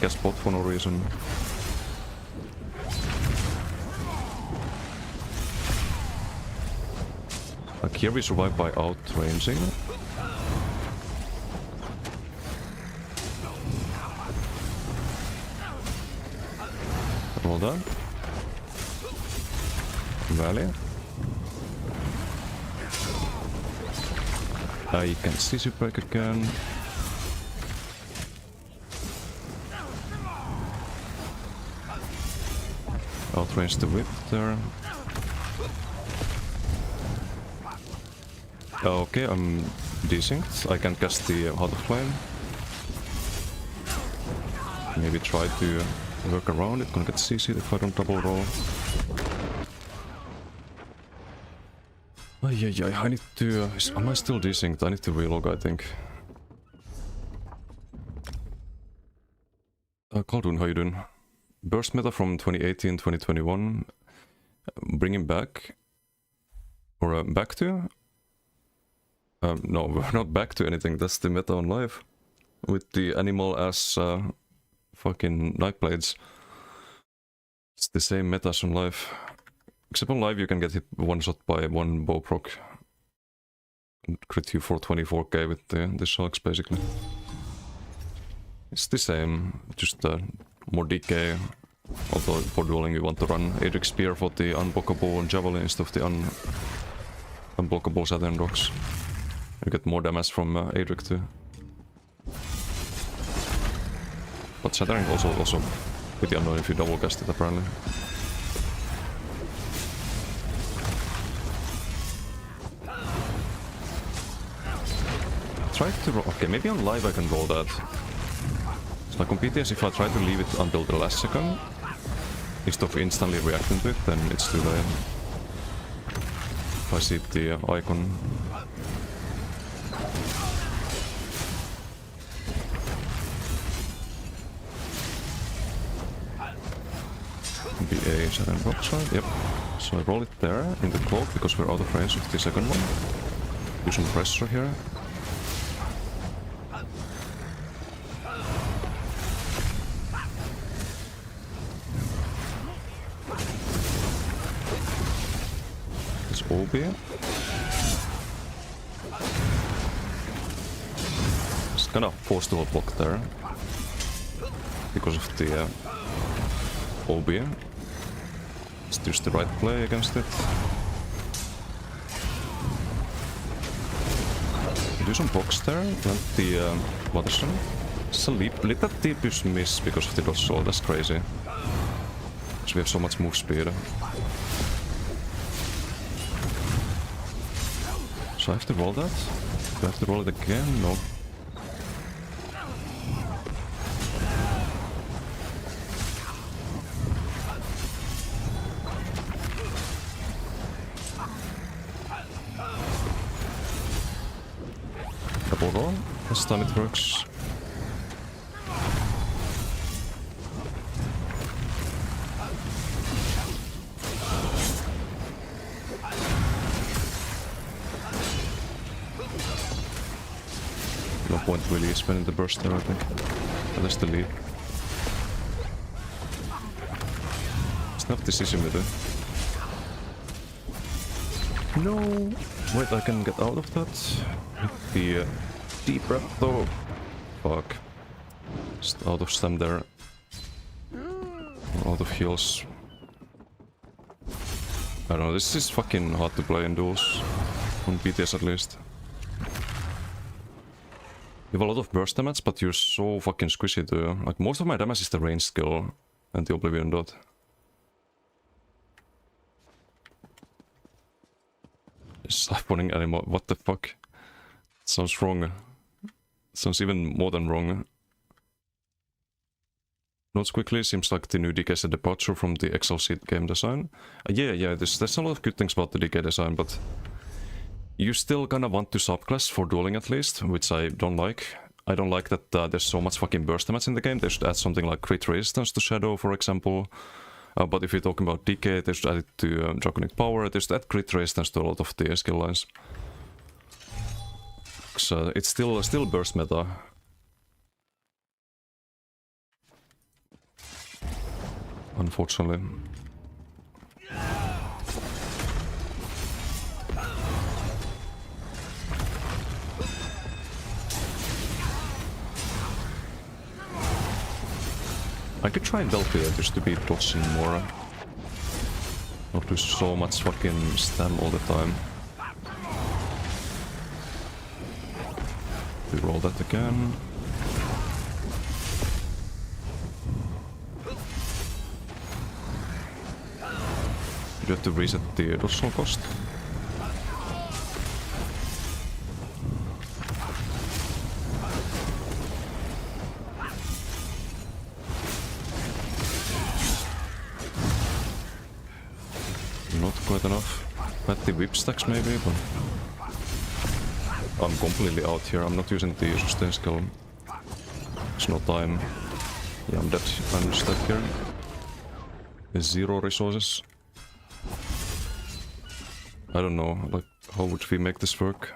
Cast bot for no reason. Like here we survive by outranging. Roll that. Valley. I can CC break again. Outrange the whip there. Okay, I'm desynced. I can cast the Heart of Flame. Maybe try to work around it. Gonna get CC'd if I don't double roll. I need to... am I still desynced? I need to relog, I think. Khaldun, how you doing? Burst meta from 2018-2021. Bring him back. Or back to? No, we're not back to anything. That's the meta on live. With the animal as fucking Nightblades. It's the same meta as on live. Except on live you can get hit one shot by one bow proc. And crit you for 24k with the sharks basically. It's the same, just more decay. Although for dueling you want to run Adric Spear for the unblockable Javelin instead of the unblockable Saturn Rocks. You get more damage from Adric too. But Shattering also pretty annoying if you double cast it apparently. Try to roll. Okay, maybe on live I can roll that. So like on PTS, if I try to leave it until the last second, instead of instantly reacting to it, then it's too late. If I see the icon. BA Saturn Box, right? Yep. So I roll it there in the cloak because we're out of range with the second one. Do some pressure here. It's OB. It's kind of forced to hold block there because of the OB. It's just the right play against it. Do some box there, plant the Waterstone. It's a little deepish miss because of the dodge soul, that's crazy. Because we have so much move speed. So I have to roll that? Do I have to roll it again? No. This time it works. No point really spending the burst there, I think. At least the lead. Snap decision with it. No! Wait, I can get out of that. With the deep breath though. Fuck. Just out of stem there. Out of heals. I don't know, this is fucking hard to play in duels. On PTS at least. You have a lot of burst damage, but you're so fucking squishy too. Like, most of my damage is the range skill and the Oblivion Dot. Siphoning animal, what the fuck? Sounds wrong. Sounds even more than wrong. Notes quickly, seems like the new DK is a departure from the Excel sheet game design. Yeah, there's a lot of good things about the DK design, but you still kinda want to subclass for dueling at least, which I don't like. I don't like that there's so much fucking burst damage in the game. They should add something like crit resistance to Shadow, for example. But if you're talking about DK, they should add it to Draconic Power. They should add crit resistance to a lot of the skill lines. So it's still burst meta. Unfortunately. I could try Delphi just to be dodging more. Not do so much fucking stam all the time. We roll that again. You have to reset the dodge cost. Not quite enough. At the whip stacks maybe, but I'm completely out here. I'm not using the sustain skill. There's no time. Yeah, I'm dead. I'm stuck here. There's 0 resources. I don't know, like, how would we make this work?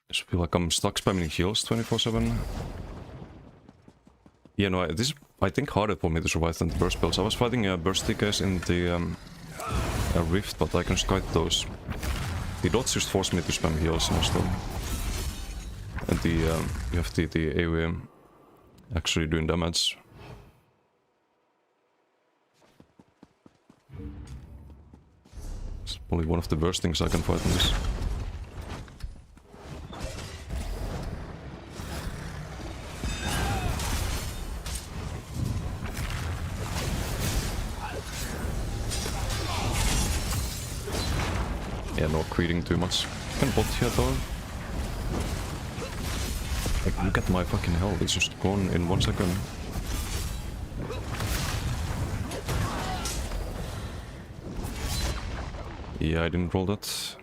I just feel like I'm stuck spamming heals 24/7. Yeah, no, this is, I think, harder for me to survive than the burst spells. I was fighting burst DKs in the Rift, but I can just kite those. The dots just force me to spam heals mostly. And the you have the AoE actually doing damage. It's probably one of the worst things I can fight in this. Yeah, no creating too much. I can bot here though. Like, look at my fucking health, it's just gone in 1 second. Yeah, I didn't roll that.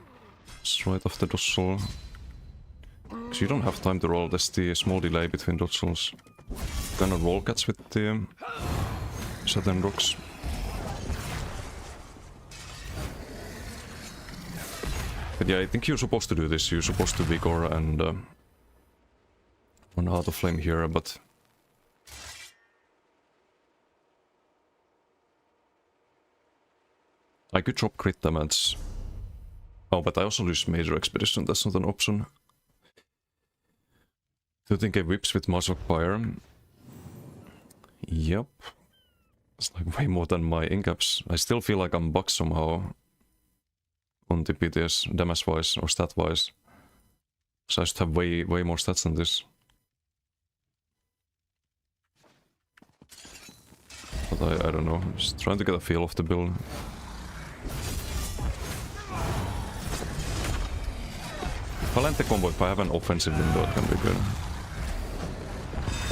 It's right off the dodge. Because you don't have time to roll, there's the small delay between dodge. Kind of roll cats with the certain rocks. But yeah, I think you're supposed to do this. You're supposed to Vigor and run Heart of Flame here, but I could drop crit damage. Oh, but I also lose Major Expedition, that's not an option. Do you think I whips with Muscle Fire? Yep. It's like way more than my incaps. I still feel like I'm bugged somehow on the PTS damage-wise or stat-wise. So I should have way more stats than this. But I don't know, I'm just trying to get a feel of the build. If I land the combo, if I have an offensive window, it can be good.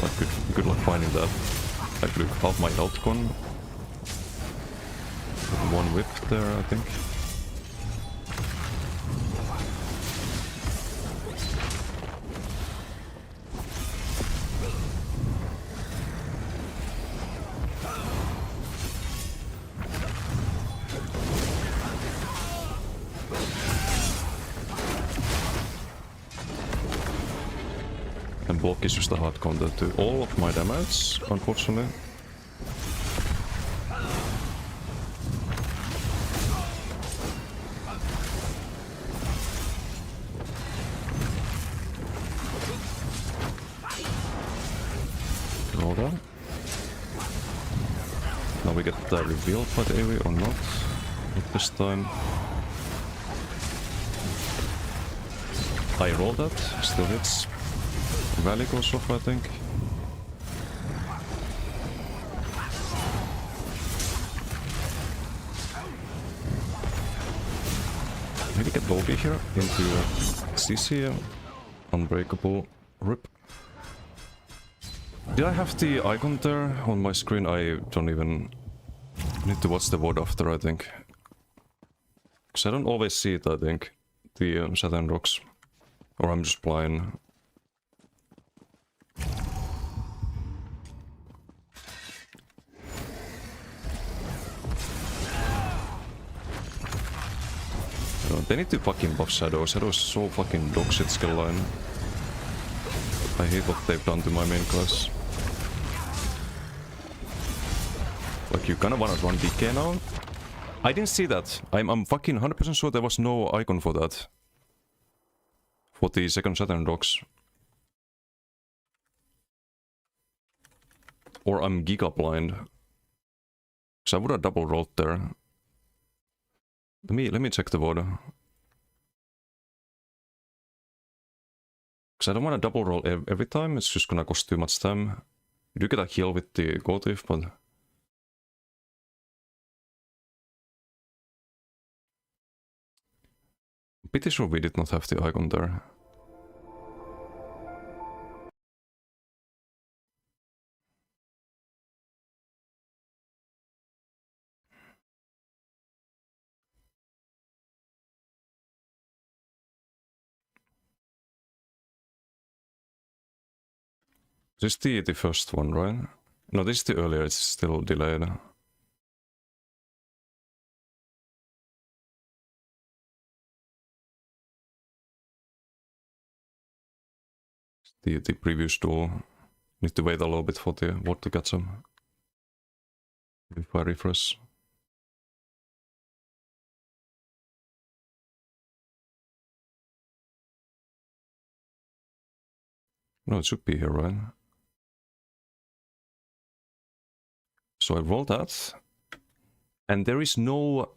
Like, good luck finding that. I could have half my health gone. one whip there, I think. And block is just a hard counter to all of my damage, unfortunately. Roll that. Now we get the reveal by the AoE or not. Not this time. I roll that, still hits. Valley goes off, I think. Maybe get Loki here into CC. Unbreakable. Rip. Did I have the icon there on my screen? I don't even need to watch the VOD after, I think. Because I don't always see it, I think. The Saturn rocks. Or I'm just blind. They need to fucking buff Shadow. Shadow is so fucking dog shit skill line. I hate what they've done to my main class. Like, you kinda wanna run DK now? I didn't see that. I'm fucking 100% sure there was no icon for that. For the second Saturn dogs. Or I'm giga blind. Cause I would have double rolled there. Let me check the VOD. Because I don't want to double roll every time, it's just gonna cost too much time. You do get a heal with the Gotif, but... Pretty sure we did not have the icon there. This is the first one, right? No, this is the earlier, it's still delayed. The previous duel. Need to wait a little bit for the what to catch them. If I refresh. No, it should be here, right? So I roll that. And there is no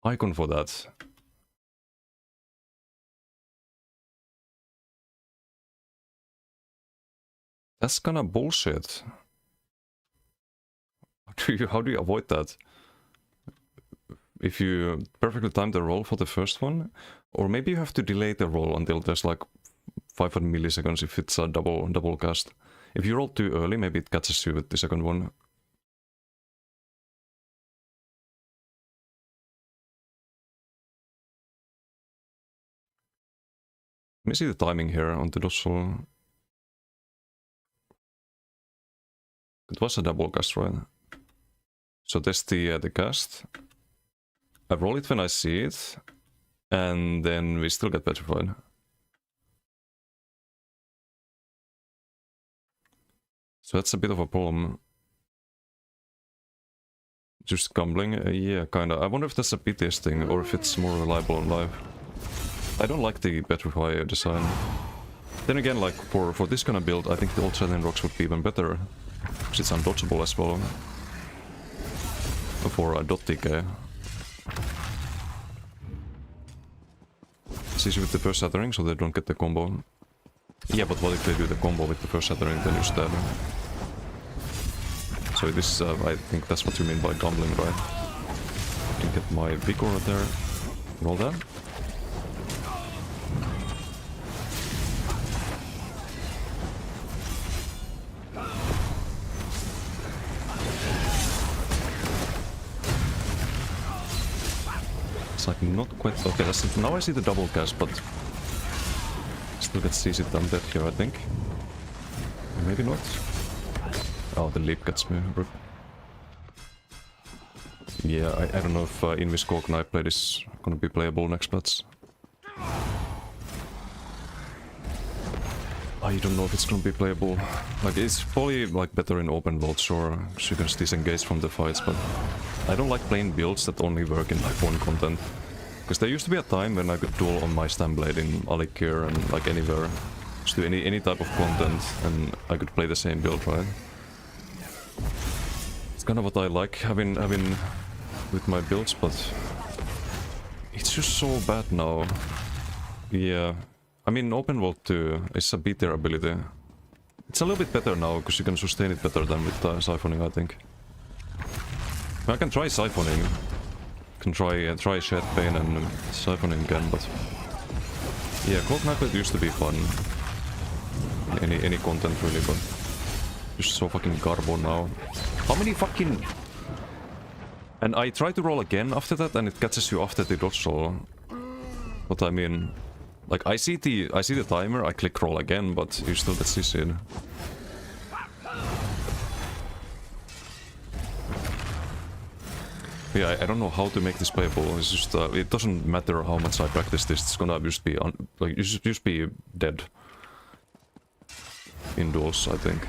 icon for that. That's kinda bullshit. How do you avoid that? If you perfectly time the roll for the first one, or maybe you have to delay the roll until there's like 500 milliseconds if it's a double cast. If you roll too early, maybe it catches you with the second one. Let me see the timing here on the dorsal. It was a double cast, right? So that's the cast. I roll it when I see it, and then we still get petrified. So that's a bit of a problem. Just gambling? Yeah, kinda. I wonder if that's a PTS thing, or if it's more reliable on live. I don't like the petrify design. Then again, like, for this kind of build, I think the old Saturn rocks would be even better. Because it's undodgeable as well. For a dot TK. It's easy with the first Saturn, so they don't get the combo. Yeah, but what if they do the combo with the first Saturn, then you're dead. So this, I think that's what you mean by gambling, right? I can get my Vigor there. Roll that. It's like not quite... Okay, now I see the double cast, but... Still get CC undead here, I think. Maybe not. Oh, the leap gets me. Yeah, I don't know if Invis Knife Blade is gonna be playable next patch. I don't know if it's gonna be playable. Like, it's probably like better in open world, sure, so you can disengage from the fights, but I don't like playing builds that only work in like one content. Because there used to be a time when I could duel on my Stamblade in Alikir and like anywhere. Just do any type of content and I could play the same build, right? It's kind of what I like having with my builds, but it's just so bad now. Yeah, I mean open world 2 is a beat their ability. It's a little bit better now because you can sustain it better than with siphoning, I think. I can try siphoning. Can try Shed Pain and siphoning again, but yeah, Cold Knife Blade used to be fun. Any content really, but just so fucking garbo now. How many fucking... And I try to roll again after that, and it catches you after the dodge roll. What I mean, like I see the timer, I click roll again, but you still get CC'd. Yeah, I don't know how to make this playable. It's just it doesn't matter how much I practice this. It's gonna just be like you just be dead in duels, I think.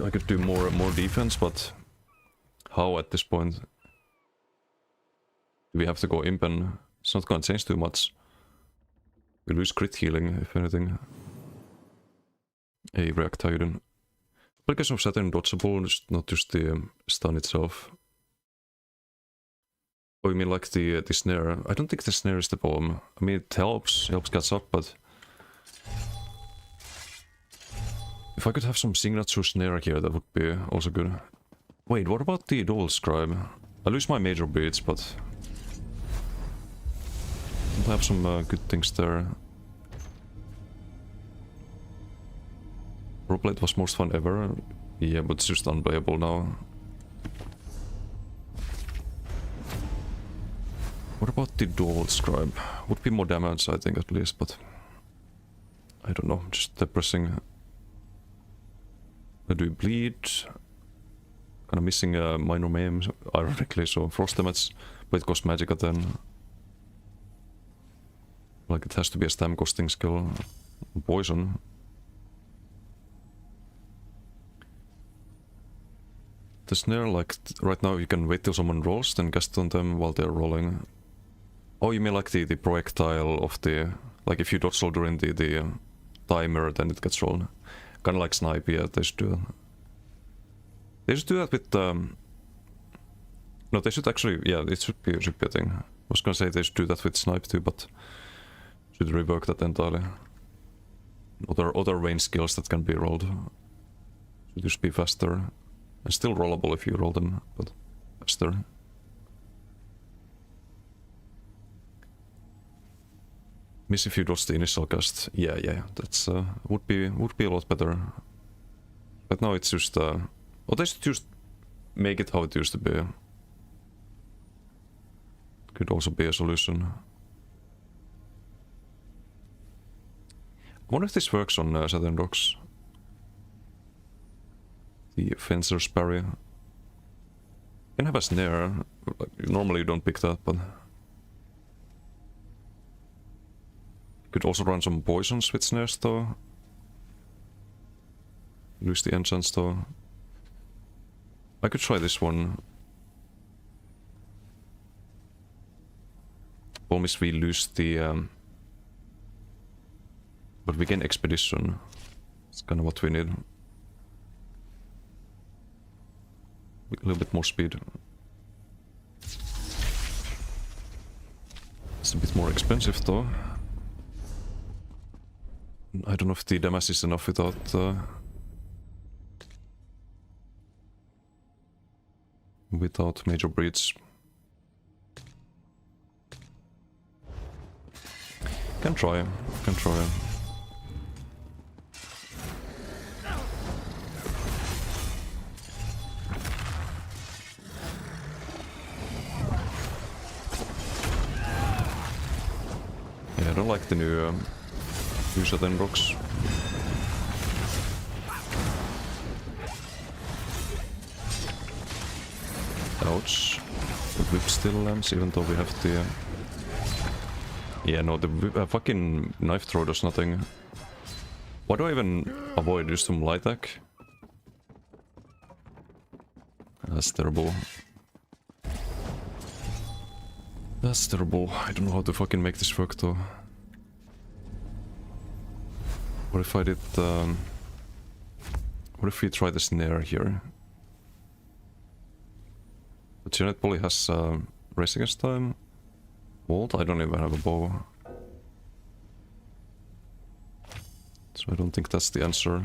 I could do more defense, but how at this point? We have to go imp, and it's not gonna change too much. We lose crit healing, if anything. A react Titan. Application of Saturn dodgeable, not just the stun itself. Oh, you mean like the snare? I don't think the snare is the problem. I mean, it helps catch up, but... If I could have some signature snare here, that would be also good. Wait, what about the dual scribe? I lose my major beats, but... I have some good things there. Roleplay was most fun ever. Yeah, but it's just unplayable now. What about the dual scribe? Would be more damage, I think, at least, but... I don't know, just depressing. Do we bleed? Kinda missing minor maims, ironically, so frost damage, but it costs magicka then. Like it has to be a stam costing skill. Poison. The snare, like right now you can wait till someone rolls, then cast on them while they're rolling. Oh, you mean like the projectile of the... Like if you dodge roll during the timer, then it gets rolled. Kinda like snipe, yeah, they should do that. They should do that with... No, they should actually... Yeah, it should be a thing. I was gonna say they should do that with snipe too, but... Should rework that entirely. Other range skills that can be rolled. Should just be faster. And still rollable if you roll them, but faster. Miss if you dodge the initial cast. Yeah, that's would be a lot better. But now it's just or they should just make it how it used to be. Could also be a solution. I wonder if this works on Saturn docks. The Fencer's Parry. You can have a snare. Like, normally you don't pick that, but... You could also run some poisons with snares though. Lose the enchants though. I could try this one. Problem is we lose the... But we gain expedition. It's kind of what we need. A little bit more speed. It's a bit more expensive though. I don't know if the damage is enough without... without major breach. Can try. Yeah, I don't like the new Usaten rocks. Ouch. The whip still lands, even though we have the... Yeah, no, the fucking knife throw does nothing. Why do I even avoid just some light attack? That's terrible. That's terrible. I don't know how to fucking make this work though. What if I did... What if we try the snare here? But Janet probably has race against time. Vault? I don't even have a bow. So I don't think that's the answer.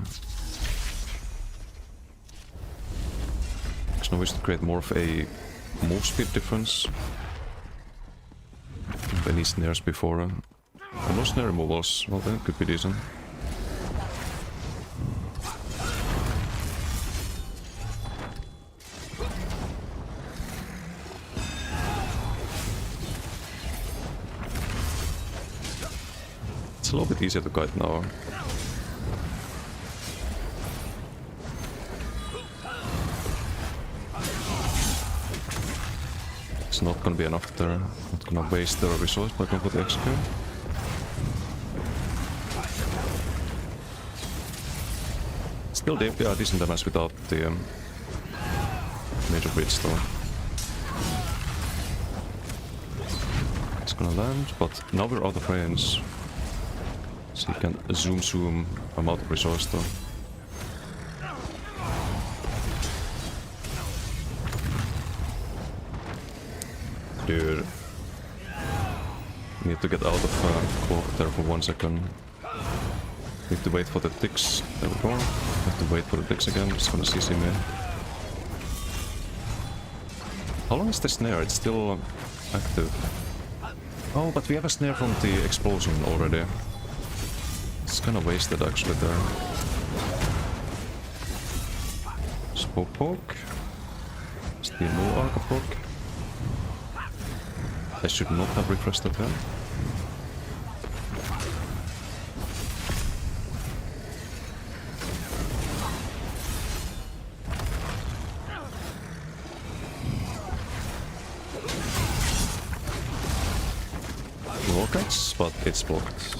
There's no ways to create more of a move speed difference. Any snares before. No snare removals. Well, that could be decent. It's a little bit easier to guide now. It's not gonna be enough there. Not gonna waste the resource by going for the execute. Still decent damage without the major bridge though. It's gonna land, but now we're out of range. So you can zoom. I'm out of resource though. Dude. Need to get out of cloak there for 1 second. Need to wait for the ticks. There we go. Have to wait for the ticks again. It's gonna CC me. How long is the snare? It's still active. Oh, but we have a snare from the explosion already. It's kinda wasted actually there. Spoke poke. Still no arc poke. I should not have refreshed that then. Rockets, but it's blocked.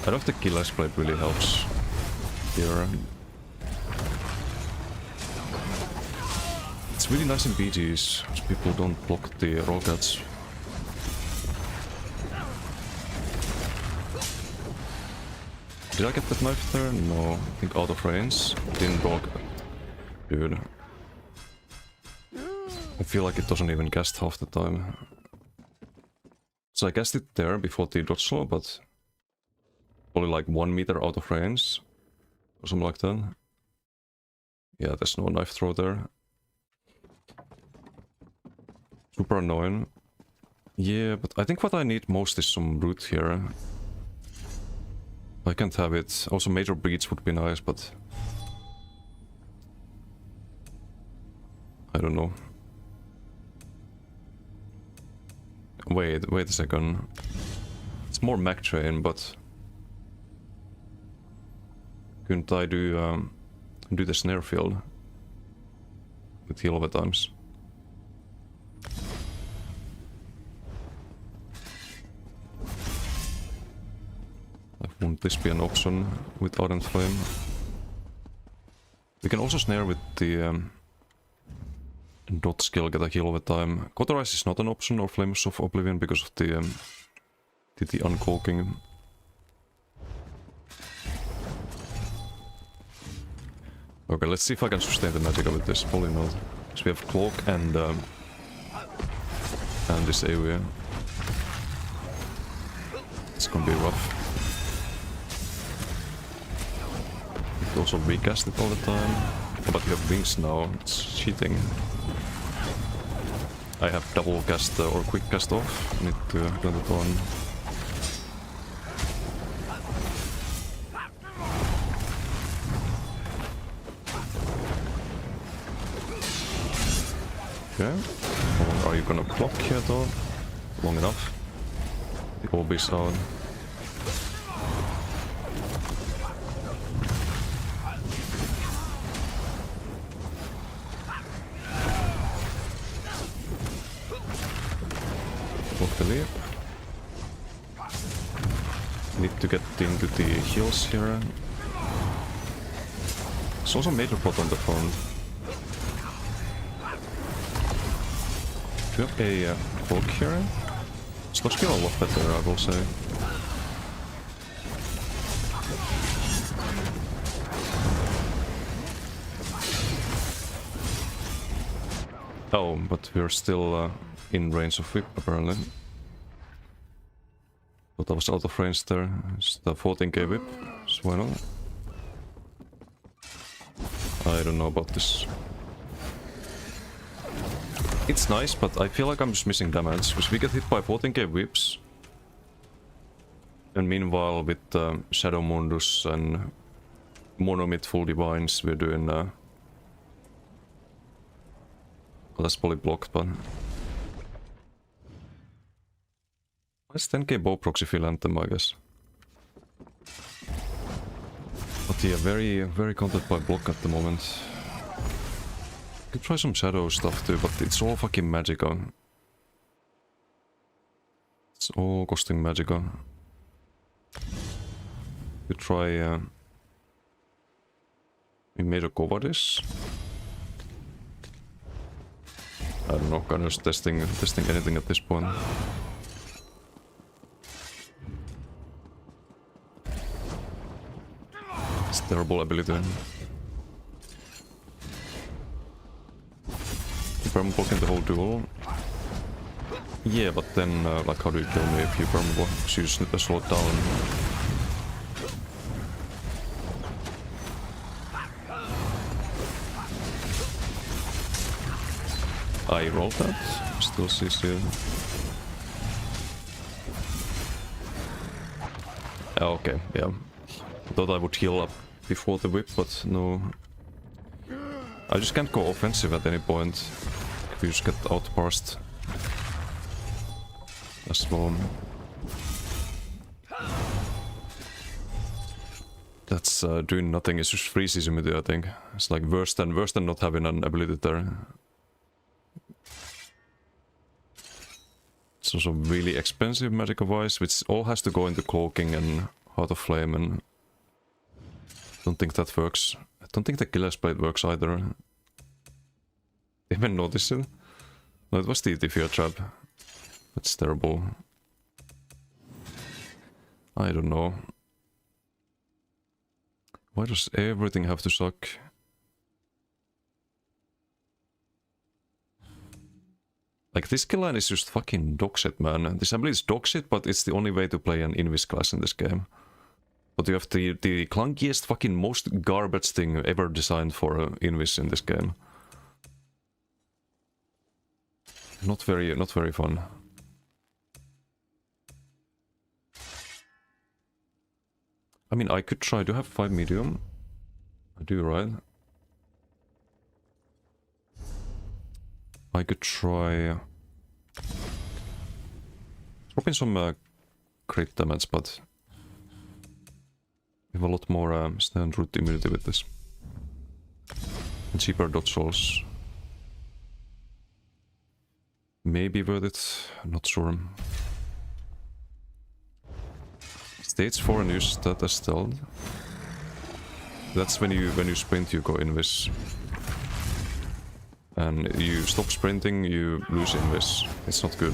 I don't think Killer's Blade really helps here. It's really nice in BGs, because people don't block the rockets. Did I get that knife there? No, I think out of range. Didn't block. Dude. I feel like it doesn't even cast half the time. So I cast it there before the dodge slow, but only like 1 meter out of range. Or something like that. Yeah, there's no knife throw there. Super annoying. Yeah, but I think what I need most is some root here. I can't have it. Also, major breach would be nice, but... I don't know. Wait a second. It's more Mac Train, but... Couldn't I do the snare field? With heal over times. Won't this be an option with Ardent Flame? We can also snare with the dot skill, get a heal over time. Cauterize is not an option, or Flames of Oblivion, because of the uncloaking. Okay, let's see if I can sustain the magic with this. Probably not. So we have Cloak and this AoE. It's gonna be rough. Also recast it all the time. Oh, but you have wings now, it's cheating. I have double cast or quick cast off. Need to turn it on. Okay. How long are you gonna block here though? Long enough. The obby's out. Block the leap. Need to get into the heals here. There's also major bot on the front. Do you have a cloak here? This looks a lot better, I will say. Oh, but we're still in range of whip, apparently. But I was out of range there. It's the 14k whip, so why not? I don't know about this. It's nice, but I feel like I'm just missing damage, because we get hit by 14k whips. And meanwhile, with Shadow Mundus and Monomid Full Divines, we're doing... well, that's probably blocked, but... It's 10k bow proxy fill anthem, I guess. But yeah, very content by block at the moment. Could try some shadow stuff too, but it's all fucking Magica. It's all costing Magica. Could try... we made a cowardice. I don't know, kind of just testing anything at this point. It's a terrible ability. Perma blocking the whole duel. Yeah, but then, like, how do you kill me if you perma block? So you just need to slow it down. I rolled that. Still CC. Okay, yeah. Thought I would heal up before the whip, but no. I just can't go offensive at any point. If you just get outparsed. As well. That's doing nothing, it's just freezes immediately, I think. It's like worse than not having an ability there. It's also really expensive magic-wise, which all has to go into cloaking and Heart of Flame, and don't think that works. I don't think the Killer's Blade works either. Even noticed it? No, it was the Fear Trap. That's terrible. I don't know. Why does everything have to suck? Like, this kill line is just fucking dog shit, man. This ability is dog shit, but it's the only way to play an Invis class in this game. But you have the clunkiest, fucking most garbage thing ever designed for Invis in this game. Not very fun. I mean, I could try to have 5 medium. I do, right? I could try... dropping some crit damage, but... we have a lot more stand root immunity with this. And cheaper dodge rolls. Maybe worth it, not sure. Stage 4 and use that as stealth. That's when you sprint, you go invis. And you stop sprinting, you lose invis. It's not good.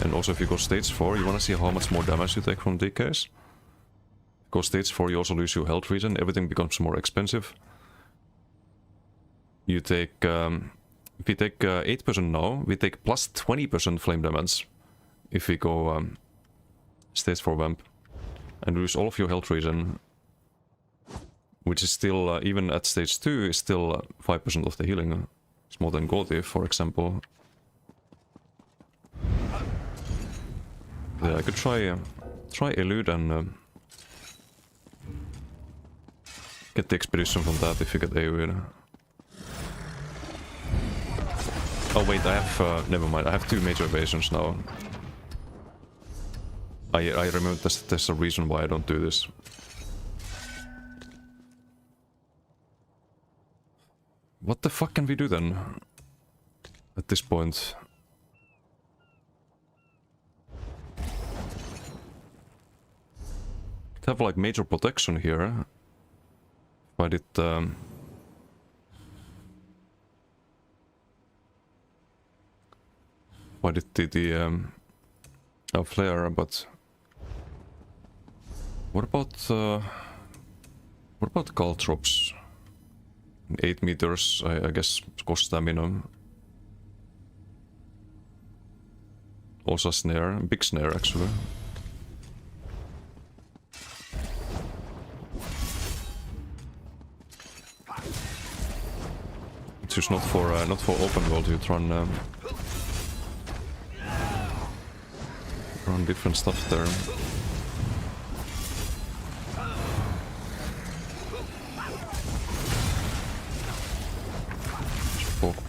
And also if you go stage 4, you wanna see how much more damage you take from DKs. Go stage 4, you also lose your health regen, everything becomes more expensive. You take... if we take 8% now, we take plus 20% flame damage. If we go stage 4 vamp. And lose all of your health regen. Which is still, even at stage 2, is still 5% of the healing. It's more than Gauthi, for example. Yeah, I could try elude and get the expedition from that if you get AoE. Oh wait, I have, never mind, I have 2 major evasions now. I remember there's a reason why I don't do this. What the fuck can we do then? At this point. Could have like major protection here. If I did the flare, but what about caltrops? 8 meters, I guess, cost stamina. Also a snare, big snare actually. It's just not for open world. You run different stuff there.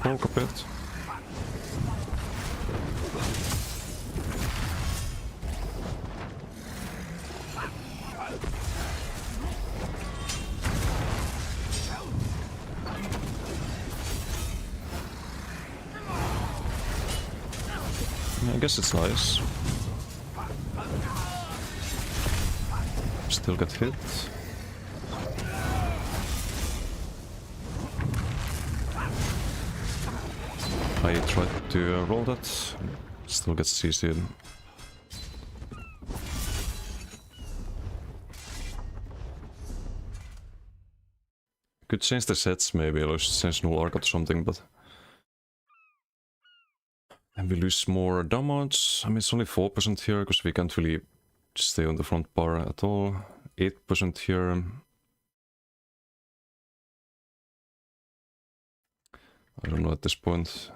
Poke a bit. I guess it's nice. Still get hit. I tried to roll that, still gets CC'd. Could change the sets maybe, or change null arc or something, but... And we lose more damage. I mean, it's only 4% here, because we can't really stay on the front bar at all. 8% here. I don't know at this point.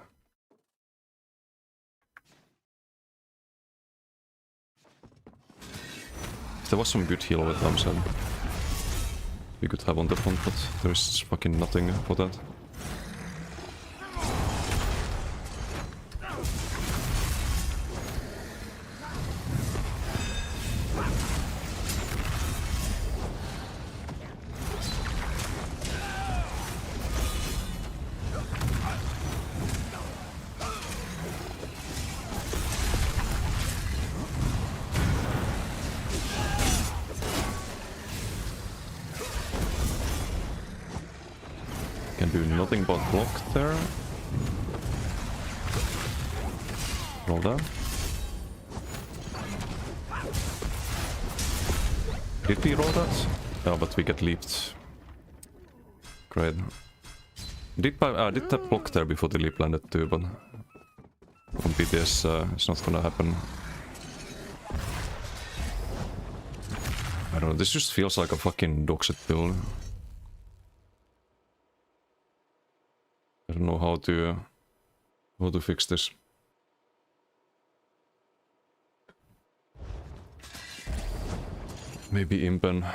There was some good heal with them, so we could have on the front, but there's fucking nothing for that. Can do nothing but block there. Roll down. Did we roll that? No, but we get leaped. Great. Did that block there before the leap landed too, but on PTS it's not gonna happen. I don't know, this just feels like a fucking dogshit build. I don't know how to fix this. Maybe Impen.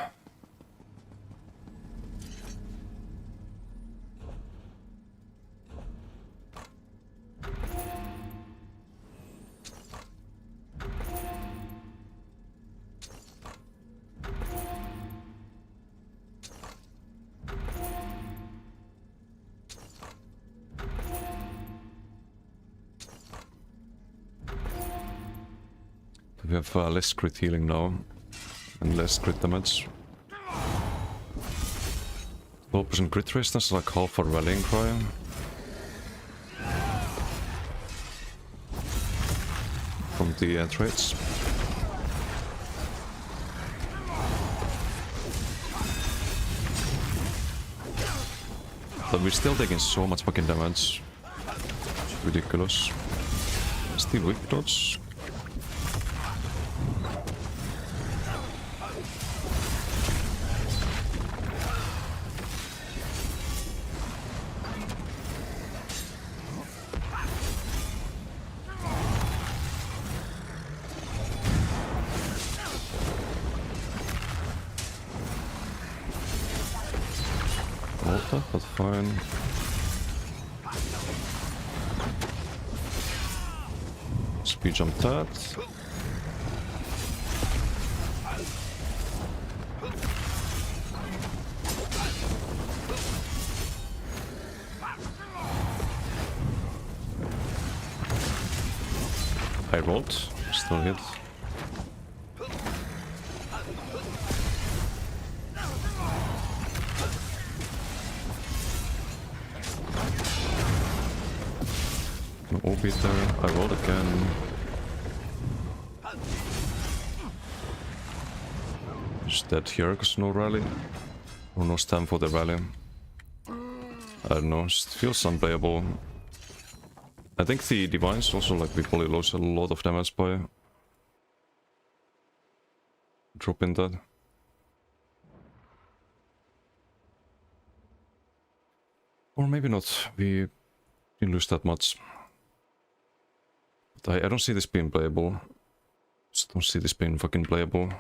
We have less crit healing now, and less crit damage. 12% crit resistance, like half our rallying cry. From the traits. But we're still taking so much fucking damage. It's ridiculous. Still weak dodge. That's fine. Speed jump that. I rolled. Still hit. No OP there. I rolled again. Just dead here because no rally. Or no stam for the rally. I don't know, just feels unplayable. I think the Divines also, like, we probably lose a lot of damage by dropping that. Or maybe not, we didn't lose that much. But I don't see this being playable. Just don't see this being fucking playable.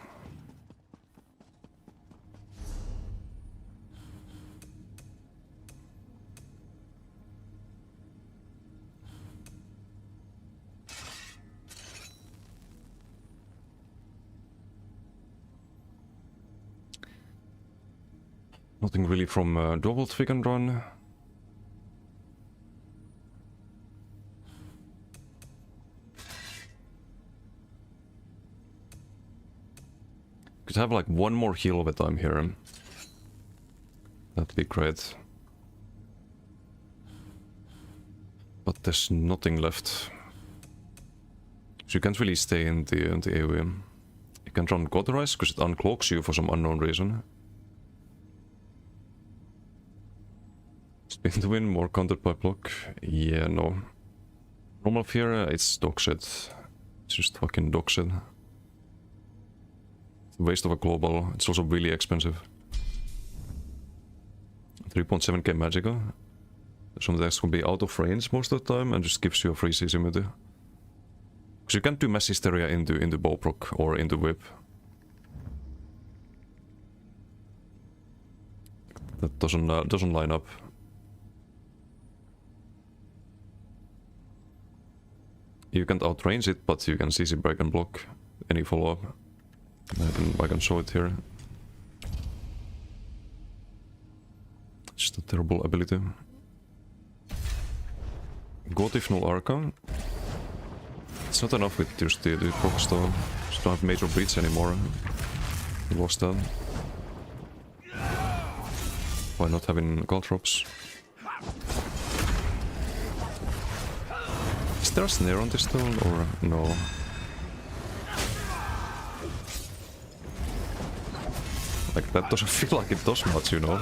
Nothing really from Doubled we can run. Could have like one more heal of a time here. That'd be great. But there's nothing left. So you can't really stay in the AoE. You can run Cauterize because it uncloaks you for some unknown reason. Spin to win, more countered by block. Yeah, no. Normal fear, it's dog shit. It's just fucking dog shit. It's a waste of a global. It's also really expensive. 3.7k Magica. Some decks will be out of range most of the time and just gives you a free CC immunity. Because you can't do Mass Hysteria into Bowproc or into Whip. That doesn't line up. You can't outrange it, but you can CC break and block any follow-up. I can show it here. Just a terrible ability. Gotif null Arca. It's not enough with just the proc style. Just don't have major breach anymore. We lost that. Why not having gold drops? Is there a snare on this stone or no? Like that doesn't feel like it does much, you know?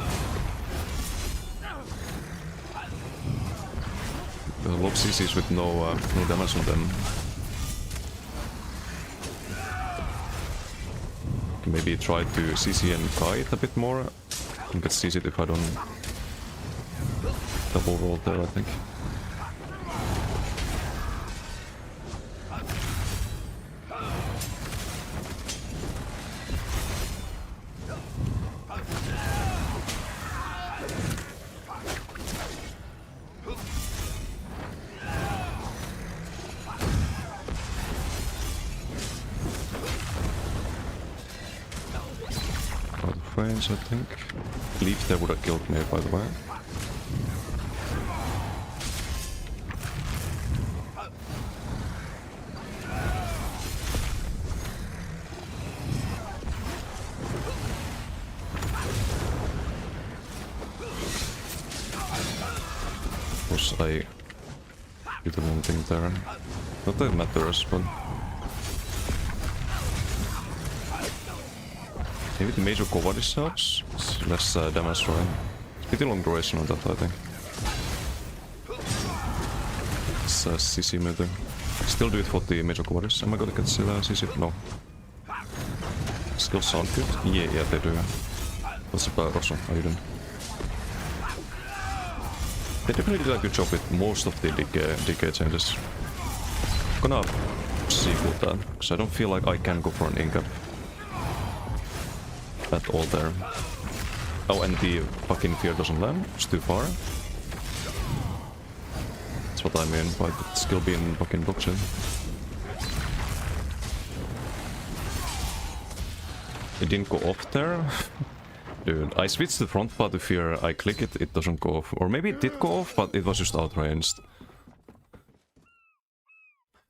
There's a lot of CCs with no damage on them. Maybe try to CC and kite a bit more. I can get CC'd if I don't double roll there, I think. I think. Leaf there would have killed me, by the way. Of course, I did the wrong thing there. Not that it matters, but maybe the major cowardice helps. It's less damage, right? It's pretty long duration on that, I think. It's CC meter. Still do it for the major cowardice. Am I gonna get CC? No. Skills sound good? Yeah, they do. What's up, Rosso? How you doing? They definitely did a good job with most of the decay changes. I'm gonna see with that, because I don't feel like I can go for an incap at all there. Oh, and the fucking fear doesn't land. It's too far. That's what I mean by the skill being fucking blockchain. It didn't go off there. Dude, I switched the front part to fear. I click it, it doesn't go off. Or maybe it did go off, but it was just outranged.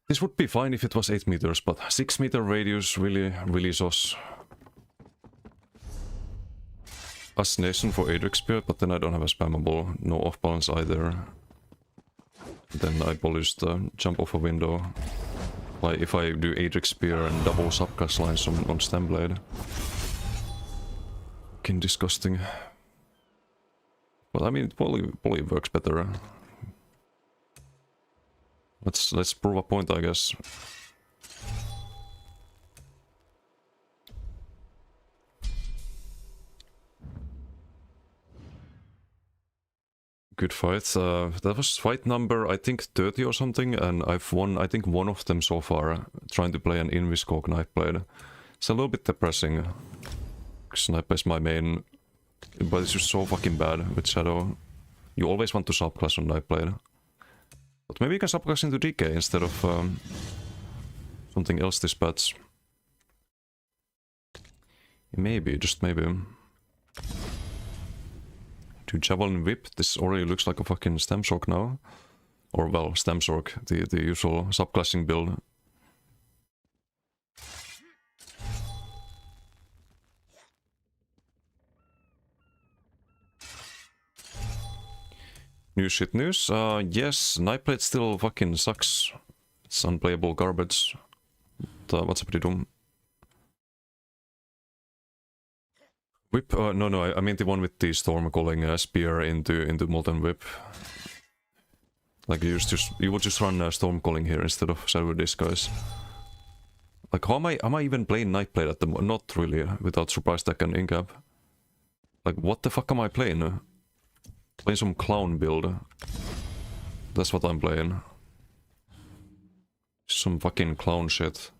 This would be fine if it was 8 meters, but 6 meter radius really sus. Assassination for Adrix Spear, but then I don't have a spammable, no off balance either. Then I polished jump off a window. Like if I do Adrix Spear and double subclass lines on Stem Blade. Fucking disgusting. But I mean, poly works better. Let's prove a point, I guess. Good fight. That was fight number, I think 30 or something, and I've won, I think, one of them so far, trying to play an Inviscoke Knife Blade. It's a little bit depressing. Sniper is my main, but it's just so fucking bad with Shadow. You always want to subclass on Knife Blade. But maybe you can subclass into DK instead of something else this patch. Maybe, just maybe. To Javelin Whip, this already looks like a fucking Stem Shock now. Or well, Stem Shock, the usual subclassing build. New shit news? Yes, Nightblade still fucking sucks. It's unplayable garbage. What's up, Doom? Whip? No, I mean the one with the Storm calling spear into Molten Whip. Like you would just run Storm calling here instead of Shadow Disguise. Like how am I even playing Nightblade at the moment? Not really, without Surprise Attack and Incap. Like what the fuck am I playing? Playing some clown build. That's what I'm playing. Some fucking clown shit.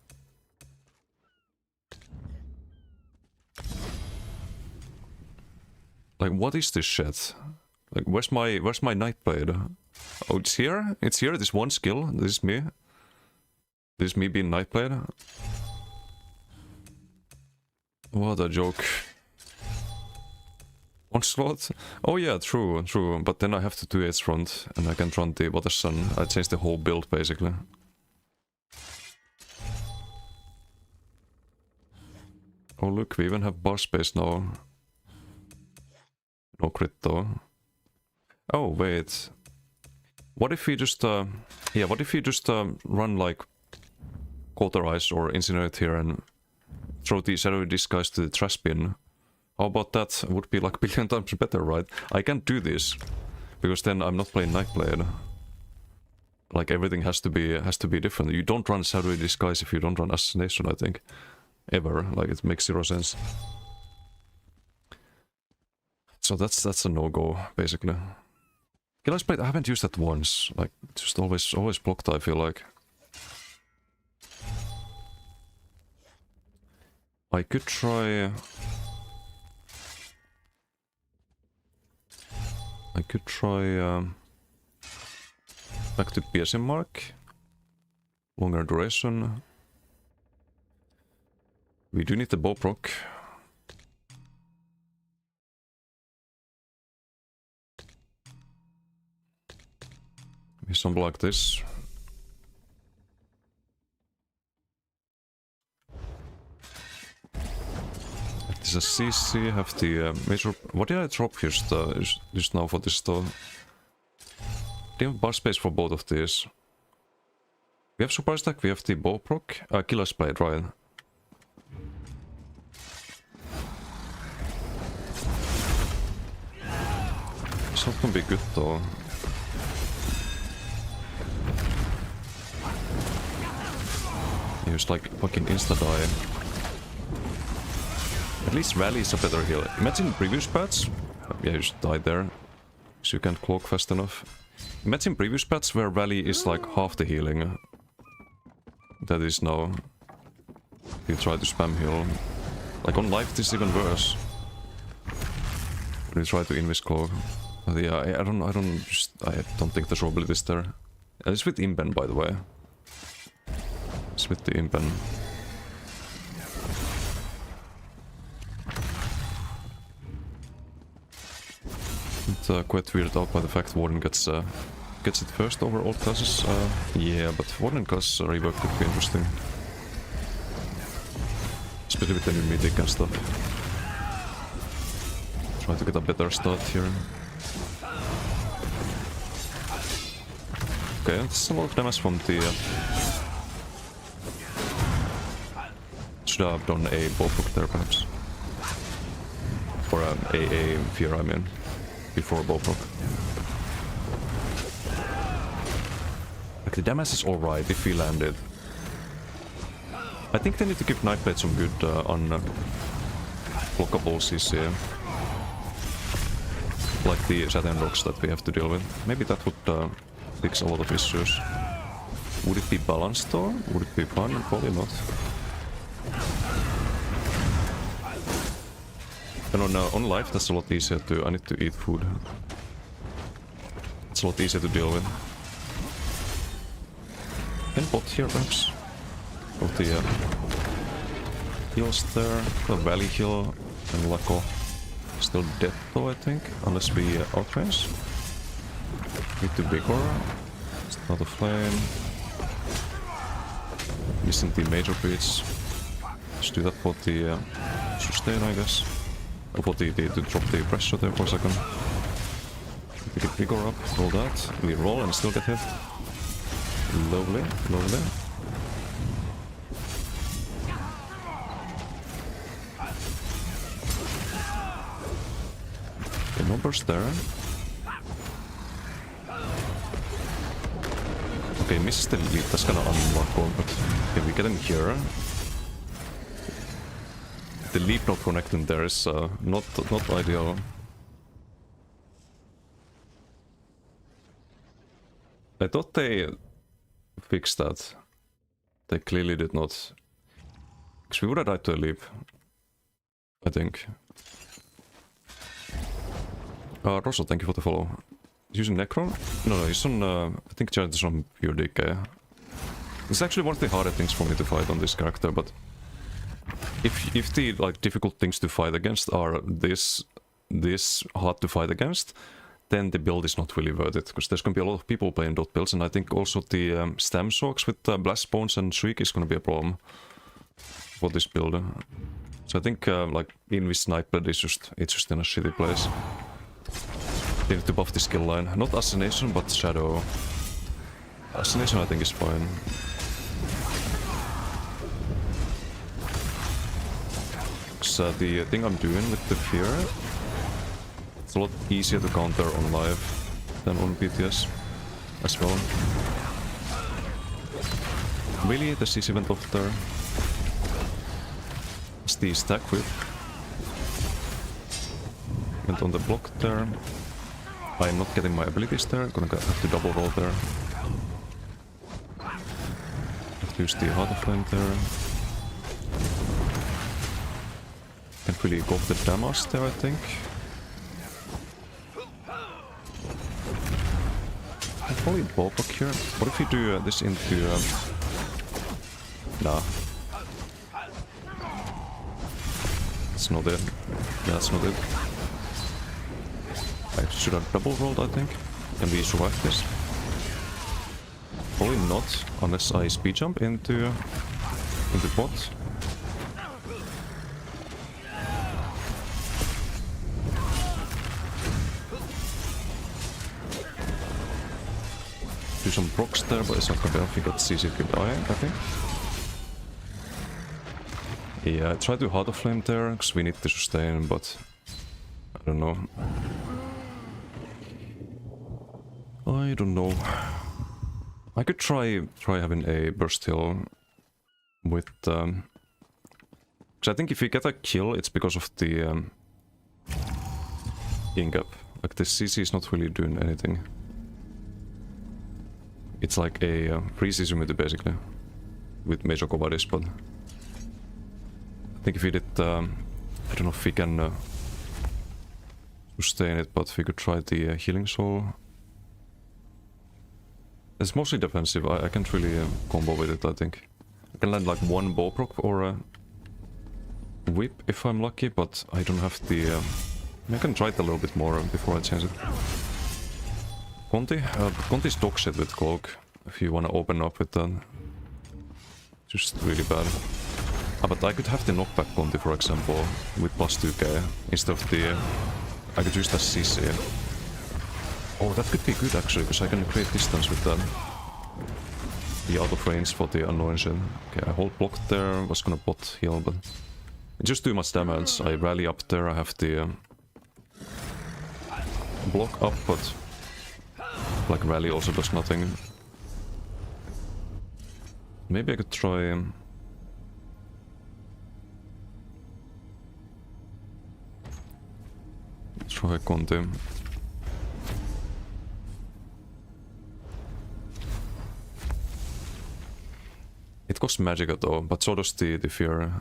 Like what is this shit? Like where's my Nightblade? Oh, it's here? It's here, this one skill. This is me. This is me being Nightblade. What a joke. One slot? Oh yeah, true. But then I have to do Edge front and I can't run the Water Sun. I changed the whole build basically. Oh look, we even have bar space now. No crit though. Oh wait. What if we just what if we just run like Cauterize or Incinerate here and throw the Shadowy Disguise to the trash bin? How about that? Would be like a billion times better, right? I can't do this because then I'm not playing Nightblade. Like everything has to be different. You don't run Shadowy Disguise if you don't run Assassination, I think. Ever. Like it makes zero sense. So that's a no-go, basically. Killer's Blade, I haven't used that once. Like, just always blocked, I feel like. I could try... back to PSM mark. Longer duration. We do need the bow proc. Maybe something like this. This is a CC, have the major... What did I drop just now for this though? Do you have bar space for both of these? We have Surprise Attack, we have the bow proc. Killer's Blade, right? It's not gonna be good though. He was like fucking insta-die. At least Rally is a better heal. Imagine previous patch. Yeah, you just died there. So you can't cloak fast enough. Imagine previous patch where Rally is like half the healing. That is now. You try to spam heal. Like on life this is even worse. When you try to Invis cloak. But yeah, I don't think the probability is there. And it's with Impen, by the way. It's with the Impen. Quite weirded out by the fact Warden gets gets it first over all classes. Yeah, but Warden class rework could be interesting. Especially with the new mythic and stuff. Try to get a better start here. Okay, that's a lot of damage from the... should have done a bowproc there perhaps. Or a fear, I mean. Before bowproc. Like the damage is alright if we landed. I think they need to give Nightblade some good blockable CC. Like the Saturn rocks that we have to deal with. Maybe that would fix a lot of issues. Would it be balanced though? Would it be fun? Probably not. And on life that's a lot easier to... I need to eat food. It's a lot easier to deal with. And bot here perhaps. Of the heals there. The Valley Hill and Laco. Still dead though I think. Unless we outrange. Need to Vigor. Start a flame. Missing the major beats. Just do that for the sustain I guess. Or for the to drop the pressure there for a second. We get Vigor up, roll that. We roll and still get hit. Lovely, lovely. Okay, no burst there. Okay, misses the lead, that's kinda unlucky, but okay, we get in here. The leap not connecting there is not ideal. I thought they fixed that. They clearly did not. Because we would have died to a leap. I think. Rosso, thank you for the follow. Using Necron? No, he's on... I think Jared is on pure DK. It's actually one of the harder things for me to fight on this character, but... If the like difficult things to fight against are this hard to fight against, then the build is not really worth it, because there's gonna be a lot of people playing dot builds, and I think also the stem socks with Blast Bones and Shriek is gonna be a problem for this build. So I think like Invis Nightblade is just in a shitty place. They need to buff the skill line, not Assassination but Shadow. Assassination I think is fine. The thing I'm doing with the Fear, it's a lot easier to counter on live than on PTS as well. Really, the CC went off there. It's the stack whip. Went on the block there. I'm not getting my abilities there, gonna have to double roll there. Have to use the Heart of Flame there. Can't really go for the damage there, I think. I'll probably ballpark here. What if we do this into... Nah. That's not it. Yeah, that's not it. I should have double rolled, I think. Can we survive this? Probably not, unless I speed jump into bot. Do some procs there, but it's not gonna be enough. We got CC to die, I think. Yeah, I tried to Heart of Flame there, because we need to sustain, but I don't know. I don't know. I could try having a burst heal with because I think if we get a kill, it's because of the in-gap. Like the CC is not really doing anything. It's like a free CC immunity basically with major combats, but I think if we did, I don't know if we can sustain it, but we could try the healing soul. It's mostly defensive. I can't really combo with it, I think. I can land like one bow proc or a whip if I'm lucky, but I don't have the... I can try it a little bit more before I change it. Conti's dog shit with cloak, if you wanna open up with that. Just really bad. But I could have the knockback Conti, for example, with plus 2k, instead of the... I could use that CC. Oh, that could be good actually, because I can create distance with that. The out of range for the annoying shit. Okay, I hold block there, was gonna bot heal, but... It's just too much damage. I rally up there, I have the... block up, but... Like rally also does nothing. Maybe I could try... Try Conti. It costs magic though, but so does the fear.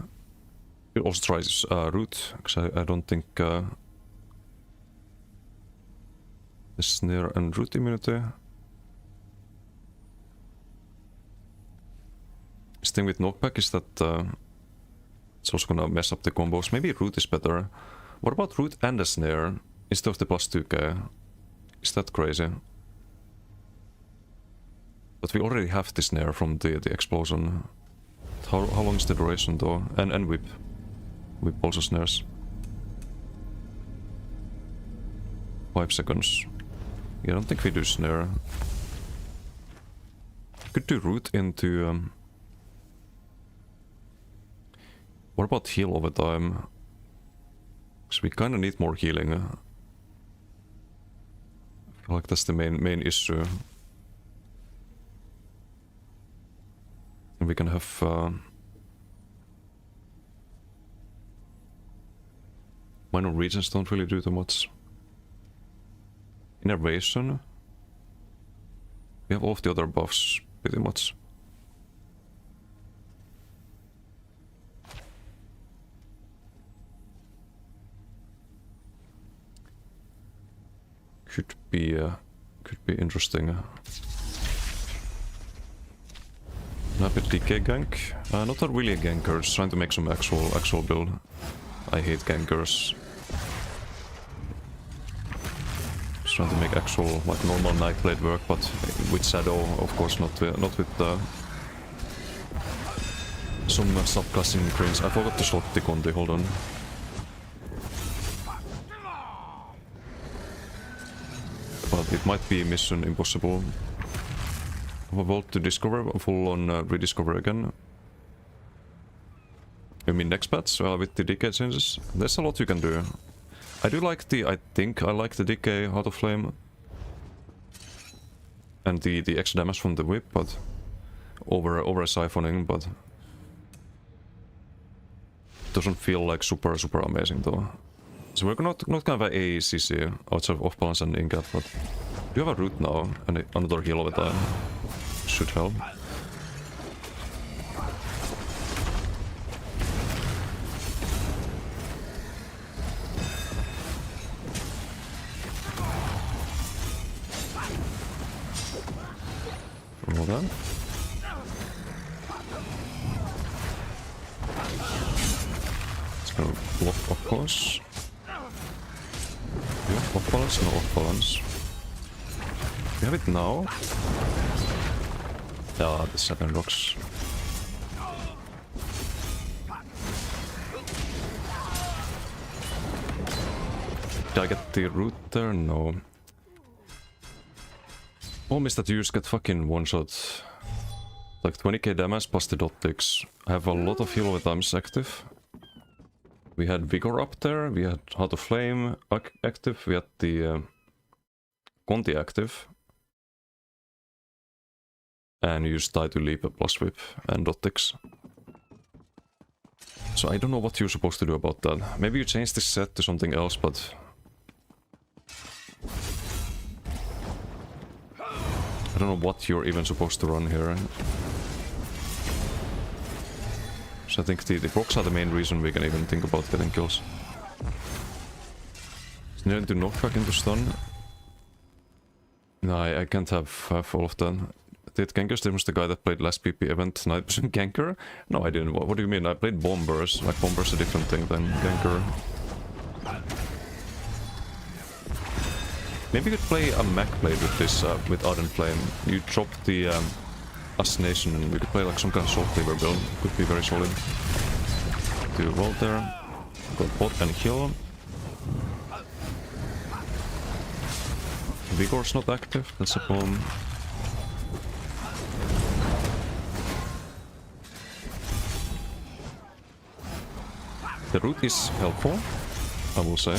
It also tries root, because I don't think the snare and root immunity. This thing with knockback is that it's also gonna mess up the combos. Maybe root is better. What about root and a snare instead of the plus 2k? Is that crazy? But we already have the snare from the explosion. How long is the duration though? And whip. Whip also snares. 5 seconds. Yeah, I don't think we do snare. Could do root into... What about heal over time? Because we kinda need more healing. I feel like that's the main issue. And we can have... minor regions don't really do too much. Innervation. We have all of the other buffs, pretty much. Could be interesting. Rapid DK gank. Not a really a ganker, just trying to make some actual build. I hate gankers. Just trying to make actual, like normal Nightblade work, but with Shadow, of course, not with some subclassing greens. I forgot to slot the Conti, hold on. But it might be mission impossible. Have a vault to discover, full on rediscover again. You mean next patch with the decay changes? There's a lot you can do. I do like the, I think I like the decay Heart of Flame. And the extra damage from the whip, but over a siphoning, but doesn't feel like super amazing though. So we're not gonna have an ACC outside of off balance and in-cap, but do you have a root now and another heal over time? Should help. Roll that. It's gonna block off balance. Yeah, off balance, no off balance. We have it now. Yeah, the 7 rocks. Did I get the root there? No. Problem is that you just get fucking one-shot. Like 20k damage plus the dot ticks. I have a lot of heal over times active. We had Vigor up there, we had Heart of Flame active, we had the Conti active. And you just die to leap a plus whip and dot ticks. So I don't know what you're supposed to do about that. Maybe you change this set to something else, but... I don't know what you're even supposed to run here. So I think the procs are the main reason we can even think about getting kills. Snare into knockback into stun. No, I can't have all of that. Did Gankers, there was the guy that played last PP event 9% Ganker? No, I didn't. What do you mean? I played Bombers. Like, Bombers a different thing than Ganker. Maybe you could play a mech blade with this, with Ardent Flame. You drop the Assassination and we could play like some kind of Soul Cleaver build. Could be very solid. Do roll there. Go bot and heal. Vigor's not active, that's a problem. The root is helpful, I will say.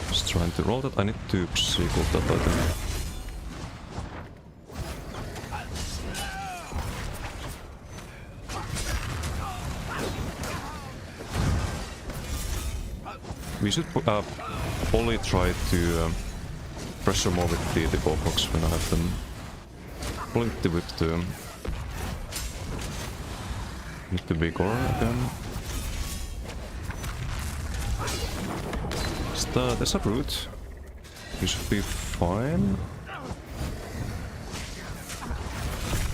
Just trying to roll that. I need to sequel that, I think. We should probably try to pressure more with the bowhawks when I have them. Blink the whip to need to be gore again. There's a root. We should be fine.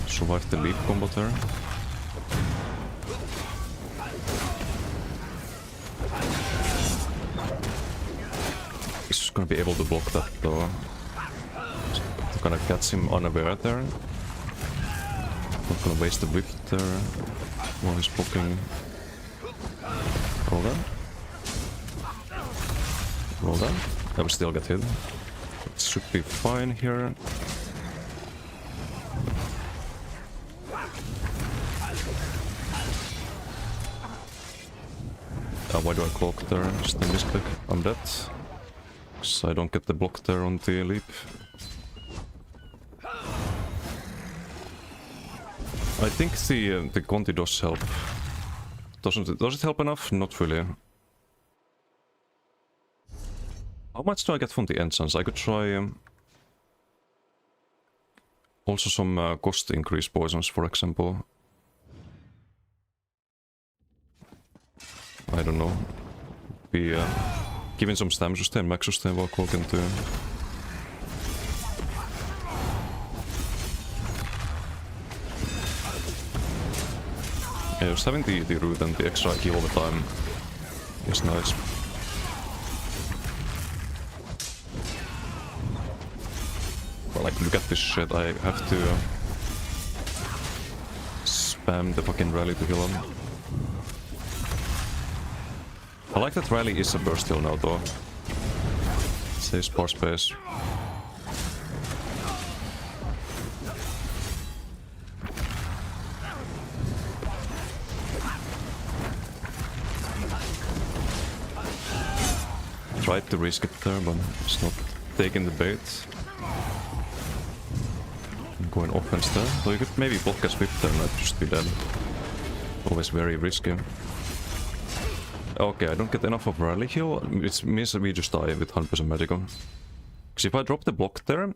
Survive the leap combo there. He's gonna be able to block that though. So gonna catch him unaware there. Not gonna waste the whip there while he's blocking. Roll that. Roll that. I will still get hit. It should be fine here. Why do I cloak there? Just a misclick. I'm dead. So I don't get the block there on the leap. I think the Conti does help. Does it help enough? Not really. How much do I get from the enchants? I could try also some cost increase poisons, for example. I don't know. Be giving some stam sustain, max sustain while cloaking too. Yeah, just having the root and the extra key all the time is nice. But like, look at this shit, I have to spam the fucking rally to heal him. I like that rally is a burst heal now though. It saves bar space. Tried to risk it there, but it's not taking the bait. I'm going offense there. So you could maybe block a whip there and I'd just be dead. Always very risky. Okay, I don't get enough of rally heal. It means that we just die with 100% medical. Because if I drop the block there...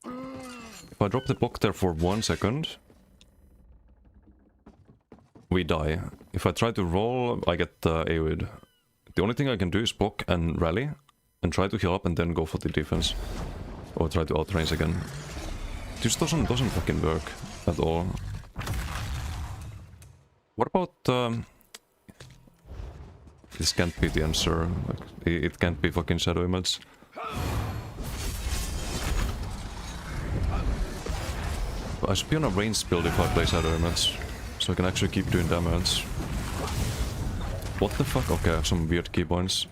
If I drop the block there for 1 second... we die. If I try to roll, I get AoE'd. The only thing I can do is block and rally, and try to heal up and then go for the defense. Or try to outrange again. This doesn't fucking work at all. What about... This can't be the answer. Like, it can't be fucking Shadow Image. I should be on a range build if I play Shadow Image, so I can actually keep doing damage. What the fuck? Okay, I have some weird key points.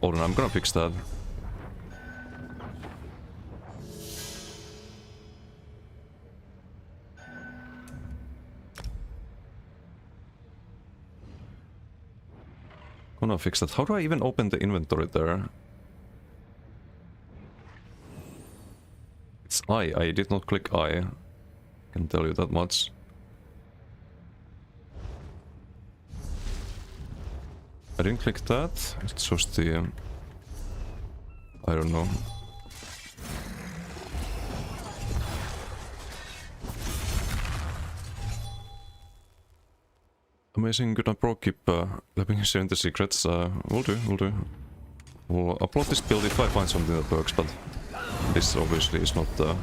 Hold on, I'm gonna fix that. Gonna fix that. How do I even open the inventory there? It's I. I did not click I. Can tell you that much. I didn't click that. It's just the... I don't know. Amazing, good night bro, keep letting me share the secrets. Will do. We'll upload this build if I find something that works, but this obviously is not the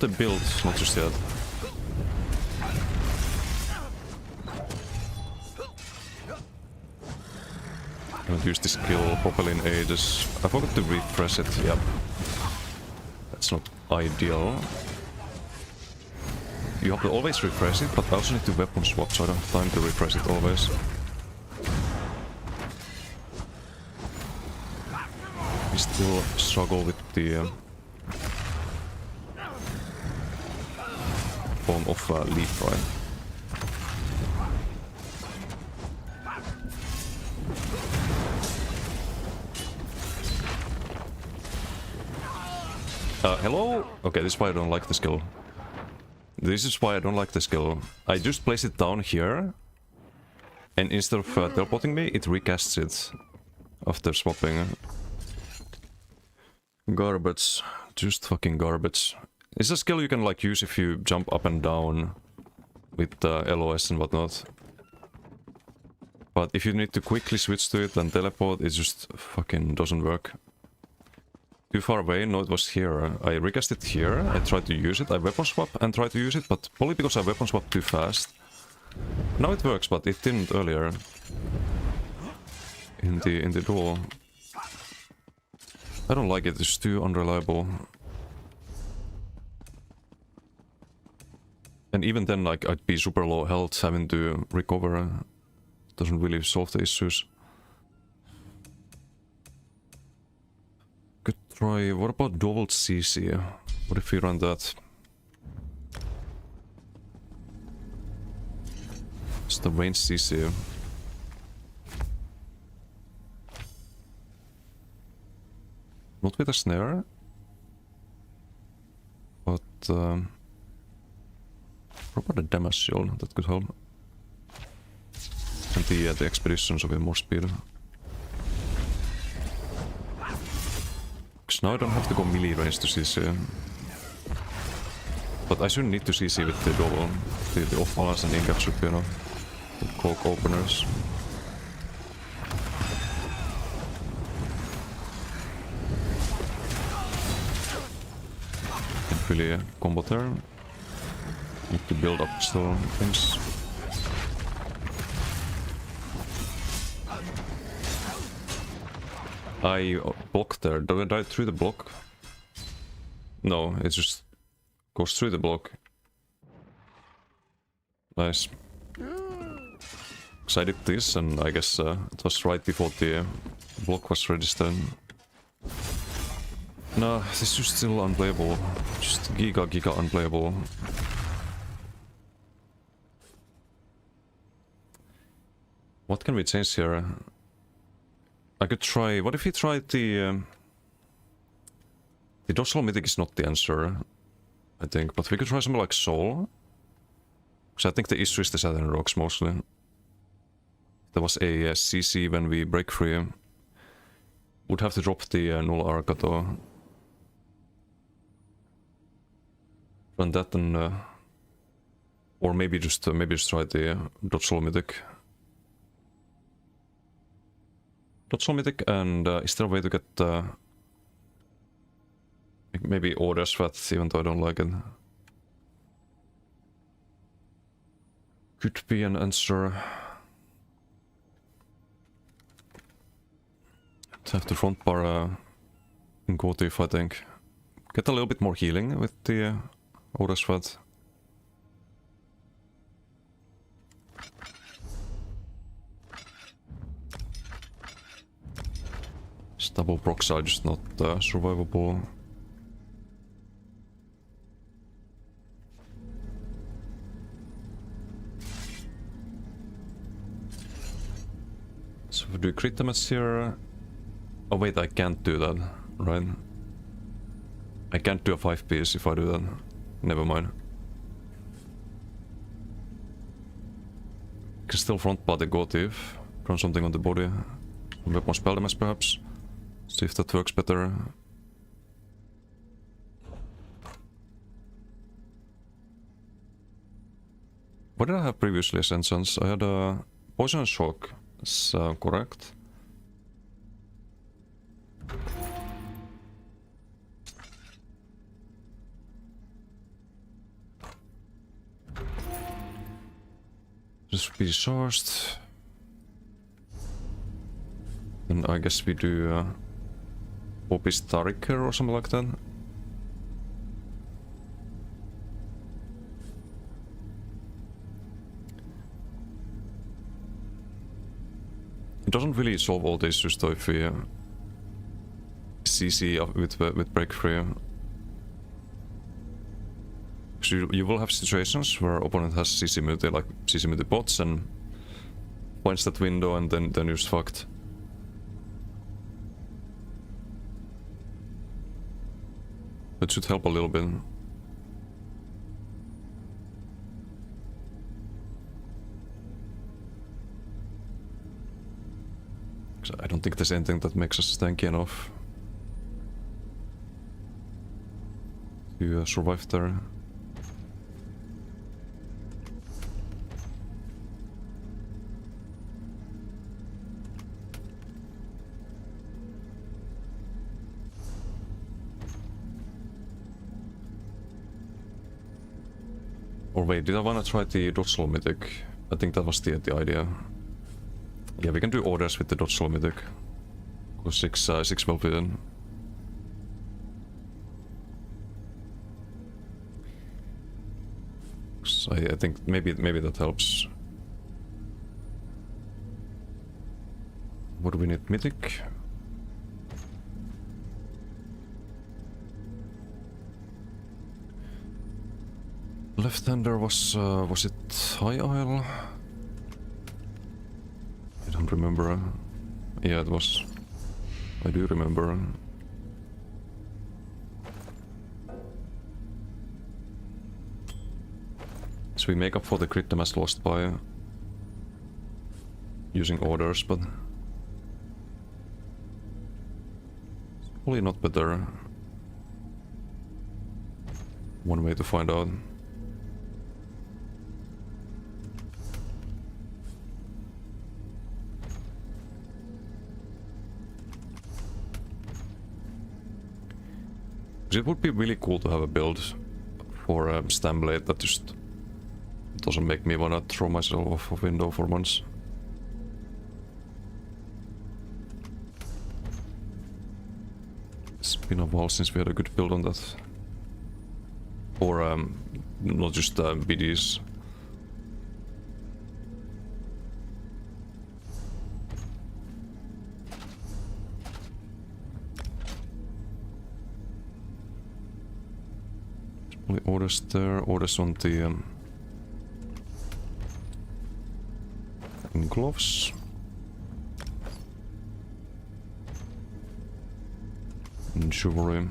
build, not just yet. haven't used this skill properly in ages. I forgot to refresh it, yep. That's not ideal. You have to always refresh it, but I also need to weapon swap, so I don't have time to refresh it always. We still struggle with the form of leaf, right? Hello? Okay, this is why I don't like the skill. This is why I don't like the skill. I just place it down here, and instead of teleporting me, it recasts it after swapping. Garbage. Just fucking garbage. It's a skill you can like use if you jump up and down with LOS and whatnot. But if you need to quickly switch to it and teleport, it just fucking doesn't work. Too far away? No, it was here. I recast it here, I tried to use it, I weapon swap and tried to use it, but probably because I weapon swapped too fast. Now it works, but it didn't earlier. In the duel. I don't like it, it's too unreliable. And even then, like, I'd be super low health, having to recover. Doesn't really solve the issues. Could try... What about double CC? What if we run that? It's the range CC. Not with a snare. But... what about the damage shield? That could help. And the expeditions will be more speed. Because now I don't have to go melee range to CC. But I shouldn't need to CC with the double. The off balance and in-cap should be enough. The cloak openers. Can't really combo there. Need to build up still things. I blocked there. Did I die through the block? No, it just goes through the block. Nice. Because I did this and I guess it was right before the block was registered. No, this is still unplayable. Just giga unplayable. What can we change here? I could try... What if we tried the... The dorsal mythic is not the answer, I think. But we could try something like Soul. Because I think the issue is the Saturn rocks mostly. There was a CC when we break free. Would have to drop the Null Arca though. Run that and... or maybe just try the dorsal mythic. Dotsal mythic, and is there a way to get maybe Order Sweat, even though I don't like it? Could be an answer. Have to front bar in Gotif, I think. Get a little bit more healing with the Order Sweat. Double Broxide is not survivable. So if we do crit damage here... Oh wait, I can't do that, right? I can't do a 5-piece if I do that. Never mind. Can still front bar the Gotif. Run something on the body. Weapon spell damage perhaps. See if that works better. What did I have previously, Ascensions? I had a Poison Shock, is correct? Just be charged. And I guess we do Opis Tariker or something like that. It doesn't really solve all the issues though if we CC with break free. So you will have situations where opponent has CC multi, like CC multi bots, and finds that window, and then you're just fucked. That should help a little bit. I don't think there's anything that makes us tanky enough to survive there. Or wait, did I wanna try the dodge slow mythic? I think that was the idea. Yeah, we can do orders with the dodge slow mythic. Or 6 well beaten. So I think maybe that helps. What do we need? Mythic? Left-hander was it High Isle? I don't remember. Yeah, it was. I do remember. So we make up for the crit damage lost by using orders, but it's probably not better. One way to find out. It would be really cool to have a build for Stamblade that just doesn't make me wanna throw myself off a window for once. It's been a while since we had a good build on that. Or not just BDs. Orders there, orders on the gloves. And chivalry.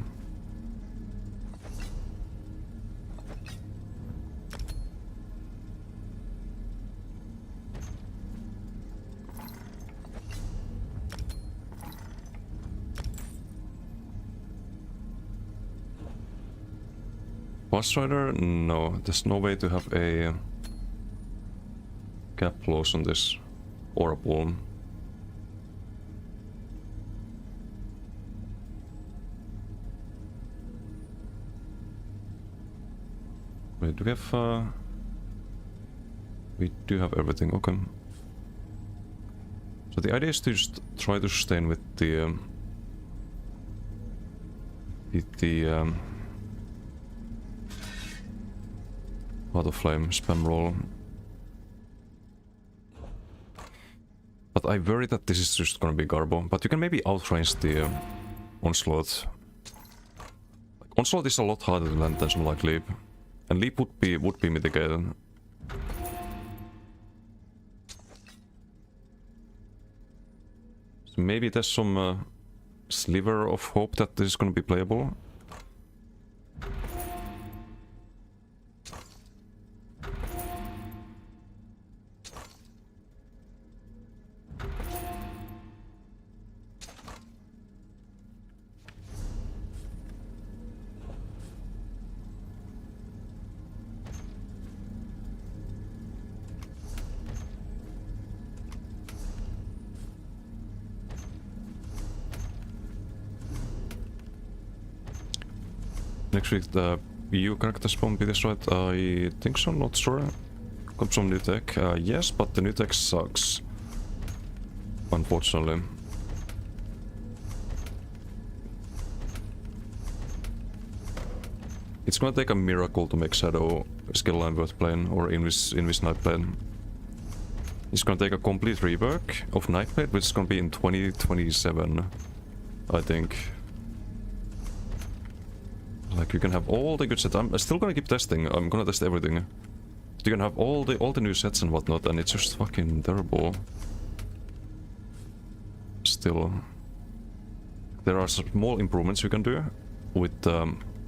Boss Rider? No, there's no way to have a gap close on this or a pool. Wait, do we have we do have everything, okay. So the idea is to just try to sustain with the Auto Flame spam roll. But I worry that this is just gonna be Garbo. But you can maybe outrange the Onslaught. Like, Onslaught is a lot harder to land than something like Leap. And Leap would be mitigated. So maybe there's some sliver of hope that this is gonna be playable. Next week the EU character spawn PTS, right? I think so, not sure. Got some new tech. Yes, but the new tech sucks. Unfortunately. It's gonna take a miracle to make Shadow skill line worth playing, or Invis Nightblade. It's gonna take a complete rework of Nightblade, which is gonna be in 2027, I think. Like, you can have all the good sets. I'm still gonna keep testing. I'm gonna test everything. You can have all the new sets and whatnot, and it's just fucking terrible. Still, there are small improvements you can do with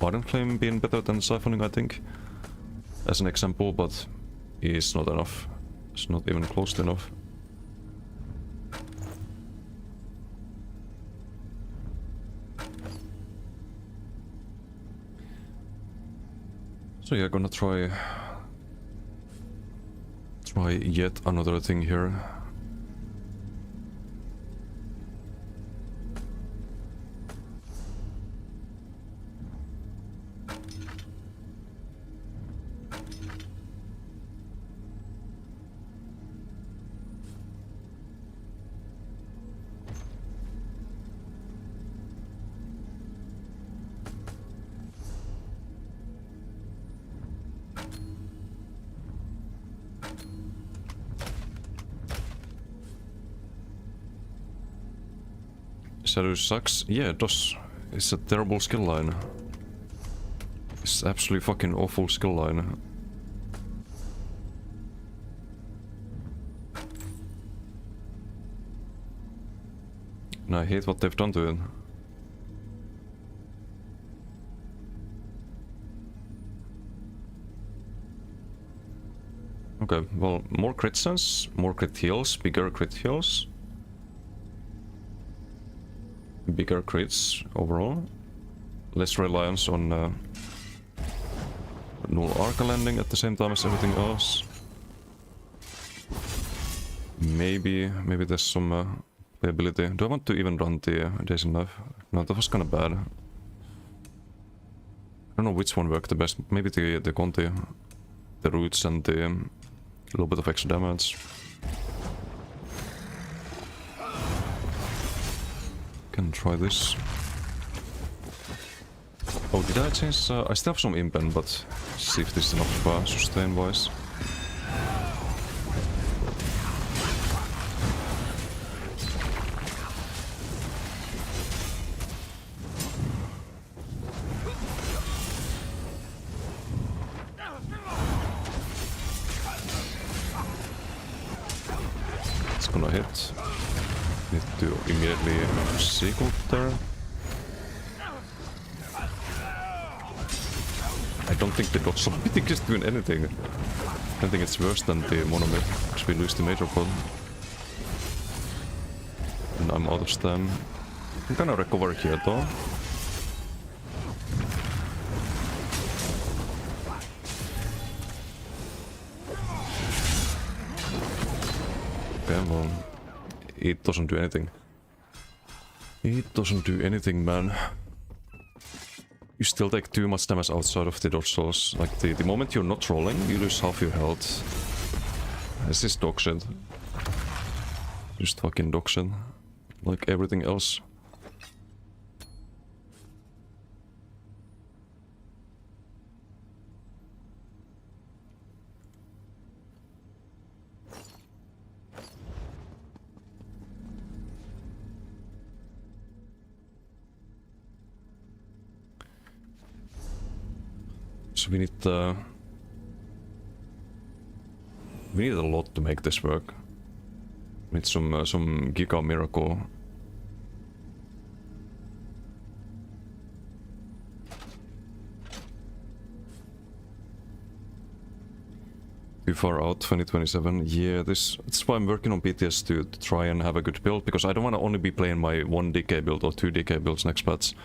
Ardent Flame being better than Siphoning, I think, as an example, but it's not enough. It's not even close to enough. So yeah, gonna try yet another thing here. Shadow sucks? Yeah, it does. It's a terrible skill line. It's absolutely fucking awful skill line. And I hate what they've done to it. Okay, well, more crit sense, more crit heals, bigger crit heals. Bigger crits overall. Less reliance on null Arca landing at the same time as everything else. Maybe there's some playability. Do I want to even run the Days in Life? No, that was kinda bad. I don't know which one worked the best. Maybe the Conti, the roots and the little bit of extra damage. Can try this. Oh, did I change? I still have some impen, but see if this is enough sustain wise. It's gonna hit. Need to immediately sequel there. I don't think the dodge ability is doing anything. I think it's worse than the monomyth, because we lose the major pod. And I'm out of stam. I'm gonna recover here though. Okay, well, it doesn't do anything. It doesn't do anything, man. You still take too much damage outside of the dodge souls. Like, the moment you're not trolling, you lose half your health. This is dog shit. Just fucking dog shit. Like everything else. So we need a lot to make this work. We need some giga miracle. Too far out, 2027. Yeah, that's why I'm working on PTS to try and have a good build, because I don't want to only be playing my 1 DK build or 2 DK builds next patch.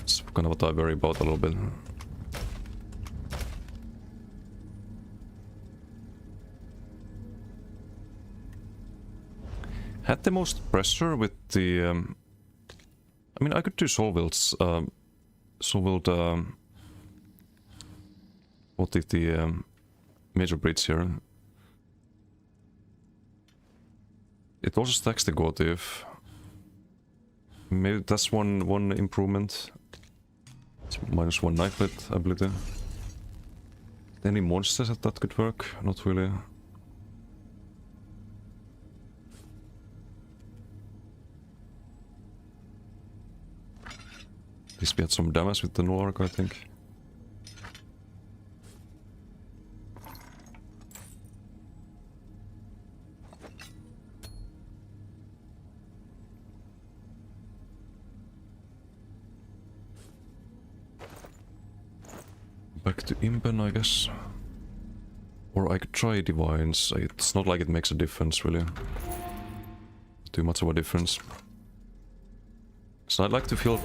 It's kind of what I worry about a little bit. Had the most pressure with the... I mean, I could do soul wilds. What did the major breach here? It also stacks the Gotif. Maybe that's one improvement. It's -1 knife blade ability. Any monsters that could work? Not really. At least we had some damage with the Null Arc, I think. Back to Impen, I guess. Or I could try Divines. It's not like it makes a difference, really. Too much of a difference. So I'd like to feel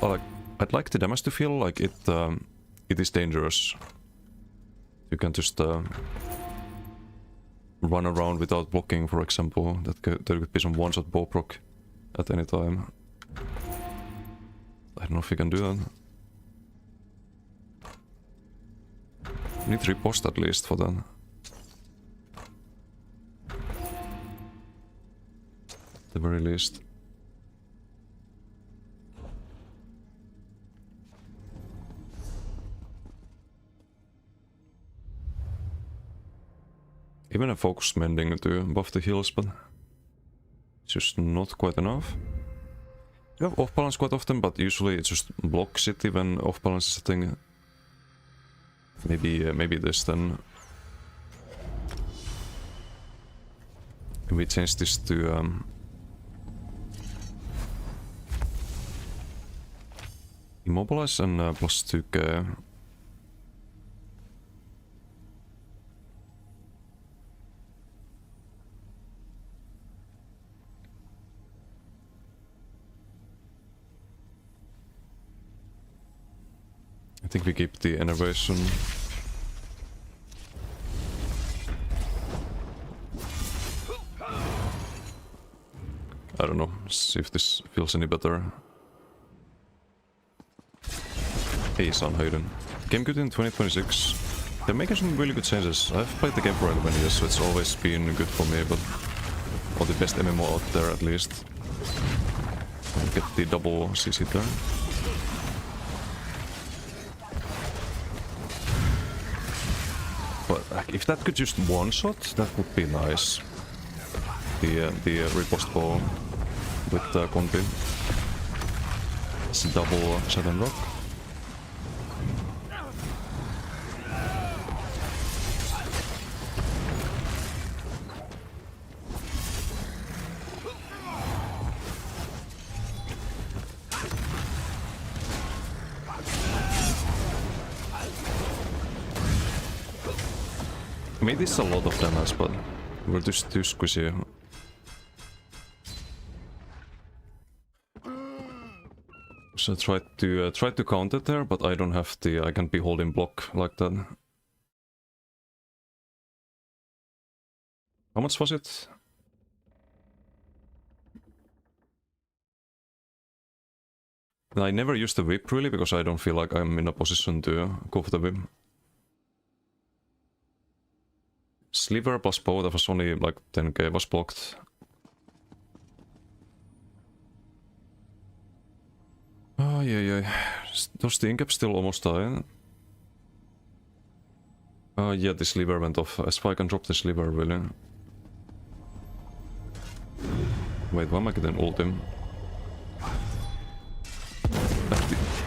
I'd like the damage to feel like it is dangerous. You can just run around without blocking, for example. There could be some one-shot bow proc at any time. I don't know if you can do that. You need riposte at least for that. At the very least. Even a focus mending to buff the heals, but it's just not quite enough. You have off balance quite often, but usually it's just block city when off balance is a thing. Maybe this then. We change this to immobilize and +2k. I think we keep the enervation. I don't know, see if this feels any better. Hey, Sunhayden. Game good in 2026. They're making some really good changes. I've played the game for 11 years, so it's always been good for me, but... Or the best MMO out there, at least. I'll get the double CC there. But if that could just one-shot, that would be nice. The riposte bow with Combi. It's a double Saturn Rock. I mean, this is a lot of damage, but we're just too squishy. So try to counter there, but I don't have the. I can't be holding block like that. How much was it? I never use the whip really because I don't feel like I'm in a position to go for the whip. Sliver plus bow, that was only like 10k was blocked. Oh yeah. Does the incap still almost die? Yeah, the sliver went off. As if I can drop the sliver, really. Wait, why am I getting ultim?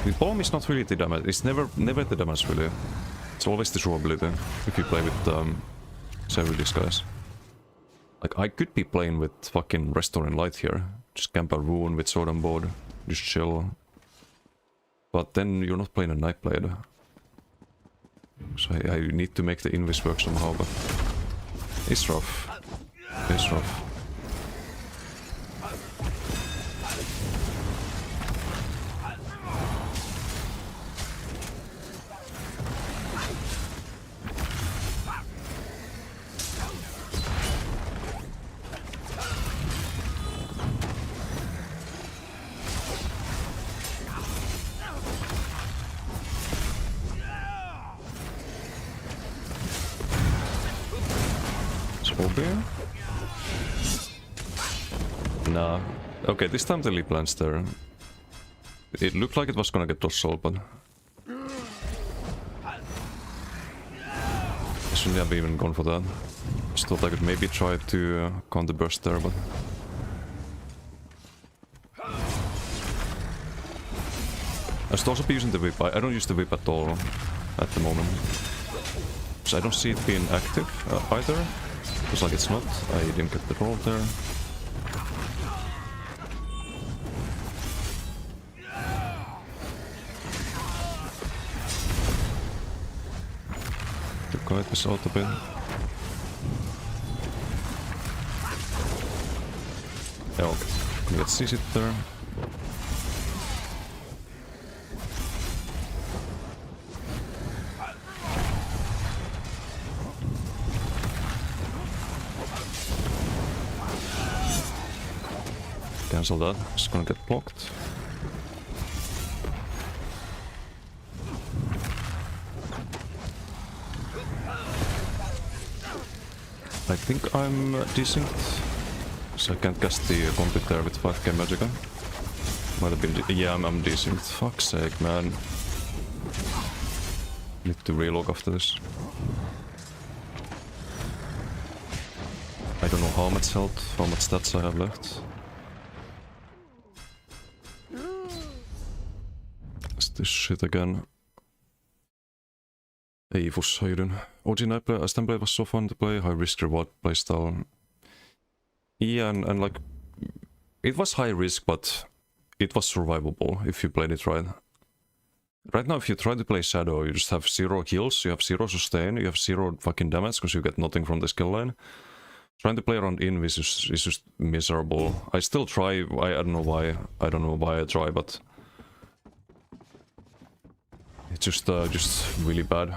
The bomb is not really the damage. It's never the damage, really. It's always the durability if you play with several these guys. Like, I could be playing with fucking Restoring Light here. Just camp a rune with sword on board. Just chill. But then you're not playing a Nightblade. So I need to make the invis work somehow, but... It's rough. It's rough. Nah. Okay, this time the leap lands there. It looked like it was gonna get Dossol, but... I shouldn't have even gone for that. Just thought I could maybe try to counter burst there, but... I should also be using the whip. I don't use the whip at all at the moment. So I don't see it being active either. Looks like it's not. I didn't get the roll there. To guide this out a bit. Yeah, okay. Can we get CC there? Cancel that, it's gonna get blocked. I think I'm desynced, so I can't cast the conflict there with 5k Magicka. Might have been, yeah, I'm desynced. Fuck's sake, man. Need to relog after this. I don't know how much health, how much stats I have left. This shit again. Ei Fus, how you doing? OG Stemplay was so fun to play, high risk reward playstyle. Yeah, and like, it was high risk, but it was survivable if you played it right. Right now, if you try to play Shadow, you just have 0 heals, you have 0 sustain, you have 0 fucking damage because you get nothing from the skill line. Trying to play around Invis is just miserable. I still try, I don't know why I try, but... It's just really bad.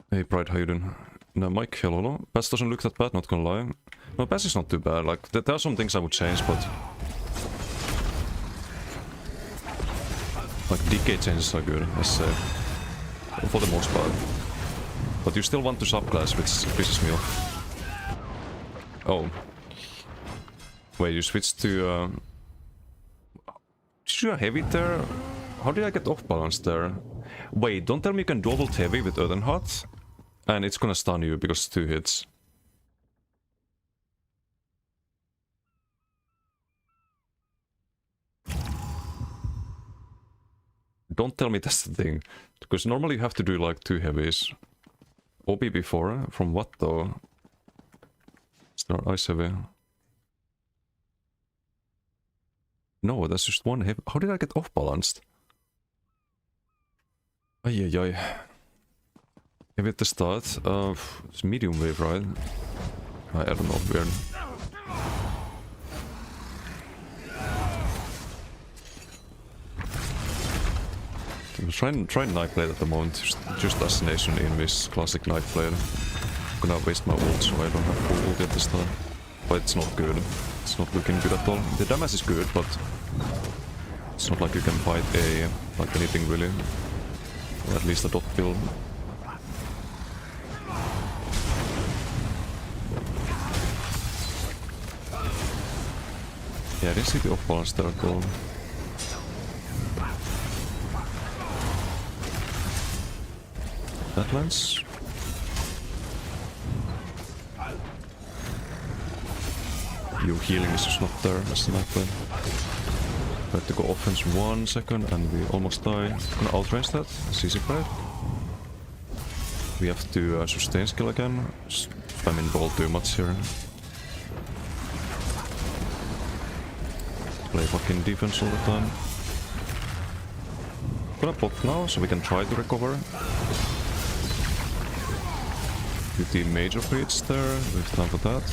Hey Pride, how you doing? No, Mike, hello. Pass doesn't look that bad, not gonna lie. No, Pass is not too bad, like, there are some things I would change, but... Like, decay changes are good, I say. For the most part. But you still want to subclass, which pisses me off. Oh. Wait, you switched to... Did you do a heavy there? How did I get off balance there? Wait, don't tell me you can double heavy with Earthenheart and it's gonna stun you because 2 hits. Don't tell me that's the thing. Because normally you have to do like 2 heavies. OB before? From what though? Start ice heavy. No, that's just 1 heavy. How did I get off balanced? Ay. Heavy at the start. It's medium wave, right? I don't know, weird. I'm trying Night Blade at the moment, just Assassination in this classic Night Blade. I'm gonna waste my ult so I don't have full ult at the start. But it's not good. It's not looking good at all. The damage is good, but it's not like you can fight like anything really. Or at least a dot build. Yeah, I didn't see the off balance there at all. That lands. Your healing is just not there as the Night Blade. I have to go offense 1 second and we almost die. Gonna outrange that. CC Pride. We have to sustain skill again. Spamming ball too much here. Play fucking defense all the time. Gonna pop now so we can try to recover. Do the major beats there. We have time for that.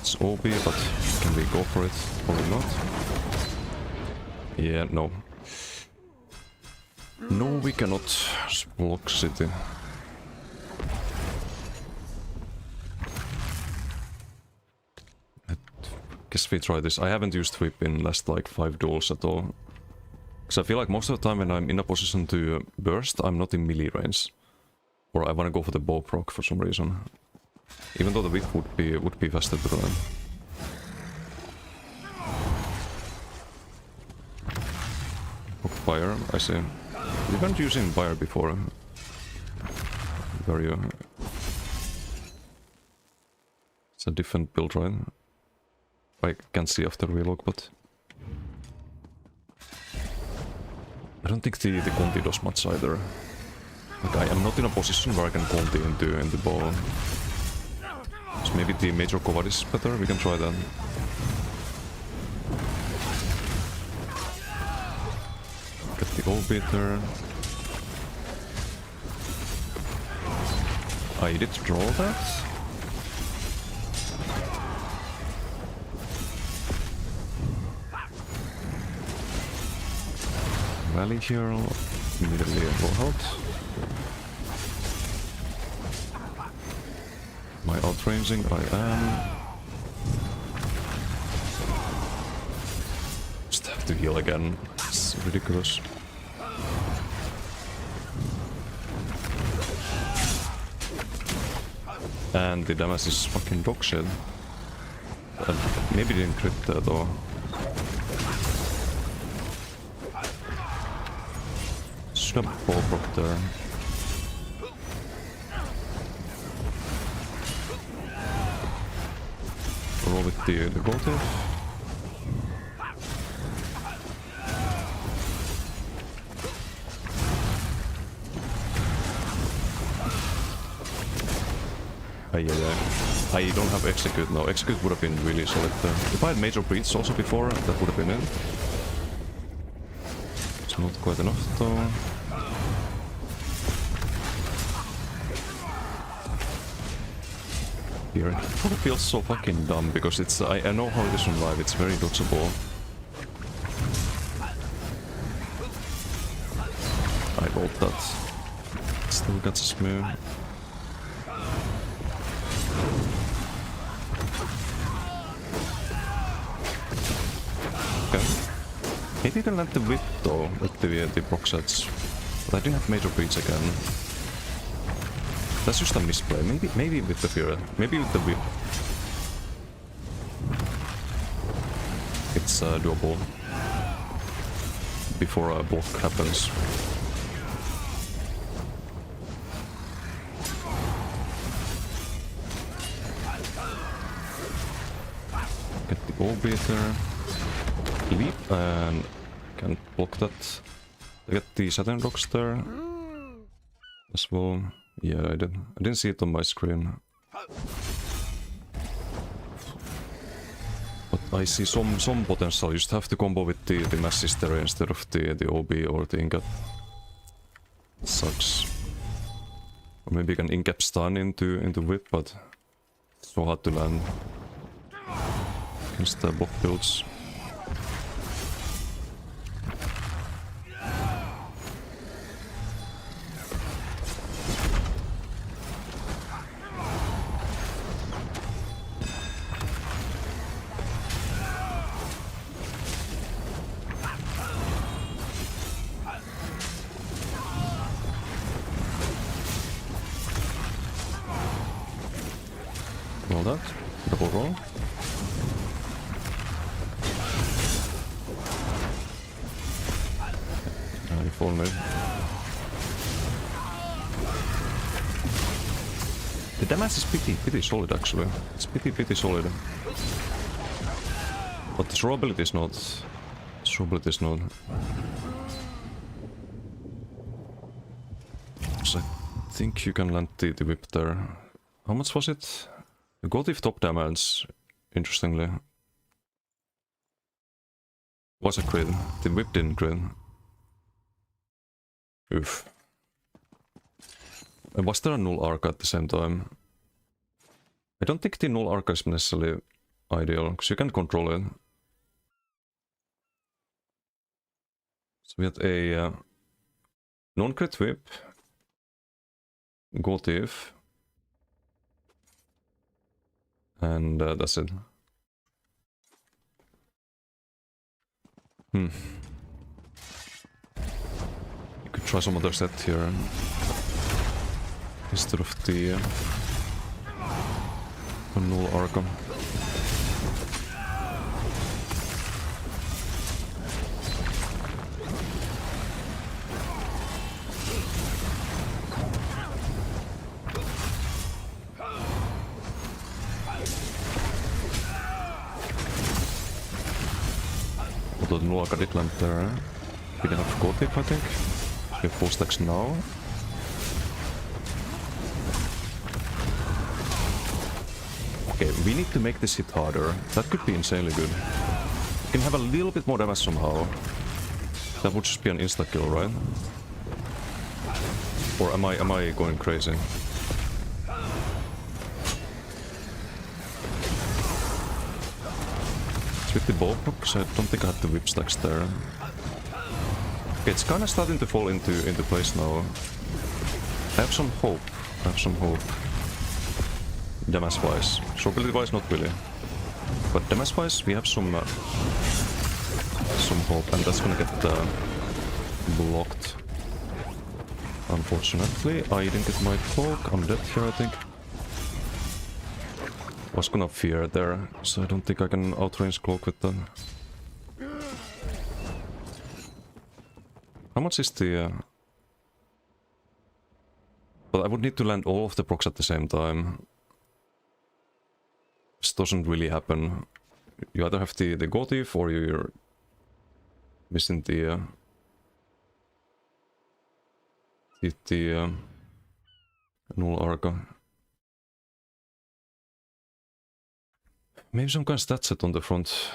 It's OB, but can we go for it? Probably not. Yeah, no. No, we cannot block city. I guess we try this. I haven't used whip in last like 5 duels at all. Because I feel like most of the time when I'm in a position to burst, I'm not in melee range. Or I want to go for the bow proc for some reason. Even though the whip would be faster to run. Hook fire, I see. We weren't using Fire before. Where you? It's a different build, right? I can't see after we look, but I don't think the Conti does much either. Like I am not in a position where I can Conti into bow. So maybe the Major Kovad is better. We can try that. Get the old beater. I did draw that. Rally here, immediately roll out. My outranging, I am. Just have to heal again. It's ridiculous. And the damage is fucking dog shit. Maybe didn't crit that though. Should have ball proc there. Roll with the rotative. I don't have execute now. Execute would have been really solid there. If I had major breach also before, that would have been it. It's not quite enough though. Here, it feels so fucking dumb because it's I know how it is on live. It's very dodgeable. I rolled that. Still got a smooth. Maybe you can land the whip though with the proc sets. But I didn't have major breach again. That's just a misplay. Maybe with the Fury. Maybe with the whip. It's doable. Before a block happens. Get the ball beater. Leap and can block that. I get the Saturn rocks there as well. Yeah, I didn't see it on my screen. But I see some potential. You just have to combo with the Mass Hysteria instead of the OB or the Incap. Sucks. Or maybe you can Incap stun into whip, but it's so hard to land against the block builds. Roll that. Double roll. You fall move. The damage is pretty solid actually. It's pretty solid. But the throw is not. Throw is not. So I think you can land the whip there. How much was it? You got if top damage, interestingly. Was a crit. The whip didn't crit. Oof. And was there a null arc at the same time? I don't think the null arc is necessarily ideal, because you can control it. So we had a non-crit whip. Go thief. And that's it. You could try some other set here. Instead of the null Arkham. the Nulaka did land there. We can have go tip, I think. We have full stacks now. Okay, we need to make this hit harder. That could be insanely good. We can have a little bit more damage somehow. That would just be an insta-kill, right? Or am I going crazy? It's with the ballpark, so I don't think I have the whip stacks there. Okay, it's kinda starting to fall into place now. I have some hope. Damage-wise. Showability-wise, not really. But damage-wise, we have some hope, and that's gonna get blocked. Unfortunately, I didn't get my cloak. I'm dead here, I think. Was gonna fear there, so I don't think I can outrange cloak with that. How much is the... But I would need to land all of the procs at the same time. This doesn't really happen. You either have the Go Thief or you're missing the Null Arca. Maybe some kind of stat set on the front.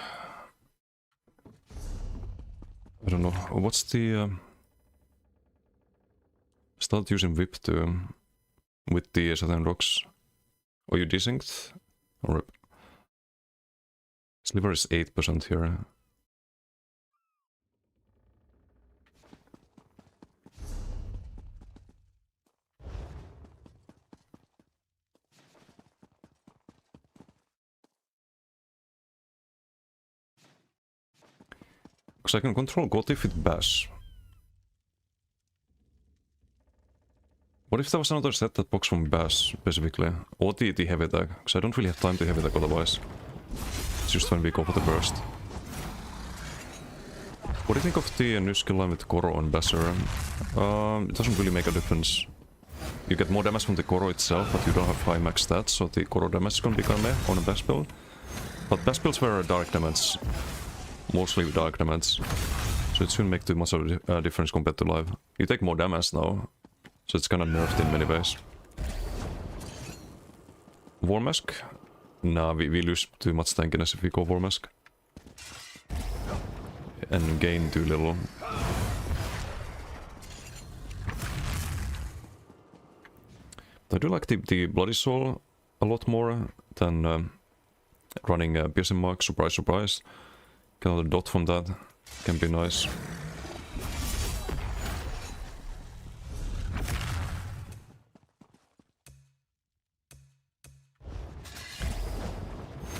I don't know. What's the... Start using whip to... with the Saturn rocks. Are you desynced? Or... Sliver is 8% here. Because I can control Gotif with Bash. What if there was another set that blocks from Bash, specifically? Or the heavy attack? Because I don't really have time to heavy attack otherwise. It's just when we go for the burst. What do you think of the new skill line with Koro on Basher? It doesn't really make a difference. You get more damage from the Koro itself, but you don't have high max stats, so the Koro damage is gonna be kinda meh on a Bash build. But Bash builds were dark damage. Mostly dark damage. So it shouldn't make too much of a difference compared to live. You take more damage now, so it's kinda nerfed in many ways. War Mask? Nah, we lose too much tankiness if we go War Mask. And gain too little. I do like the Bloody Soul a lot more than running Piercing Mark, surprise surprise. Get another dot from that, can be nice.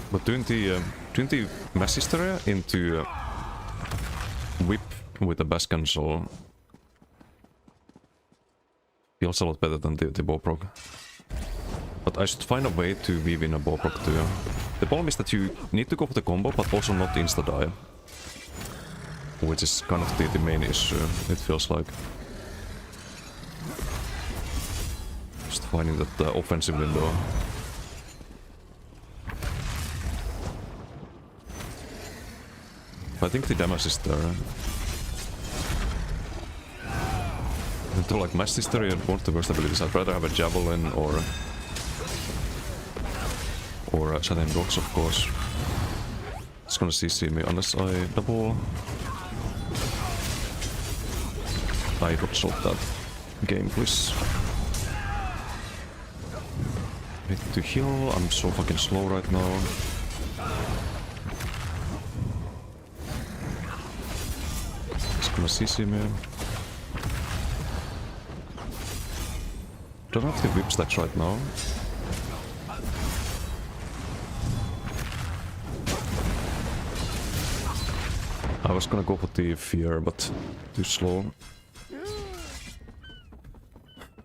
But doing the mass hysteria into whip with a bash cancel feels a lot better than the bow proc. But I should find a way to weave in a bow proc too. The problem is that you need to go for the combo, but also not insta-die. Which is kind of the main issue, it feels like. Just finding that offensive window. I think the damage is there. To like mass hysteria and want the worst abilities, I'd rather have a javelin or Saturn rocks, of course. It's gonna CC me unless I double. I got shot that game, please. Need to heal. I'm so fucking slow right now. It's gonna CC me. Don't have the whip stacks right now. I was gonna go for the fear, but too slow.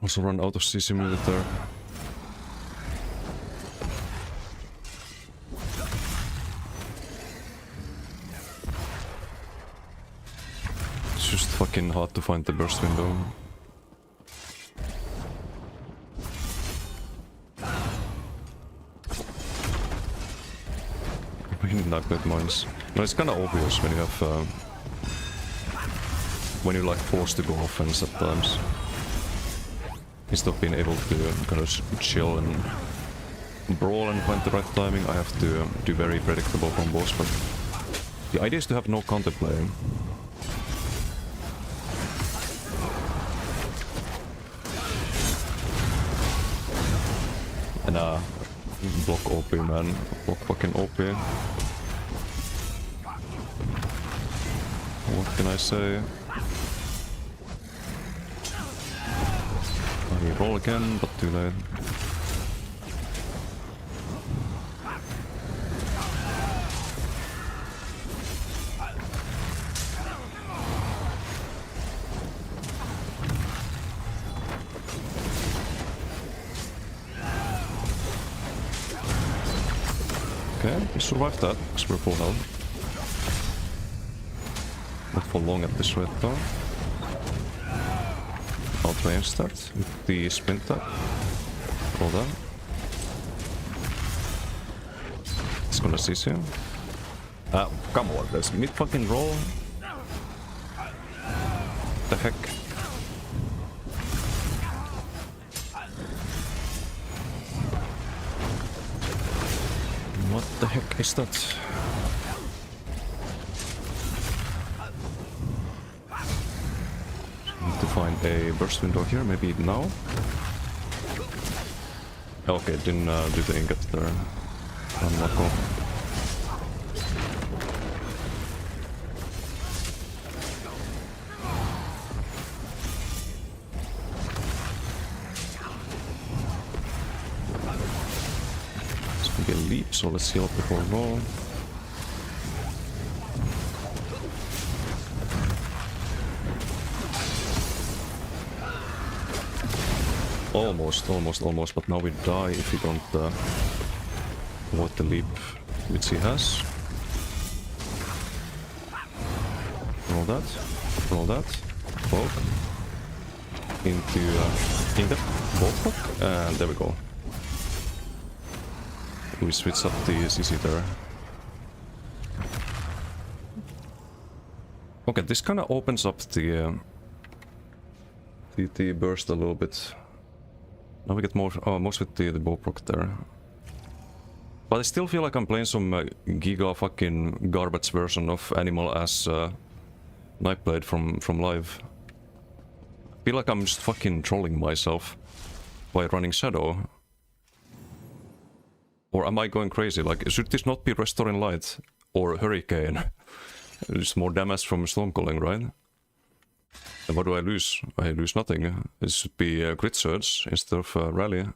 Also run out of CC minute there. It's just fucking hard to find the burst window. Really not good mines. No, it's kinda obvious when you have when you're like forced to go offense at times. Instead of being able to kind of chill and brawl and find the right timing, I have to do very predictable combos, but the idea is to have no counterplay. And block OP, man. Block fucking OP. What can I say? I roll again, but too late. Okay, we survived that, because we're full health. Not for long at this rate though. Outrange that with the sprint tap. Roll down. It's gonna seize you. Come on, there's mid fucking roll. The heck? What the heck is that? Need to find a burst window here, maybe now? Okay, didn't do the ingot there. Unlucky. Leap, so let's heal up before roll. Almost, but now we die if we don't avoid the leap which he has. Roll that, poke into the poke, and there we go. We switch up the CC there. Okay, this kind of opens up the burst a little bit. Now we get more most with the bow proc there. But I still feel like I'm playing some giga fucking garbage version of Animal as Nightblade from live. I feel like I'm just fucking trolling myself by running Shadow. Or am I going crazy? Like, should this not be Restoring Light or Hurricane? It's more damage from Stormcalling, right? And what do I lose? I lose nothing. This should be Crit Surge instead of Rally.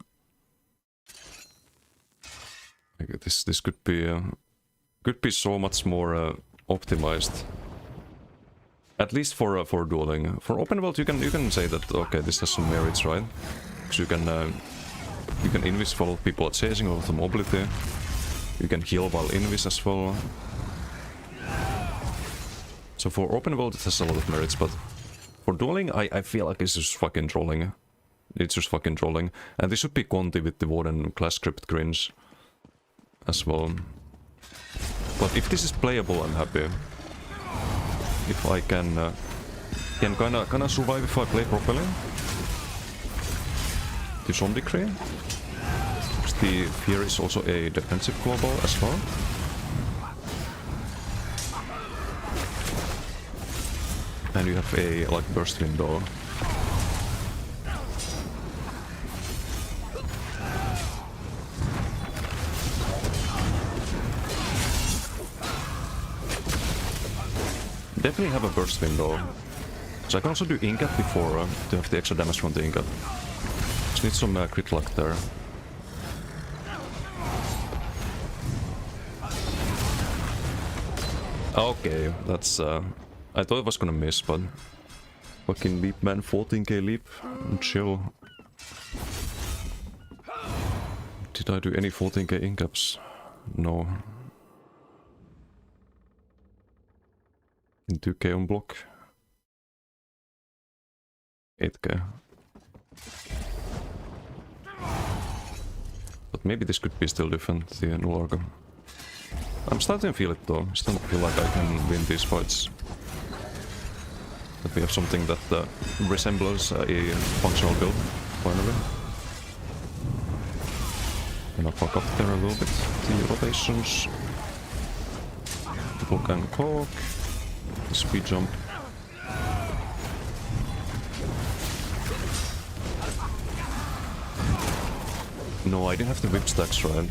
Like, this could be so much more optimized. At least for dueling. For open world, you can say that okay, this has some merits, right? Because you can invis follow people chasing with the mobility. You can heal while invis as well. So for open world it has a lot of merits, but for dueling I feel like it's just fucking trolling. It's just fucking trolling. And this should be Conti with the Warden class script cringe as well. But if this is playable, I'm happy. If I can kinda survive if I play properly. To some degree. The Fear is also a defensive global as well. And you have a like burst window. Definitely have a burst window. So I can also do Ingot before to have the extra damage from the Ingot. Just need some crit luck there. Okay, that's I thought it was gonna miss, but fucking leap, man, 14k leap, chill. Did I do any 14k incaps? No. 2k on block. 8k. But maybe this could be still different, the Nulargo. I'm starting to feel it though. Still feel like I can win these fights. That we have something that resembles a functional build, finally. Gonna fuck up there a little bit. The rotations. People can talk. The speed jump. No, I didn't have the whip stacks, right?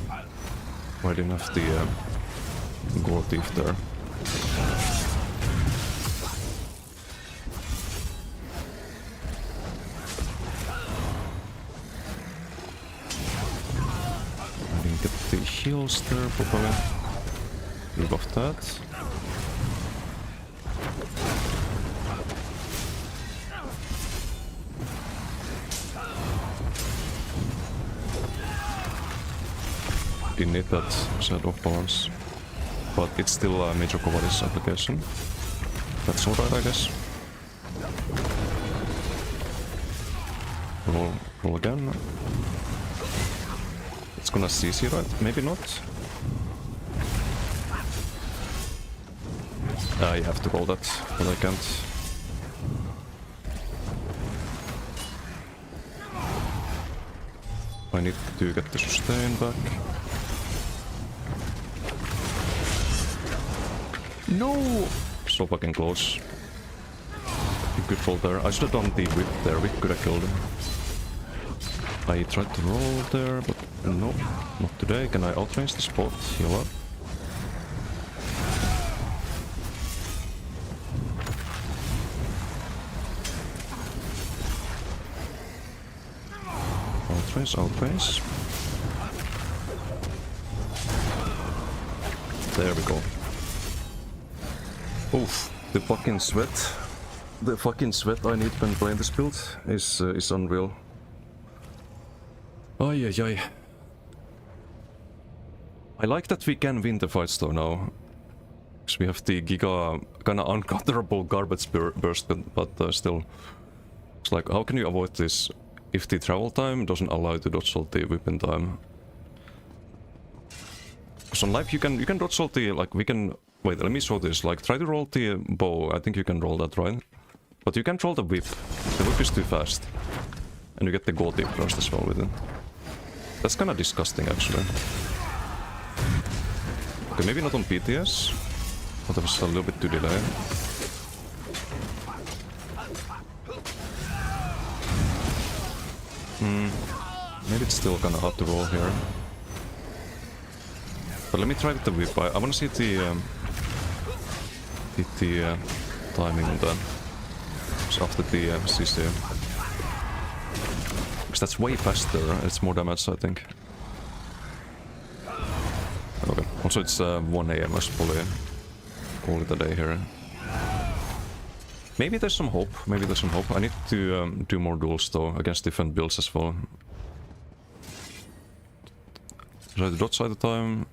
Or I didn't have the gore thief there. I didn't get the heals there properly. Leave off that. Didn't need that side of balance. But it's still a major cowardice application. That's alright, I guess. Roll again. It's gonna CC, right? Maybe not. I have to roll that, but I can't. I need to get the sustain back. No! So fucking close. Good roll there. I should have done the whip there. We could have killed him. I tried to roll there, but no, not today. Can I outrange the spot? Heal up. Outrange. There we go. Oof, the fucking sweat. The fucking sweat I need when playing this build is unreal. Ay ay ay. I like that we can win the fights though now. Because we have the giga kinda uncounterable garbage burst, but still. It's like, how can you avoid this if the travel time doesn't allow you to dodge all the weapon time? Because on life you can dodge all the, like, we can... Wait, let me show this. Like, try to roll the bow. I think you can roll that, right? But you can't roll the whip. The whip is too fast. And you get the gold tip burst as well with it. That's kinda disgusting, actually. Okay, maybe not on PTS. But that was a little bit too delayed. Maybe it's still kinda hard to roll here. But let me try with the whip. I wanna see the timing on that. So after the CC. Because that's way faster, it's more damage, I think. Okay, also it's 1 AM, I should probably call it a day here. Maybe there's some hope, I need to do more duels though, against different builds as well. Try to dodge at the time.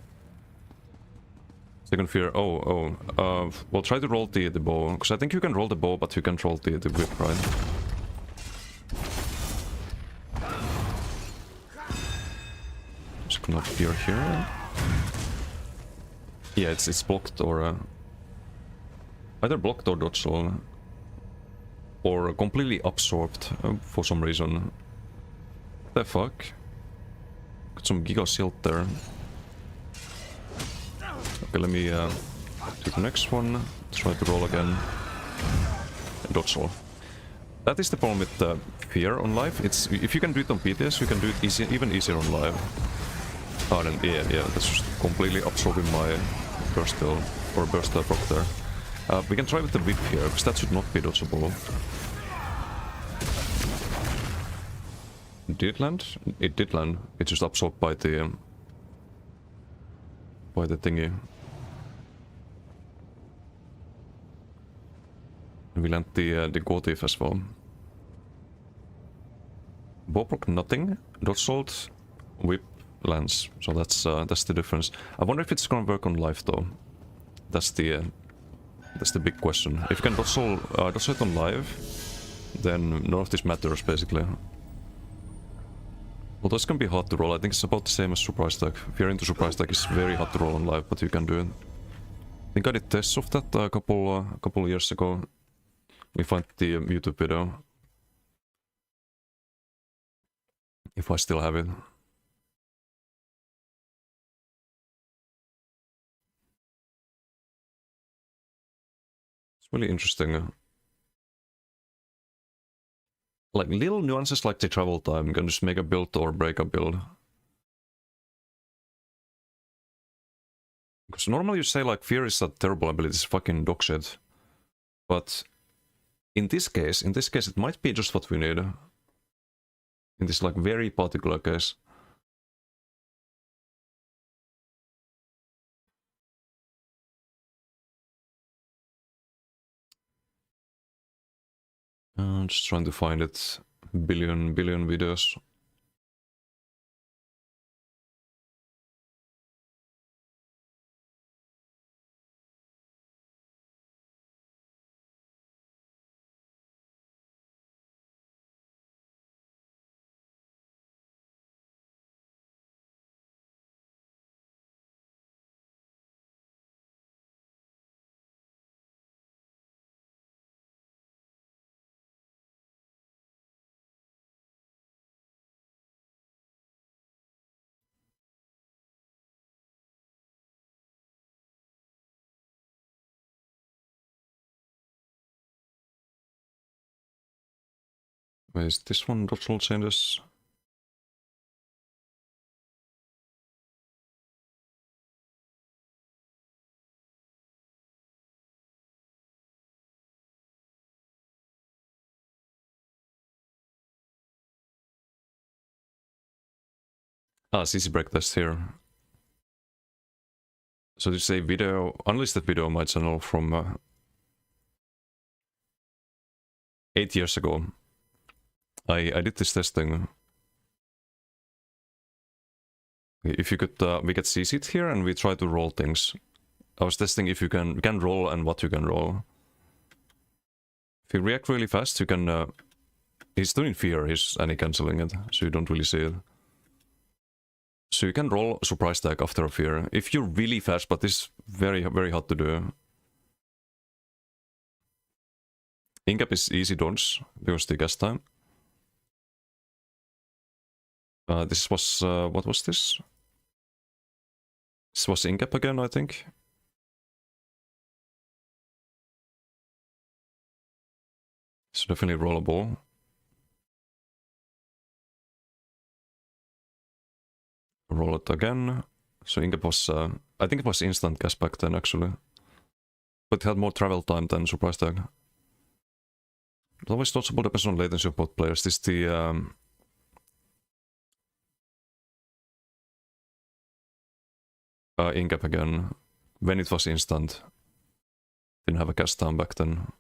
Second fear, well, try to roll the bow, because I think you can roll the bow, but you can't roll the whip, right? Just gonna appear here. Yeah, it's blocked or... either blocked or dodged or completely absorbed for some reason. The fuck? Got some giga shield there. Okay, let me do the next one. Try to roll again. And dodge roll. That is the problem with fear on live. It's if you can do it on PTS, you can do it even easier on live. Oh, then yeah, that's just completely absorbing my burst bill or burst proc there. We can try with the whip here, because that should not be dodgeable. Did it land? It did land. It's just absorbed by the thingy. We land the gold thief as well. Bow proc nothing. Dodge ult, whip lands. So that's the difference. I wonder if it's gonna work on live though. That's the big question. If you can dodge it on live, then none of this matters basically. Although it's gonna be hard to roll. I think it's about the same as surprise tag. Fear into surprise tag is very hard to roll on live, but you can do it. I think I did tests of that a couple years ago. me find the YouTube video. If I still have it. It's really interesting. Like little nuances like the travel time, you can just make a build or break a build. Because normally you say like fear is a terrible ability, it's fucking dog shit. But in this case it might be just what we need. In this like very particular case. Just trying to find it. Billion videos. Where is this one? Dodge roll changes. CC break test here. So to say video, unlisted video on my channel from 8 years ago. I did this testing. If you could, we get CC'd here and we try to roll things. I was testing if you can roll and what you can roll. If you react really fast, you can. He's doing fear, he's anti-canceling it, so you don't really see it. So you can roll surprise tag after a fear if you're really fast, but this is very hard to do. Incap is easy dodge because the gas time. This was what was this? This was Incap again, I think. It's definitely rollable. Roll it again. So Incap was, I think it was instant gas back then actually. But it had more travel time than surprise tag. It always dodgeable depends on latency of both players. This is the Incap again. When it was instant. Didn't have a gas time back then.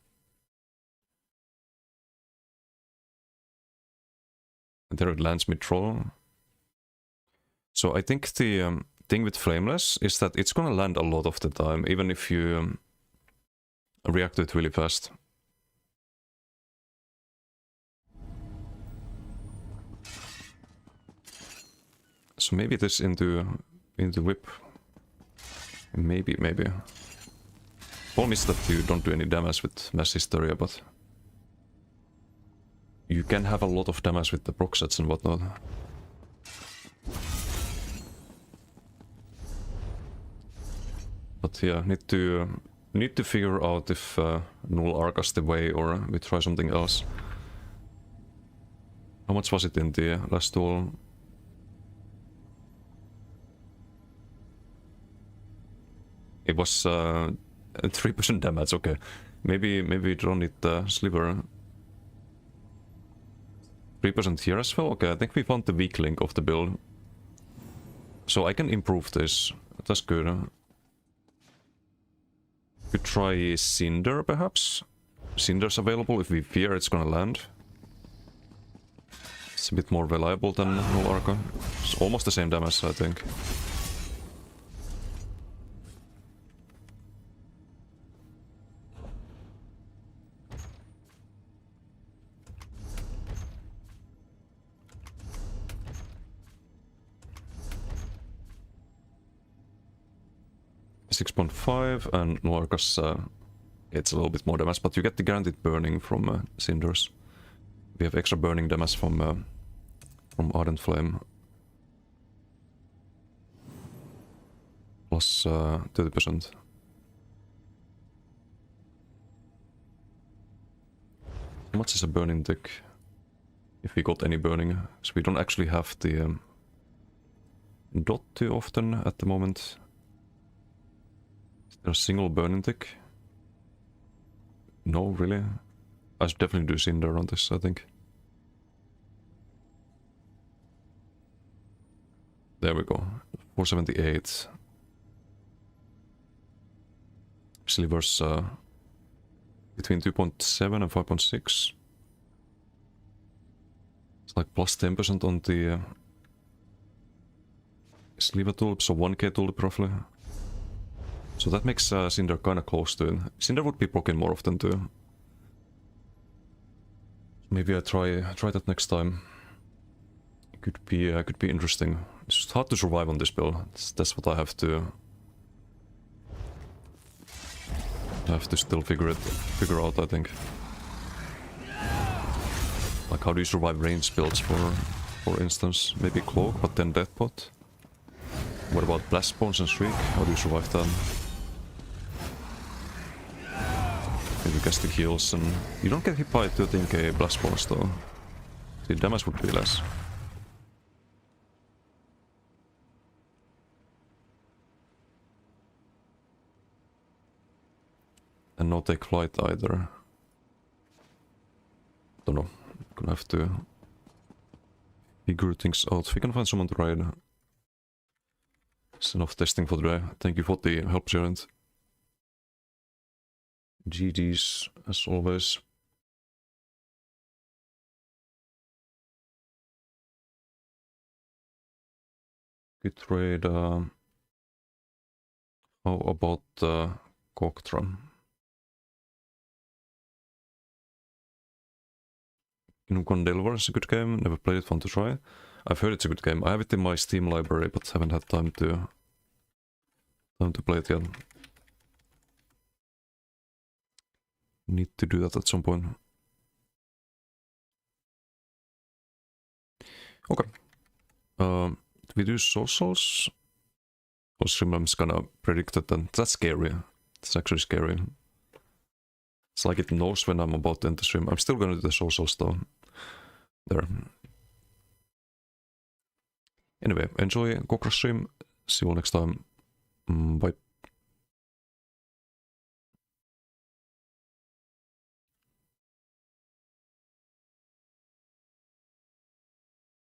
And there it lands mid-troll. So I think the thing with Flameless is that it's gonna land a lot of the time, even if you react to it really fast. So maybe this into whip. Maybe. Problem is that you don't do any damage with Mass Hysteria, but you can have a lot of damage with the proc sets and whatnot. But yeah, need to figure out if Null Arca's the way or we try something else. How much was it in the last duel? It was 3% damage, okay. Maybe we don't need the sliver. 3% here as well? Okay, I think we found the weak link of the build. So I can improve this. That's good. Could try Cinder, perhaps? Cinder's available if we fear it's gonna land. It's a bit more reliable than Null Arca. It's almost the same damage, I think. .5 and Null Arca's it's a little bit more damage, but you get the guaranteed burning from cinders. We have extra burning damage from Ardent Flame. Plus 30%. How much is a burning tick? If we got any burning. So we don't actually have the dot too often at the moment. Is there a single burning tick? No, really? I should definitely do Cinder on this, I think. There we go. 478. Silver's between 2.7 and 5.6. It's like plus 10% on the Sliver tulip, so 1k tulip roughly. So that makes Cinder kinda close to it. Cinder would be broken more often too. Maybe I try that next time. Could be interesting. It's just hard to survive on this build. That's what I have to still figure out, I think. Like, how do you survive range builds, for instance? Maybe Cloak, but then Deathpot. What about Blast Bones and Shriek? How do you survive that? Maybe cast the heals, and you don't get hit by 13k Blast Bones though. The damage would be less. And no take flight either. Don't know. Gonna have to figure things out. If we can find someone to ride. It's enough testing for today. Thank you for the help, Gerald. GG's as always. Good trade. How about Koktra? Kingdom Delver is a good game. Never played it, fun to try. I've heard it's a good game. I have it in my Steam library, but haven't had time to play it yet. Need to do that at some point. Okay. We do socials. Streamlam's gonna predict it, and that's scary. It's actually scary. It's like it knows when I'm about to end the stream. I'm still gonna do the socials though. There. Anyway, enjoy Kokra stream. See you all next time. Bye.